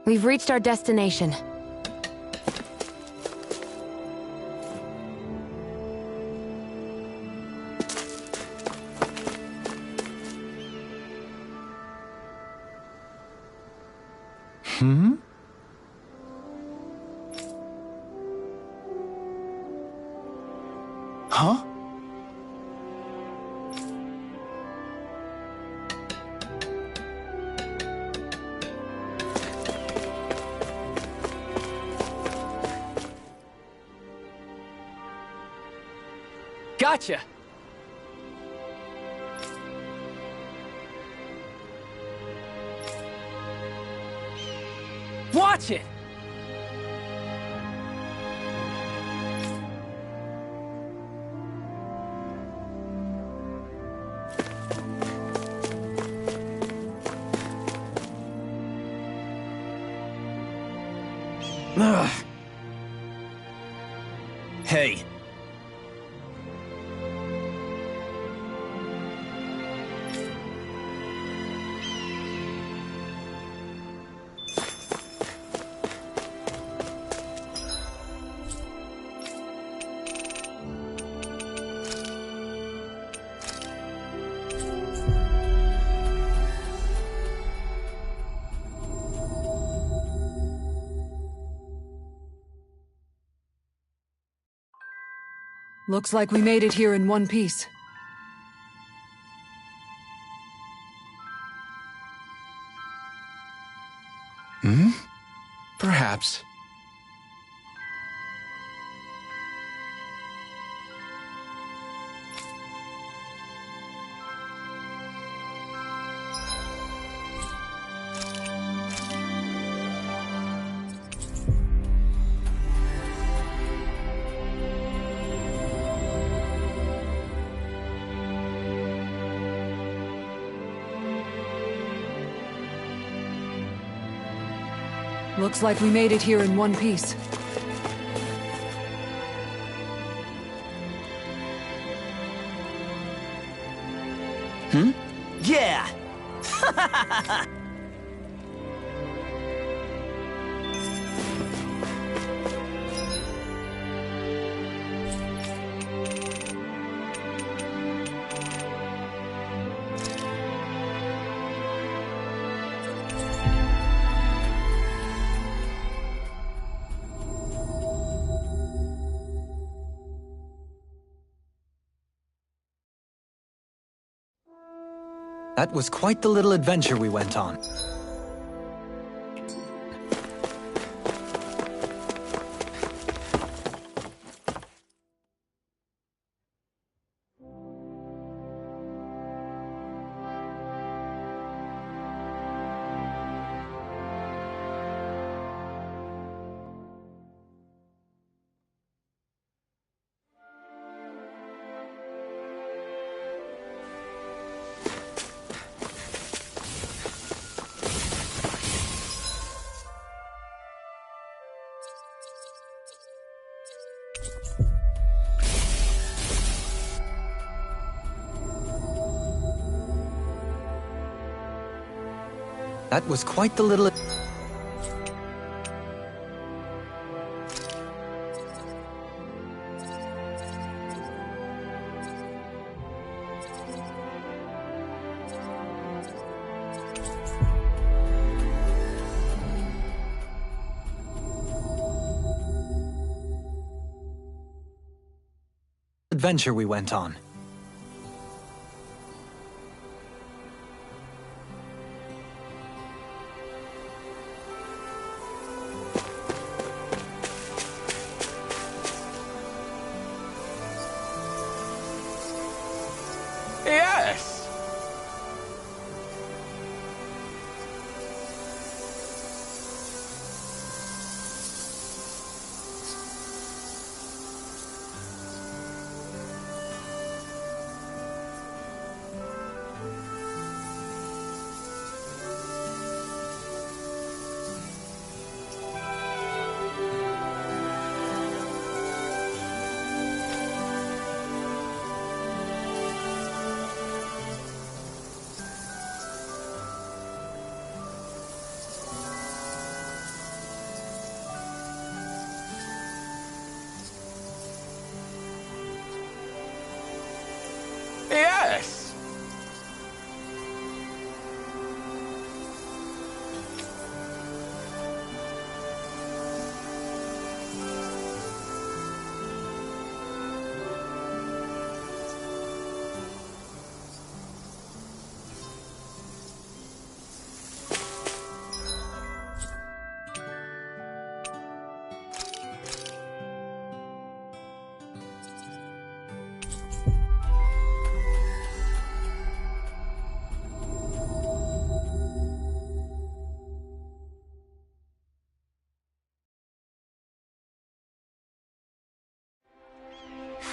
Speaker 19: We've reached our destination.
Speaker 15: Hmm? Huh?
Speaker 18: Gotcha! Watch it! Ugh. Hey.
Speaker 6: Looks like we made it here in one piece.
Speaker 14: Hmm? Perhaps.
Speaker 6: Looks like we made it here in one piece.
Speaker 4: Hmm? Yeah!
Speaker 7: That was quite the little adventure we went on. That was quite the little... adventure we went on.
Speaker 18: Yes!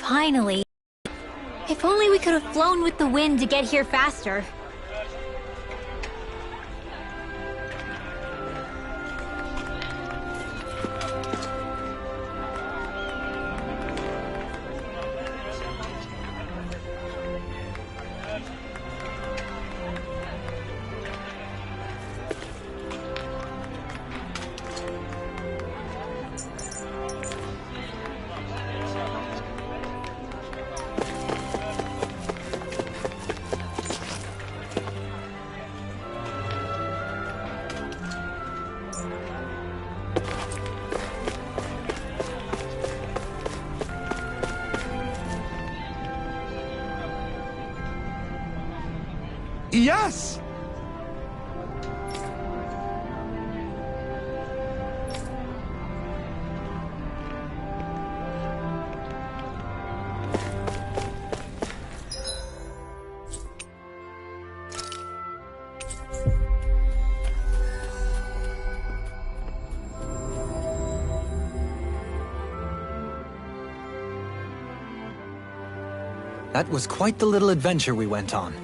Speaker 5: Finally. If only we could have flown with the wind to get here faster.
Speaker 4: Yes!
Speaker 7: That was quite the little adventure we went on.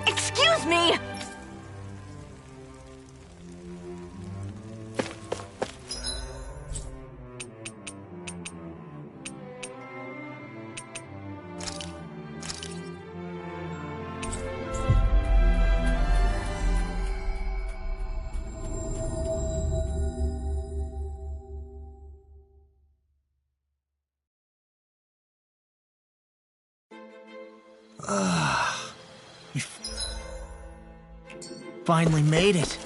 Speaker 19: Excuse me!
Speaker 4: We finally made it.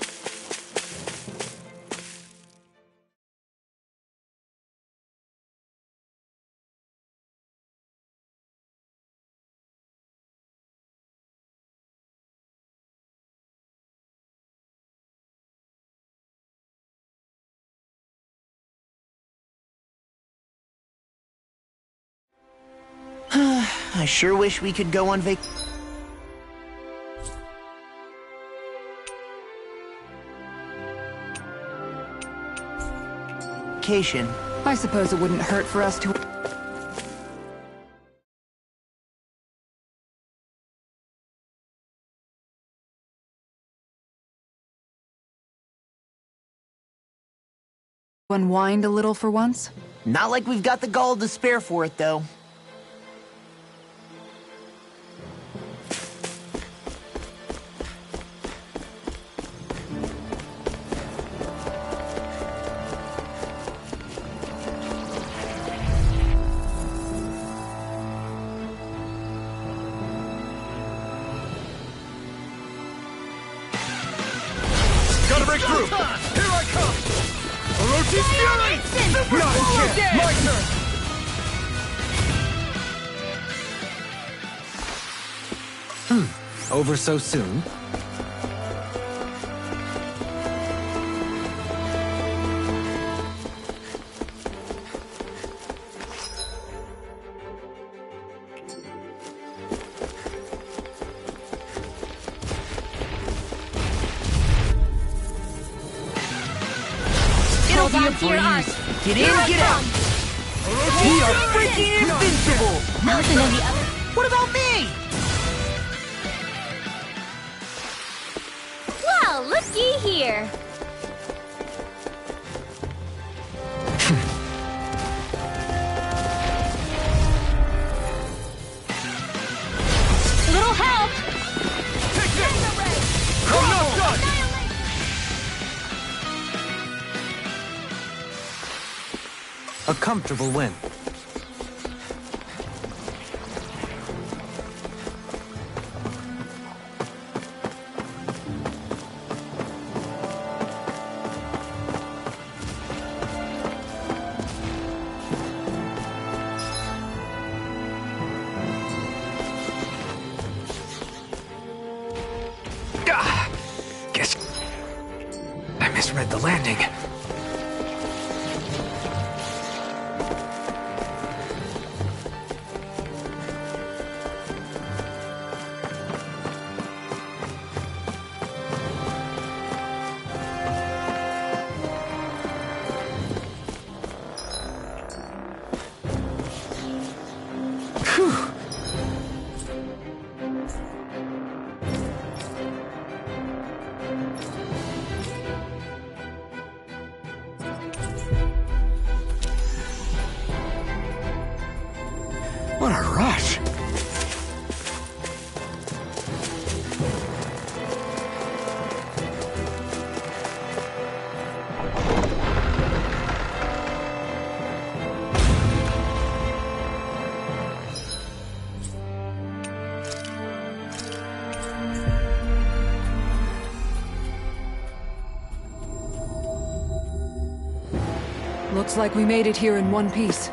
Speaker 4: I sure wish we could go on vacation.
Speaker 17: I suppose it wouldn't hurt for us to... unwind a little for once?
Speaker 4: Not like we've got the gall to spare for it, though.
Speaker 13: Gotta break through! Here I come! Orochi's Fury! Super Swallow! My turn!
Speaker 7: Over so soon?
Speaker 4: Hold on to your arms. Get in, get out. We are freaking invincible.
Speaker 5: Nothing on the other.
Speaker 4: What about me?
Speaker 5: Well, looky here. Little help.
Speaker 13: Take this! I'm not done!
Speaker 7: A comfortable win. the landing.
Speaker 2: What a rush!
Speaker 6: Looks like we made it here in one piece.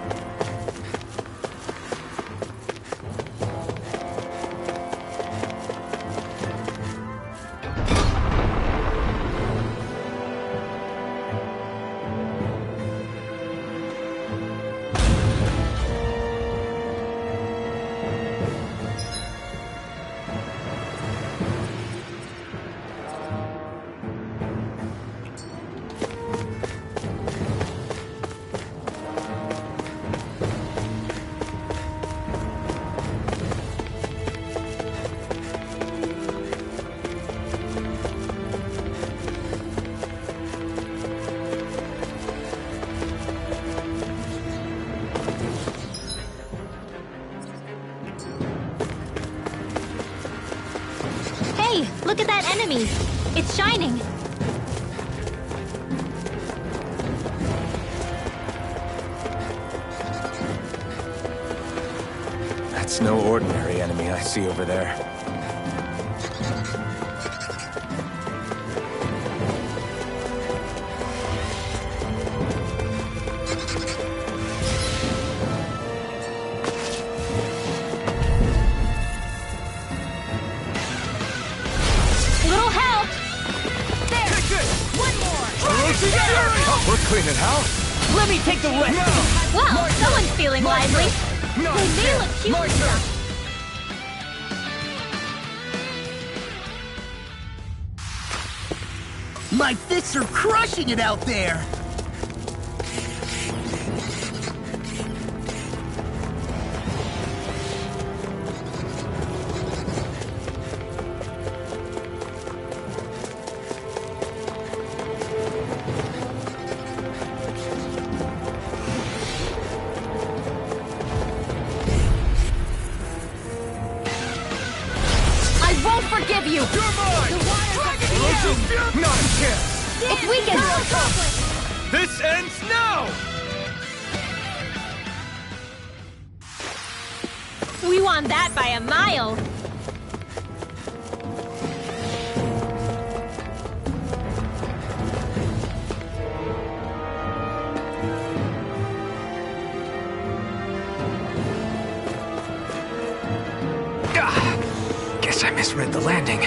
Speaker 5: Hey, look at that enemy! It's shining!
Speaker 2: That's no ordinary enemy I see over there.
Speaker 5: Little help! There! One more!
Speaker 2: We're cleaning house!
Speaker 4: Let me take the rest!
Speaker 5: Well, someone's feeling lively! They may look cute and stuff.
Speaker 4: My fists are crushing it out there!
Speaker 5: I won't forgive you!
Speaker 13: You're mine!
Speaker 5: The water's
Speaker 13: Not a chance!
Speaker 5: It's weakened!
Speaker 13: This ends now!
Speaker 5: We won that by a mile!
Speaker 7: Guess I misread the landing.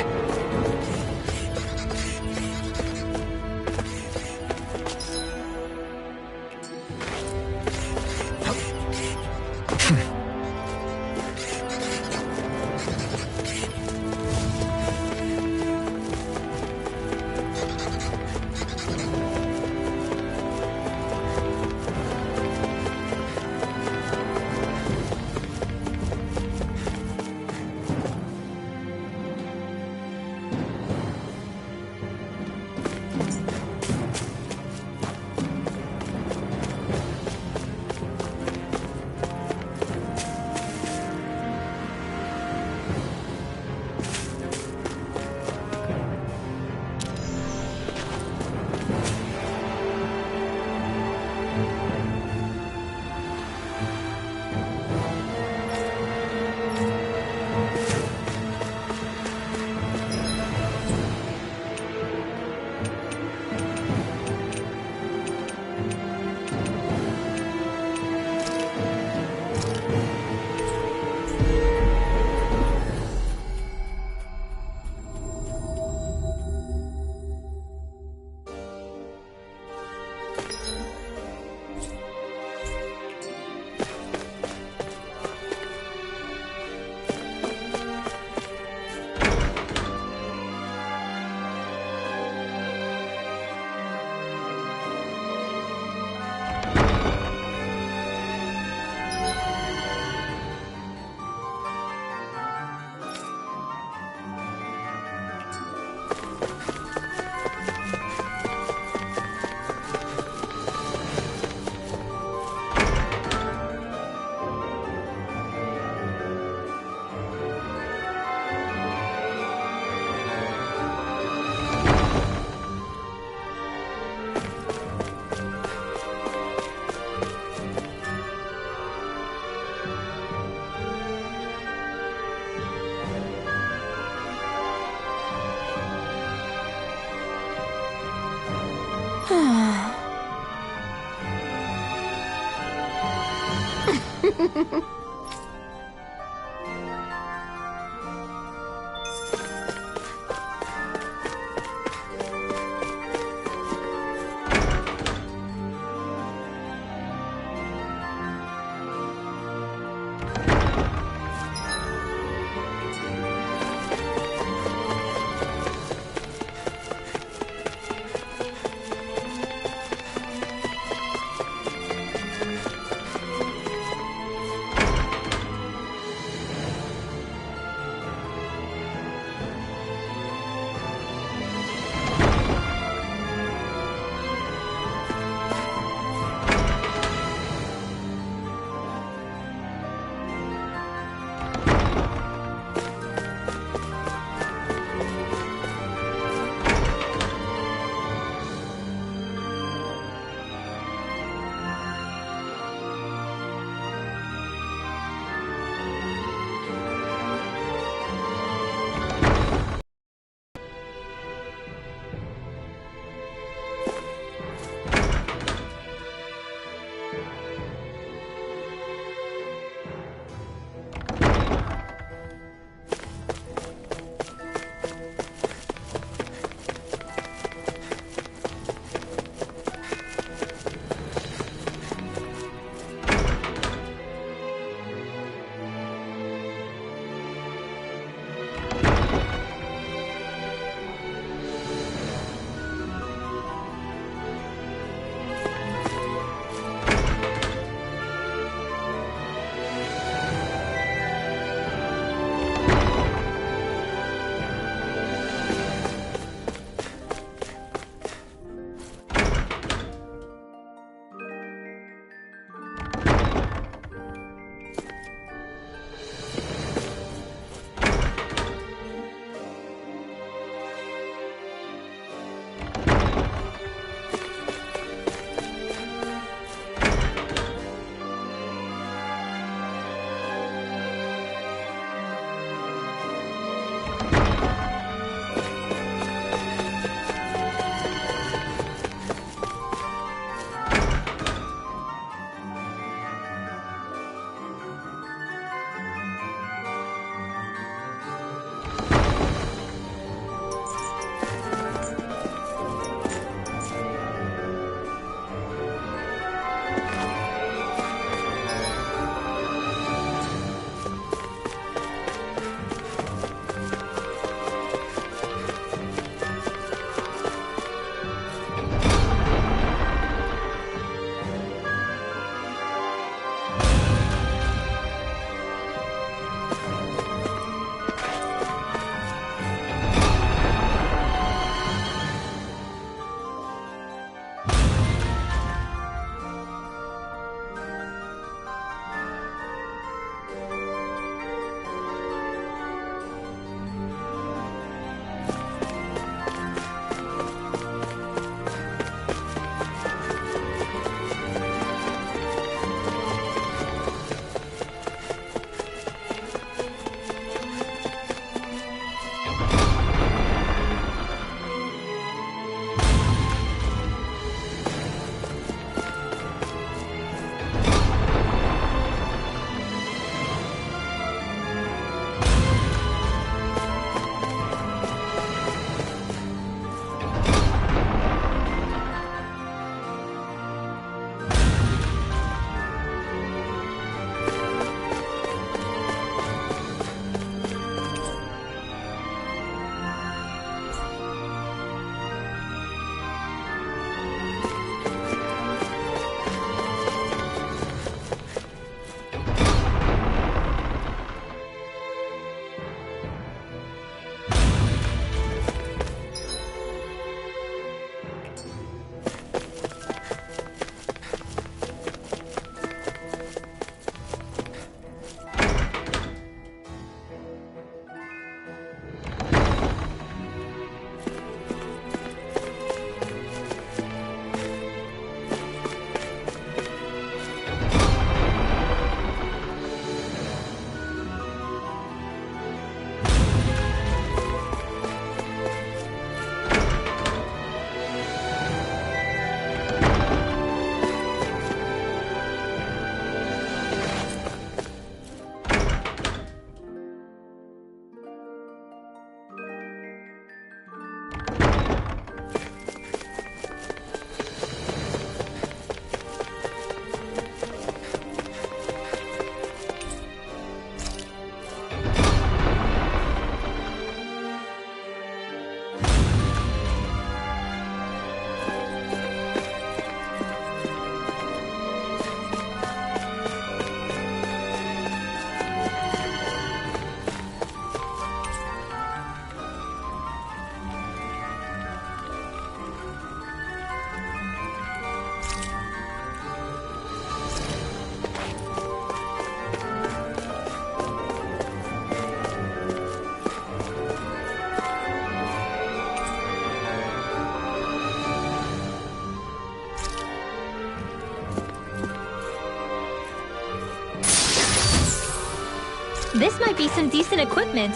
Speaker 5: This might be some decent equipment.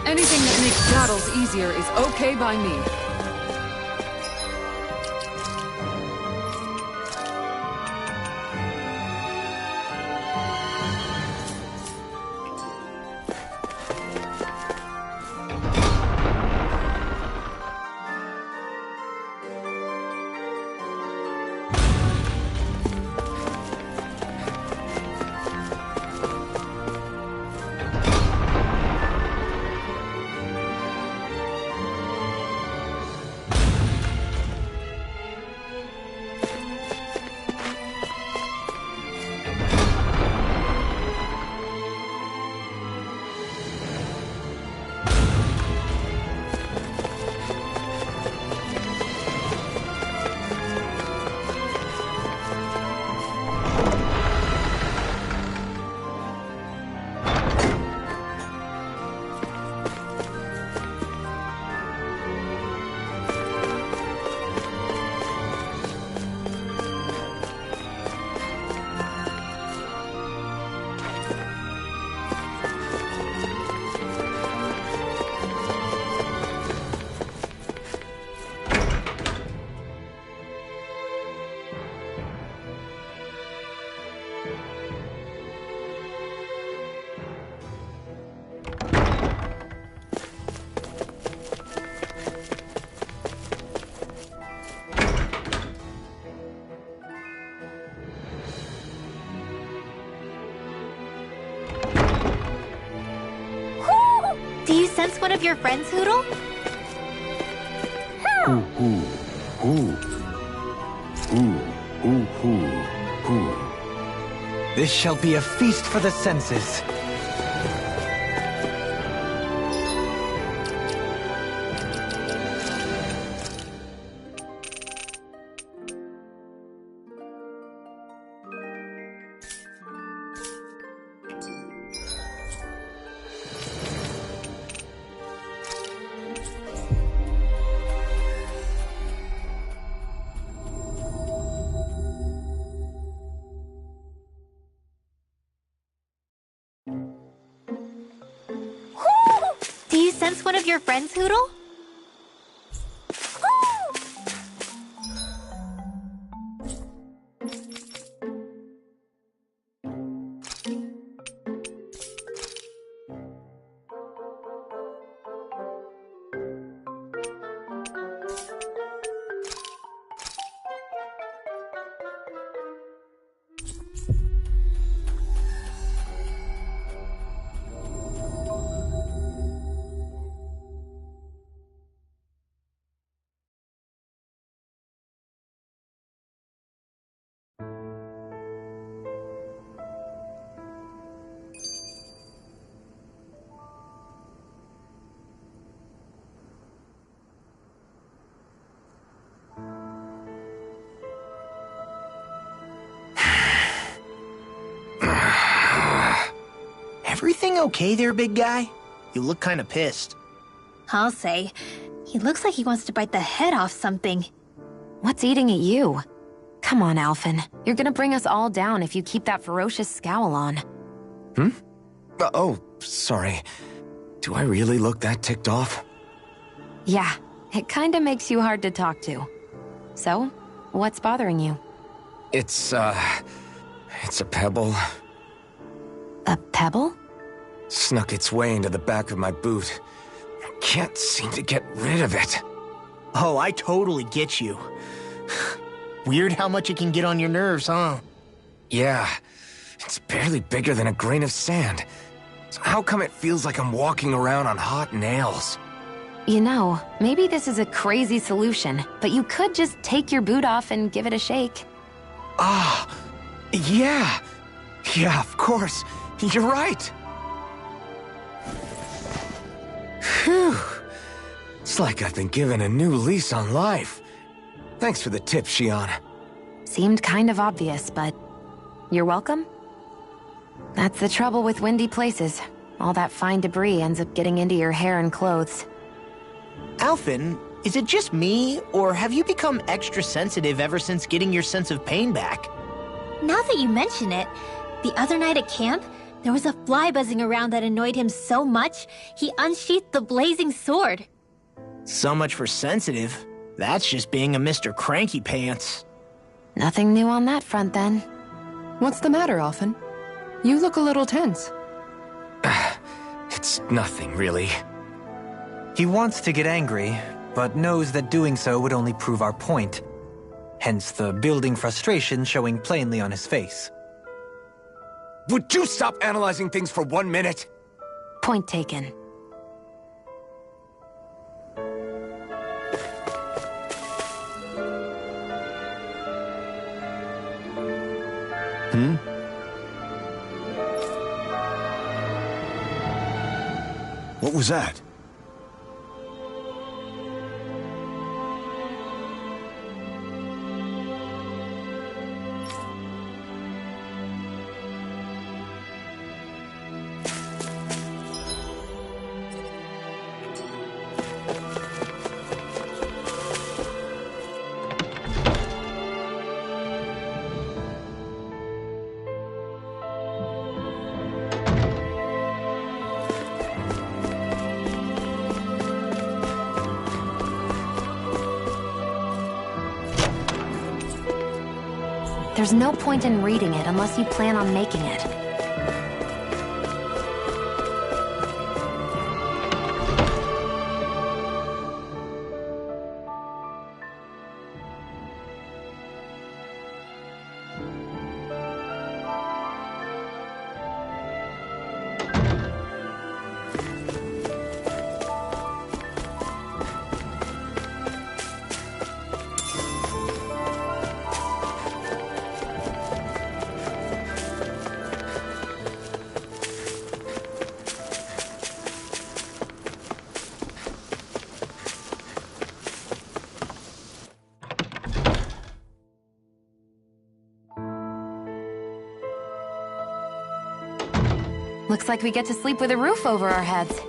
Speaker 6: Anything that makes battles easier is okay by me.
Speaker 5: Do you sense one of your friends, Hootle?
Speaker 7: This shall be a feast for the senses.
Speaker 5: Do you sense one of your friends, Hootle?
Speaker 4: Everything okay there, big guy? You look kinda pissed.
Speaker 5: I'll say. He looks like he wants to bite the head off something.
Speaker 3: What's eating at you? Come on, Alphen. You're gonna bring us all down if you keep that ferocious scowl on.
Speaker 2: Oh, sorry. Do I really look that ticked off?
Speaker 3: Yeah, it kinda makes you hard to talk to. So, what's bothering you?
Speaker 2: It's a pebble.
Speaker 3: A pebble?
Speaker 2: Snuck its way into the back of my boot. I can't seem to get rid of it.
Speaker 4: Oh, I totally get you. Weird how much it can get on your nerves, huh?
Speaker 2: Yeah, it's barely bigger than a grain of sand. So how come it feels like I'm walking around on hot nails?
Speaker 3: You know, maybe this is a crazy solution, but you could just take your boot off and give it a shake.
Speaker 2: Ah, yeah. Yeah, of course. You're right. Phew. It's like I've been given a new lease on life. Thanks for the tip, Shionne.
Speaker 3: Seemed kind of obvious, but you're welcome? That's the trouble with windy places. All that fine debris ends up getting into your hair and clothes.
Speaker 4: Alphen, is it just me, or have you become extra sensitive ever since getting your sense of pain back?
Speaker 5: Now that you mention it, the other night at camp, There was a fly buzzing around that annoyed him so much, he unsheathed the blazing sword.
Speaker 4: So much for sensitive. That's just being a Mr. Cranky Pants.
Speaker 3: Nothing new on that front, then.
Speaker 6: What's the matter, Alphen? You look a little tense.
Speaker 2: It's nothing, really.
Speaker 7: He wants to get angry, but knows that doing so would only prove our point. Hence the building frustration showing plainly on his face.
Speaker 2: Would you stop analyzing things for 1 minute?
Speaker 3: Point taken.
Speaker 11: What was that?
Speaker 3: There's no point in reading it unless you plan on making it. Looks like we get to sleep with a roof over our heads.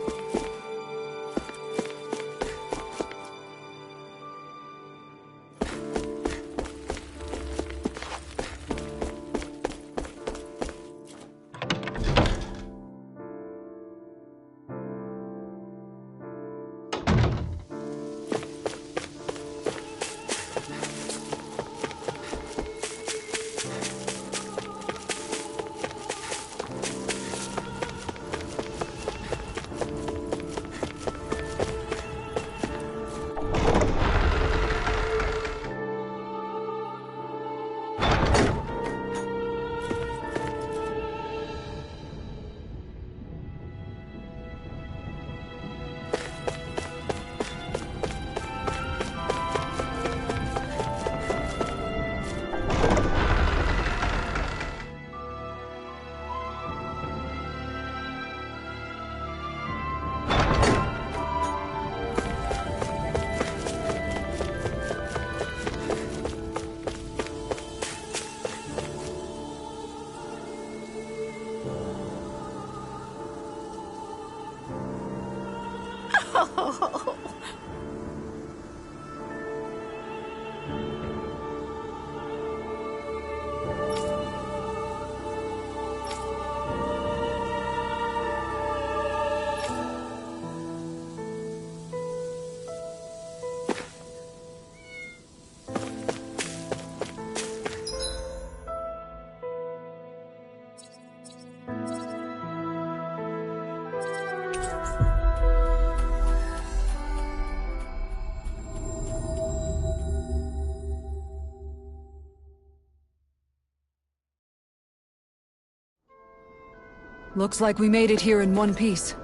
Speaker 6: Looks like we made it here in one piece.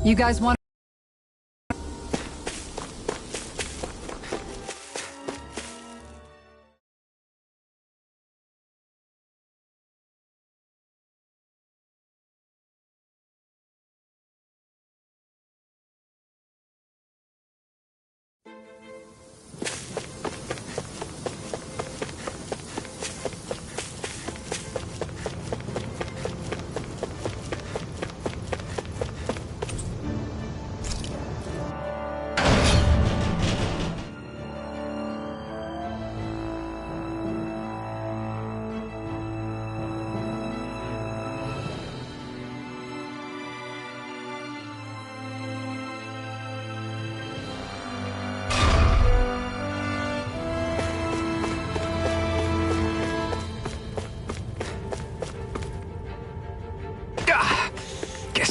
Speaker 6: You guys want...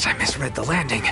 Speaker 2: Guess I misread the landing.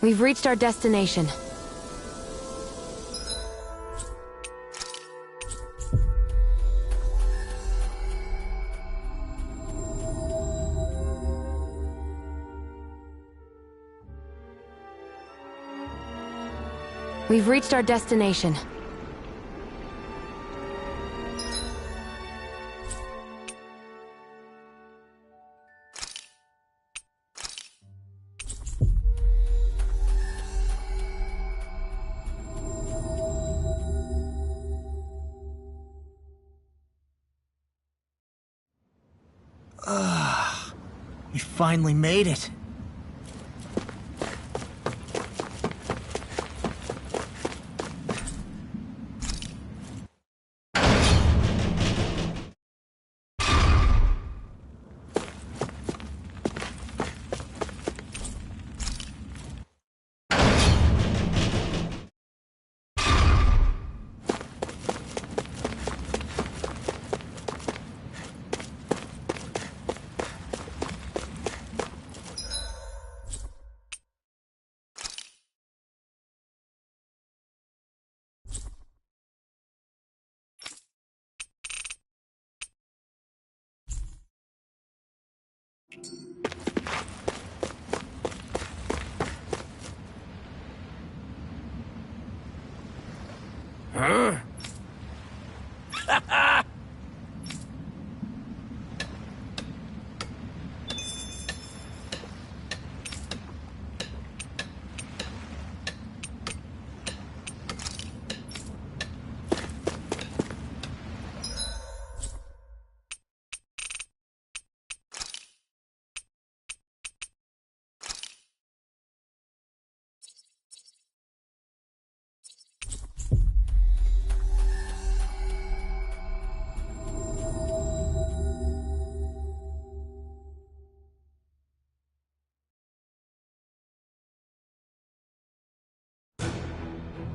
Speaker 3: We've reached our destination. We've reached our destination.
Speaker 4: We finally made it.
Speaker 13: Huh?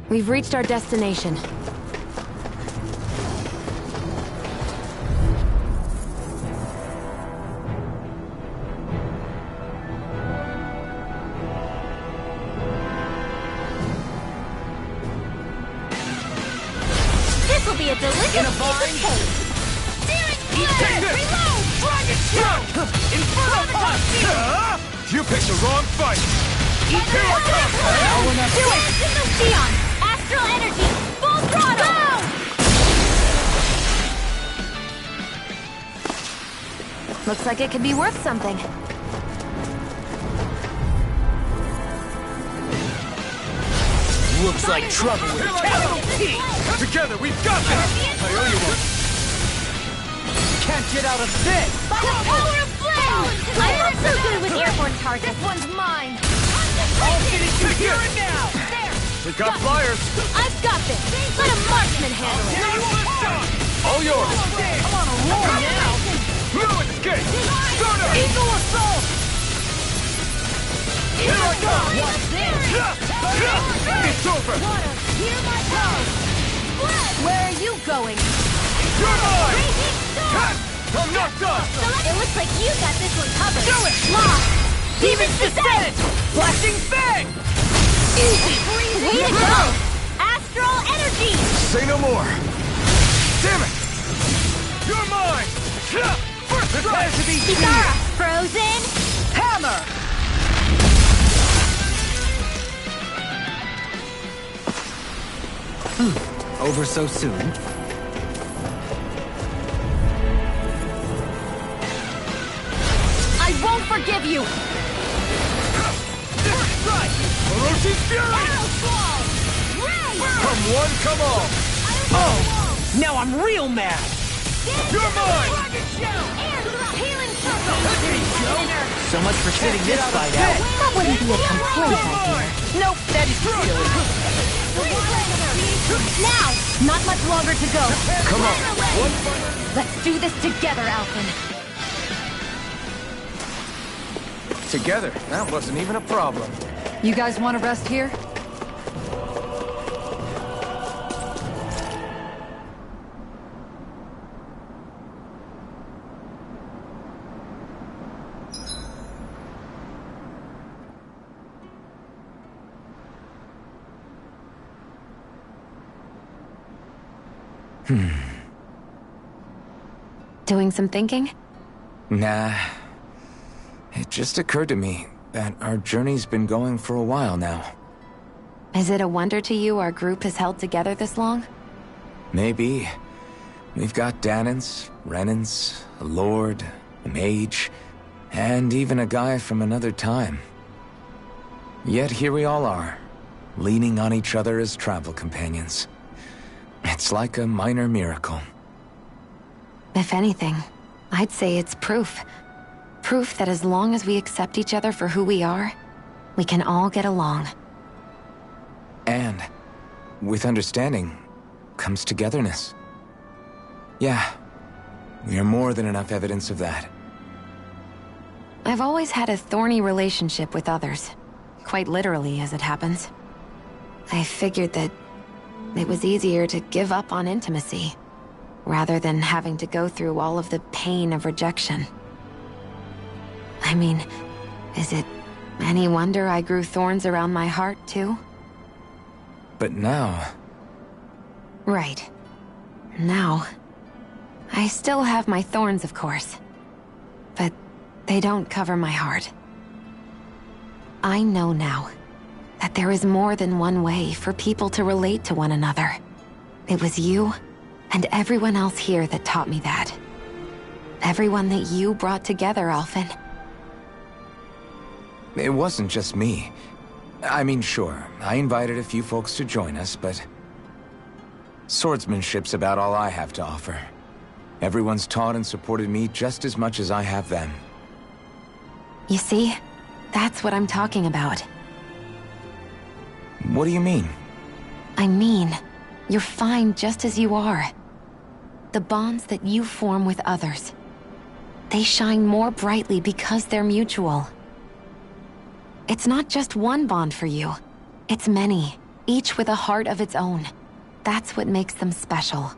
Speaker 3: We've reached our destination.
Speaker 5: This will be a delicious piece of cake! Searing flare! Reload! Dragon Show! Inferno Punch!
Speaker 13: You picked the wrong fight!
Speaker 5: Here I come! Do it! Xeon! Astral energy! Full throttle!
Speaker 3: Looks like it could be worth something.
Speaker 4: Looks like trouble with a capital T!
Speaker 13: Together, we've got this! I owe you one.
Speaker 4: Can't get out of this!
Speaker 5: By the power of flame! I'm not so good with airborne targets. This one's mine!
Speaker 4: All cities can hear it now!
Speaker 5: There!
Speaker 13: We've got flyers!
Speaker 5: I've got this! Let a marksman handle it!
Speaker 13: All yours!
Speaker 4: I'm on a roll now!
Speaker 13: No escape! Start up!
Speaker 5: Eagle assault! Here I go! Watch this!
Speaker 13: It's over!
Speaker 5: Water, hear my power! Where are you going?
Speaker 13: You're mine!
Speaker 5: Raging storm!
Speaker 13: I'm not done!
Speaker 5: It looks like you got this one covered.
Speaker 13: Do it!
Speaker 5: Lost!
Speaker 4: Demon's Descent! Flashing Fang!
Speaker 5: Easy! Way to go! Astral energy!
Speaker 13: Say no more! Damn it! You're mine! First
Speaker 4: Prepare to be
Speaker 5: Kisara! Frozen!
Speaker 4: Hammer!
Speaker 7: Over so soon?
Speaker 5: I won't forgive you!
Speaker 13: Right! Orochi's Fury! Come one, come all!
Speaker 4: Oh! Now I'm real mad!
Speaker 13: You're mine!
Speaker 4: So much for sitting this fight out.
Speaker 5: That wouldn't be a complaint, I hear.
Speaker 4: Nope, that is silly.
Speaker 5: Now! Not much longer to go.
Speaker 13: Come on!
Speaker 5: Let's do this together, Alphen.
Speaker 2: Together, that wasn't even a problem.
Speaker 6: You guys want to rest here?
Speaker 3: Doing some thinking?
Speaker 2: Nah. It just occurred to me that our journey's been going for a while now.
Speaker 3: Is it a wonder to you our group has held together this long?
Speaker 2: Maybe. We've got Danans, Renans, a lord, a mage, and even a guy from another time. Yet here we all are, leaning on each other as travel companions. It's like a minor miracle.
Speaker 3: If anything, I'd say it's proof. Proof that as long as we accept each other for who we are, we can all get along.
Speaker 2: And with understanding comes togetherness. Yeah, we are more than enough evidence of that.
Speaker 3: I've always had a thorny relationship with others. Quite literally, as it happens. I figured that it was easier to give up on intimacy, rather than having to go through all of the pain of rejection. I mean, is it any wonder I grew thorns around my heart, too?
Speaker 2: But now...
Speaker 3: Right. Now... I still have my thorns, of course. But they don't cover my heart. I know now that there is more than one way for people to relate to one another. It was you and everyone else here that taught me that. Everyone that you brought together, Alphen.
Speaker 2: It wasn't just me. I mean, sure, I invited a few folks to join us, but... swordsmanship's about all I have to offer. Everyone's taught and supported me just as much as I have them.
Speaker 3: You see? That's what I'm talking about.
Speaker 2: What do you mean?
Speaker 3: I mean, you're fine just as you are. The bonds that you form with others, they shine more brightly because they're mutual. It's not just one bond for you. It's many, each with a heart of its own. That's what makes them special.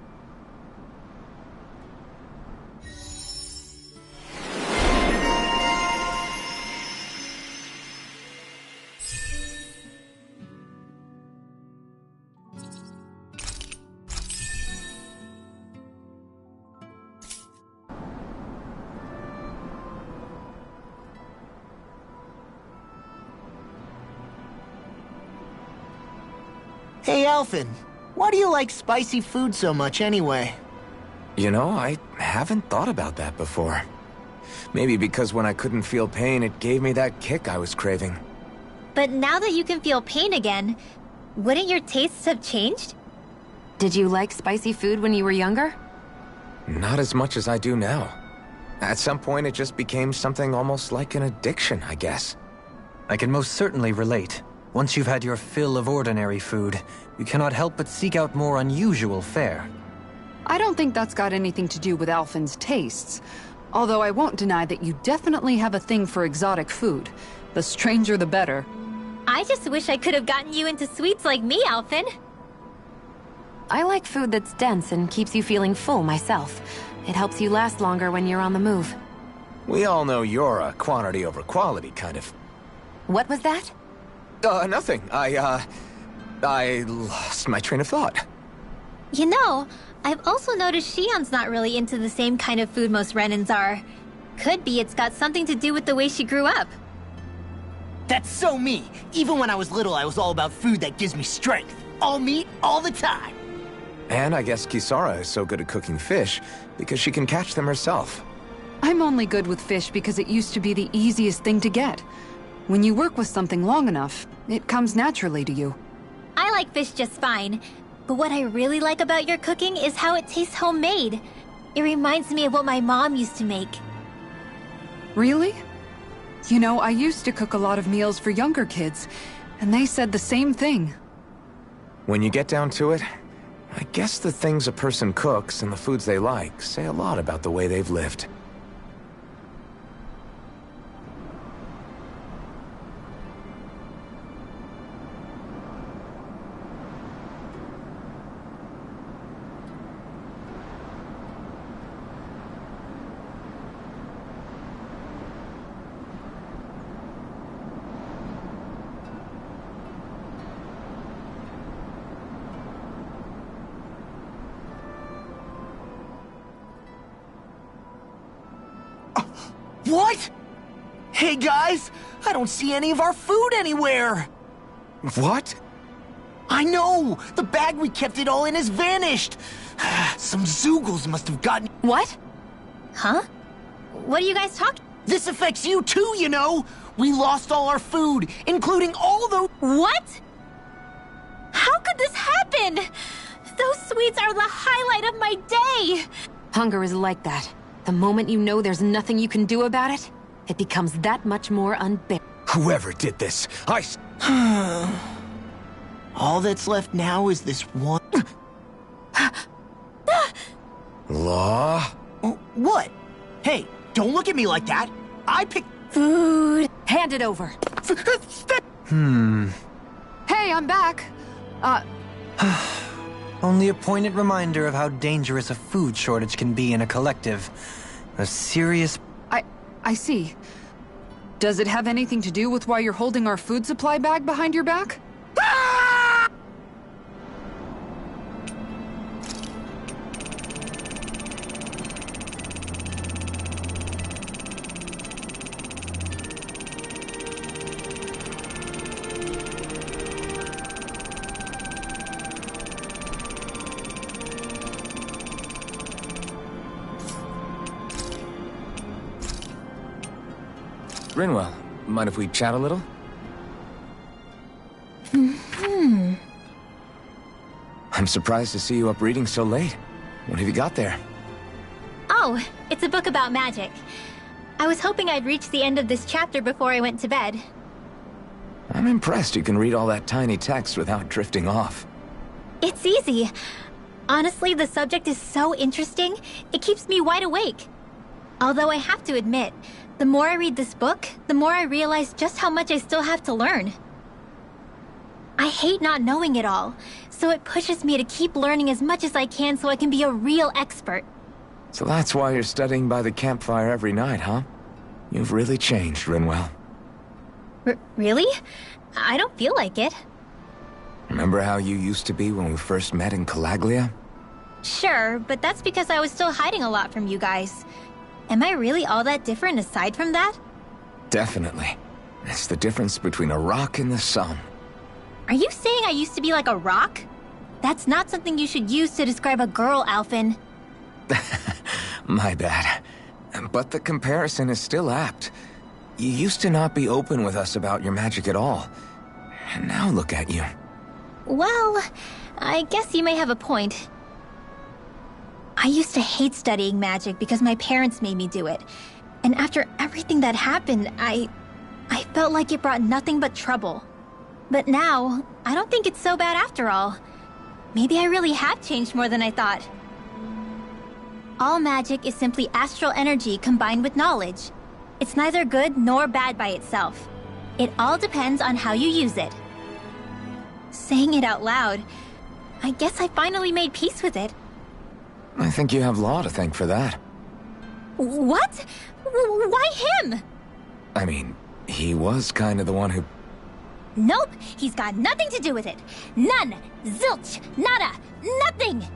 Speaker 4: Hey, Alphen, why do you like spicy food so much anyway?
Speaker 2: You know, I haven't thought about that before. Maybe because when I couldn't feel pain, it gave me that kick I was craving.
Speaker 5: But now that you can feel pain again, wouldn't your tastes have changed?
Speaker 3: Did you like spicy food when you were younger?
Speaker 2: Not as much as I do now. At some point, it just became something almost like an addiction, I guess.
Speaker 7: I can most certainly relate. Once you've had your fill of ordinary food, you cannot help but seek out more unusual fare.
Speaker 17: I don't think that's got anything to do with Alphen's tastes. Although I won't deny that you definitely have a thing for exotic food. The stranger the better.
Speaker 5: I just wish I could have gotten you into sweets like me, Alphen.
Speaker 3: I like food that's dense and keeps you feeling full myself. It helps you last longer when you're on the move.
Speaker 2: We all know you're a quantity over quality kind of...
Speaker 3: What was that?
Speaker 2: Nothing. I lost my train of thought.
Speaker 5: You know, I've also noticed Shion's not really into the same kind of food most Renans are. Could be it's got something to do with the way she grew up.
Speaker 4: That's so me. Even when I was little, I was all about food that gives me strength. All meat, all the time.
Speaker 2: And I guess Kisara is so good at cooking fish because she can catch them herself.
Speaker 17: I'm only good with fish because it used to be the easiest thing to get. When you work with something long enough, it comes naturally to you.
Speaker 5: I like fish just fine. But what I really like about your cooking is how it tastes homemade. It reminds me of what my mom used to make.
Speaker 17: Really? You know, I used to cook a lot of meals for younger kids, and they said the same thing.
Speaker 2: When you get down to it, I guess the things a person cooks and the foods they like say a lot about the way they've lived.
Speaker 4: What? Hey guys, I don't see any of our food anywhere.
Speaker 2: What?
Speaker 4: I know! The bag we kept it all in has vanished! Some Zoogles must have gotten...
Speaker 5: What? Huh? What are you guys talking...
Speaker 4: This affects you too, you know! We lost all our food, including all the...
Speaker 5: What? How could this happen? Those sweets are the highlight of my day!
Speaker 3: Hunger is like that. The moment you know there's nothing you can do about it, it becomes that much more unbearable.
Speaker 2: Whoever did this,
Speaker 4: All that's left now is this one...
Speaker 2: Law?
Speaker 4: What? Hey, don't look at me like that. I picked...
Speaker 3: Food. Hand it over.
Speaker 17: Hey, I'm back.
Speaker 7: Only a poignant reminder of how dangerous a food shortage can be in a collective. A serious...
Speaker 17: I see. Does it have anything to do with why you're holding our food supply bag behind your back?
Speaker 2: Rinwell, mind if we chat a little? I'm surprised to see you up reading so late. What have you got there?
Speaker 5: Oh, it's a book about magic. I was hoping I'd reach the end of this chapter before I went to bed.
Speaker 2: I'm impressed you can read all that tiny text without drifting off.
Speaker 5: It's easy. Honestly, the subject is so interesting, it keeps me wide awake. Although I have to admit, the more I read this book, the more I realize just how much I still have to learn. I hate not knowing it all, so it pushes me to keep learning as much as I can so I can be a real expert.
Speaker 2: So that's why you're studying by the campfire every night, huh? You've really changed, Rinwell.
Speaker 5: Really? I don't feel like it.
Speaker 2: Remember how you used to be when we first met in Calaglia?
Speaker 5: Sure, but that's because I was still hiding a lot from you guys. Am I really all that different aside from that?
Speaker 2: Definitely. It's the difference between a rock and the sun.
Speaker 5: Are you saying I used to be like a rock? That's not something you should use to describe a girl, Alphen.
Speaker 2: My bad. But the comparison is still apt. You used to not be open with us about your magic at all. And now look at you.
Speaker 5: Well, I guess you may have a point. I used to hate studying magic because my parents made me do it. And after everything that happened, I felt like it brought nothing but trouble. But now, I don't think it's so bad after all. Maybe I really have changed more than I thought. All magic is simply astral energy combined with knowledge. It's neither good nor bad by itself. It all depends on how you use it. Saying it out loud, I guess I finally made peace with it.
Speaker 2: I think you have Law to thank for that.
Speaker 5: What? Why him?
Speaker 2: I mean, he was kind of the one who...
Speaker 5: Nope, he's got nothing to do with it. None. Zilch. Nada. Nothing.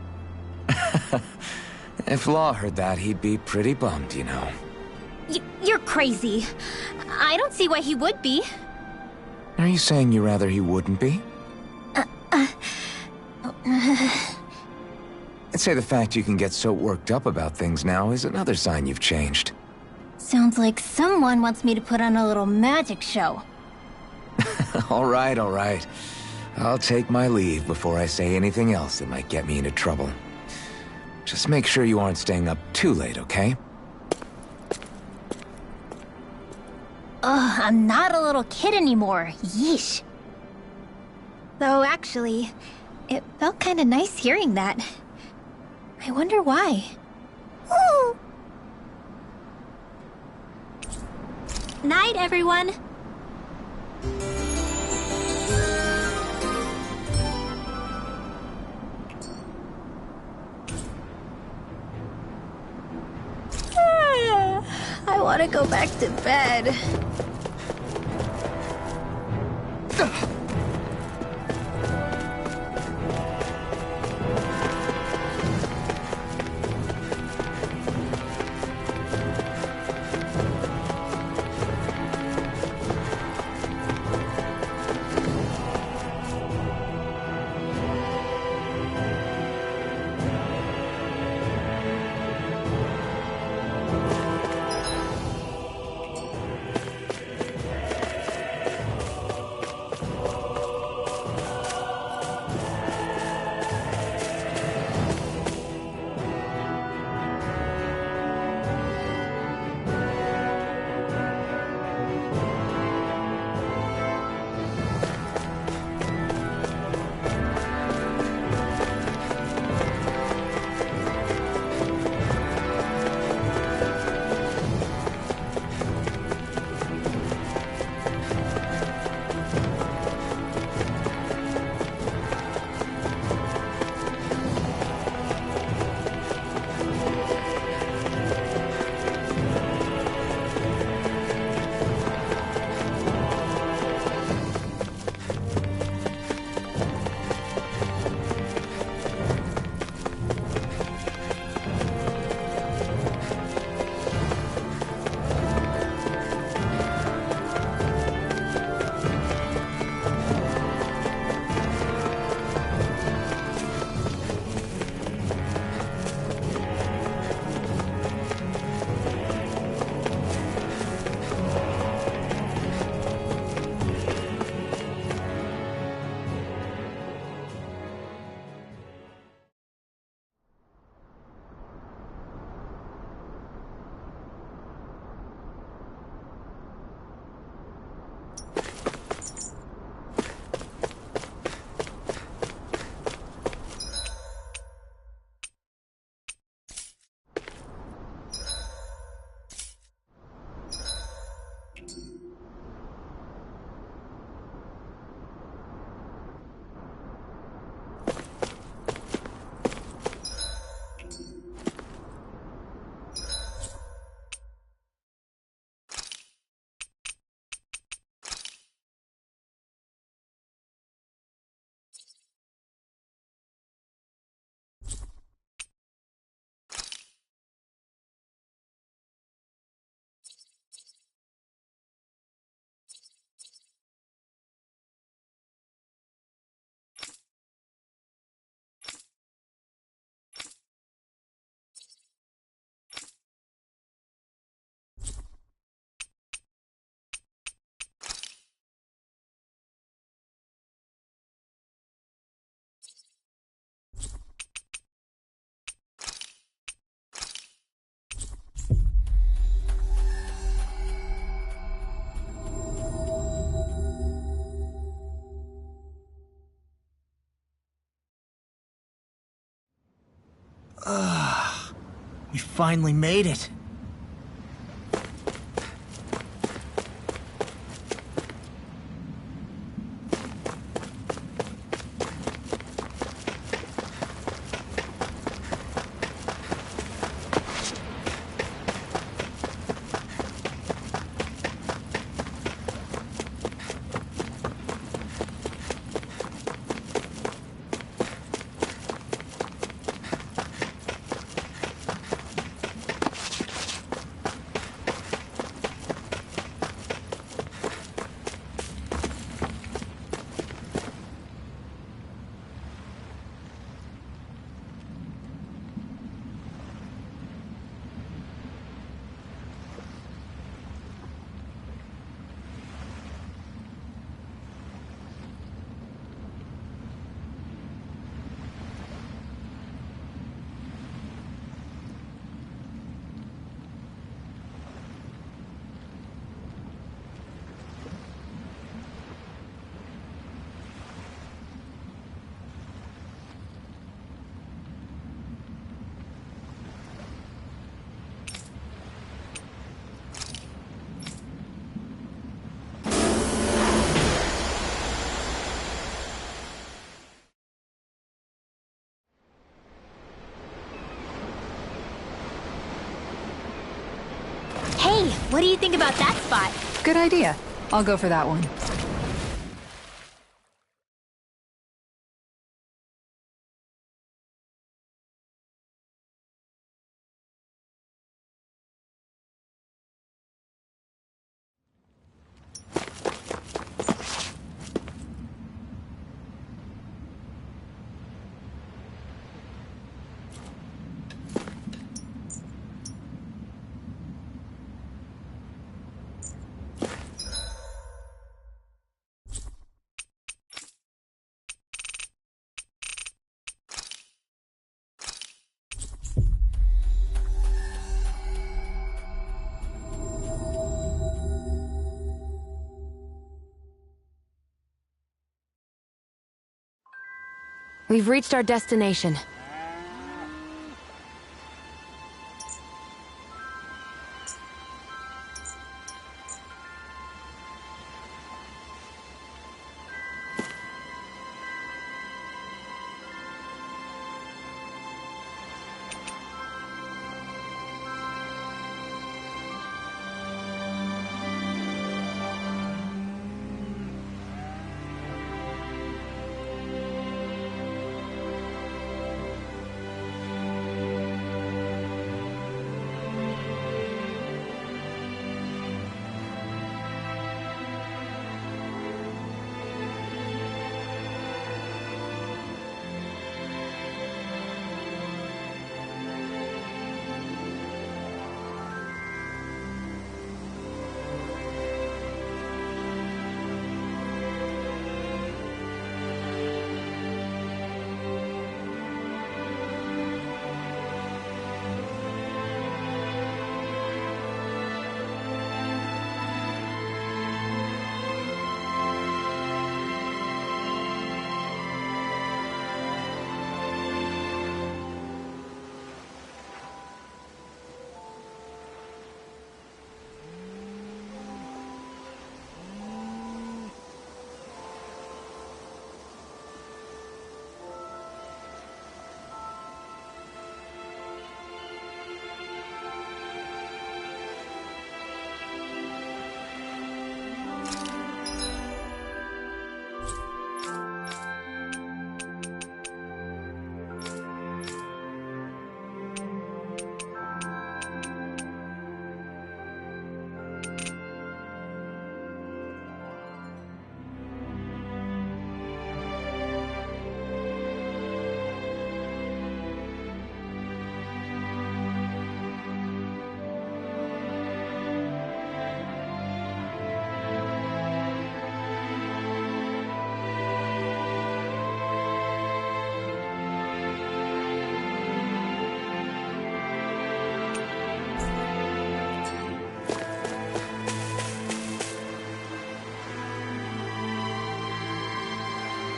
Speaker 2: If Law heard that, he'd be pretty bummed, you know.
Speaker 5: You're crazy. I don't see why he would be.
Speaker 2: Are you saying you'd rather he wouldn't be? I'd say the fact you can get so worked up about things now is another sign you've changed.
Speaker 5: Sounds like someone wants me to put on a little magic show.
Speaker 2: All right, all right. I'll take my leave before I say anything else that might get me into trouble. Just make sure you aren't staying up too late, okay?
Speaker 5: Ugh, I'm not a little kid anymore. Yeesh. Though actually, it felt kinda nice hearing that. I wonder why. Ooh. Night, everyone. I want to go back to bed.
Speaker 4: We finally made it.
Speaker 5: What do you think about that spot?
Speaker 17: Good idea. I'll go for that one.
Speaker 3: We've reached our destination.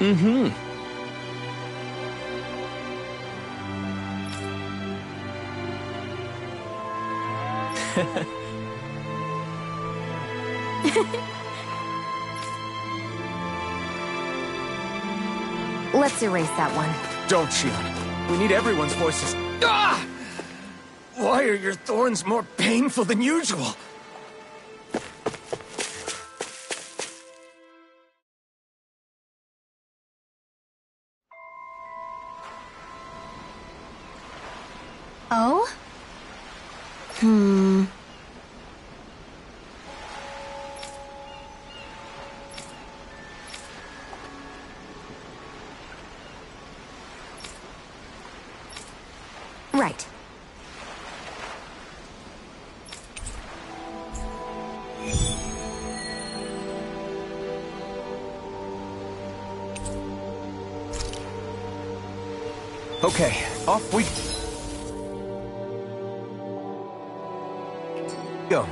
Speaker 10: Mm-hmm.
Speaker 3: Let's erase that one.
Speaker 2: Don't, Shionne. We need everyone's voices. Ah! Why are your thorns more painful than usual?
Speaker 5: Oh?
Speaker 3: Right.
Speaker 2: Okay, off we go.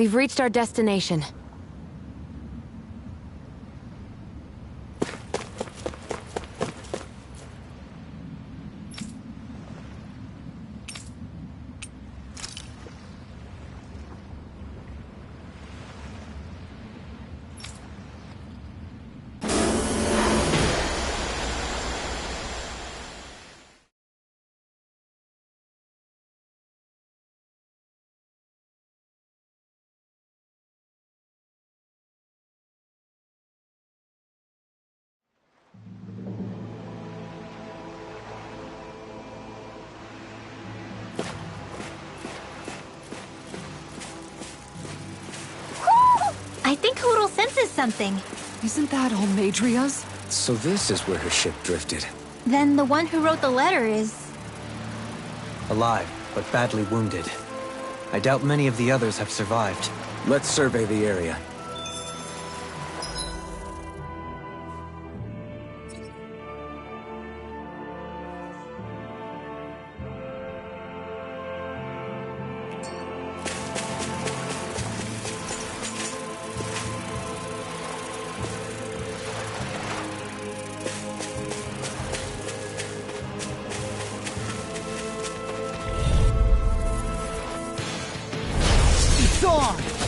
Speaker 3: We've reached our destination.
Speaker 5: I think Hootle senses something.
Speaker 6: Isn't that Almadria's?
Speaker 2: So this is where her ship drifted.
Speaker 5: Then the one who wrote the letter is...
Speaker 7: Alive, but badly wounded. I doubt many of the others have survived.
Speaker 2: Let's survey the area.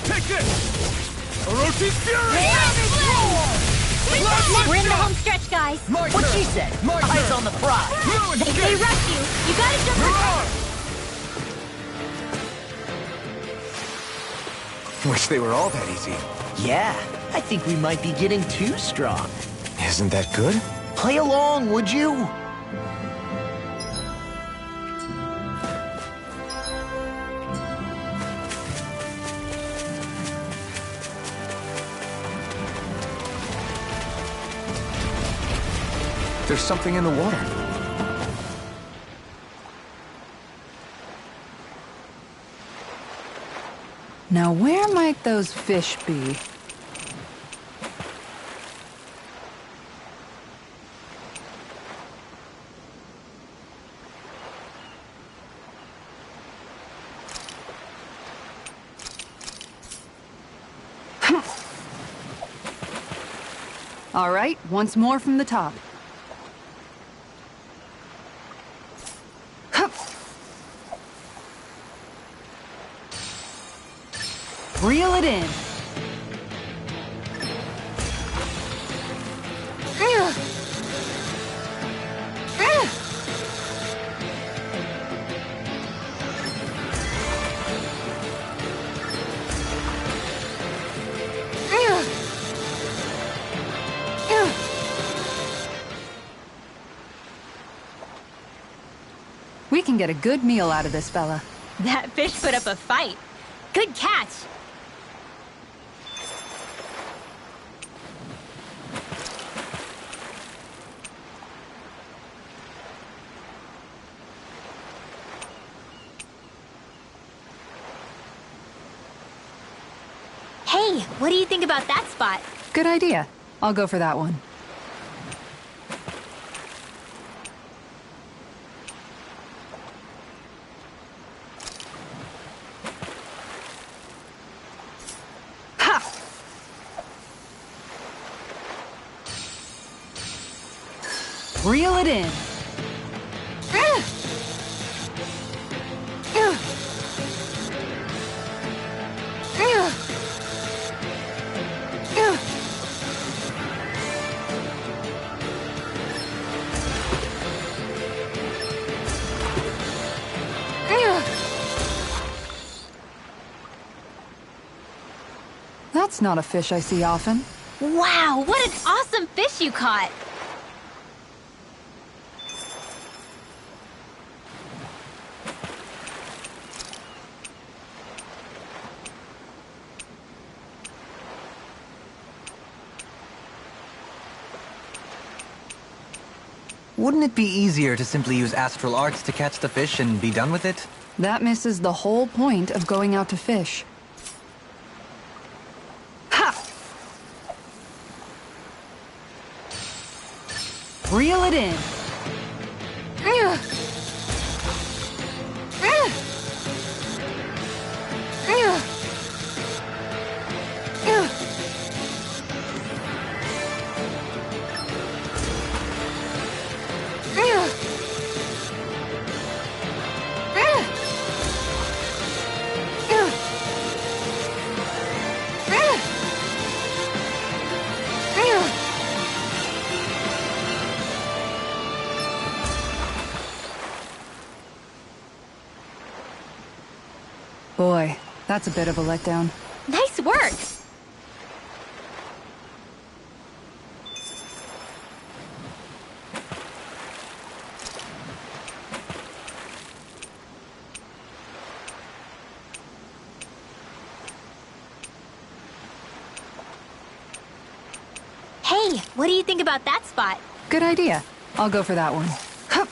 Speaker 13: Take this! Orochi's Fury!
Speaker 5: We're in the home stretch, guys.
Speaker 4: What she said. Eyes on the prize.
Speaker 5: They rush you. You gotta jump the
Speaker 2: Wish they were all that easy.
Speaker 4: Yeah, I think we might be getting too strong.
Speaker 2: Isn't that good?
Speaker 4: Play along, would you?
Speaker 2: There's something in the water.
Speaker 6: Now where might those fish be? All right, once more from the top. Reel it in. We can get a good meal out of this fella.
Speaker 5: That fish put up a fight. Good catch. Hey, what do you think about that spot?
Speaker 6: Good idea. I'll go for that one. Ha! Reel it in. That's not a fish I see often.
Speaker 5: Wow, what an awesome fish you caught!
Speaker 7: Wouldn't it be easier to simply use astral arts to catch the fish and be done with it?
Speaker 6: That misses the whole point of going out to fish. Ha! Reel it in.
Speaker 17: That's a bit of a letdown.
Speaker 5: Nice work! Hey, what do you think about that spot?
Speaker 17: Good idea. I'll go for that one. Hup.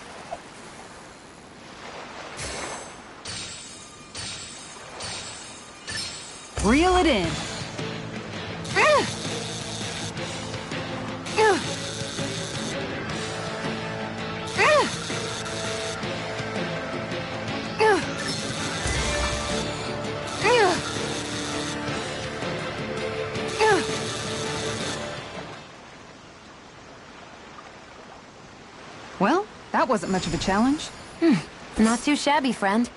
Speaker 17: Reel it in. Well, that wasn't much of a challenge.
Speaker 3: Not too shabby, friend.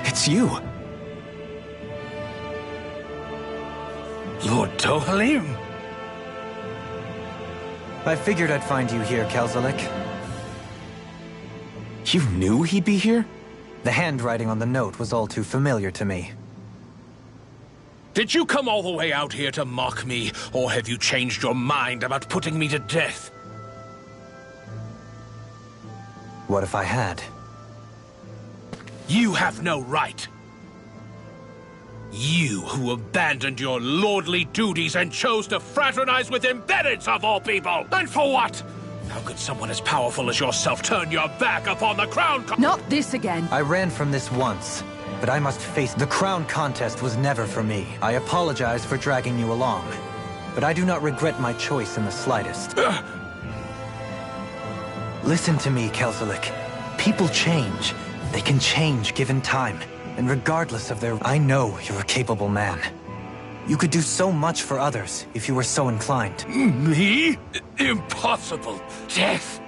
Speaker 2: It's you!
Speaker 18: Lord Dohalim!
Speaker 7: I figured I'd find you here, Kelzelik.
Speaker 2: You knew he'd be here?
Speaker 7: The handwriting on the note was all too familiar to me.
Speaker 13: Did you come all the way out here to mock me, or have you changed your mind about putting me to death?
Speaker 7: What if I had?
Speaker 13: You have no right. You who abandoned your lordly duties and chose to fraternize with embeddids of all people! And for what? How could someone as powerful as yourself turn your back upon the crown?
Speaker 17: Not this again!
Speaker 7: I ran from this once, but I must face the crown contest was never for me. I apologize for dragging you along, but I do not regret my choice in the slightest. Listen to me, Kelzelik. People change. They can change given time, and regardless of their... I know you're a capable man. You could do so much for others if you were so inclined.
Speaker 13: Me? Impossible. Death.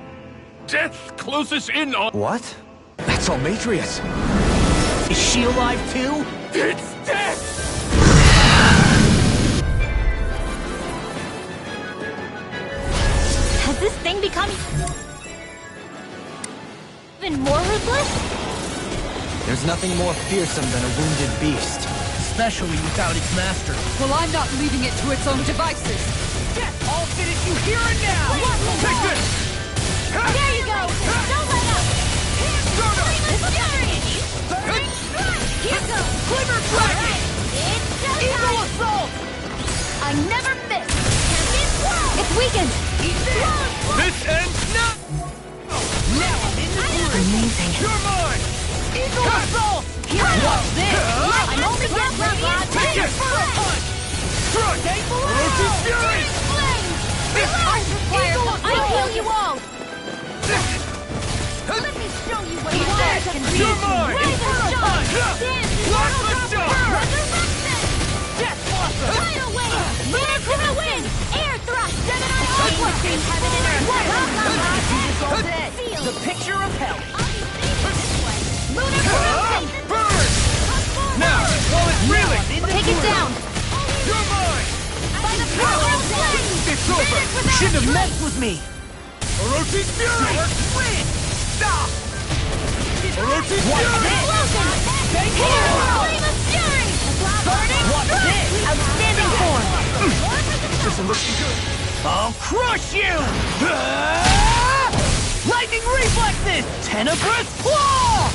Speaker 13: Death closes in on...
Speaker 7: What?
Speaker 2: That's Almetrius.
Speaker 4: Is she alive too?
Speaker 13: It's death!
Speaker 5: Has this thing become even more ruthless?
Speaker 7: There's nothing more fearsome than a wounded beast.
Speaker 4: Especially without its master.
Speaker 17: Well, I'm not leaving it to its own devices.
Speaker 4: Yes, I'll finish you here and now!
Speaker 13: Take this!
Speaker 5: There you go! Don't let up! Here goes!
Speaker 4: Glimmer Dragon!
Speaker 5: It's
Speaker 4: Eagle Assault!
Speaker 5: I never miss! It's weakened!
Speaker 13: This ends now!
Speaker 4: Now I'm in the groove!
Speaker 3: Amazing.
Speaker 4: You're mine! Eagle Assault!
Speaker 5: Watch this! I'm only getting radiant!
Speaker 4: Take it! Punch! Strike! Ferocious Fury!
Speaker 5: I'll heal you all! Let me show you what my dad can do!
Speaker 4: You're mine! Plasma Shot!
Speaker 5: Resurrection!
Speaker 4: Death Blossom!
Speaker 5: Tidal Wave! Dance to the wind! Air Thrust! Gemini Aqua! Heaven and Earth!
Speaker 4: The picture of hell!
Speaker 5: Take it down!
Speaker 4: You're mine!
Speaker 5: By the power of flame!
Speaker 4: It's over! You shouldn't have messed with me! Orochi's Fury! Win! Stop! Orochi's Fury!
Speaker 5: Thank you! Flame of Fury! Burning!
Speaker 4: What's this?
Speaker 5: Outstanding form!
Speaker 4: This is looking good. I'll crush you! Lightning reflexes! Tenebrous claw!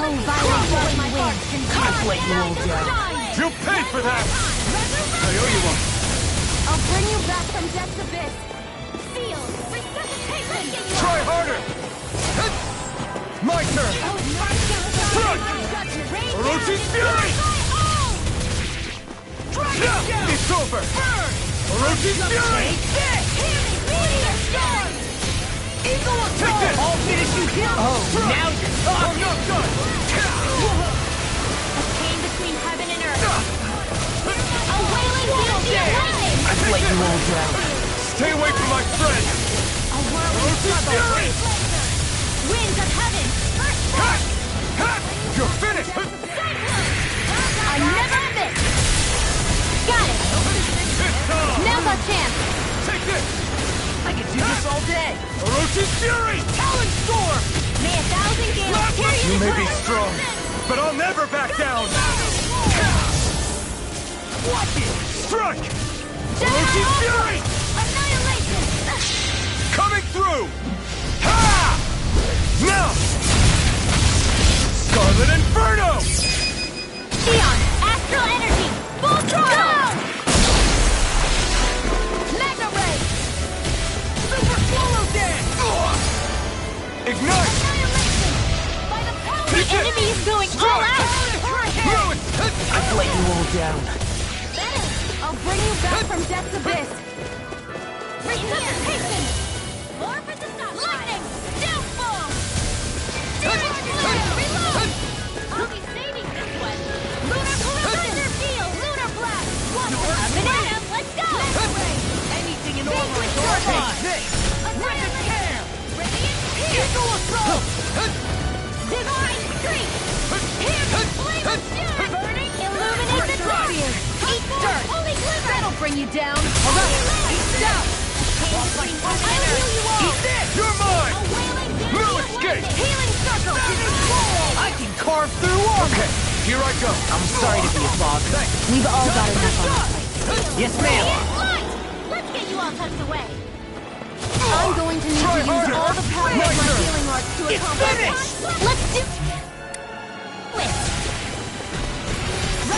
Speaker 5: Oh, violent my heart can
Speaker 4: I'll let you all down. You'll pay for that! I owe you one.
Speaker 5: I'll bring you back from death's abyss. Feel! Resuscitation!
Speaker 4: Try harder! My turn! Front! Orochi's Fury! It's over! Orochi's Fury!
Speaker 5: Eagle of
Speaker 4: Take this!
Speaker 5: I'll finish you here!
Speaker 4: Oh, now you're talking! I'm not done!
Speaker 5: A chain between heaven and earth. A wailing beauty of lightning!
Speaker 4: I've let you all down. Stay away from my friend!
Speaker 5: A whirling struggle. Winds of heaven!
Speaker 4: You're finished!
Speaker 5: I never miss! Got it! Now's our chance!
Speaker 4: Take this!
Speaker 5: I could do this all day!
Speaker 4: Orochi's Fury! Talon Storm!
Speaker 5: May 1,000 gales carry
Speaker 4: You may be
Speaker 5: the
Speaker 4: strong, but I'll never back down! Watch it! Strike! Orochi's Fury!
Speaker 5: Annihilation!
Speaker 4: Coming through! Ha! Now! Scarlet Inferno!
Speaker 5: Sion! Astral Energy! Full throttle! Mega Ray!
Speaker 4: Super Swallow Dance! Ignite!
Speaker 5: Annihilation! By the power the enemy is going all out!
Speaker 4: I've let you all down.
Speaker 5: Better! I'll bring you back from death's abyss! Resuscitation! More for the stop! Lightning! Downfall! Demon Slayer! Reload! I'll be saving this one! Lunar Thunder Field! Lunar Blast! One banana! Let's go!
Speaker 4: Anything in
Speaker 5: Vanquish
Speaker 4: order!
Speaker 5: Circle!
Speaker 4: This!
Speaker 5: Radiant Care! Radiant Pierce!
Speaker 4: Eagle Assault!
Speaker 5: Divine Streak! Pierce! Flame of Fury! Burning! Illuminate the Sphere! Eat dirt! Holy Glimmer! That'll bring you down! Alright! Eat down! I'll heal you all!
Speaker 4: Eat this! You're mine!
Speaker 5: A wailing
Speaker 4: No
Speaker 5: damage of
Speaker 4: escape!
Speaker 5: lightning! Healing Circle!
Speaker 4: I can carve through armor! Okay, here I go. I'm sorry to be a bother.
Speaker 5: We've all got enough on our plate.
Speaker 4: Yes, ma'am.
Speaker 5: Light! Let's get you all tucked away. I'm going to need to use all the power of my healing arts to accomplish. Let's do... Wait.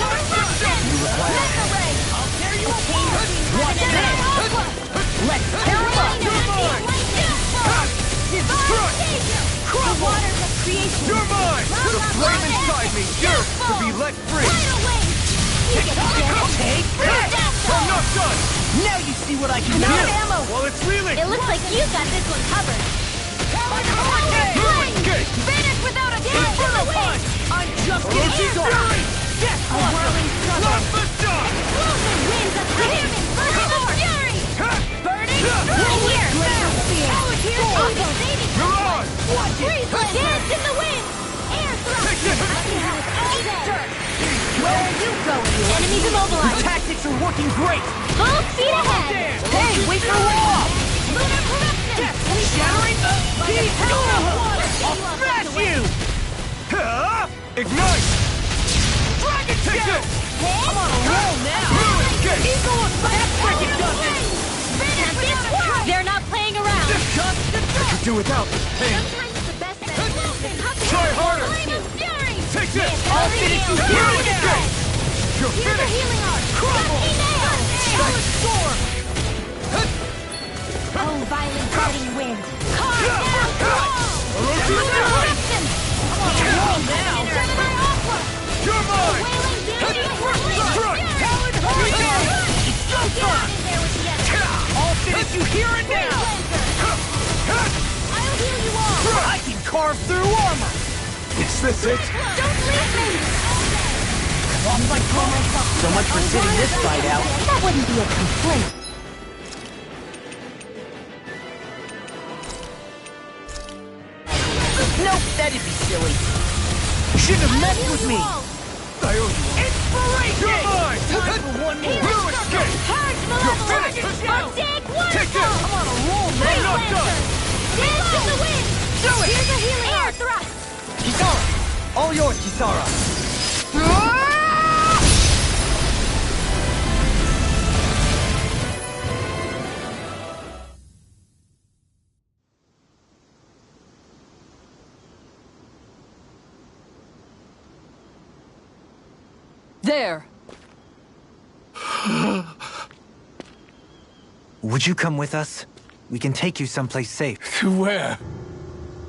Speaker 5: Mega Ray!
Speaker 4: I'll tear you
Speaker 5: apart!
Speaker 4: What's this?
Speaker 5: Let's tear them up! The waters of creation!
Speaker 4: You're mine! The flame inside me yearns to be let free! Take this! I'm not done! Now you see what I can do!
Speaker 5: Ammo!
Speaker 4: While it's reeling!
Speaker 5: It looks like you got this one covered! Finish without a
Speaker 4: Inferno punch!
Speaker 5: I'm
Speaker 4: just getting started! Yes!
Speaker 5: A whirling struggle!
Speaker 4: Not the shot!
Speaker 5: Explosive winds of heaven! Burning of fury! Burning! Right here! Power here! Eagle saving!
Speaker 4: You're on!
Speaker 5: Watch it! Dance in the wind! Air thrust!
Speaker 4: Take this!
Speaker 5: I can have it all day! Where are you going? Enemies immobilized!
Speaker 4: Your tactics are working great!
Speaker 5: Full speed ahead!
Speaker 4: Hey, wait for wall!
Speaker 5: Lunar corruption!
Speaker 4: Shattering the deep! I'll smash you! Ignite! Dragon take it!
Speaker 5: I'm on a roll now!
Speaker 4: Eagle That's freaking does it!
Speaker 5: They're not playing around!
Speaker 4: I could do without this pain.
Speaker 5: Sometimes the best bet
Speaker 4: Try harder! Take this! I'll finish you here! You're
Speaker 5: Here's a
Speaker 4: finished!
Speaker 5: healing art!
Speaker 4: Crumble!
Speaker 5: Talon
Speaker 4: Storm!
Speaker 5: Oh, violent cutting wind! Calm down!
Speaker 4: Orochi's
Speaker 5: Corruption! I'm on a roll now! Gemini Aqua!
Speaker 4: You're mine!
Speaker 5: Wailing damage!
Speaker 4: Strike! Talon Hurricane! Go far! I'll finish you here and now!
Speaker 5: I'll heal you all!
Speaker 4: I can carve through armor! Is this it?
Speaker 5: Don't leave me!
Speaker 4: So much for sitting this fight out.
Speaker 5: That wouldn't be a complaint.
Speaker 4: Nope, that'd be silly. You shouldn't have messed with me!
Speaker 5: Inspiration!
Speaker 13: You're mine!
Speaker 5: Time for one more!
Speaker 13: You escape!
Speaker 5: Purge malevolence! Mosaic waterfall!
Speaker 13: I'm on a roll, man! I'm not done!
Speaker 5: Dance in the wind!
Speaker 13: Do it!
Speaker 5: Here's a healing air thrust!
Speaker 4: Kisara! All yours, Kisara!
Speaker 6: There!
Speaker 7: Would you come with us? We can take you someplace safe.
Speaker 13: To where?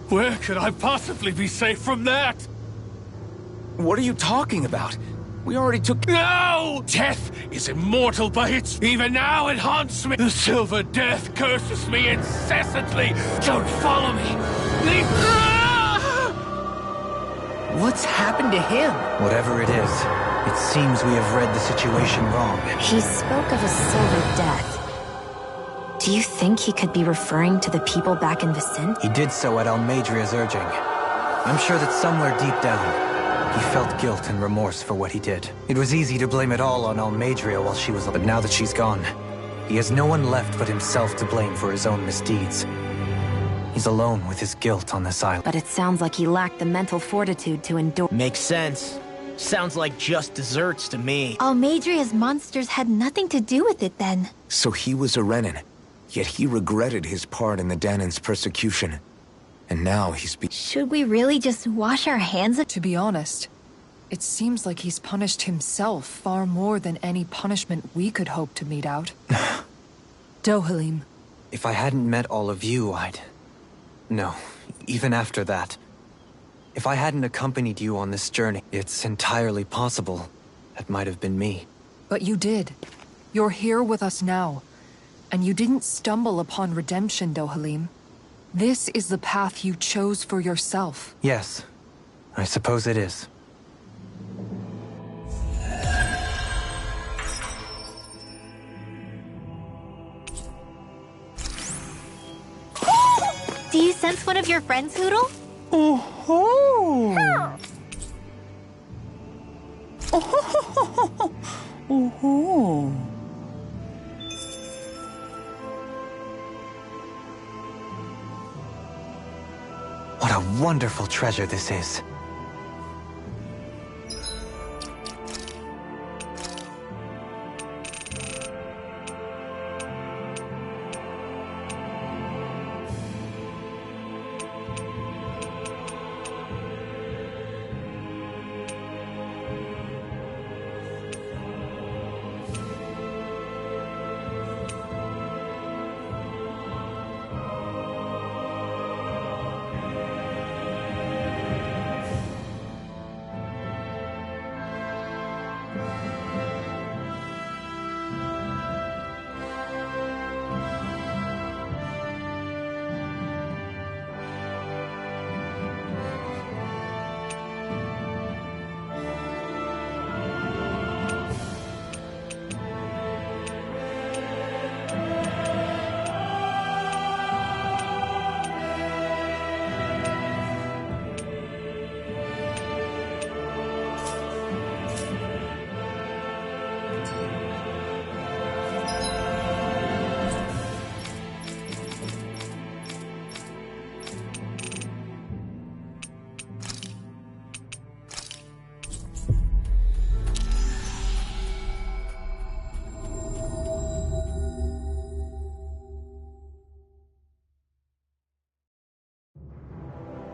Speaker 13: Where could I possibly be safe from that?
Speaker 2: What are you talking about? We already took—
Speaker 13: No! Death is immortal by its— Even now it haunts me! The Silver Death curses me incessantly! Don't follow me! Leave—
Speaker 4: What's happened to him?
Speaker 7: Whatever it is, it seems we have read the situation wrong.
Speaker 3: He spoke of a silver death. Do you think he could be referring to the people back in Vicin?
Speaker 7: He did so at Almeidria's urging. I'm sure that somewhere deep down, he felt guilt and remorse for what he did. It was easy to blame it all on Almeidria while she was— But now that she's gone, he has no one left but himself to blame for his own misdeeds. He's alone with his guilt on this island.
Speaker 3: But it sounds like he lacked the mental fortitude to endure—
Speaker 4: Makes sense. Sounds like just desserts to me.
Speaker 5: Almeidria's monsters had nothing to do with it then.
Speaker 2: So he was a Renan, yet he regretted his part in the Dahnan's persecution. And now he's
Speaker 5: Should we really just wash our hands of—
Speaker 6: To be honest, it seems like he's punished himself far more than any punishment we could hope to mete out. Dohalim.
Speaker 7: If I hadn't met all of you, No, even after that. If I hadn't accompanied you on this journey, it's entirely possible that might have been me.
Speaker 6: But you did. You're here with us now. And you didn't stumble upon redemption, Dohalim. This is the path you chose for yourself.
Speaker 7: Yes, I suppose it is.
Speaker 5: Do you sense one of your friends, Hootle?
Speaker 20: Oh-ho! Oh-ho!
Speaker 7: What a wonderful treasure this is.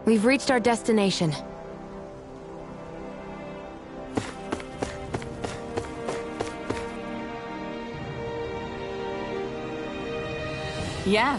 Speaker 3: We've reached our destination.
Speaker 17: Yeah.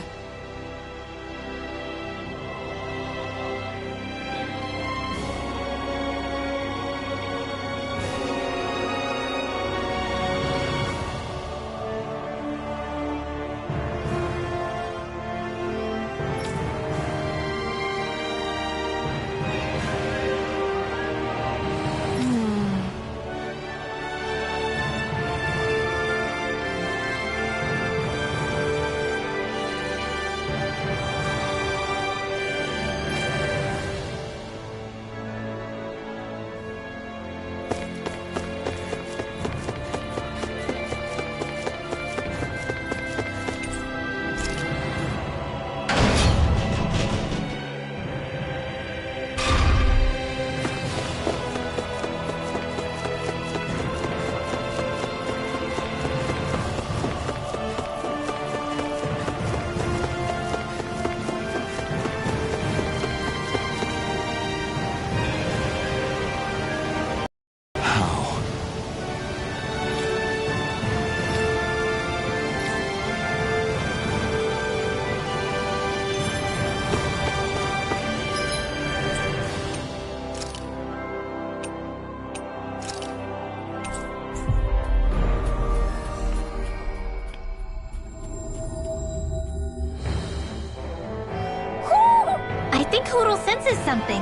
Speaker 5: senses something.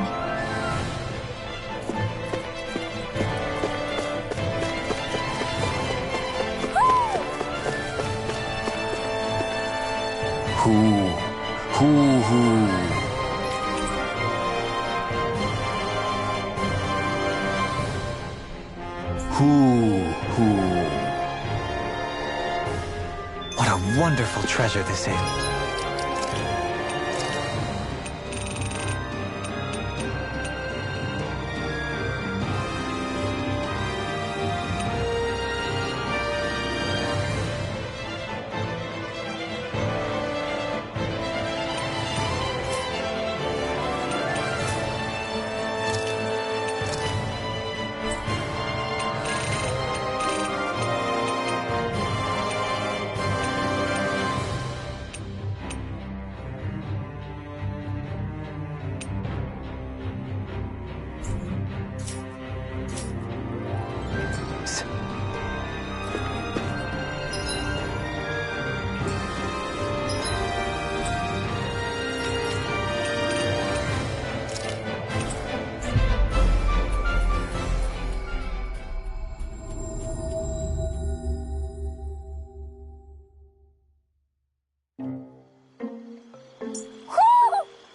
Speaker 7: What a wonderful treasure this is.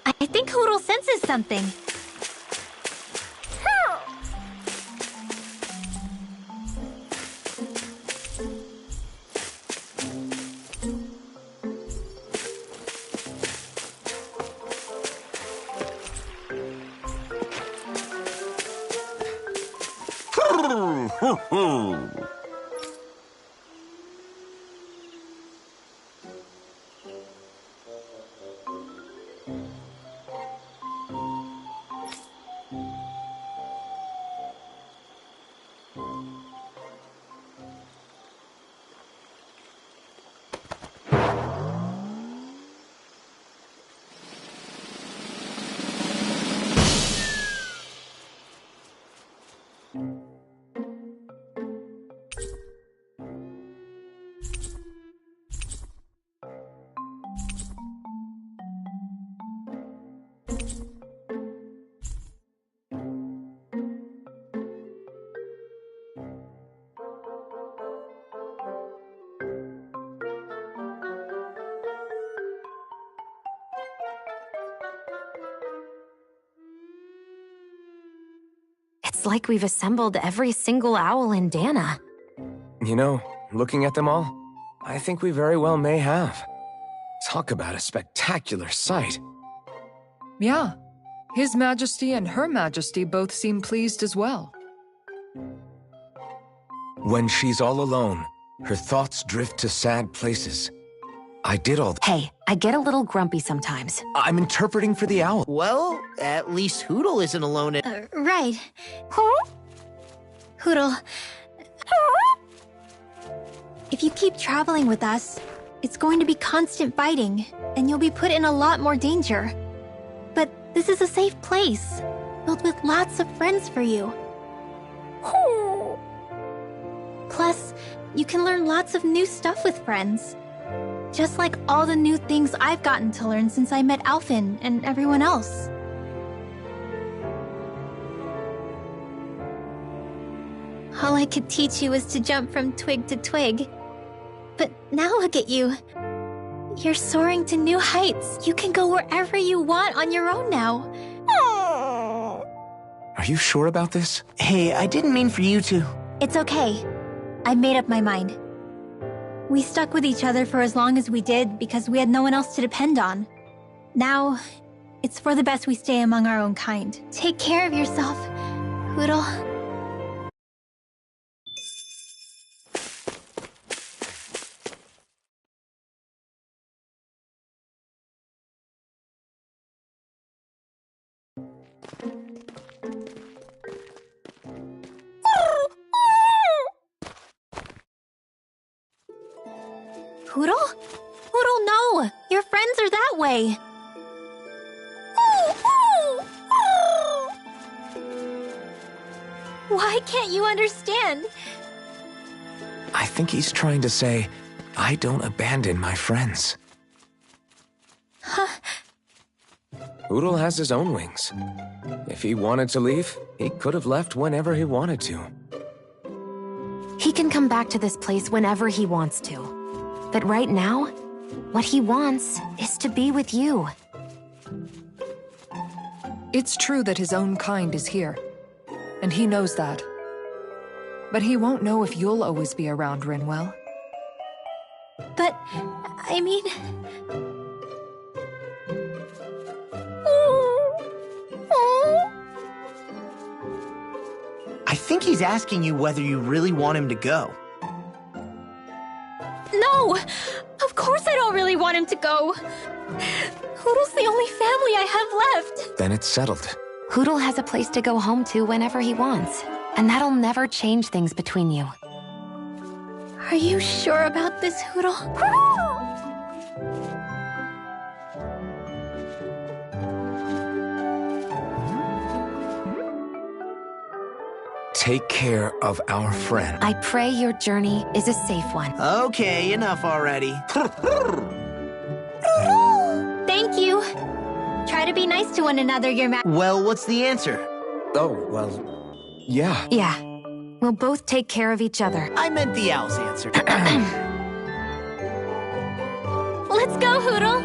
Speaker 5: I think Hootle senses something.
Speaker 3: It's like we've assembled every single owl in Dana.
Speaker 2: You know, looking at them all, I think we very well may have. Talk about a spectacular sight.
Speaker 6: Yeah. His Majesty and Her Majesty both seem pleased as well.
Speaker 2: When she's all alone, her thoughts drift to sad places. I did all
Speaker 3: Hey, I get a little grumpy sometimes.
Speaker 2: I'm interpreting for the owl.
Speaker 4: Well, at least Hootle isn't alone in...
Speaker 5: Right. Hootle. If you keep traveling with us, it's going to be constant fighting, and you'll be put in a lot more danger. But this is a safe place, filled with lots of friends for you. Plus, you can learn lots of new stuff with friends. Just like all the new things I've gotten to learn since I met Alphen and everyone else. All I could teach you was to jump from twig to twig. But now look at you. You're soaring to new heights. You can go wherever you want on your own now.
Speaker 2: Are you sure about this?
Speaker 4: Hey, I didn't mean for you to...
Speaker 5: It's okay. I made up my mind. We stuck with each other for as long as we did because we had no one else to depend on. Now, it's for the best we stay among our own kind. Take care of yourself, Hootle. Hootle? Hootle, no! Your friends are that way! Why can't you understand?
Speaker 2: I think he's trying to say, I don't abandon my friends.
Speaker 5: Huh?
Speaker 2: Hootle has his own wings. If he wanted to leave, he could have left whenever he wanted to.
Speaker 3: He can come back to this place whenever he wants to. But right now, what he wants is to be with you.
Speaker 6: It's true that his own kind is here, and he knows that. But he won't know if you'll always be around, Rinwell.
Speaker 5: But, I mean...
Speaker 4: I think he's asking you whether you really want him to go.
Speaker 5: No! Of course I don't really want him to go. Hootle's the only family I have left.
Speaker 2: Then it's settled.
Speaker 3: Hootle has a place to go home to whenever he wants, and that'll never change things between you.
Speaker 5: Are you sure about this, Hootle?
Speaker 2: Take care of our friend.
Speaker 3: I pray your journey is a safe one.
Speaker 4: Okay, enough already.
Speaker 5: Thank you. Try to be nice to one another, Your Majesty.
Speaker 4: Well, what's the answer?
Speaker 2: Oh, well, yeah.
Speaker 3: Yeah. We'll both take care of each other.
Speaker 4: I meant the owl's answer.
Speaker 5: Let's go, Hootle.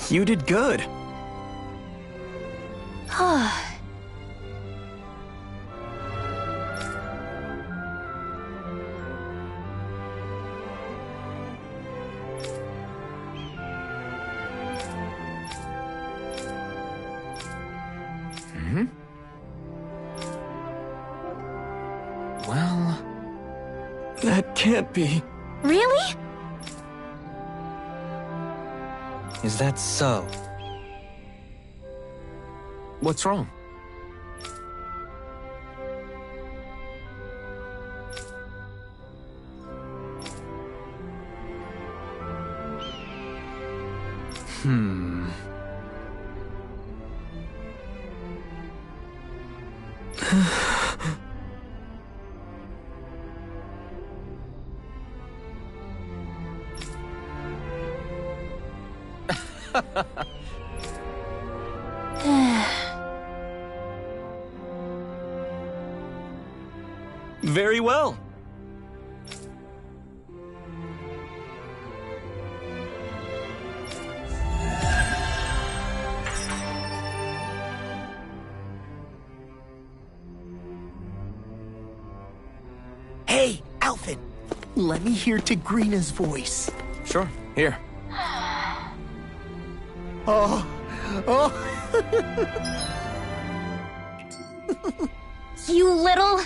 Speaker 10: You did good.
Speaker 2: Well...
Speaker 10: That can't be.
Speaker 3: Really?
Speaker 7: Is that so?
Speaker 2: What's wrong?
Speaker 10: Very well.
Speaker 4: Hey, Alphen, let me hear Tigrina's voice.
Speaker 2: Sure, here.
Speaker 4: Oh.
Speaker 5: You little...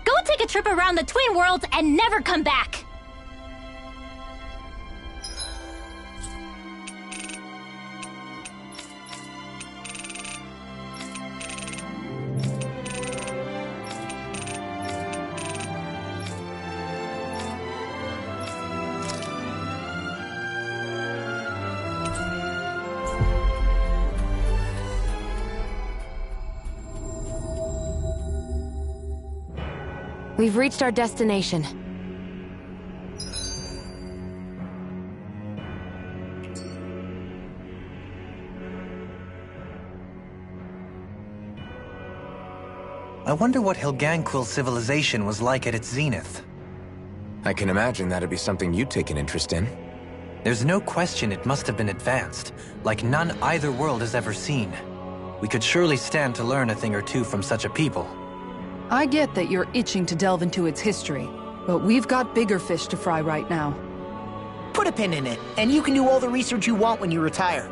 Speaker 5: Go take a trip around the Twin Worlds and never come back!
Speaker 3: We've reached our destination.
Speaker 7: I wonder what Hilganquil civilization was like at its zenith.
Speaker 2: I can imagine that'd be something you'd take an interest in.
Speaker 7: There's no question it must have been advanced, like none either world has ever seen. We could surely stand to learn a thing or two from such a people.
Speaker 6: I get that you're itching to delve into its history, but we've got bigger fish to fry right now.
Speaker 4: Put a pin in it, and you can do all the research you want when you retire.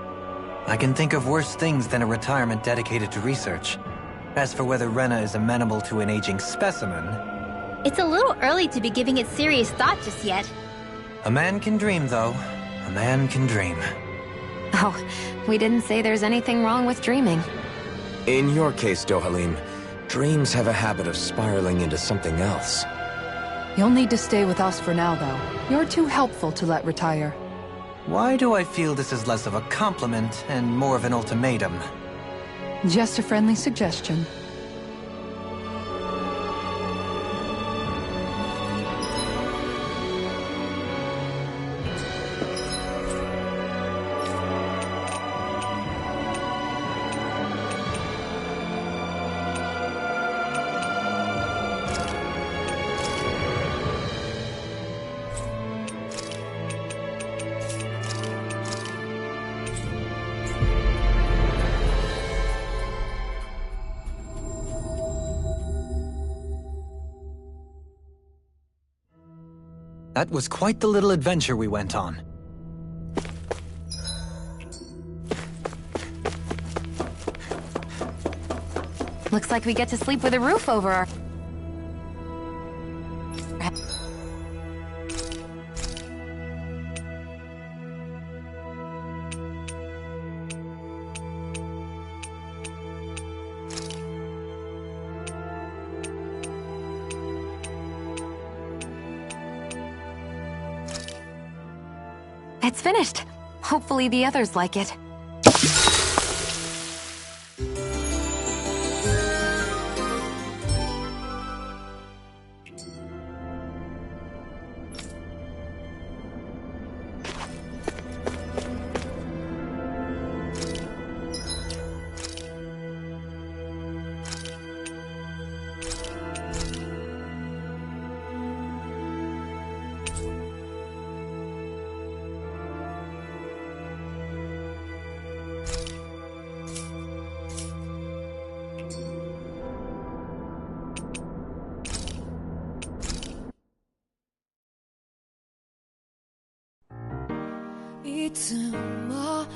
Speaker 7: I can think of worse things than a retirement dedicated to research. As for whether Rena is amenable to an aging specimen...
Speaker 5: It's a little early to be giving it serious thought just yet.
Speaker 7: A man can dream, though. A man can dream.
Speaker 3: Oh, we didn't say there's anything wrong with dreaming.
Speaker 2: In your case, Dohalim, dreams have a habit of spiraling into something else.
Speaker 6: You'll need to stay with us for now, though. You're too helpful to let retire.
Speaker 7: Why do I feel this is less of a compliment and more of an ultimatum?
Speaker 6: Just a friendly suggestion.
Speaker 7: That was quite the little adventure we went on.
Speaker 3: Looks like we get to sleep with a roof over our... It's finished. Hopefully the others like it.
Speaker 5: いつも